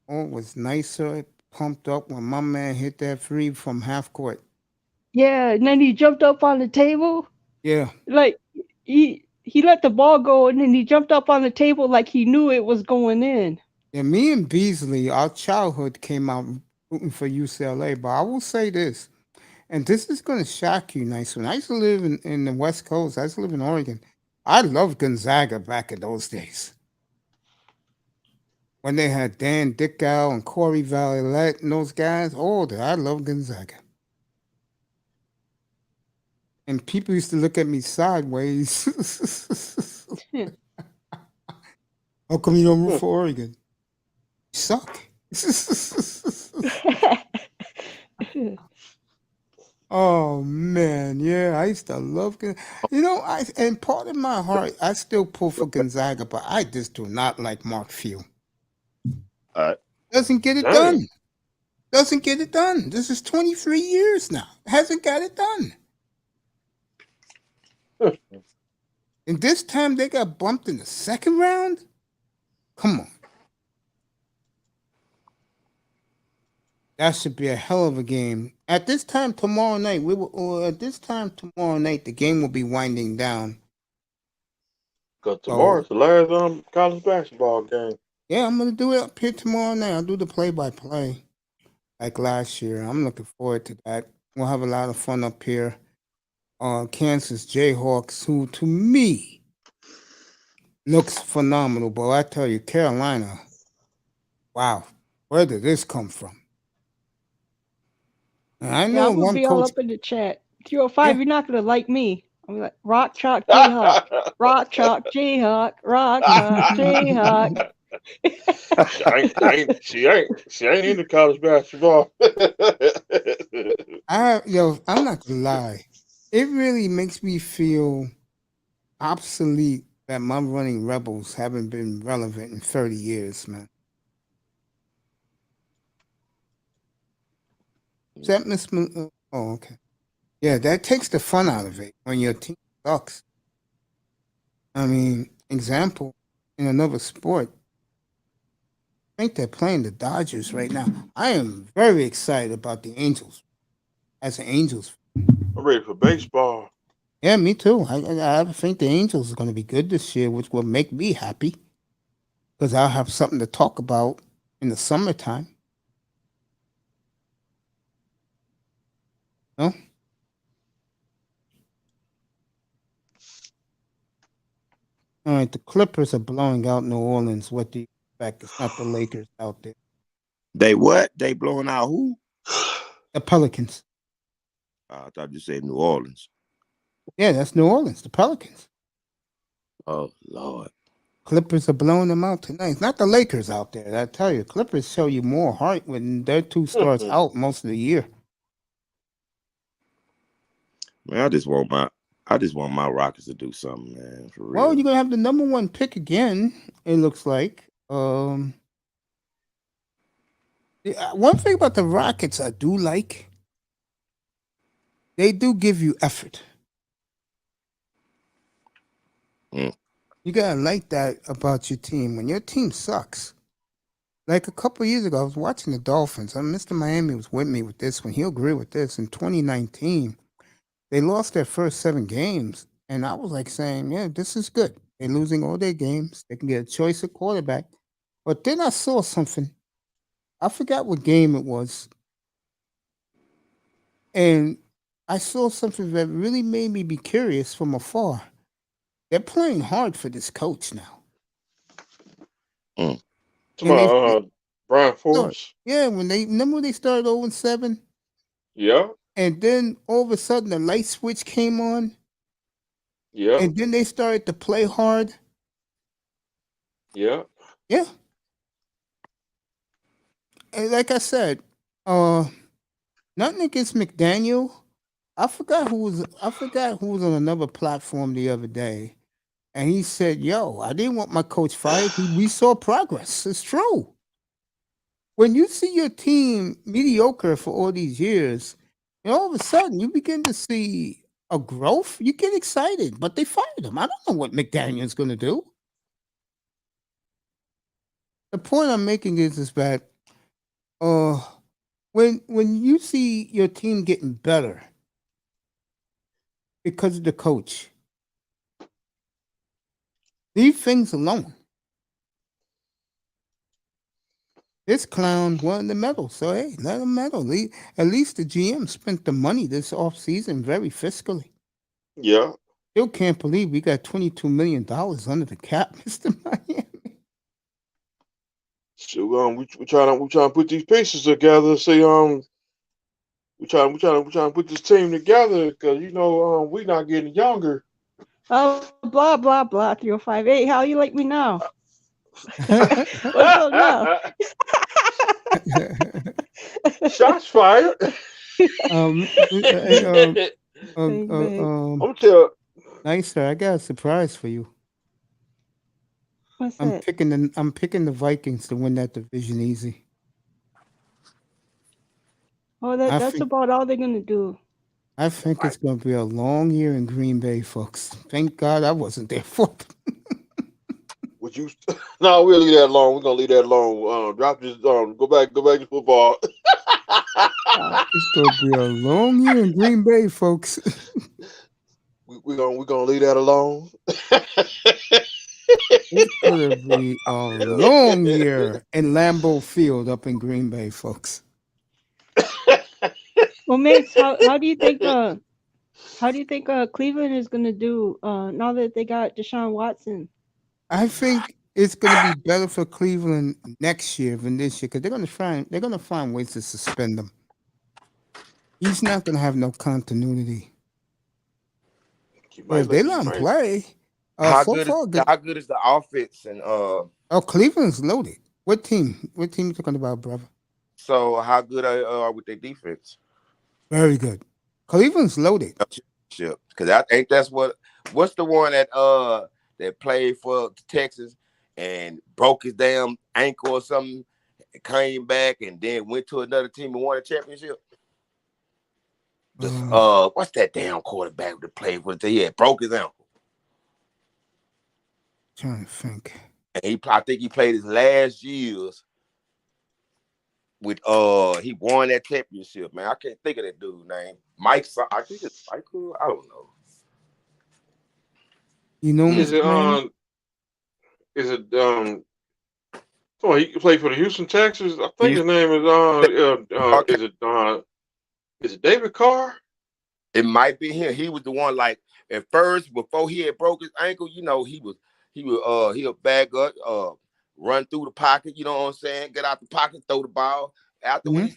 Oh, it was nicer, pumped up when my man hit that three from half court. Yeah, and then he jumped up on the table. Yeah. Like he let the ball go and then he jumped up on the table like he knew it was going in. Yeah, me and Beasley, our childhood came out rooting for UCLA, but I will say this, and this is going to shock you, nice one. I used to live in the West Coast. I used to live in Oregon. I loved Gonzaga back in those days. When they had Dan Dickow and Corey Vallette and those guys, I love Gonzaga. And people used to look at me sideways. How come you don't root for Oregon? You suck. Oh man, yeah, I used to love Gonzaga. And part of my heart, I still pull for Gonzaga, but I just do not like Mark Few. Doesn't get it done. Doesn't get it done. This is 23 years now. Hasn't got it done. And this time they got bumped in the second round? Come on. That should be a hell of a game. At this time tomorrow night, the game will be winding down. Because tomorrow's the last college basketball game. Yeah, I'm gonna do it up here tomorrow night. I'll do the play-by-play. like last year. I'm looking forward to that. We'll have a lot of fun up here. Kansas Jayhawks, who to me looks phenomenal. But I tell you, Carolina, wow, where did this come from? And I Yeah, know I'm gonna one be all coach. up in the chat. Yeah. 305, you're not gonna like me. I'm like Rock Chalk Jayhawk, Rock Chalk Jayhawk, Rock Chalk Jayhawk. She ain't into college basketball. I'm not gonna lie. It really makes me feel obsolete that my running Rebels haven't been relevant in 30 years, man. Is that Miss? Oh, okay. Yeah, that takes the fun out of it when your team sucks. I mean, example in another sport. I think they're playing the Dodgers right now. I am very excited about the Angels. As an Angels, I'm ready for baseball. yeah, me too. I think the Angels are going to be good this year, which will make me happy because I'll have something to talk about in the summertime. No. All right, the Clippers are blowing out New Orleans. What do you expect? It's not the Lakers out there. They what? They blowing out who? The Pelicans. I thought you said New Orleans. Yeah, that's New Orleans. The Pelicans. Oh Lord. Clippers are blowing them out tonight. It's not the Lakers out there. I tell you, Clippers show you more heart when their two stars out most of the year. Man, I just want my Rockets to do something, man. For real. Well, you're gonna have the number one pick again. It looks like. One thing about the Rockets I do like, they do give you effort. You gotta like that about your team. When your team sucks, like a couple of years ago, I was watching the Dolphins. Mr. Miami was with me with this one. He'll agree with this. In 2019, they lost their first 7 games, and I was like saying, "Yeah, this is good. They're losing all their games. They can get a choice of quarterback." But then I saw something. I forgot what game it was, and I saw something that really made me be curious from afar. They're playing hard for this coach now. Brian Force. Yeah, when they started 0-7. Yeah. And then all of a sudden the light switch came on. Yeah. And then they started to play hard. Yeah. Yeah. And like I said, nothing against McDaniel. I forgot who was on another platform the other day. And he said, "Yo, I didn't want my coach fired. We saw progress." It's true. When you see your team mediocre for all these years, and all of a sudden you begin to see a growth, you get excited. But they fired him. I don't know what McDaniel's going to do. The point I'm making is that when you see your team getting better because of the coach, leave things alone. This clown won the medal, so hey, let him medal. At least the GM spent the money this offseason very fiscally. Yeah. Still can't believe we got $22 million under the cap, Mr. Miami. So we trying to put these pieces together. Say we trying to put this team together because we not getting younger. Oh, blah blah blah. 3058. How you like me now? What's up now? Shots fired. I'm tell. Nice, sir. I got a surprise for you. What's I'm that? picking the Vikings to win that division easy. Oh, that's about all they're gonna do. I think it's going to be a long year in Green Bay, folks. Thank God I wasn't there for it. Would you? No, we'll leave that alone. We're gonna leave that alone. Drop this. Go back to football. It's going to be a long year in Green Bay, folks. We're gonna leave that alone. It's going to be a long year in Lambeau Field up in Green Bay, folks. Well, Mace, how do you think Cleveland is gonna do now that they got Deshaun Watson? I think it's going to be better for Cleveland next year than this year because they're going to find ways to suspend him. He's not going to have no continuity. If they let him play, How so good far is good. how good is the offense and Cleveland's loaded. What team? What team you talking about, brother? so how good are with their defense? Very good. Cleveland's loaded. Because I think what's the one that played for Texas and broke his damn ankle or something, came back and then went to another team and won a championship. What's that damn quarterback that played for the team? Yeah, broke his ankle. Trying to think. And I think he played his last years with he won that championship, man. I can't think of that dude's name. Mike, I think it's Michael. I don't know. You know, Is it oh, he played for the Houston Texans. I think his name is it David Carr? It might be him. He was the one, like, at first, before he had broke his ankle, you know, he'll bag up, run through the pocket, you know what I'm saying? Get out the pocket, throw the ball. After when he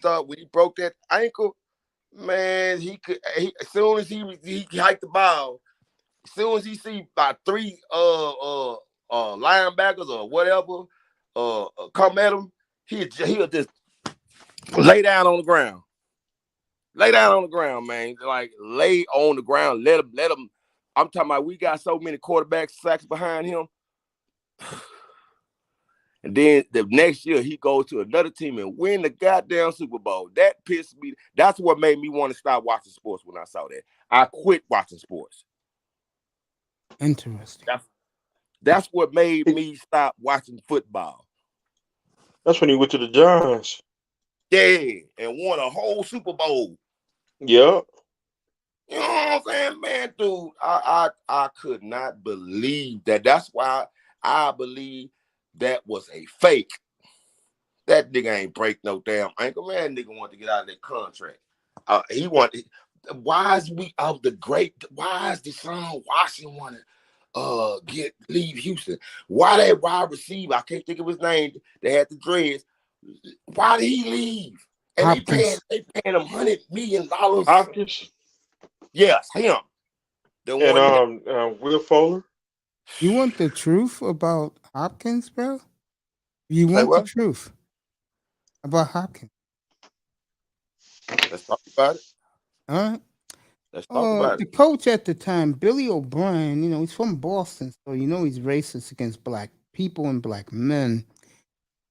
broke that ankle, man, as soon as he hiked the ball, as soon as he see about 3 linebackers or whatever come at him, he'll just lay down on the ground. Lay down on the ground, man. Like, lay on the ground. Let him. I'm talking about, we got so many quarterback sacks behind him. And then the next year he goes to another team and win the goddamn Super Bowl. That pissed me. That's what made me want to stop watching sports when I saw that. I quit watching sports. Interesting. That's what made me stop watching football. That's when he went to the Giants. Yeah, and won a whole Super Bowl. Yeah. You know what I'm saying, man, dude? I could not believe that. That's why I believe that was a fake. That nigga ain't break no damn ankle. Man, nigga wanted to get out of that contract. He wanted. Why is Deshaun Watson want to leave Houston? Why that wide receiver? I can't think of his name. They had the dreads. Why did he leave? And Hopkins. they paying him $100 million. Hopkins. Yes, him. And Will Fuller. You want the truth about Hopkins, bro? You want the truth about Hopkins? Let's talk about it. All right. Let's talk about The it. coach at the time, Billy O'Brien, you know, he's from Boston, so you know he's racist against black people and black men.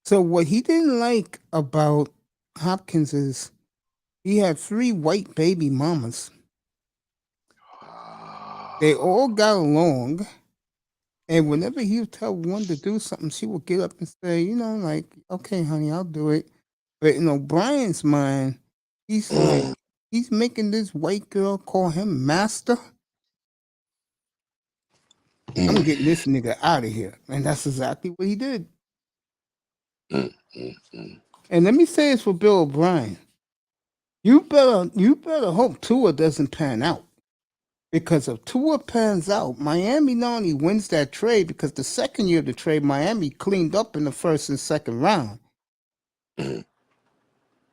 So what he didn't like about Hopkins is he had 3 white baby mamas. They all got along. And whenever he would tell one to do something, she would get up and say, you know, like, okay, honey, I'll do it. But in O'Brien's mind, he's like, he's making this white girl call him master. I'm getting this nigga out of here. And that's exactly what he did. And let me say this for Bill O'Brien. You better hope Tua doesn't pan out. Because if Tua pans out, Miami not only wins that trade, because the second year of the trade, Miami cleaned up in the first and second round.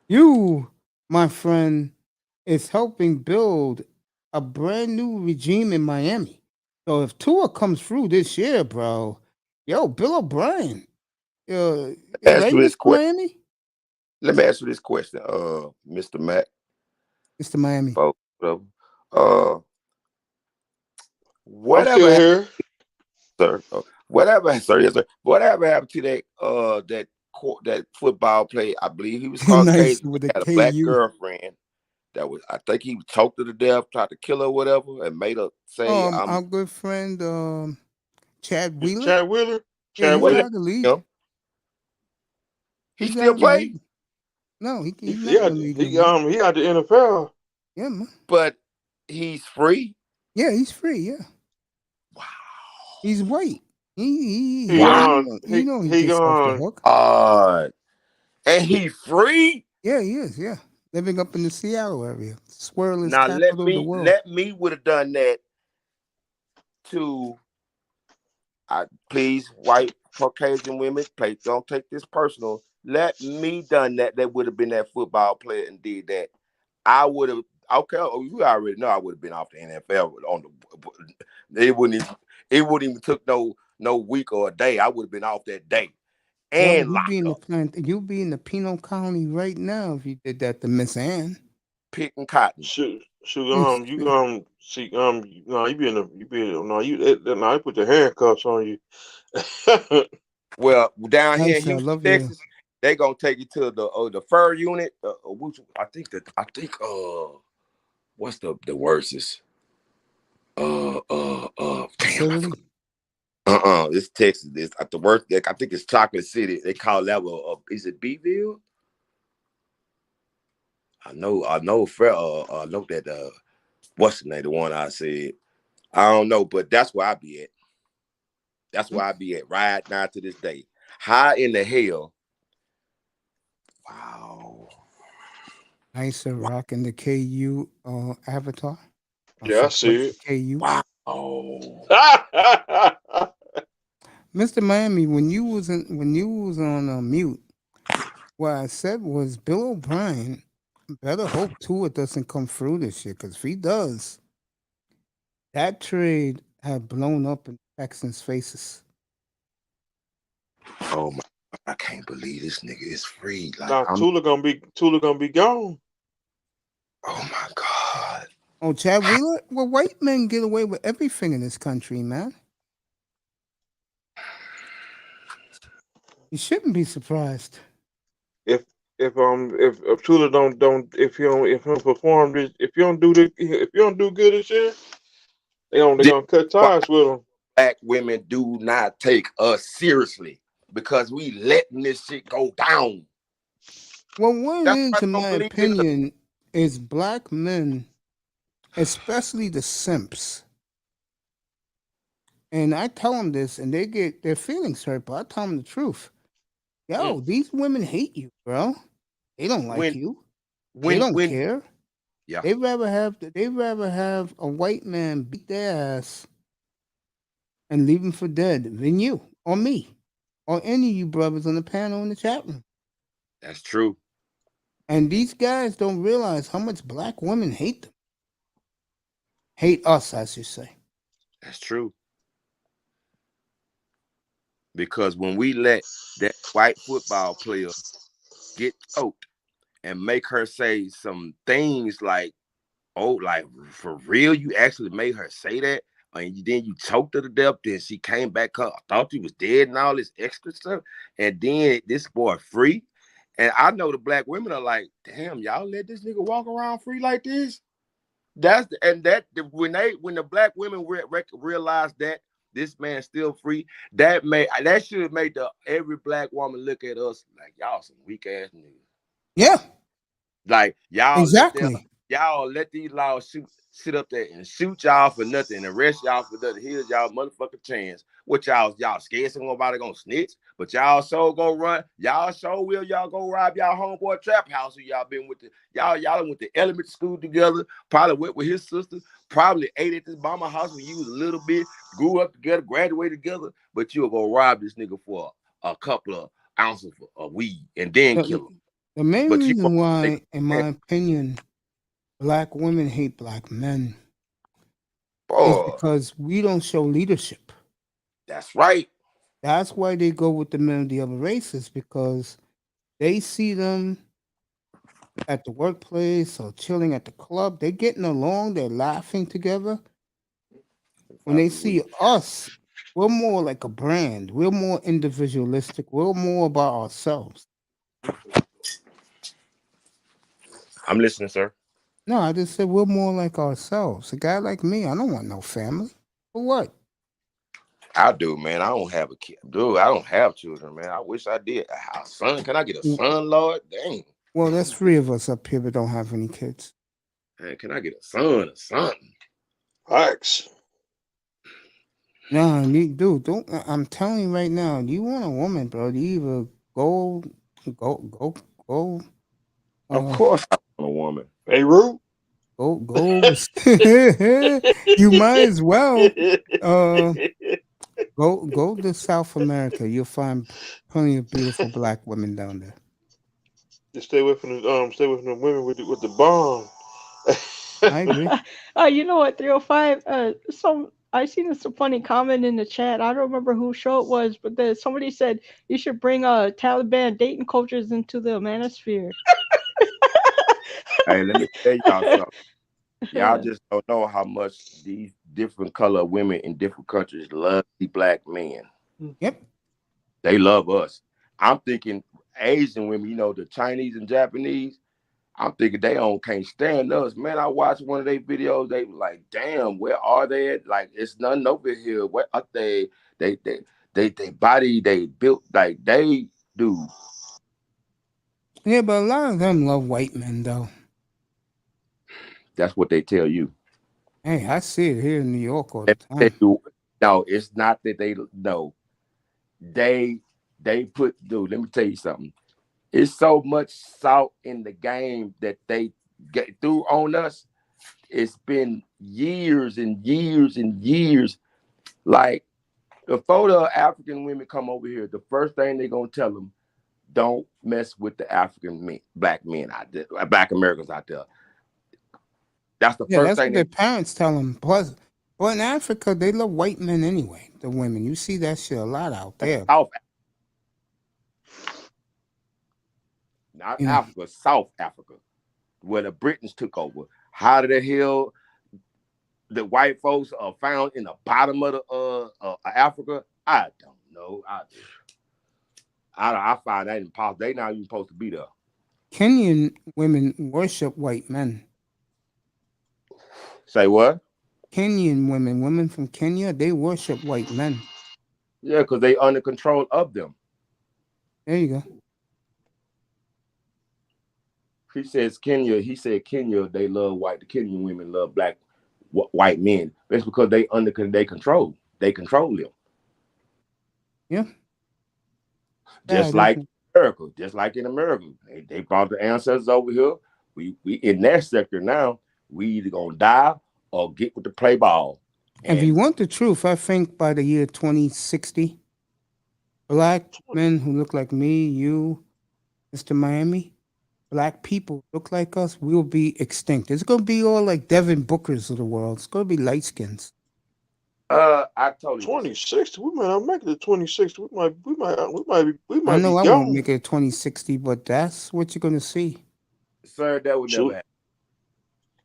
You, my friend, is helping build a brand new regime in Miami. So if Tua comes through this year, bro, Bill O'Brien, Ask you this question. Miami? Let me ask you this question, Mr. Mac. Mr. Miami. Whatever I'm still here. Sir. Whatever, sir, yes, sir. Whatever happened to that football player? I believe he was Nice Caucasian. with He a had a black KU. girlfriend. I think he choked her to death, tried to kill her, or whatever, and made her say, Our good friend, Chad Wheeler. Chad Wheeler. Yeah, Chad he's Wheeler. out of the league. He He's still out of the play? league. No, he's not Yeah, in the league he anymore. he out the NFL. Yeah, man. But he's free? Yeah, he's free, yeah. Wow. He's white. He He gets off the hook. And he free? Yeah, he is, yeah. living up in the Seattle area. Swirl is Now capital of the world. let me would have done that to please, white Caucasian women, please don't take this personal. Let me done that. That would have been that football player and did that. I would have. Okay, you already know I would have been off the NFL on the. It wouldn't even took no week or a day. I would have been off that day and you be in locked up you be in the penal colony right now if you did that to Miss Ann. picking cotton. Shoot, you see, no, you put the handcuffs on you. Well, down here in Nice, I Houston, love you. Texas, they gonna take you to the fur unit. I think what's the worstest? Facility. It's Texas. It's at the worst. I think it's Chocolate City. They call that is it Beeville? I know that what's the name? The one I said. I don't know, but that's where I be at. That's where I be at right now to this day. How in the hell? Wow. Nice rocking the KU avatar. Yeah, I see it. KU. Wow. Mr. Miami, when you was on mute, what I said was Bill O'Brien better hope Tua doesn't come through this year, because if he does, that trade had blown up in Texans' faces. Oh my! I can't believe this nigga is free. Like, now Tula gonna be gone. Oh my God! Oh, Chad Wheeler. Well, white men get away with everything in this country, man. You shouldn't be surprised. If Tula if you don't perform this, if you don't do good this year, they gonna cut ties with him. Black women do not take us seriously because we letting this shit go down. Well, what it is, in my opinion, is black men, especially the simps. And I tell them this, and they get their feelings hurt, but I tell them the truth. Yo, these women hate you, bro. They don't like you. They don't care. Yeah. They'd rather have a white man beat their ass and leave them for dead than you or me or any of you brothers on the panel in the chat room. That's true. And these guys don't realize how much black women hate them. Hate us, I should say. That's true. Because when we let that white football player get choked and make her say some things like, oh, like for real, you actually made her say that, and then you choked her to death, then she came back up, I thought you was dead and all this extra stuff, and then this boy free. And I know the black women are like, damn, y'all let this nigga walk around free like this? When the black women realize that this man's still free, that should have made every black woman look at us like, y'all some weak ass niggas. Yeah. Like y'all exactly. Y'all let these laws sit up there and shoot y'all for nothing and arrest y'all for nothing. Here's y'all motherfucking chance. What y'all scared somebody gonna snitch? But y'all so go run. Y'all so will y'all go rob y'all homeboy trap house who y'all been with y'all went to elementary school together, probably went with his sister, probably ate at this mama house when you was a little bit, grew up together, graduated together, but you'll go rob this nigga for a couple of ounces of weed and then kill him. The main reason why, in my opinion, black women hate black men is because we don't show leadership. That's right. That's why they go with the men of the other races, because they see them at the workplace or chilling at the club. They're getting along. They're laughing together. When they see us, we're more like a brand. We're more individualistic. We're more about ourselves. I'm listening, sir. No, I just said we're more like ourselves. A guy like me, I don't want no family. For what? I do, man. I don't have a kid. Dude, I don't have children, man. I wish I did. A son. Can I get a son, Lord? Dang. Well, there's 3 of us up here that don't have any kids. Man, can I get a son or something? Thanks. No, dude, don't. I'm telling you right now, you want a woman, bro. You either go. Of course, on a woman. Hey, Rue. Go. You might as well. Go to South America. You'll find plenty of beautiful black women down there. Just stay away from the women with the bomb. I agree. You know what, 305? I seen some funny comment in the chat. I don't remember whose show it was, but somebody said you should bring Taliban dating coaches into the manosphere. Hey, let me tell y'all something. Y'all just don't know how much these different color women in different countries love the black men. Yep. They love us. I'm thinking Asian women, the Chinese and Japanese, I'm thinking they can't stand us. Man, I watched one of their videos. They were like, damn, where are they at? Like, it's nothing over here. Where are they? They body, they built like they do. Yeah, but a lot of them love white men, though. That's what they tell you. Hey, I see it here in New York all the time. No, it's not that they know. They put, dude, let me tell you something. It's so much salt in the game that they get through on us. It's been years and years and years. Like, before the African women come over here, the first thing they're going to tell them, don't mess with the African men, black men out there, black Americans out there. That's the first that's thing what their parents tell them. Plus, well, in Africa, they love white men anyway, the women. You see that shit a lot out there. Not Africa, South Africa, where the Britons took over. How the hell the white folks are found in the bottom of Africa? I don't know. I find that impossible. They not even supposed to be there. Kenyan women worship white men. Say what? Kenyan women from Kenya, they worship white men. Yeah, because they under control of them. There you go. He said Kenya, they love white. The Kenyan women love black white men. That's because they control. They control them. Yeah. Just like America. Just like in America. They brought the ancestors over here. We in that sector now. We either gonna die or get with the play ball. If you want the truth, I think by the year 2060, black men who look like me, you, Mr. Miami, black people look like us, we'll be extinct. It's gonna be all like Devin Bookers of the world. It's gonna be light skins. I told you 2060. We might not make it to 2060. We might I know be I gone. won't make it 2060, but that's what you're gonna see. Sir, that would never happen.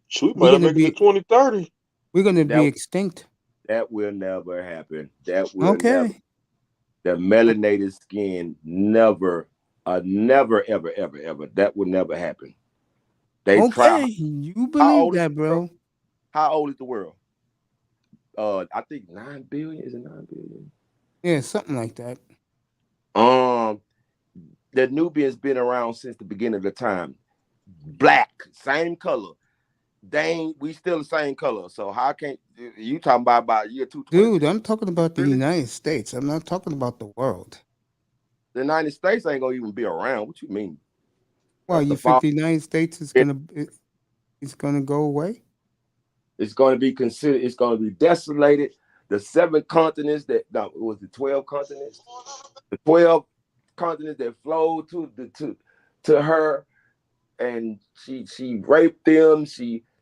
So we might make it to 2030. We're gonna be extinct. That will never happen. That will never. The melanated skin never, ever. That will never happen. They try. You believe that, bro? How old is the world? I think 9 billion. Is it 9 billion? Yeah, something like that. The Nubians been around since the beginning of the time. Black, same color. We still the same color. So how can't you talking about year 220? Dude, I'm talking about the United States. I'm not talking about the world. The United States ain't gonna even be around. What you mean? Well, you think the United States is gonna go away? It's gonna be considered. It's gonna be desolated. The 7 continents it was the 12 continents. The 12 continents that flowed to her, and she raped them.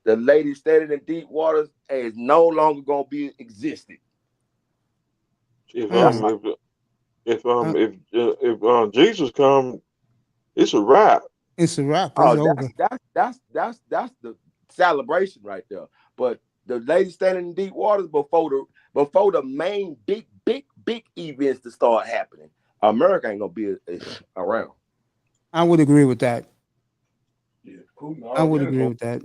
The lady standing in deep waters is no longer gonna be existing. If Jesus come, it's a wrap. It's a wrap. It's over. That's the celebration right there. But the lady standing in deep waters before the main big events to start happening, America ain't gonna be around. I would agree with that. Yeah, I would agree with that.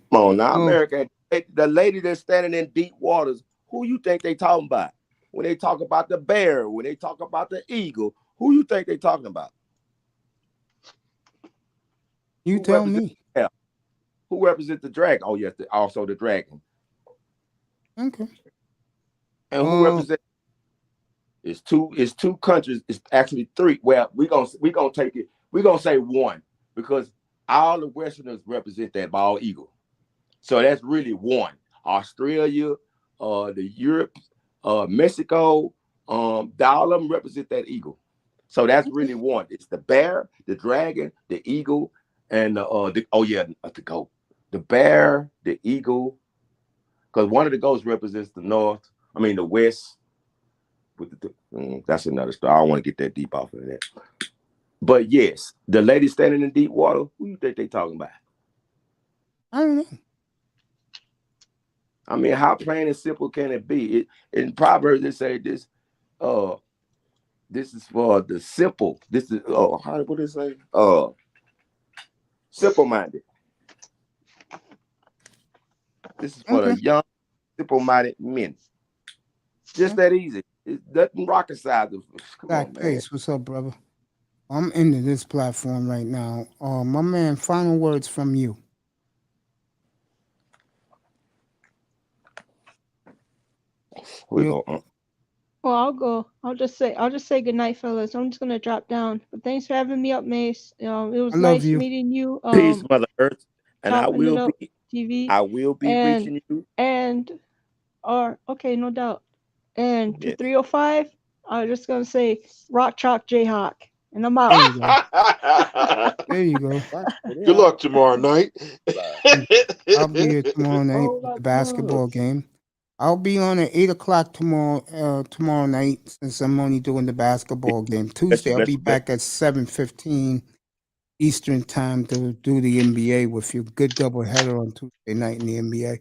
Come on now, America. The lady that's standing in deep waters, who you think they talking about? When they talk about the bear, when they talk about the eagle, who you think they talking about? You tell me. Who represents the dragon? Oh, yes, also the dragon. Okay. And who represents? It's two countries. It's actually 3. Well, we're gonna take it. We're gonna say 1 because all the Westerners represent that bald eagle. So that's really one. Australia, the Europe, Mexico, all of them represent that eagle. So that's really one. It's the bear, the dragon, the eagle, and the goat. The bear, the eagle, because one of the goats represents the west. With that's another story. I don't want to get that deep off of that. But yes, the lady standing in deep water, who you think they talking about? I don't know. I mean, how plain and simple can it be? In Proverbs, they say this, this is for the simple. This is what did it say? Simple-minded. This is for the young, simple-minded men. Just that easy. It's nothing rocket science. Back Pace, what's up, brother? I'm into this platform right now. My man, final words from you. Well, I'll go. I'll just say good night, fellas. I'm just gonna drop down. But thanks for having me up, Mace. It was nice meeting you. Peace, Mother Earth. And I chopping it will up, be TV. I will be reaching you. Okay, no doubt. And to Yes. 305, I was just gonna say Rock Chalk Jayhawk. And I'm out. There you go. Good luck tomorrow night. I'll be here tomorrow night with the basketball game. I'll be on at 8:00 tomorrow night since I'm only doing the basketball game. Tuesday, I'll be back at 7:15 Eastern time to do the NBA with you. Good doubleheader on Tuesday night in the NBA.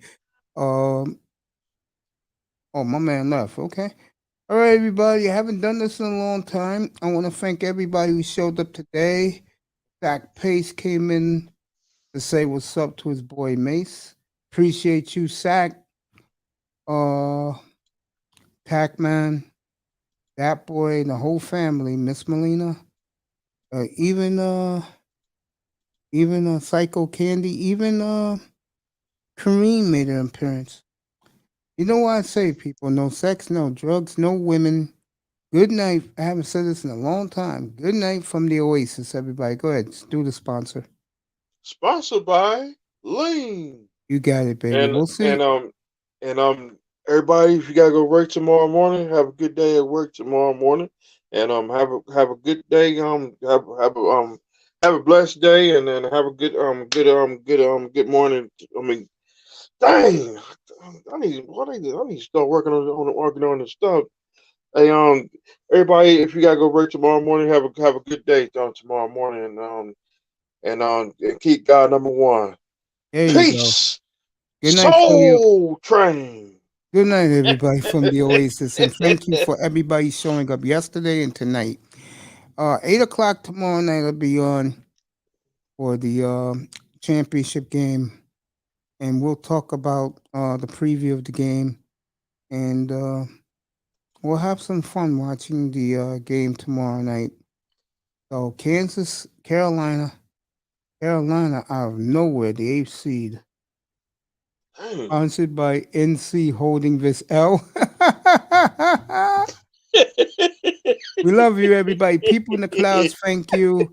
Oh, my man left. Okay. All right, everybody. I haven't done this in a long time. I want to thank everybody who showed up today. Zach Pace came in to say what's up to his boy Mace. Appreciate you, Zach. Pac-Man, that boy, and the whole family, Miss Melina, even Psycho Candy, even Kareem made an appearance. You know what I say, people? No sex, no drugs, no women. Good night. I haven't said this in a long time. Good night from the Oasis, everybody. Go ahead. Do the sponsor. Sponsored by Lean. You got it, baby. We'll see. And everybody, if you gotta go work tomorrow morning, have a good day at work tomorrow morning, and have a good day. Have a blessed day, and then have a good morning. I mean, dang, I need to start working on this stuff. Hey, everybody, if you gotta go work tomorrow morning, have a good day tomorrow morning, and keep God number one. There you Peace. Go. Good night, Soul Train. Good night, everybody from the Oasis, and thank you for everybody showing up yesterday and tonight. 8:00 tomorrow night, I'll be on for the championship game, and we'll talk about the preview of the game, and we'll have some fun watching the game tomorrow night. So Carolina out of nowhere, the 8th seed. Sponsored by NC Holding this L. We love you, everybody. People in the clouds, thank you.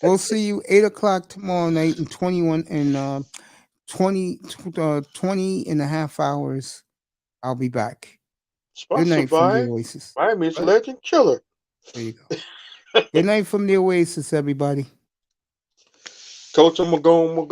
We'll see you 8:00 tomorrow night in 20 and a half hours. I'll be back. Good night from the Oasis. Miami's Legend Killer. There you go. Good night from the Oasis, everybody. Coach, I'm gonna go.